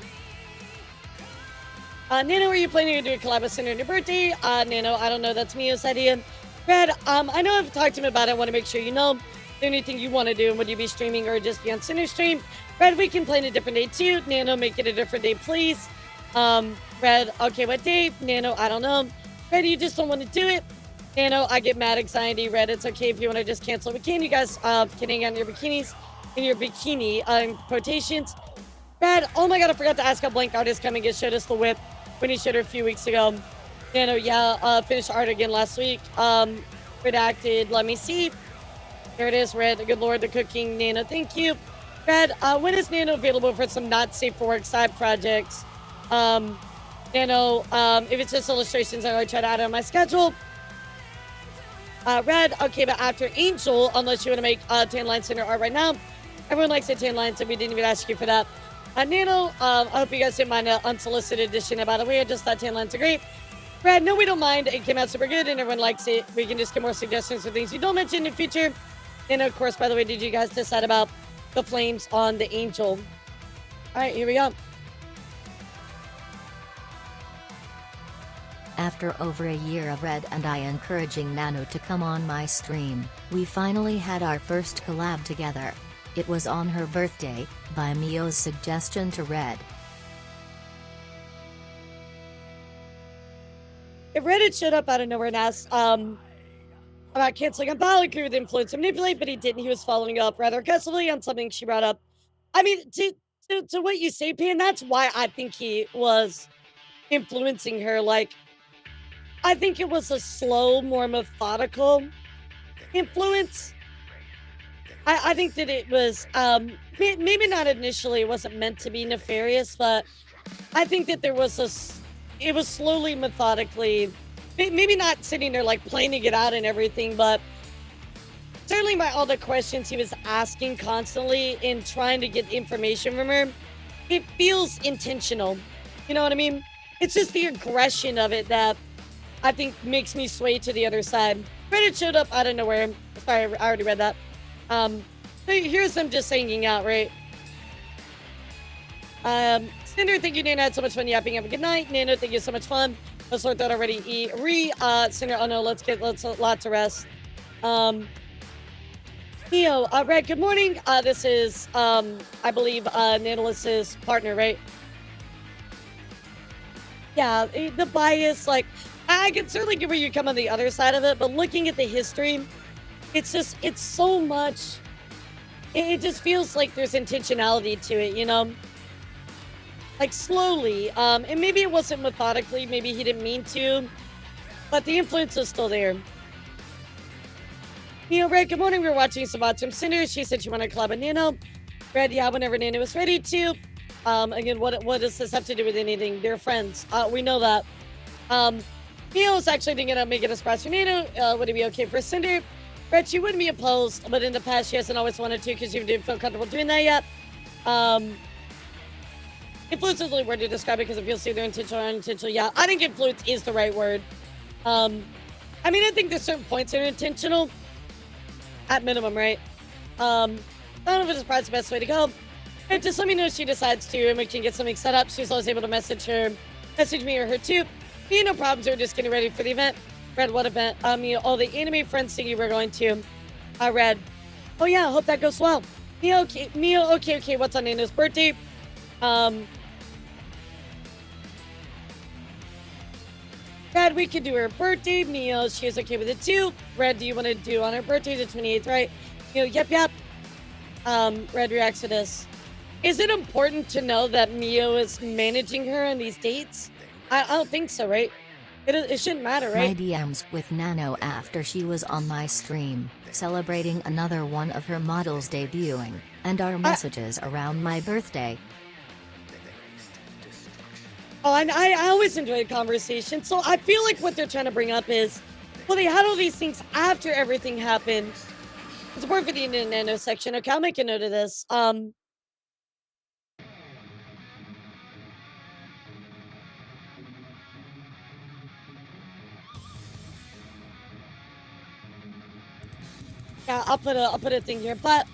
Nano, are you planning to do a collab with Cinder on your birthday? Nano, I don't know. That's Mia's idea. Red, I know I've talked to him about it. I want to make sure you know anything you want to do. Would you be streaming or just be on Cinder stream? Red, we can play in a different day too. Nano, make it a different day, please. Red, okay, what day? Nano, I don't know. Red, you just don't want to do it. Nano, I get mad anxiety. Red, it's okay if you want to just cancel a bikini. You guys can hang out in your bikinis, in your bikini quotations. Red, oh my god, I forgot to ask how Blank Art is coming. It showed us the whip when he showed her a few weeks ago. Nano, yeah, finished art again last week. Redacted, let me see. There it is, Red. Good lord, the cooking. Nano, thank you. Red, when is Nano available for some not safe for work side projects? Nano, if it's just illustrations, I always try to add on my schedule. Red, okay, but after Angel, unless you want to make tan line center art right now. Everyone likes the tan lines, and we didn't even ask you for that. Nano, I hope you guys didn't mind an unsolicited edition. And by the way, I just thought tan lines are great. Red, no, we don't mind. It came out super good, and everyone likes it. We can just get more suggestions for things you don't mention in the future. And of course, by the way, did you guys decide about the flames on the Angel? All right, here we go. After over a year of Red and I encouraging Nano to come on my stream, we finally had our first collab together. It was on her birthday, by Mio's suggestion to Red. If Red had showed up out of nowhere and asked about canceling a battle crew with influence and manipulate, but he didn't. He was following up rather aggressively on something she brought up. I mean, to what you say, Pan, that's why I think he was influencing her. Like, I think it was a slow, more methodical influence. I think that it was, maybe not initially, it wasn't meant to be nefarious, but I think that there was it was slowly, methodically, maybe not sitting there like planning it out and everything, but certainly by all the questions he was asking constantly and trying to get information from her, it feels intentional. You know what I mean? It's just the aggression of it that I think makes me sway to the other side. Reddit showed up out of nowhere. Sorry, I already read that. So here's them just hanging out, right? Cinder, thank you, Nano. Had so much fun yapping. Have a good night. Nano, thank you so much fun. Let's sort that already. Cinder, oh no, let's lots of rest. Neo, Red, good morning. This is, I believe, Nanolis's partner, right? Yeah, the bias, like, I can certainly get where you come on the other side of it, but looking at the history, it's so much, it just feels like there's intentionality to it, you know? Like, slowly, and maybe it wasn't methodically, maybe he didn't mean to, but the influence is still there. Neo, Red, good morning. We were watching some VODs from Cinder. She said she wanted to collab with Nano. Red, yeah, whenever Nano was ready to. Again, what does this have to do with anything? They're friends. We know that. Neo's actually thinking of making a surprise for Nano. Would it be okay for Cinder? Red, she wouldn't be opposed, but in the past, she hasn't always wanted to because she didn't feel comfortable doing that yet. Influence is really a word to describe it because it feels either intentional or unintentional. Yeah, I think influence is the right word. I mean, I think there's certain points that are intentional. At minimum, right? I don't know if it's probably the best way to go. And just let me know if she decides to, and we can get something set up. She's always able to message me or her too. Me, no problems. We're just getting ready for the event. Red, what event? All the anime friends thingy we're going to. Red. Oh yeah, I hope that goes well. Mio, okay. What's on Nano's birthday? Red, we could do her birthday. Mio, she's okay with it too. Red, do you want to do on her birthday, the 28th, right? Mio, yep. Red reacts to this. Is it important to know that Mio is managing her on these dates? I don't think so, right? It shouldn't matter, right? My DMs with Nano after she was on my stream, celebrating another one of her models debuting, and our messages around my birthday. Oh, I always enjoy the conversation. So I feel like what they're trying to bring up is, well, they had all these things after everything happened. It's important for the Nano section. Okay, I'll make a note of this. Yeah, I'll put a thing here, but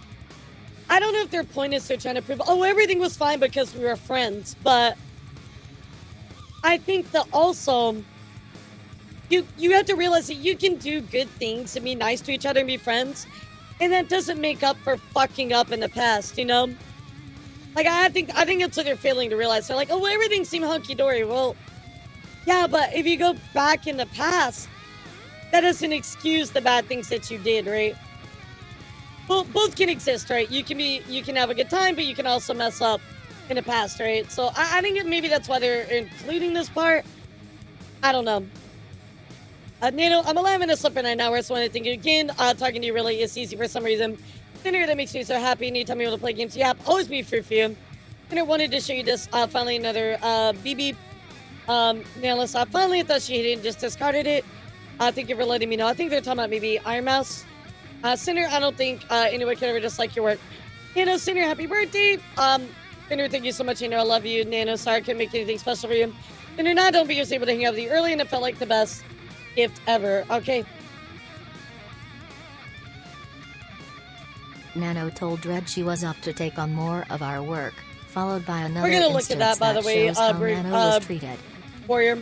I don't know if their point is they're trying to prove, oh, everything was fine because we were friends, but I think that also you have to realize that you can do good things and be nice to each other and be friends, and that doesn't make up for fucking up in the past, you know? Like, I think that's what they're failing to realize. They're like, oh, well, everything seemed hunky-dory. Well, yeah, but if you go back in the past, that doesn't excuse the bad things that you did, right? Well, both can exist, right? You can have a good time, but you can also mess up in the past, right? So I think maybe that's why they're including this part. I don't know. Nano, I'm alive in a slipper right now. I just want to thank you again. Talking to you really is easy for some reason. Sinner, that makes me so happy. Anytime you want to play games, yeah, always be free for you. Sinner, wanted to show you this. Finally, another BB nailless. Finally, I thought she hadn't just discarded it. Thank you for letting me know. I think they're talking about maybe Iron Mouse. Sinner, I don't think anyone could ever dislike your work. Nano, Sinner, happy birthday. Sinner, thank you so much. I love you. Nano, sorry I couldn't make anything special for you. Sinner, not don't be just able to hang out with you early, and it felt like the best gift ever. Okay. Nano told Dredd she was up to take on more of our work, followed by another We're gonna look at that, by the way, shows how Nano was treated. Warrior.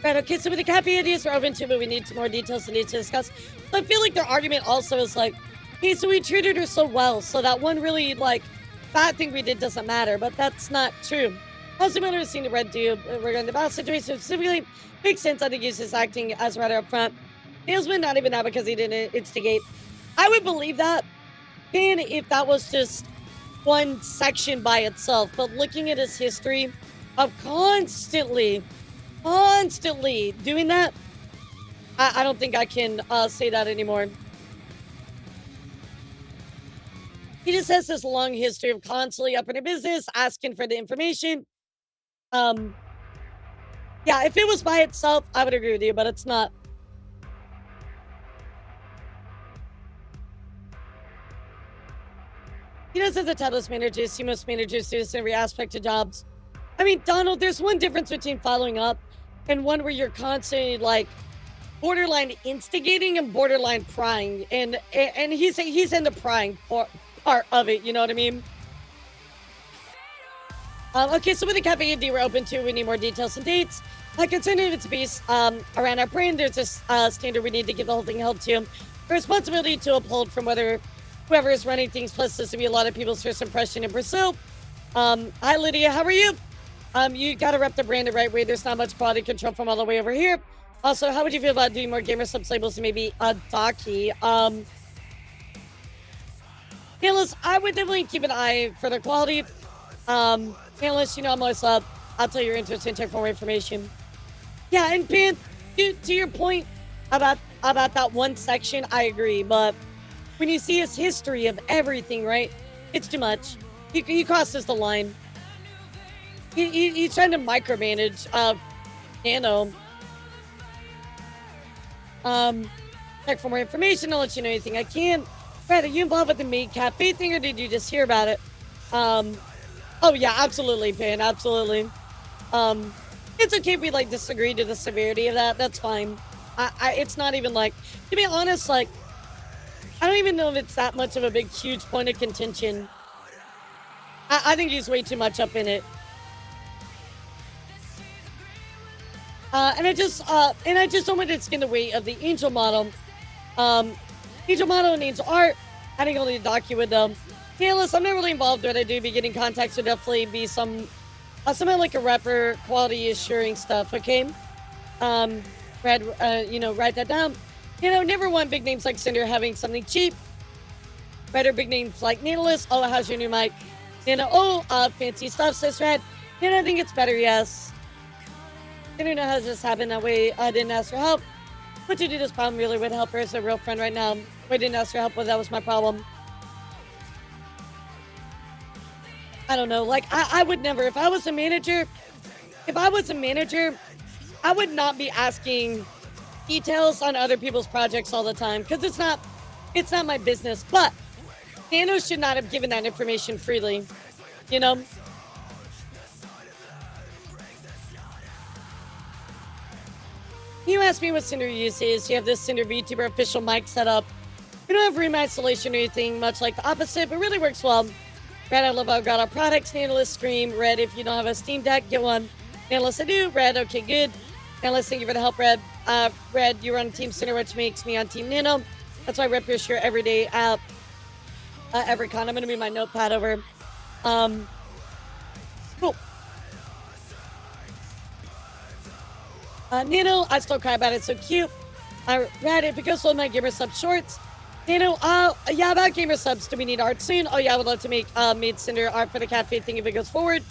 Right, okay, so with the cafe ideas we're open to, but we need some more details to need to discuss. So I feel like their argument also is like, hey, so we treated her so well, so that one really, like, bad thing we did doesn't matter, but that's not true. Also, we've never seen the Red Dude. We're going to the battle situation specifically. Makes sense, I think he's just acting as right up front. Salesman, not even that because he didn't instigate. I would believe that, and if that was just one section by itself, but looking at his history of constantly doing that, I don't think I can say that anymore. He just has this long history of constantly up in a business, asking for the information. Yeah, if it was by itself, I would agree with you, but it's not. He does have the title as manager. See most managers do this in every aspect of jobs. I mean, Donald, there's one difference between following up and one where you're constantly like borderline instigating and borderline prying, and he's in the prying part of it. You know what I mean? Okay, so with the cafe ID we're open to, we need more details and dates. Concerning its piece around our brand, there's this standard we need to give the whole thing help to. The responsibility to uphold from whoever is running things, plus this to be a lot of people's first impression in Brazil. Hi Lydia, how are you? You gotta rep the brand the right way. There's not much quality control from all the way over here. Also, how would you feel about doing more gamer subs labels and maybe a Daki? Analyst, I would definitely keep an eye for the quality. Analyst, I'm always up. I'll tell your interest in check for more information. Yeah, and Pan, to your point about that one section, I agree, but when you see his history of everything, right, it's too much. He crosses the line. He's trying to micromanage Nano. Check for more information. I'll let you know anything I can. Brad, are you involved with the maid cafe thing, or did you just hear about it? Oh yeah, absolutely, Pan, absolutely. It's okay if we like disagree to the severity of that. That's fine. It's not even like, to be honest, like, I don't even know if it's that much of a big, huge point of contention. I think he's way too much up in it. And I just don't want it to skin the weight of the Angel model. Angel model and Angel art. I think only Docu with them. Tayless, I'm not really involved with what I do. Be getting contacts would definitely be something like a rapper, quality assuring stuff. Okay. Brad, write that down. Never want big names like Cinder having something cheap. Better big names like Natalist. Oh, how's your new mic? Fancy stuff, says Red. I think it's better, yes. I don't know how this happened that way. I didn't ask for help. What to do this problem really would help her as a real friend right now. I didn't ask for help, but that was my problem. I don't know. Like, I would never, if I was a manager, I would not be asking details on other people's projects all the time, because it's not my business. But Nano should not have given that information freely, You asked me what Cinder uses. You have this Cinder VTuber official mic set up. We don't have room isolation or anything, much like the opposite, but really works well. Red, I love how I got our products. Analyst Scream. Red, if you don't have a Steam Deck, get one. Analyst, I do. Red, okay, good. Analyst, thank you for the help, Red. Red, you're on Team Cinder, which makes me on Team Nano. That's why I rep your shirt every day at every con. I'm going to move my notepad over. Cool. Nano, I still cry about it. So cute. Red, if it goes on my gamer sub shorts. Nano, yeah, about gamer subs, do we need art soon? Oh, yeah, I would love to make Maid Cinder art for the cafe thing if it goes forward.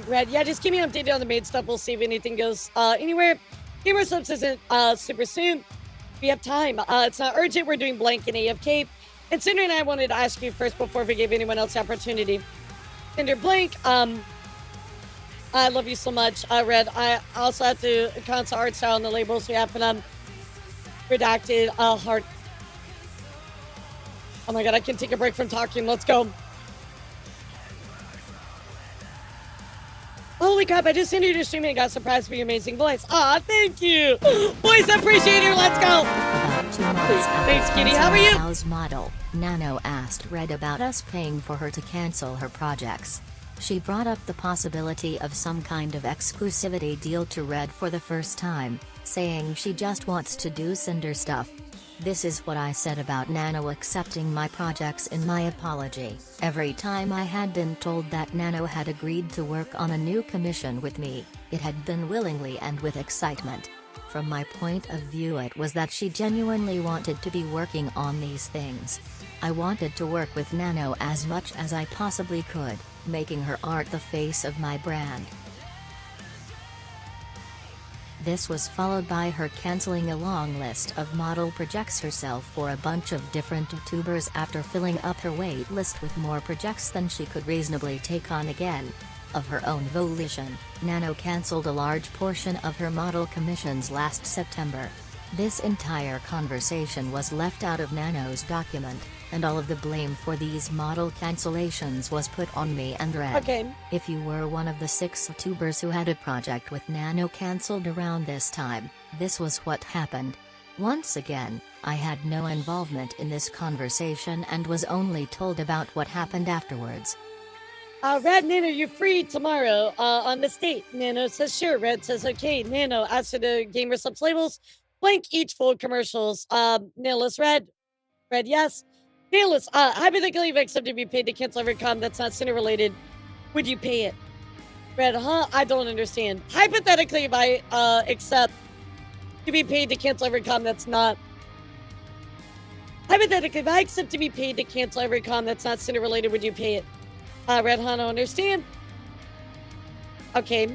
Red, yeah, just keep me updated on the maid stuff. We'll see if anything goes anywhere. Gamer subs isn't super soon. We have time. It's not urgent. We're doing blank and AFK. And Cinder and I wanted to ask you first before we gave anyone else the opportunity. Cinder blank, I love you so much. Red, I also have to console art style on the labels. We have for them. Redacted, heart. Oh my god, I can take a break from talking. Let's go. Holy crap, I just seen you to stream and got surprised by your amazing voice. Aw, thank you. Voice appreciator, let's go. About 2 months after Thanks, Kitty. How are you? House model, Nano asked Red about us paying for her to cancel her projects. She brought up the possibility of some kind of exclusivity deal to Red for the first time, saying she just wants to do Cinder stuff. This is what I said about Nano accepting my projects in my apology. Every time I had been told that Nano had agreed to work on a new commission with me, it had been willingly and with excitement. From my point of view, it was that she genuinely wanted to be working on these things. I wanted to work with Nano as much as I possibly could, making her art the face of my brand. This was followed by her canceling a long list of model projects herself for a bunch of different YouTubers after filling up her wait list with more projects than she could reasonably take on again. Of her own volition, Nano cancelled a large portion of her model commissions last September. This entire conversation was left out of Nano's document, and all of the blame for these model cancellations was put on me and Red. Okay. If you were one of the 6 YouTubers who had a project with Nano cancelled around this time, this was what happened. Once again, I had no involvement in this conversation and was only told about what happened afterwards. Red, Nano, you're free tomorrow on the state. Nano says sure. Red says okay. Nano, as for the gamer subs labels, blank each full commercials. Nailless, Red. Red, yes. Nailless, hypothetically, if accepted to be paid to cancel every com that's not Cinder related, would you pay it? Red, huh? I don't understand. Hypothetically, if I accept to be paid to cancel every com that's not... Hypothetically, if I accept to be paid to cancel every com that's not Cinder related, would you pay it? Red, huh? I don't understand. Okay.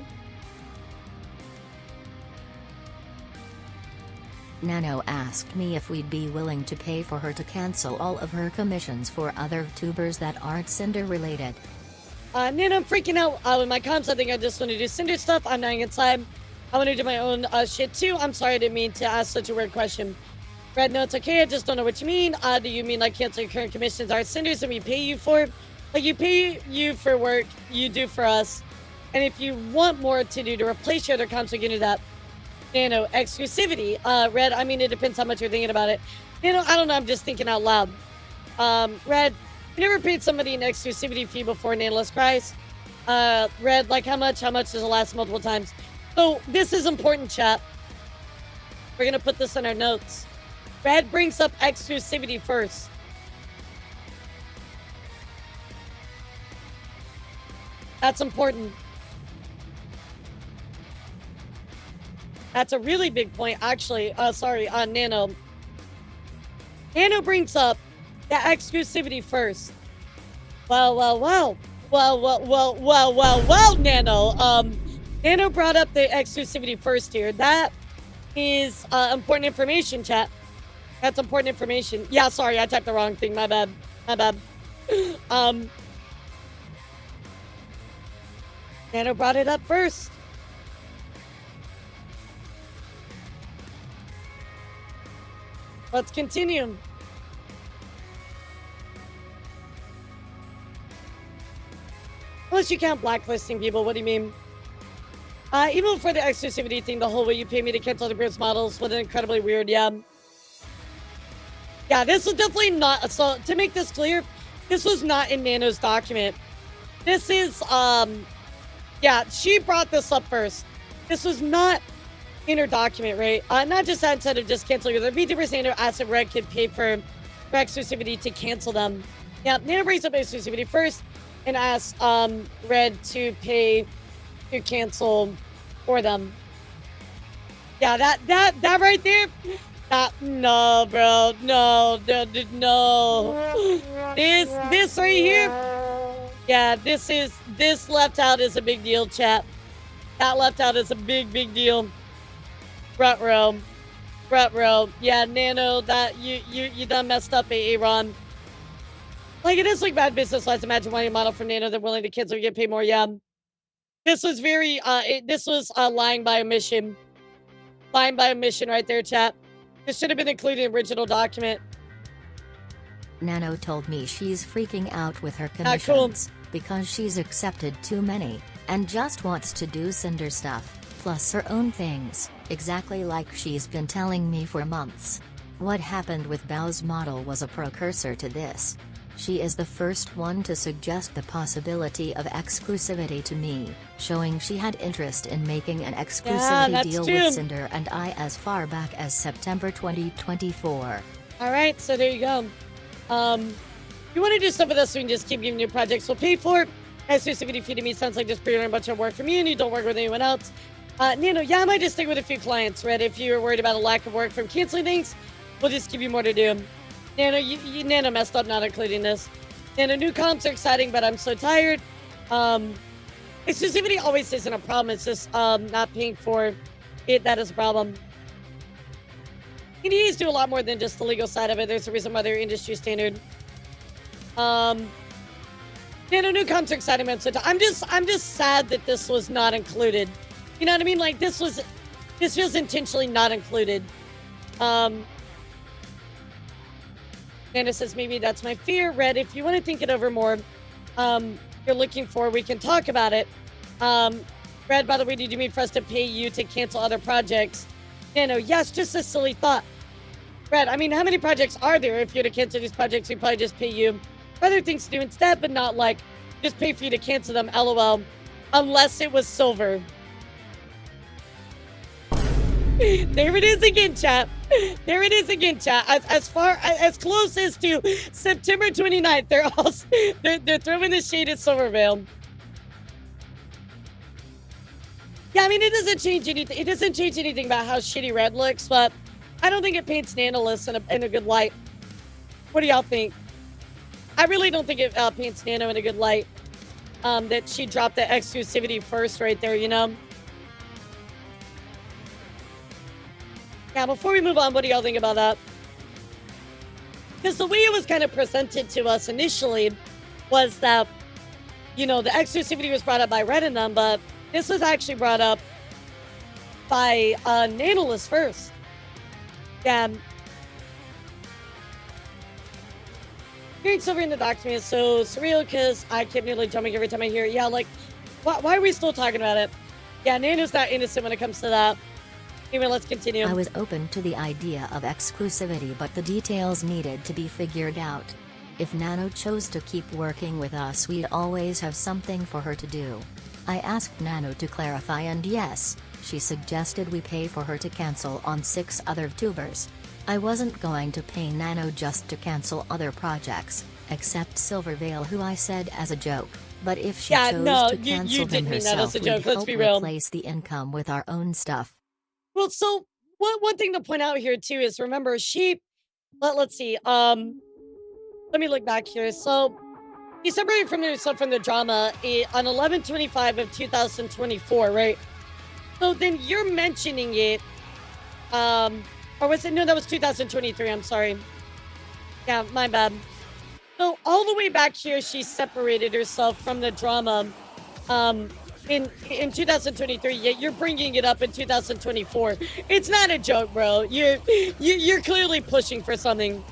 Nano asked me if we'd be willing to pay for her to cancel all of her commissions for other YouTubers that aren't Cinder related. Nano, I'm freaking out with my comms. I think I just want to do Cinder stuff. I'm dying inside. I want to do my own shit too. I'm sorry, I didn't mean to ask such a weird question. Red, no, it's okay. I just don't know what you mean. Do you mean like cancel your current commissions aren't Cinders and we pay you for? Like you pay you for work you do for us. And if you want more to do to replace your other comms, we can do that. Nano, exclusivity. Red, I mean, it depends how much you're thinking about it. Nano, I don't know. I'm just thinking out loud. Red, you never paid somebody an exclusivity fee before Nailless cries. Red, like how much? How much does it last multiple times? So this is important, chat. We're going to put this in our notes. Red brings up exclusivity first. That's important. That's a really big point, actually. Sorry, Nano. Nano brings up the exclusivity first. Well, Nano. Nano brought up the exclusivity first here. That is important information, chat. That's important information. Yeah, sorry, I typed the wrong thing. My bad. My bad. Nano brought it up first. Let's continue. Unless you count blacklisting people, what do you mean? Even for the exclusivity thing, the whole way you pay me to cancel the Bruce models was incredibly weird, yeah. Yeah, this was definitely not, so to make this clear, this was not in Nano's document. This is, Yeah, she brought this up first. This was not in her document, right? Not just that, instead of just canceling other VTubers, Nano asked if Red could pay for exclusivity to cancel them. Yeah, Nano brings up exclusivity first and asks Red to pay to cancel for them. Yeah, that right there. No, bro, no. This right here. Yeah, this left out is a big deal, chat. That left out is a big deal. Front row. Yeah, Nano, that you done messed up, Aaron. Like, it is like bad business. Let's imagine wanting a model from Nano they're willing to cancel or get paid more. Yeah. This was very this was lying by omission. Lying by omission right there, chat. This should have been included in the original document. Nano told me she's freaking out with her commissions because she's accepted too many and just wants to do Cinder stuff, plus her own things, exactly like she's been telling me for months. What happened with Bao's model was a precursor to this. She is the first one to suggest the possibility of exclusivity to me, showing she had interest in making an exclusivity deal with Cinder and I as far back as September 2024. Alright, so there you go. You want to do stuff with us so we can just keep giving you projects we'll pay for. Exclusivity fee to me sounds like just pre-ordering a bunch of work from you and you don't work with anyone else. Nano, yeah, I might just stick with a few clients, Red. If you're worried about a lack of work from canceling things, we'll just give you more to do. Nano, you Nano messed up not including this. Nano, new comps are exciting, but I'm so tired. Exclusivity always isn't a problem. It's just not paying for it that is a problem. NDAs do a lot more than just the legal side of it. There's a reason why they're industry standard. Nano, new comps are exciting, man. So I'm just sad that this was not included. You know what I mean? Like, this was intentionally not included. Nano says, maybe that's my fear. Red, if you want to think it over more, you're looking for, we can talk about it. Red, by the way, did you mean for us to pay you to cancel other projects? Nano, yes, just a silly thought. Red, I mean, how many projects are there? If you're to cancel these projects, we probably just pay you for other things to do instead, but not like just pay for you to cancel them, LOL. Unless it was silver. There it is again, chat. There it is again, chat. As close as to September 29th, they're throwing the shade at Silvervale. Yeah, I mean, it doesn't change anything. It doesn't change anything about how shitty Red looks, but I don't think it paints Nanolist in a good light. What do y'all think? I really don't think it paints Nano in a good light. That she dropped the exclusivity first right there, you know? Now, before we move on, what do y'all think about that? Because the way it was kind of presented to us initially was that, you know, the exclusivity was brought up by Red and them, but this was actually brought up by Nanolist first. Yeah. Hearing Silver in the document is so surreal because I keep nearly jumping every time I hear it. Yeah, like, why are we still talking about it? Yeah, Nano's not innocent when it comes to that. Anyway, let's continue. I was open to the idea of exclusivity, but the details needed to be figured out. If Nano chose to keep working with us, we'd always have something for her to do. I asked Nano to clarify, and yes, she suggested we pay for her to cancel on 6 other tubers. I wasn't going to pay Nano just to cancel other projects, except Silvervale, who I said as a joke. But if she chose to cancel them herself, we'd help replace the income with our own stuff. Well, so one thing to point out here too is, remember, let's see, let me look back here. So he separated from herself from the drama on 11/25 of 2024, right? So then you're mentioning it, or was it? No, that was 2023. I'm sorry. Yeah, my bad. So all the way back here, she separated herself from the drama, in 2023, yet you're bringing it up in 2024. It's not a joke, bro. You're clearly pushing for something.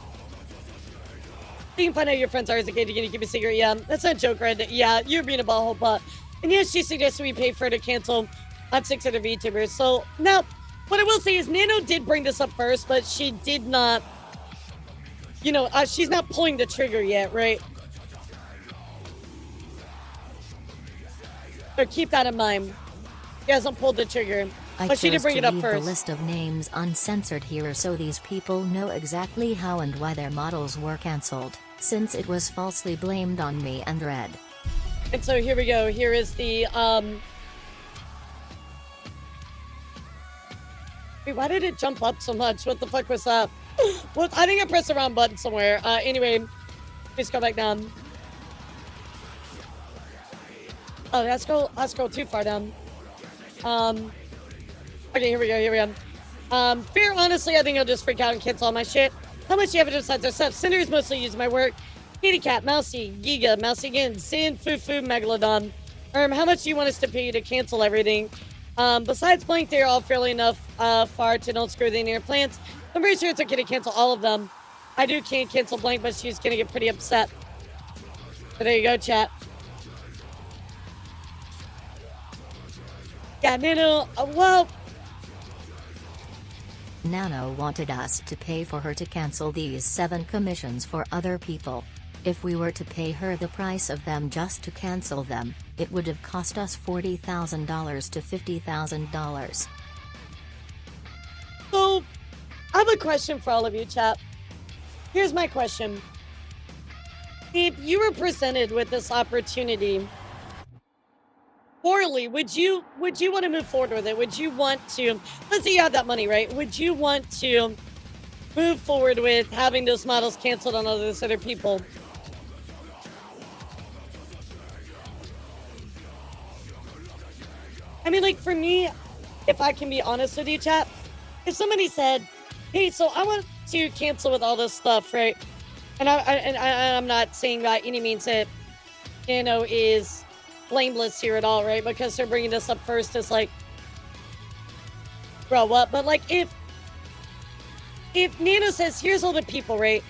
You can find out your friends are as a kid. You're gonna keep a secret. Yeah, that's not a joke, right? Yeah, you're being a butthole, but and yes, she suggested we pay for her to cancel on 6 other VTubers. So now, what I will say is, Nano did bring this up first, but she did not. You know, she's not pulling the trigger yet, right? So keep that in mind. He hasn't pulled the trigger. But she did bring it up first. The list of names uncensored here so these people know exactly how and why their models were cancelled, since it was falsely blamed on me and Red. And so here we go. Here is the, Wait, why did it jump up so much? What the fuck was that? Well, I think I pressed the wrong button somewhere. Anyway, let's go back down. Oh, let's go too far down. Okay, here we go. Fear, honestly, I think I'll just freak out and cancel all my shit. How much do you have besides our stuff? Cinder is mostly using my work. Kitty Cat, Mousy, Giga, Mousy again, Sin, Fufu, Megalodon. How much do you want us to pay you to cancel everything? Besides Blank, they're all fairly enough far to don't screw the inner plants. I'm pretty sure it's okay to cancel all of them. I can't cancel Blank, but she's gonna get pretty upset. So there you go, chat. Yeah, Nano, well... Nano wanted us to pay for her to cancel these 7 commissions for other people. If we were to pay her the price of them just to cancel them, it would have cost us $40,000 to $50,000. So, I have a question for all of you, chat. Here's my question. If you were presented with this opportunity, poorly, would you want to move forward with it? Would you want to, let's say you have that money, right? Would you want to move forward with having those models canceled on those other people? I mean, like, for me, if I can be honest with you, chat, if somebody said, hey, so I want to cancel with all this stuff, right? And I'm not saying by any means that, is blameless here at all, right? Because they're bringing this up first. It's like, bro, what? But like, if Nano says, here's all the people, right?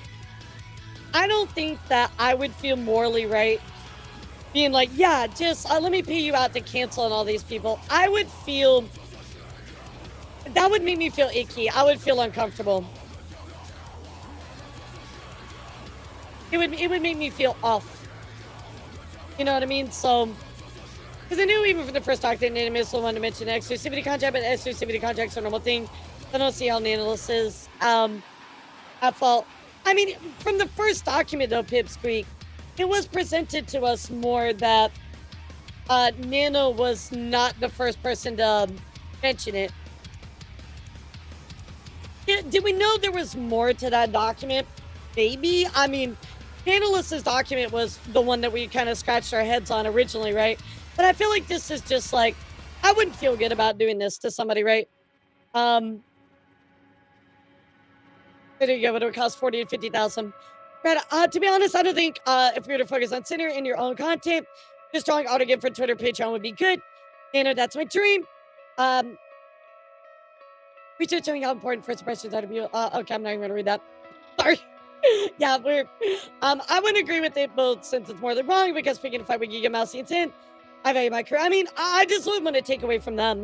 I don't think that I would feel morally right being like, yeah, just let me pay you out to cancel on all these people. I would feel, that would make me feel icky. I would feel uncomfortable. It would make me feel off. You know what I mean? So, because I knew even from the first talk that Nano Missile wanted to mention exclusivity contract, but exclusivity contracts are a normal thing. I don't see how Nanoless is at fault. I mean, from the first document though, Pipsqueak, it was presented to us more that Nano was not the first person to mention it. Did we know there was more to that document? Maybe. I mean, Nanoless's document was the one that we kind of scratched our heads on originally, right? But I feel like this is just like, I wouldn't feel good about doing this to somebody, right? There you go, but it would cost $40,000 to $50,000. But to be honest, I don't think if we were to focus on Cinder in your own content, just drawing auto gift for Twitter, Patreon would be good. That's my dream. Research showing how important first impressions are to be. Okay, I'm not even gonna read that. Sorry. Yeah, I wouldn't agree with it both since it's morally wrong because picking a fight with Giga, Mousy, and Sin, I value my career. I mean, I just wouldn't want to take away from them,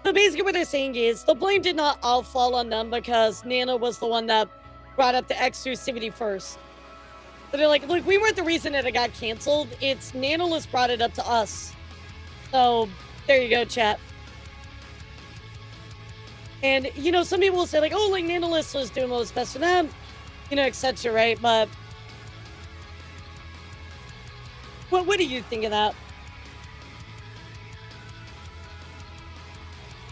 So basically what they're saying is the blame did not all fall on them because Nano was the one that brought up the exclusivity first. So they're like, look, we weren't the reason that it got canceled. It's Nanoless brought it up to us. So there you go, chat. And, some people will say like, oh, like Nanoless was doing what was best for them, etc., right? But what do you think of that?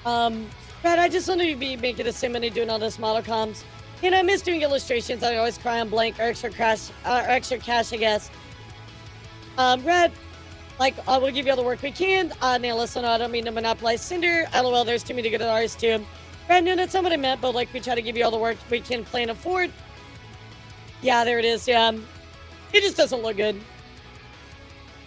Brad, I just want to be making a sim money doing all this model comms. I miss doing illustrations. I always cry on Blank or extra cash, I guess. Brad, we'll give you all the work we can. Now listen, I don't mean to monopolize Cinder. LOL, there's too many good artists too. Brad, no, that's not what I meant, but we try to give you all the work we can plan afford. Yeah, there it is, yeah. It just doesn't look good.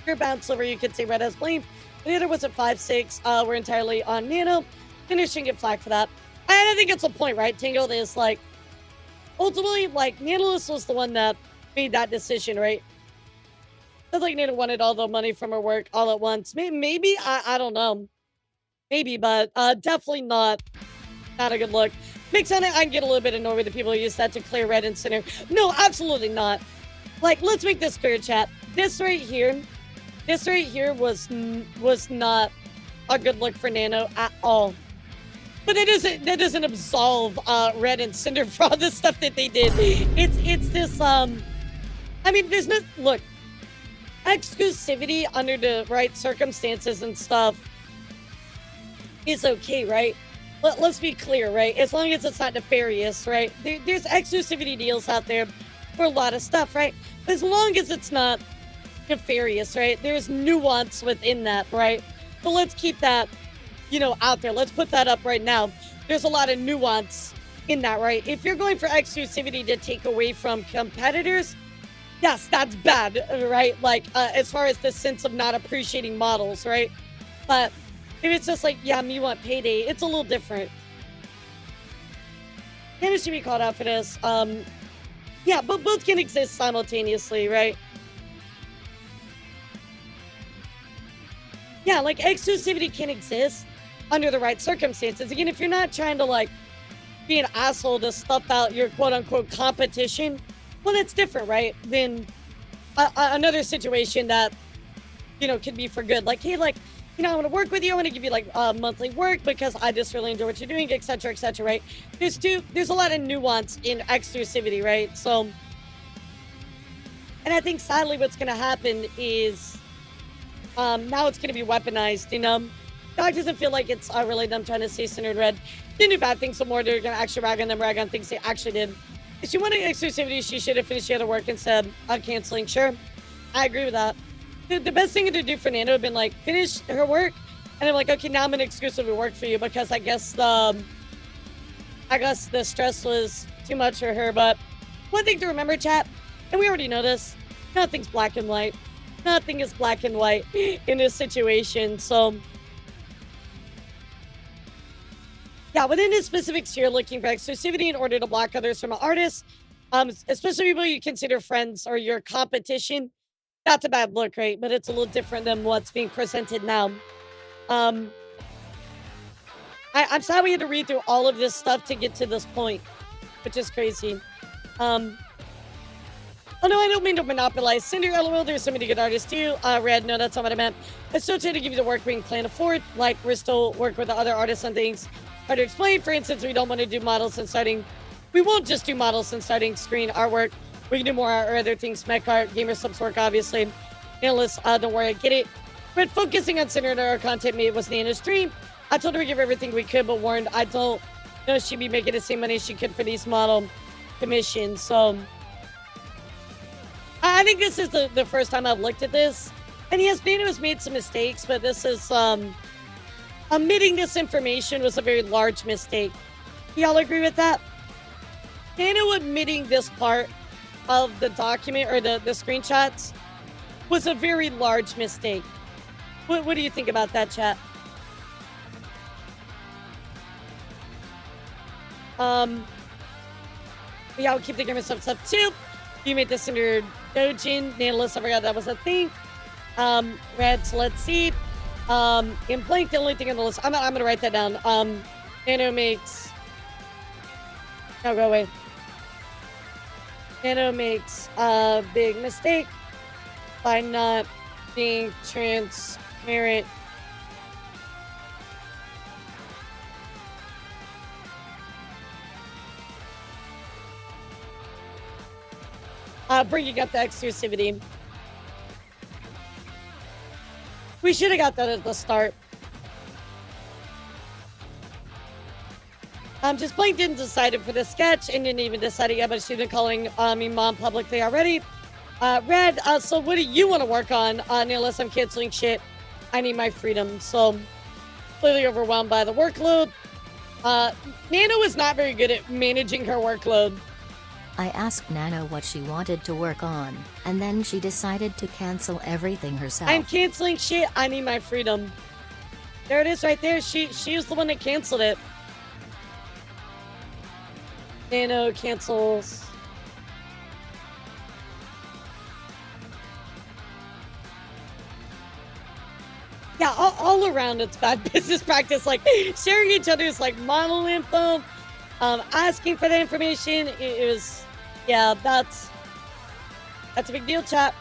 Your bounce liver, you could say Red has blame. The other was at 5-6. We're entirely on Nano. Cinder shouldn't get flack for that. And I think it's a point, right? Tingle is ultimately, Nanoless was the one that made that decision, right? Sounds like Nano wanted all the money from her work all at once. Maybe I don't know. Maybe, but definitely not a good look. Makes sense. I can get a little bit annoyed with the people who use that to clear Red and Cinder. No, absolutely not. Let's make this clear, chat. This right here This right here was not a good look for Nano at all. But that doesn't absolve Red and Cinder for all the stuff that they did. It's this I mean, there's no look. Exclusivity under the right circumstances and stuff is okay, right? Let's be clear, right? As long as it's not nefarious, right? There's exclusivity deals out there for a lot of stuff, right? As long as it's not nefarious, right? There's nuance within that, right? So let's keep that, out there. Let's put that up right now. There's a lot of nuance in that, right? If you're going for exclusivity to take away from competitors, yes, that's bad, right? Like, as far as the sense of not appreciating models, right? But if it's just like, yeah, me want payday, it's a little different. Nano should be called out for this. Yeah, but both can exist simultaneously, right? Yeah, like exclusivity can exist under the right circumstances. Again, if you're not trying to like be an asshole to stuff out your quote unquote competition, well, that's different, right? Than another situation that, could be for good. Like, hey, like, I want to work with you. I want to give you like monthly work because I just really enjoy what you're doing, etc., right? There's a lot of nuance in exclusivity, right? So, and I think sadly what's going to happen is now it's going to be weaponized, Dog doesn't feel like it's really them trying to say Cinder and Red didn't do bad things, so more they're going to actually rag on things they actually did. If she wanted exclusivity, she should have finished the other work instead of canceling. Sure, I agree with that. The best thing to do for Nano would have been like finish her work, and I'm like, okay, now I'm gonna exclusively work for you because I guess the stress was too much for her. But one thing to remember, chat, and we already know this, nothing's black and white. Nothing is black and white in this situation. So yeah, within the specifics here, looking for exclusivity in order to block others from an artist, especially people you consider friends or your competition. That's a bad look, right? But it's a little different than what's being presented now. I'm sad we had to read through all of this stuff to get to this point, which is crazy. Oh no, I don't mean to monopolize Cinder. LOL, there's so many good artists too. Red, no, that's not what I meant. I still try to give you the work we can afford. Like, we're still work with the other artists on things. Hard to explain. For instance, we don't want to do models and starting. We won't just do models and starting screen artwork. We can do more art or other things, mech art, gamer subs work, obviously. Analysts, don't worry, I get it. But focusing on Cinder and our content made was Nana's dream. I told her we give everything we could, but warned I don't know she'd be making the same money she could for these model commissions. So I think this is the first time I've looked at this. And yes, Nano has made some mistakes, but this is omitting this information was a very large mistake. Y'all agree with that? Nano admitting this part of the document or the screenshots was a very large mistake. What do you think about that, chat? Yeah, I'll keep thinking of some stuff too. You made this under Dojin. Nanolist, I forgot that was a thing. Red, so let's see. In blank, the only thing on the list, I'm gonna write that down. Nano makes, no, go away. Nano makes a big mistake by not being transparent. Bringing up the exclusivity. We should have got that at the start. Just Blank didn't decide it for the sketch and didn't even decide it yet, but she's been calling me mom publicly already. Red, so what do you want to work on? Unless I'm canceling shit, I need my freedom. So, clearly overwhelmed by the workload. Nano is not very good at managing her workload. I asked Nano what she wanted to work on, and then she decided to cancel everything herself. I'm canceling shit, I need my freedom. There it is right there. She was the one that canceled it. Nano cancels. Yeah, all around it's bad business practice. Like sharing each other's like model info, asking for that information. It was, yeah, that's a big deal, chat.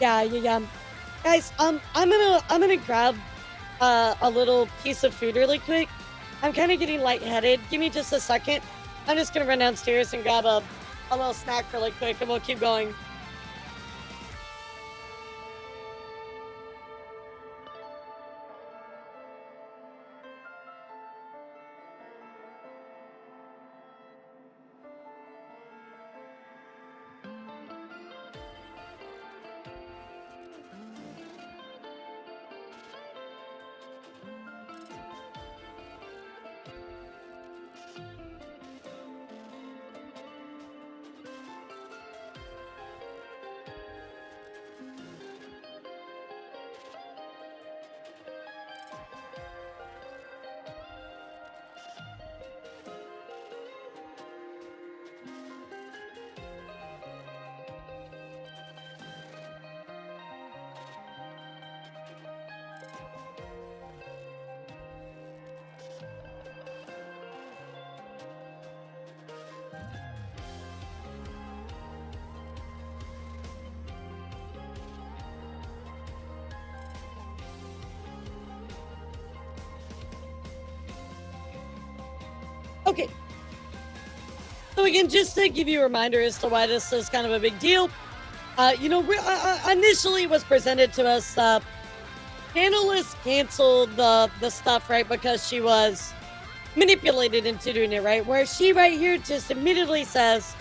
Yeah. Guys, I'm gonna grab a little piece of food really quick. I'm kind of getting lightheaded. Give me just a second. I'm just gonna run downstairs and grab a little snack really quick, and we'll keep going. Okay. So again, just to give you a reminder as to why this is kind of a big deal, initially was presented to us, panelists canceled the stuff, right, because she was manipulated into doing it, right, where she right here just admittedly says,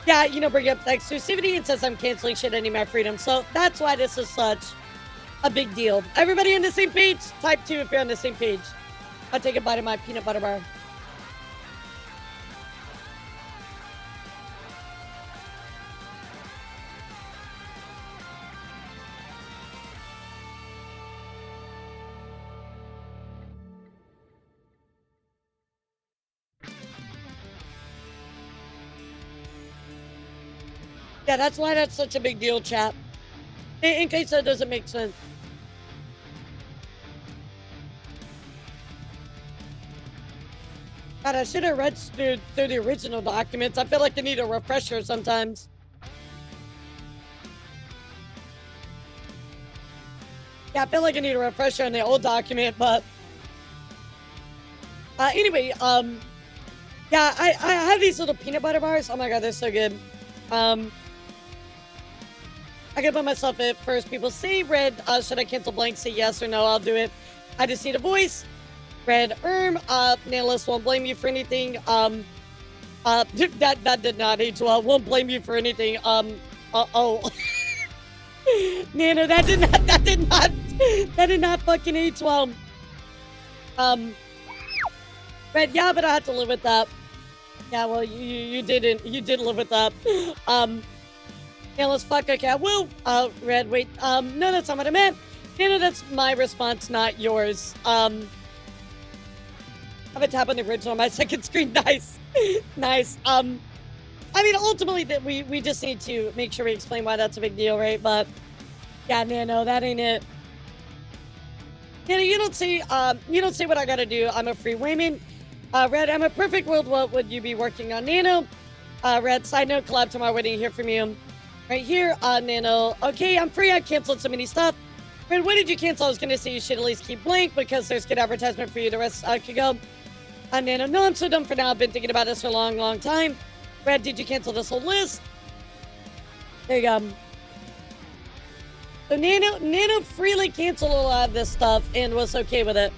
yeah, bring up the exclusivity and says I'm canceling shit, I need my freedom. So that's why this is such a big deal. Everybody on the same page? Type 2 if you're on the same page. I'll take a bite of my peanut butter bar. Yeah, that's why that's such a big deal, chat. In case that doesn't make sense. God, I should have read through the original documents. I feel like I need a refresher sometimes. Yeah, I feel like I need a refresher on the old document, but... anyway, yeah, I have these little peanut butter bars. Oh my god, they're so good. I can put myself at first. People say red, should I cancel blank? Say yes or no, I'll do it. I just need a voice. Red, Nailist won't blame you for anything. That did not age well. Won't blame you for anything. Oh. Nano, that did not fucking age well. Red, yeah, but I had to live with that. Yeah, well, you didn't. You did live with that. Nailist, fuck, okay, I will. Red, wait, no, that's not what I meant. Nano, that's my response, not yours. I have a tap on the original on my second screen. Nice. Nice. I mean, ultimately, that we just need to make sure we explain why that's a big deal, right? But yeah, Nano, that ain't it. Nano, you don't say what I gotta do. I'm a free woman. Red, I'm a perfect world. What would you be working on, Nano? Red, side note, collab tomorrow. Waiting to hear from you. Right here, Nano. Okay, I'm free. I canceled so many stuff. Red, what did you cancel? I was gonna say you should at least keep blank because there's good advertisement for you. The rest could go. Nano, no, I'm so dumb for now. I've been thinking about this for a long, long time. Red, did you cancel this whole list? There you go. So Nano freely canceled a lot of this stuff and was okay with it.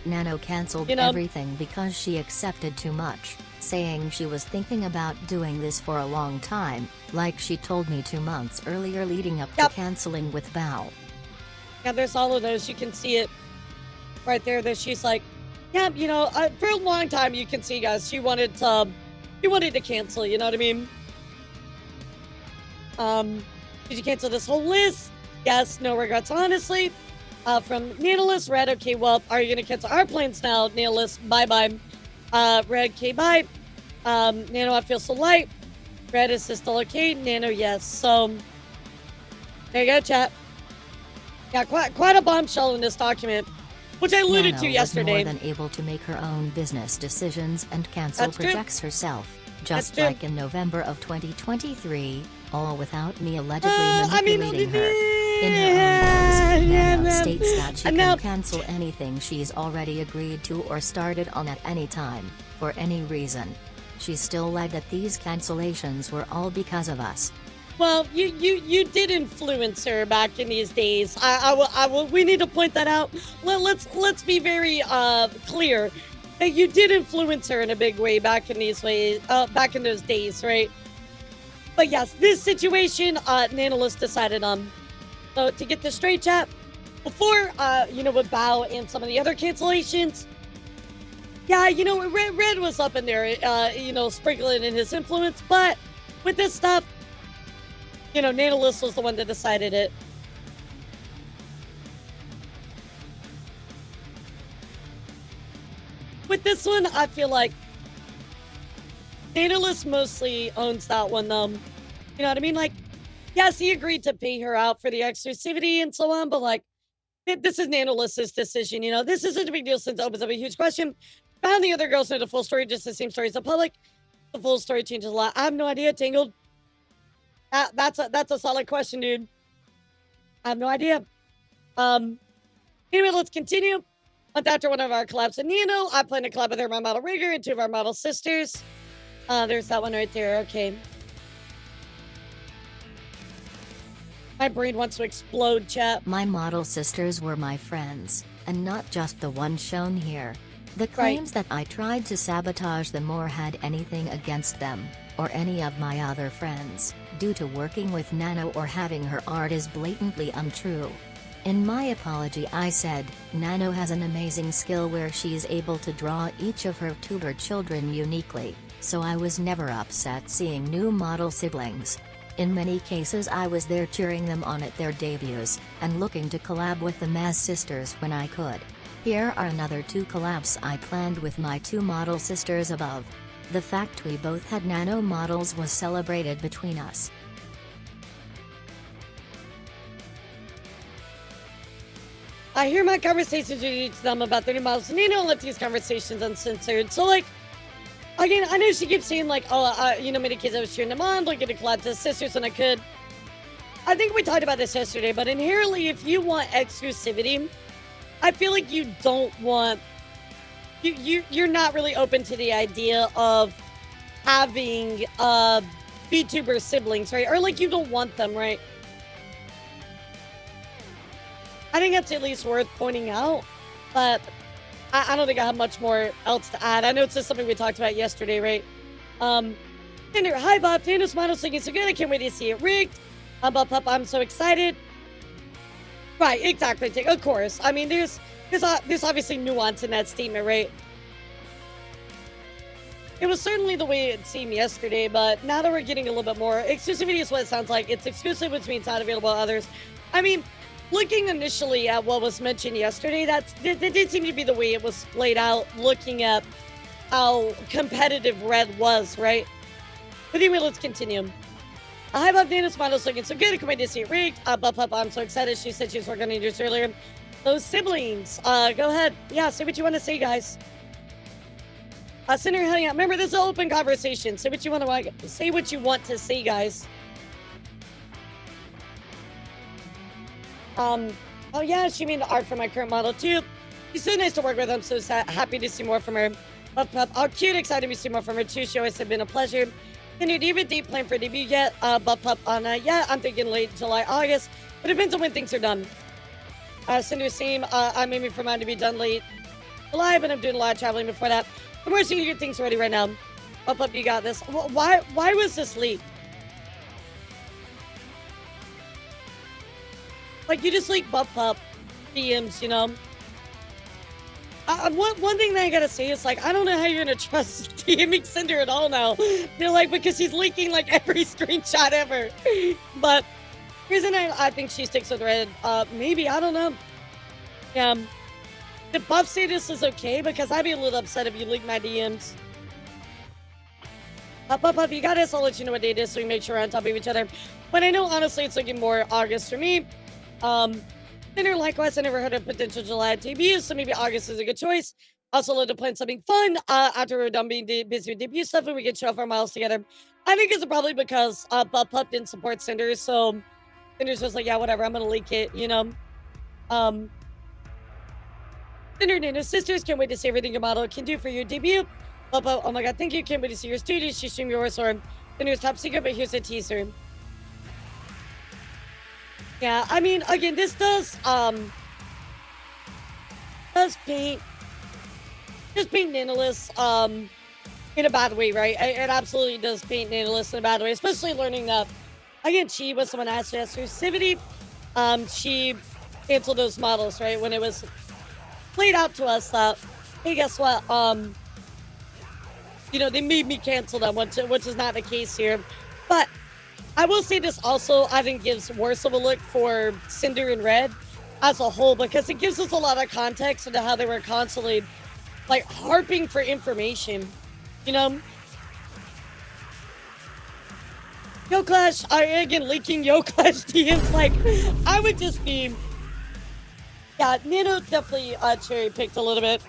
Nano canceled everything because she accepted too much, saying she was thinking about doing this for a long time, like she told me 2 months earlier leading up to canceling with Val. Yeah, there's all of those. You can see it right there that she's like, yeah, for a long time you can see, guys, she wanted to cancel, you know what I mean? Did you cancel this whole list? Yes, no regrets, honestly. From Nailist, Red, okay, well, are you gonna cancel our plans now? Nailist, bye-bye. Red, okay, bye. Nano, I feel so light. Red, is this still okay? Nano, yes. So, there you go, chat. Yeah, quite a bombshell in this document, which I alluded to yesterday. Was more than able to make her own business decisions and cancel projects herself. Just like in November of 2023, all without me allegedly manipulating her. In her own words, Nano states that she can cancel anything she's already agreed to or started on at any time, for any reason. She's still lied that these cancellations were all because of us. Well, you did influence her back in these days. We need to point that out. Let's be very clear that you did influence her in a big way back in back in those days, right? But yes, this situation, Nanolist decided on. So to get this straight, chat, before with Bao and some of the other cancellations, yeah, Red was up in there, sprinkling in his influence. But with this stuff, Nanolist was the one that decided it. With this one, I feel like Nanolist mostly owns that one, though. You know what I mean? Like, yes, he agreed to pay her out for the exclusivity and so on, but like, this is Nanolist's decision. This isn't a big deal since it opens up a huge question. Found the other girls know the full story, just the same story as the public. The full story changes a lot. I have no idea, Tangled. That's a solid question, dude. I have no idea. Anyway, let's continue. Month after one of our collabs with Nino, I plan to collab with her, my model Rigger, and two of our model sisters. There's that one right there. Okay. My brain wants to explode, chat. My model sisters were my friends, and not just the one shown here. The claims that I tried to sabotage them or had anything against them, or any of my other friends, due to working with Nano or having her art is blatantly untrue. In my apology I said, Nano has an amazing skill where she is able to draw each of her tuber children uniquely, so I was never upset seeing new model siblings. In many cases I was there cheering them on at their debuts, and looking to collab with the Maz sisters when I could. Here are another 2 collabs I planned with my 2 model sisters above. The fact we both had Nano models was celebrated between us. I hear my conversations with each of them about their new models, and Nano left these conversations uncensored. So, like, again, I know she keeps saying, like, many kids I was cheering them on, looking to collab to sisters when I could. I think we talked about this yesterday, but inherently, if you want exclusivity, I feel like you don't want... You're not really open to the idea of having VTuber siblings, right? Or, like, you don't want them, right? I think that's at least worth pointing out, but I don't think I have much more else to add. I know it's just something we talked about yesterday, right? Tinder, hi Bob, Thanos model's looking so good, I can't wait to see it rigged. I'm so excited. Right, exactly, of course. I mean, there's obviously nuance in that statement, right? It was certainly the way it seemed yesterday, but now that we're getting a little bit more, exclusivity is what it sounds like. It's exclusive, which means not available to others. I mean, looking initially at what was mentioned yesterday, that did seem to be the way it was played out, looking at how competitive Red was, right? But anyway, let's continue. Hi, Bob, Dana's model's looking so good. I can't wait to see it rigged. I'm so excited. She said she was working on it just earlier. Those siblings, go ahead. Yeah, say what you want to say, guys. Sinner, hang out. Remember, this is an open conversation. Say what you want to say, guys. Oh yeah, she made the art for my current model too. She's so nice to work with. I'm so happy to see more from her. Oh, cute, excited to see more from her too. She always has been a pleasure. And do you have a date plan for debut yet? Yeah, I'm thinking late July, August, but it depends on when things are done. Cinder, same. I'm aiming for mine to be done late July, but I'm doing a lot of traveling before that. I'm working to get things ready right now. You got this. Why was this late? Like, you just like buff up DMs, you know? One thing that I gotta say is, like, I don't know how you're gonna trust DMing Cinder at all now. They're like, because she's leaking, like, every screenshot ever. But, reason I think she sticks with Red, maybe, I don't know. The buff status is okay, because I'd be a little upset if you leak my DMs. You got us, I'll let you know what date it is so we make sure we're on top of each other. But I know, honestly, it's looking more August for me. Cinder, likewise, I never heard of potential July debut, so maybe August is a good choice. Also love to plan something fun after we're done being busy with debut stuff and we can show off our miles together. I think it's probably because Pup didn't support Cinder, so Cinder's just like, yeah, whatever, I'm gonna leak it, you know? Um, Cinder and his sisters can't wait to see everything your model can do for your debut. Pup, oh my god, thank you, can't wait to see your studios, you stream yours, or Cinder's top secret, but here's a teaser. Yeah, I mean, again, this does paint Nanolis, in a bad way, right? It absolutely does paint Nanolis in a bad way, especially learning that, again, she was someone asked exclusivity. She canceled those models, right? When it was played out to us that, hey, guess what? You know, they made me cancel them, which is not the case here. But I will say this also, I think gives worse of a look for Cinder and Red as a whole, because it gives us a lot of context into how they were constantly, like, harping for information, you know? Yo Clash, again, leaking Yo Clash DMs, like, I would just be, yeah, Nano definitely cherry picked a little bit.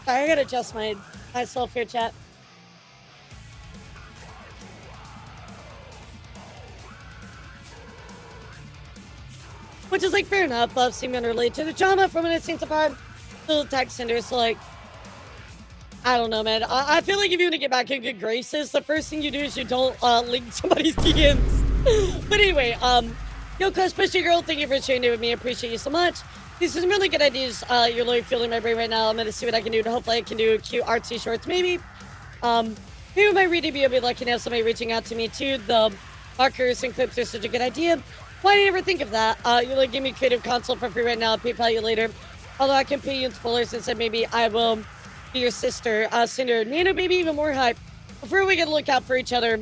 Sorry, I gotta adjust myself here, chat. Which is, like, fair enough. Love seeming unrelated to the drama from an instinct apart. Little text Cinder, so, like, I don't know, man. I feel like if you want to get back in good graces, the first thing you do is you don't link somebody's DMs. But anyway, yo, Clash Pushy Girl, thank you for sharing it with me. I appreciate you so much. These are some really good ideas. You're literally feeling my brain right now. I'm going to see what I can do to hopefully I can do cute artsy shorts, maybe. Maybe with my re-debut, I'll be lucky to have somebody reaching out to me, too. The markers and clips are such a good idea. Why did I ever think of that? You're like, give me Creative Console for free right now. I'll PayPal you later. Although I can pay you in spoilers and said maybe I will be your sister. Cinder, Nano, baby, even more hype. Before we get to look out for each other,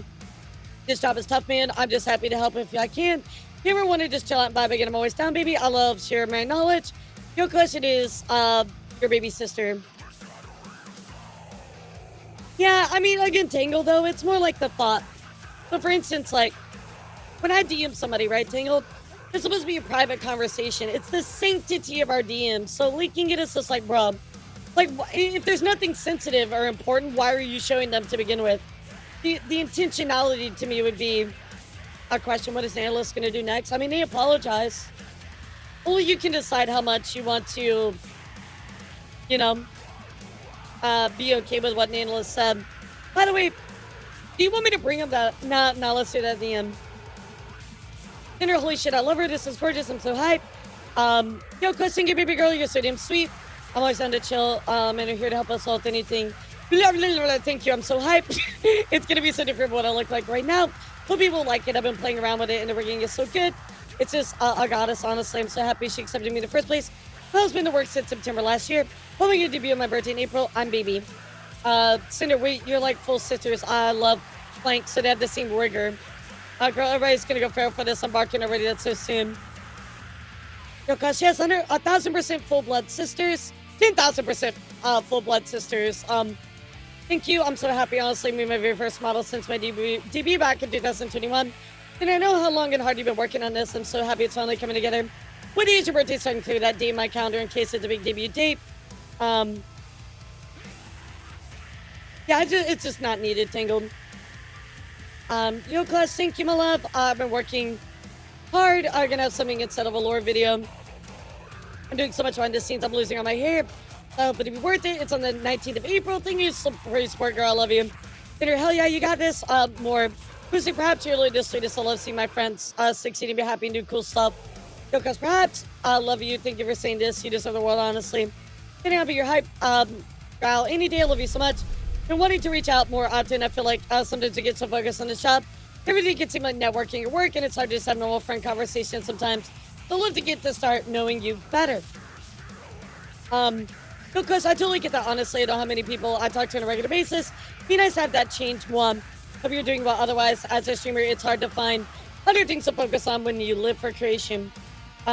this job is tough, man. I'm just happy to help if I can. If you ever want to just chill out and vibe again, I'm always down, baby. I love sharing my knowledge. Your question is your baby sister. Yeah, I mean, again, Tangle, though, it's more like the thought. So, for instance, like, when I DM somebody, right, Tangled, it's supposed to be a private conversation. It's the sanctity of our DMs. So leaking it is just like, bruh, like, if there's nothing sensitive or important, why are you showing them to begin with? The intentionality to me would be a question, what is Nanolis going to do next? I mean, they apologize. Only you can decide how much you want to, you know, be okay with what Nanolis said. By the way, do you want me to bring up that? Nah, let's do that at the end. Cinder, holy shit, I love her. This is gorgeous. I'm so hyped. Yo, question, give baby girl, you're so damn sweet. I'm always down to chill, and you're here to help us all with anything. Thank you, I'm so hyped. It's gonna be so different from what I look like right now. Hope people like it. I've been playing around with it, and the rigging is so good. It's just a goddess, honestly. I'm so happy she accepted me in the first place. Well, it's been to work since September last year. Hoping to debut on my birthday in April. I'm baby. Cinder, wait, you're like full sisters. I love Plank, so they have the same rigor. Girl, everybody's gonna go feral for this. I'm barking already. That's so soon. Yo, gosh, yes, 1,000% full-blood sisters. 10,000% full-blood sisters. Thank you. I'm so happy, honestly. Me, my very first model since my debut back in 2021. And I know how long and hard you've been working on this. I'm so happy it's finally coming together. What day is your birthday? So I can clear that day in my calendar in case it's a big debut date. Yeah, it's just not needed, Tangled. Yo, Clash, thank you, my love. I've been working hard. I'm gonna have something instead of a lore video. I'm doing so much behind the scenes. I'm losing all my hair. But it'll be worth it. It's on the 19th of April. Thank you so pretty sport girl. I love you. Cinder, hell yeah, you got this. More. Boosting, perhaps you're really the sweetest. I love seeing my friends succeed and be happy and do cool stuff. Yo, Clash, perhaps. I love you. Thank you for saying this. You deserve the world, honestly. Cinder, I'll be your hype. Gal, any day. I love you so much. Been wanting to reach out more often. I feel like sometimes I get so focused on the shop. Everything can seem like networking or work, and it's hard to just have normal friend conversations sometimes. So I'd love to get to start knowing you better. Because I totally get that, honestly. I don't have many people I talk to on a regular basis. Be nice to have that change one. Hope you're doing well. Otherwise, as a streamer, it's hard to find other things to focus on when you live for creation.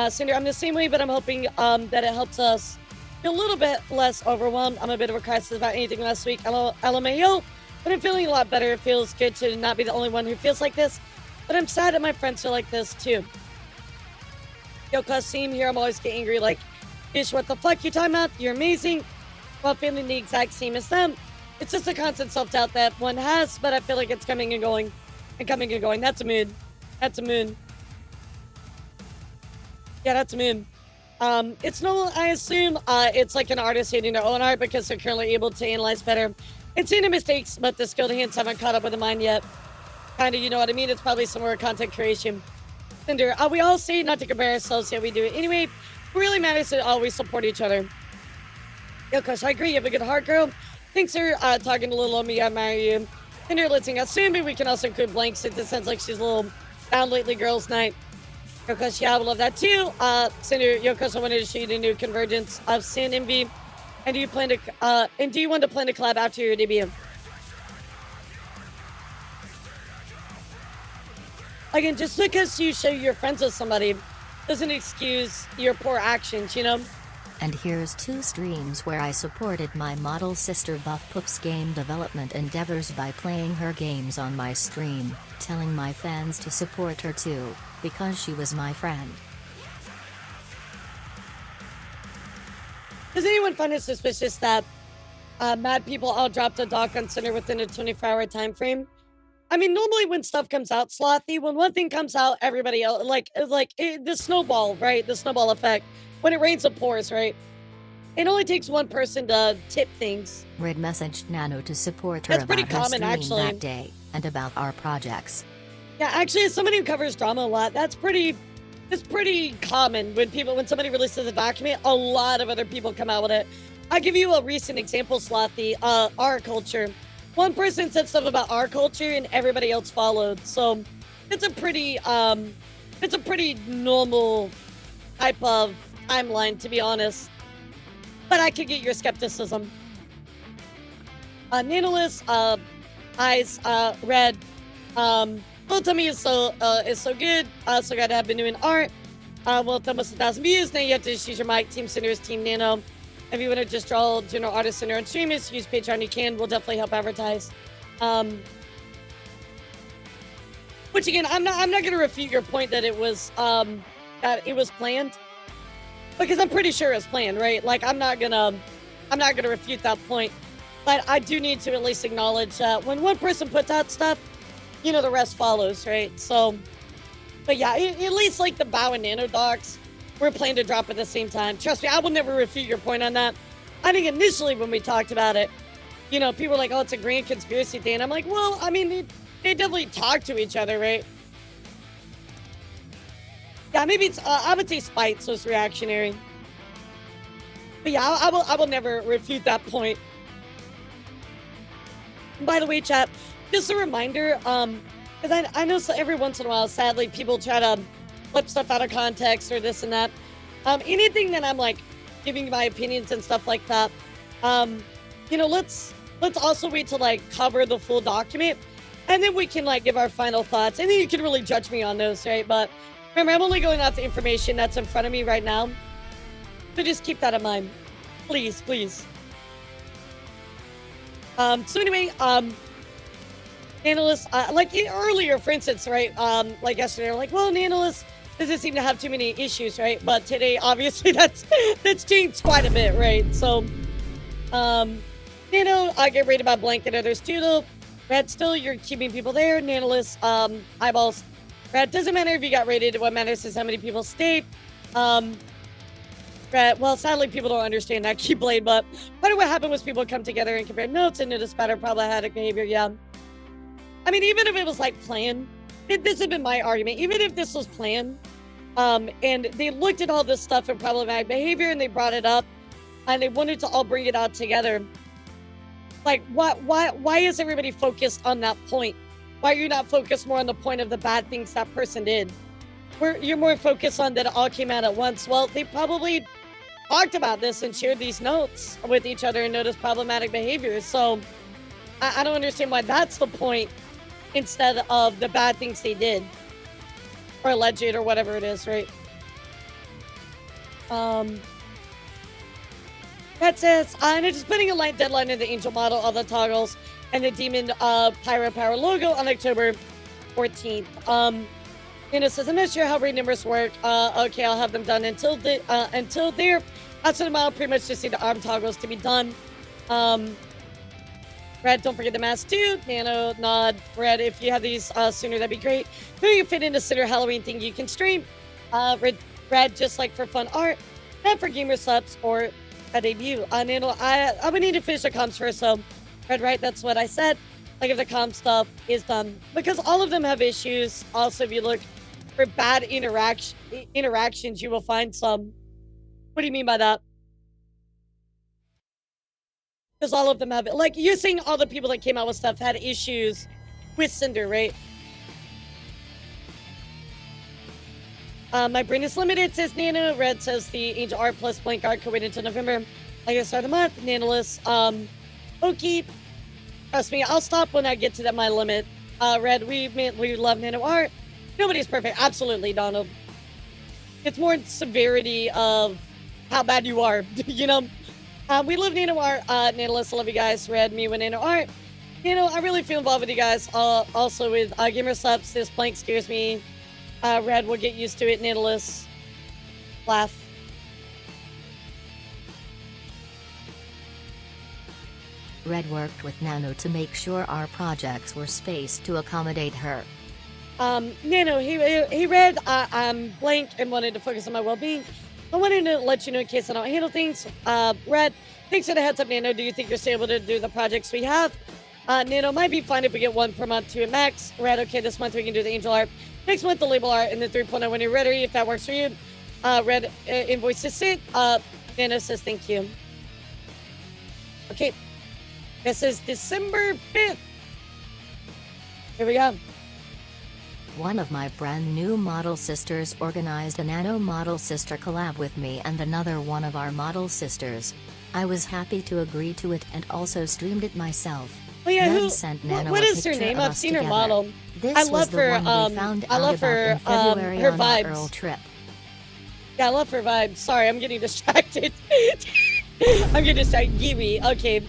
Cinder, I'm the same way, but I'm hoping that it helps us feel a little bit less overwhelmed. I'm a bit of a crisis about anything last week. LMAO, but I'm feeling a lot better. It feels good to not be the only one who feels like this. But I'm sad that my friends feel like this too. Yo, Clash, same here. I'm always getting angry. Like, Ish, what the fuck you talking about? You're amazing. While feeling the exact same as them. It's just a constant self-doubt that one has, but I feel like it's coming and going. And coming and going. That's a mood. That's a mood. Yeah, that's a mood. It's normal, I assume. It's like an artist hating their own art because they're currently able to analyze better and see the mistakes, but the skilled hands haven't caught up with the mind yet. Kinda, you know what I mean? It's probably somewhere content creation. Cinder, we all say not to compare ourselves, yet we do it anyway. It really matters to always support each other. Yo, Kush, I agree. You have a good heart, girl. Thanks for talking a little on me. I admire you. Cinder, let's sing out soon, but we can also include blanks. It sounds like she's a little down lately, girls' night. Yokosh, yeah, I would love that too. Cinder, Yokosh, I wanted to show you the new convergence of Sin and V. And do you plan to do you want to plan to collab after your debut? Again, just because you show you're friends with somebody doesn't excuse your poor actions, you know? And here's 2 streams where I supported my model sister Buff Poop's game development endeavors by playing her games on my stream, telling my fans to support her too, because she was my friend. Does anyone find it suspicious that mad people all dropped a doc on Cinder within a 24-hour time frame? I mean, normally when stuff comes out, Slothy, when one thing comes out, everybody else, the snowball, right? The snowball effect. When it rains, it pours, right? It only takes one person to tip things. Red messaged Nano to support her That's about pretty her common, stream actually. that day, and about our projects. Yeah, actually, as somebody who covers drama a lot, it's pretty common when somebody releases a document, a lot of other people come out with it. I'll give you a recent example, Slothy, our culture. One person said stuff about our culture and everybody else followed. So it's a pretty normal type of timeline, to be honest. But I could get your skepticism. Nanoless, eyes, red. Well, Tummy is so good. So glad to have been doing art. Well, almost 1,000 views. Now you have to just use your mic. Team Cinder's Team Nano. If you want to just draw general artists in our streamers, use Patreon. You can. We'll definitely help advertise. Which again, I'm not going to refute your point that it was planned, because I'm pretty sure it's planned, right? Like I'm not gonna refute that point, but I do need to at least acknowledge that when one person puts out stuff, you know, the rest follows, right? So, but yeah, at least like the Bow and Nano docs, we're planning to drop at the same time. Trust me, I will never refute your point on that. I think initially when we talked about it, you know, people were like, oh, it's a grand conspiracy thing. I'm like, well, I mean, they definitely talk to each other, right? Yeah, maybe it's, I would say spite, so it's reactionary. But yeah, I will never refute that point. And by the way, chat, just a reminder, because I know so every once in a while, sadly, people try to flip stuff out of context or this and that. Anything that I'm like giving my opinions and stuff like that, you know, let's also wait to like cover the full document, and then we can like give our final thoughts, and then you can really judge me on those, right? But remember, I'm only going off the information that's in front of me right now, so just keep that in mind, please, please. So anyway, analysts, like earlier, for instance, right? Like yesterday, we're like, well, analysts doesn't seem to have too many issues, right? But today, obviously, that's changed quite a bit, right? So, Nano, I get rated by blank and others too, though. Red, still, you're keeping people there. Nanolist, eyeballs. Red, doesn't matter if you got rated. What matters is how many people stayed. Red, well, sadly, people don't understand that Keyblade, but part of what happened was people come together and compare notes and notice better problematic behavior, yeah. I mean, even if it was like planned, this has been my argument. Even if this was planned, and they looked at all this stuff and problematic behavior and they brought it up and they wanted to all bring it out together. Like, why is everybody focused on that point? Why are you not focused more on the point of the bad things that person did? Where you're more focused on that it all came out at once. Well, they probably talked about this and shared these notes with each other and noticed problematic behavior. So I don't understand why that's the point instead of the bad things they did or alleged or whatever it is, right? That says, and it's just putting a light deadline in the angel model of the toggles and the demon pyro power logo on October 14th. And it says, I'm not sure how read numbers work. Okay, I'll have them done until they're Outside the model, pretty much just need the arm toggles to be done. Red, don't forget the mask too. Nano, nod. Red, if you have these sooner, that'd be great. Who you fit into Cinder Halloween thing you can stream. Red, just like for fun art. And for gamer subs or a debut. Nano, I would need to finish the comms first, so Red, right, that's what I said. Like if the comm stuff is done. Because all of them have issues. Also, if you look for bad interactions, you will find some. What do you mean by that? Because all of them have it. Like, you're saying all the people that came out with stuff had issues with Cinder, right? My brain is limited, says Nano. Red says the Angel Art plus blank art could wait until November. I guess start the month. Nanoless. Okay. Trust me, I'll stop when I get to my limit. Red, we love Nano Art. Nobody's perfect. Absolutely, Donald. It's more severity of how bad you are, you know? We love Nano Art. Nanoless, I love you guys. Red, me with Nano Art. You know, I really feel involved with you guys. Also with Gamer Subs, this blank scares me. Red, we'll get used to it. Nanoless. Laugh. Red worked with Nano to make sure our projects were spaced to accommodate her. Nano, he read, I'm blank and wanted to focus on my well-being. I wanted to let you know in case I don't handle things. Red, thanks for the heads up, Nano. Do you think you're still able to do the projects we have? Nano, might be fine if we get one per month to a max. Red, okay, this month we can do the angel art. Next month, the label art, and the 3.0 when you're ready, if that works for you. Red, invoice to sit. Nano says thank you. Okay. This is December 5th. Here we go. One of my brand new model sisters organized a Nano model sister collab with me and another one of our model sisters. I was happy to agree to it and also streamed it myself. Oh yeah, Then sent Nano what a is her picture name? of I've us seen her together. model. This I was love the her. one we found I out love about her. in February Her on our vibes. Earl trip. Yeah, I love her vibes. Sorry, I'm getting distracted. I'm getting distracted. Kiwi. Okay.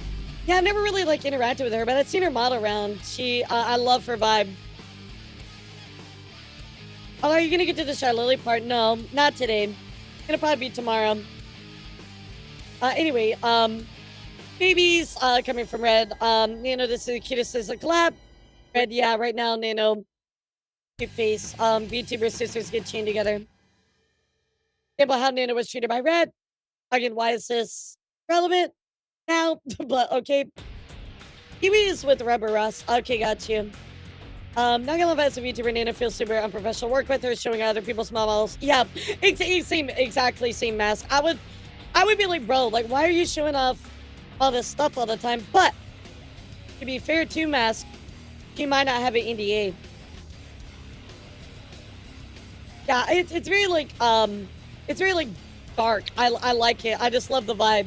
Yeah, I've never really like interacted with her, but I've seen her model around. I love her vibe. Oh, are you gonna get to the Shy Lily part? No, not today. Gonna probably be tomorrow. Anyway, babies, coming from Red. Nano, this is the cutest as a collab. Red, yeah, right now, Nano, cute face. VTuber sisters get chained together. About how Nano was treated by Red. Again, why is this relevant now? But okay. Kiwi is with Rubber Russ. Okay, got you. Not gonna lie, as a VTuber, Nano feels super unprofessional. Work with her, showing other people's models. Yeah, exactly same mask. I would be like, bro, like, why are you showing off all this stuff all the time? But to be fair to Mask, he might not have an NDA. Yeah, it's very like dark. I like it. I just love the vibe.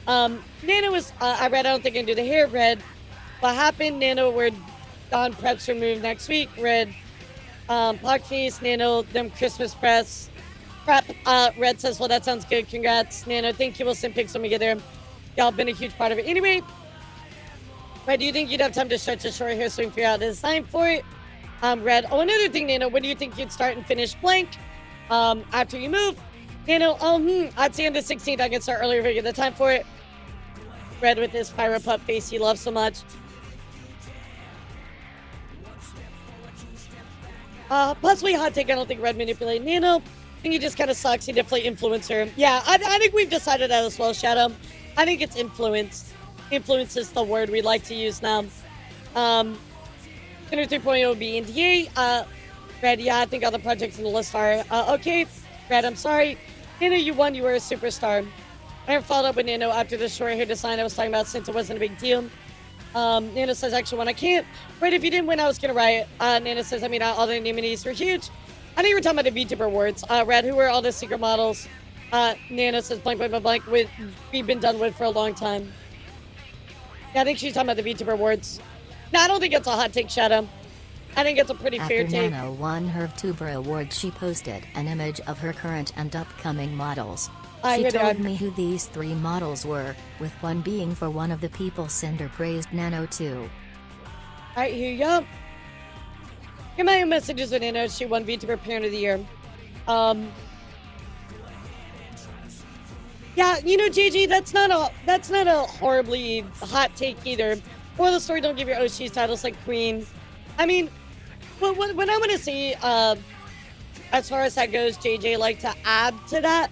Nano was I don't think I can do the hair. Red, what happened? Nano, we're on preps for move next week. Red, podcast. Nano, them Christmas press prep. Red says, well, that sounds good. Congrats, Nano. Thank you. We'll send pics when we get there. Y'all been a huge part of it. Anyway, Red, do you think you'd have time to stretch the short hair so we can figure out the design for it? Red, oh, another thing, Nano, when do you think you'd start and finish blank? After you move? Nano, I'd say on the 16th I can start earlier if I get the time for it. Red with his pyro pup face he loves so much. Possibly hot take, I don't think Red manipulated Nano. I think he just kind of sucks. He definitely influenced her. Yeah, I think we've decided that as well, Shadow. I think it's influenced. Influence is the word we like to use now. Cinder 3.0 would be NDA. Red, yeah, I think all the projects in the list are. Okay, Red, I'm sorry. Nano, you won. You were a superstar. I never followed up with Nano after the short hair design I was talking about since it wasn't a big deal. Nano says, actually, when I can't. Red, if you didn't win, I was going to riot. Nano says, I mean, all the immunities were huge. I think we're talking about the VTuber awards. Red, who are all the secret models? Nano says, blank, blank, blank, blank. We've been done with for a long time. Yeah, I think she's talking about the VTuber awards. No, I don't think it's a hot take, Shadow. I think it's a pretty fair take. After Nano won her VTuber award, she posted an image of her current and upcoming models. She told me who these 3 models were, with one being for one of the people Cinder praised Nano to. Alright, here you go. Here are my messages with Nano. She won VTuber Parent of the Year. Yeah, you know, JJ, that's not a horribly hot take either. Or the story, don't give your Oshis titles like Queen. I mean, what I want to say, as far as that goes, JJ, like to add to that,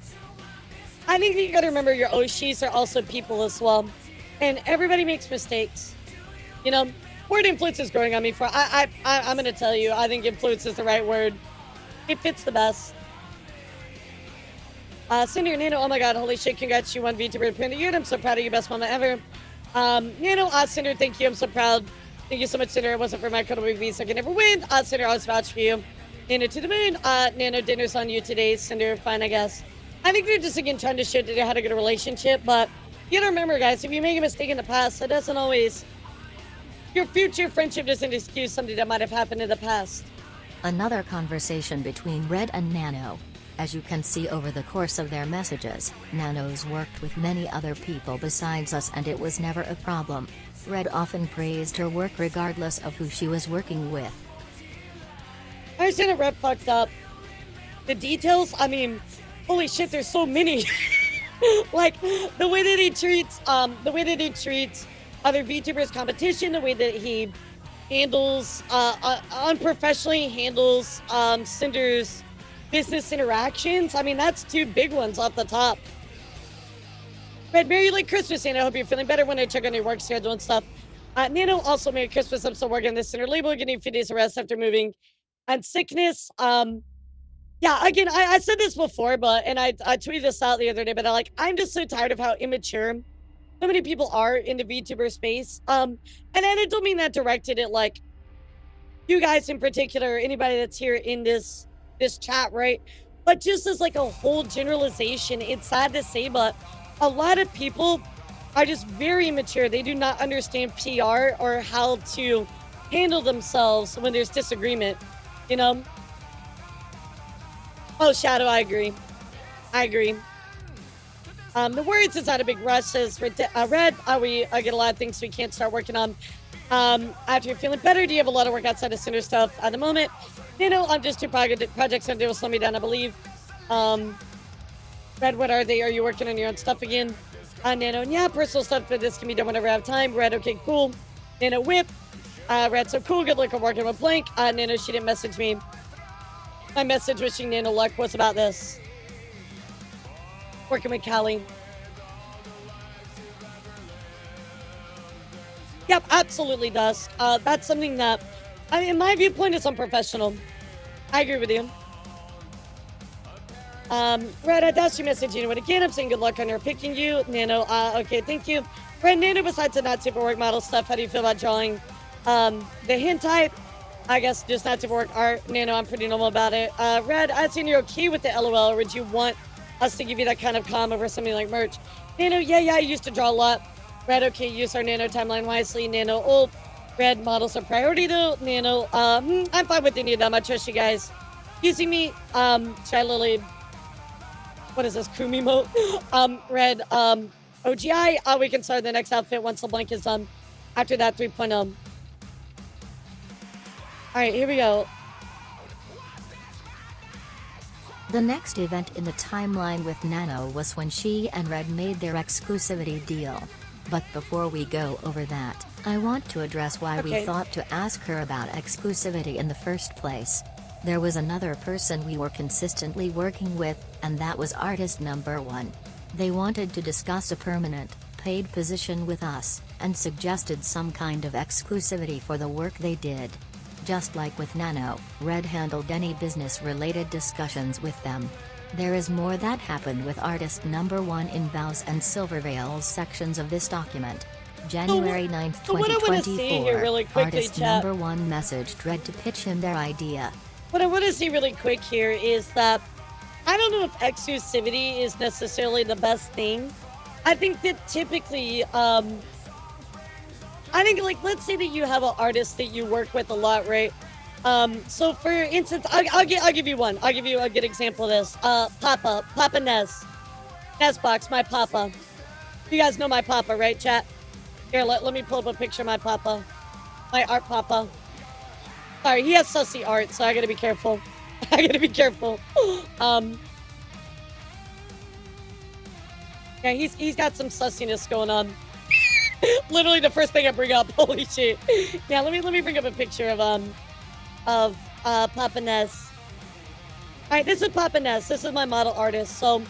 I think you got to remember your Oshis are also people as well, and everybody makes mistakes. You know, word influence is growing on me. I'm gonna tell you, I think influence is the right word. It fits the best. Cinder Nano, oh my god, holy shit, congrats, you won VTuber Print of the Year. I'm so proud of you, best mama ever. Nano, Cinder, thank you, I'm so proud. Thank you so much, Cinder. It wasn't for my incredible movies, I could never win. Cinder, I was vouch for you. Nano to the moon. Nano, dinner's on you today. Cinder, fine, I guess. I think they're just, again, trying to show that they had a good relationship, but you gotta remember, guys, if you make a mistake in the past, that doesn't always... Your future friendship doesn't excuse something that might have happened in the past. Another conversation between Red and Nano. As you can see over the course of their messages, Nano's worked with many other people besides us and it was never a problem. Red often praised her work regardless of who she was working with. I understand that Red fucked up. The details, I mean, holy shit, there's so many. Like, the way that he treats other VTubers competition, the way that he handles, unprofessionally handles, Cinder's business interactions. I mean, that's two big ones off the top. Red, Merry like Christmas, and I hope you're feeling better when I check on your work schedule and stuff. Nano, also Merry Christmas. I'm still working on this Cinder label, getting 50 days of rest after moving and sickness. Yeah, again, I said this before, but, and I tweeted this out the other day, but I'm just so tired of how immature so many people are in the VTuber space. And I don't mean that directed at like you guys in particular, anybody that's here in this chat, right? But just as like a whole generalization, it's sad to say, but a lot of people are just very immature. They do not understand PR or how to handle themselves when there's disagreement, you know? Oh, Shadow, I agree. The words is not a big rush, says Red. I get a lot of things we can't start working on. After you're feeling better, do you have a lot of work outside of Cinder stuff at the moment? You know, I'm just two projects and they will slow me down, I believe. Red, what are they? Are you working on your own stuff again? Nano, yeah, personal stuff, but this can be done whenever I have time. Red, okay, cool. Nano, whip. Red, so cool. Good luck on working with Blank. Nano, she didn't message me. My message wishing Nano luck was about this. Working with Callie. Yep, absolutely does. That's something that, I mean, in my viewpoint, is unprofessional. I agree with you. Red, I dashed your message, you know what, again, I'm saying good luck on her picking you. Nano, okay, thank you. Red, Nano, besides the not super work model stuff, how do you feel about drawing the hentai? I guess just not super work art. Nano, I'm pretty normal about it. Red, I'd seen you're okay with the LOL, or would you want us to give you that kind of combo or something like merch? Nano, yeah, I used to draw a lot. Red, okay, use our Nano timeline wisely. Nano, oh, Red, models are priority though. Nano, I'm fine with any of them. I trust you guys. Using me, Shy Lily, what is this, Kumimo? Red, OGI, we can start the next outfit once the blank is done. After that, 3.0. All right, here we go. The next event in the timeline with Nano was when she and Red made their exclusivity deal. But before we go over that, I want to address why we thought to ask her about exclusivity in the first place. There was another person we were consistently working with, and that was artist number 1. They wanted to discuss a permanent, paid position with us, and suggested some kind of exclusivity for the work they did. Just like with Nano, Red handled any business-related discussions with them. There is more that happened with artist number 1 in Vows and Silvervale's sections of this document. January 9th, 2024, artist number 1 messaged Red to pitch him their idea. What I want to see really quick here is that I don't know if exclusivity is necessarily the best thing. I think that typically, I think, like, let's say that you have an artist that you work with a lot, right? So for instance, I'll give you one. I'll give you a good example of this. Papa Nez. Nezbox, my Papa. You guys know my Papa, right, chat? Here, let me pull up a picture of my Papa. My art Papa. Sorry, he has sussy art, so I gotta be careful. Yeah, he's got some sussiness going on. Literally the first thing I bring up. Holy shit. Yeah, let me bring up a picture of Papa Ness. All right, this is Papa Ness. This is my model artist. So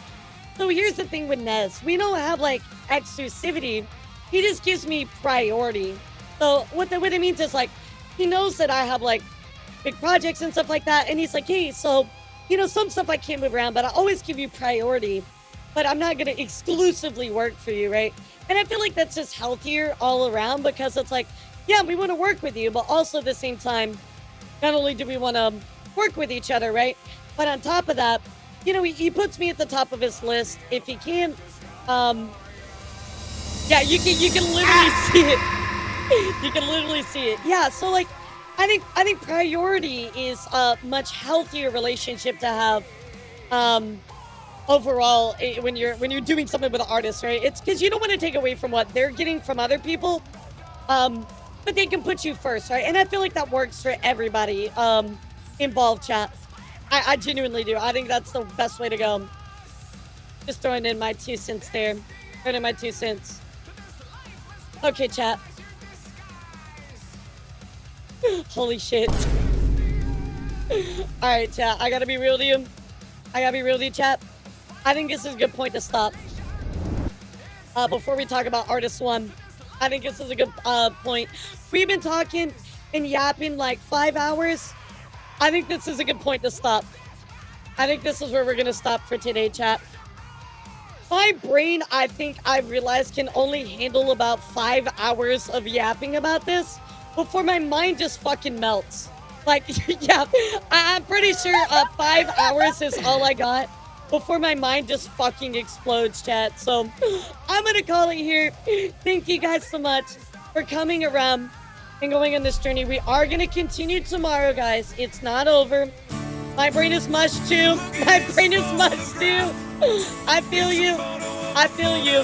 here's the thing with Ness. We don't have like exclusivity. He just gives me priority. So what it means is like he knows that I have like big projects and stuff like that, and he's like, hey, so you know, some stuff I can't move around, but I always give you priority. But I'm not gonna exclusively work for you, right? And I feel like that's just healthier all around because it's like, yeah, we want to work with you, but also at the same time, not only do we want to work with each other, right? But on top of that, you know, he puts me at the top of his list if he can. Yeah, you can literally see it. You can literally see it. Yeah, so like, I think priority is a much healthier relationship to have. Overall, when you're doing something with an artist, right? It's because you don't want to take away from what they're getting from other people, but they can put you first, right? And I feel like that works for everybody involved, chat. I genuinely do. I think that's the best way to go. Just throwing in my 2 cents there. Throwing in my 2 cents. Okay, chat. Holy shit. All right, chat. I gotta be real to you. Chat. I think this is a good point to stop. Before we talk about Artist 1, I think this is a good point. We've been talking and yapping like 5 hours. I think this is a good point to stop. I think this is where we're going to stop for today, chat. My brain, I think I've realized, can only handle about 5 hours of yapping about this before my mind just fucking melts. Like, yeah, I'm pretty sure 5 hours is all I got before my mind just fucking explodes, chat. So I'm gonna call it here. Thank you guys so much for coming around and going on this journey. We are gonna continue tomorrow, guys. It's not over. My brain is mush too. My brain is mush too. I feel you. I feel you.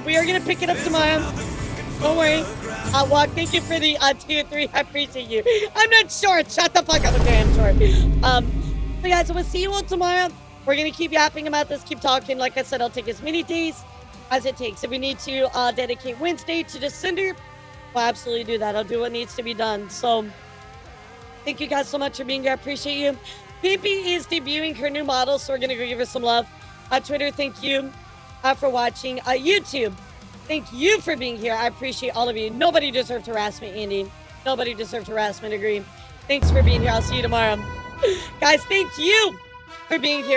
We are gonna pick it up tomorrow. Don't worry. Walk, thank you for the 2, 3. I appreciate you. I'm not short. Shut the fuck up. Okay, I'm short. So guys, we'll see you all tomorrow. We're going to keep yapping about this, keep talking. Like I said, I'll take as many days as it takes. If we need to dedicate Wednesday to the Cinder, we'll absolutely do that. I'll do what needs to be done. So thank you guys so much for being here. I appreciate you. Pippi is debuting her new model, so we're going to go give her some love. Twitter, thank you for watching. YouTube, thank you for being here. I appreciate all of you. Nobody deserved harassment, Andy. Nobody deserved harassment, agree. Thanks for being here. I'll see you tomorrow. Guys, thank you for being here.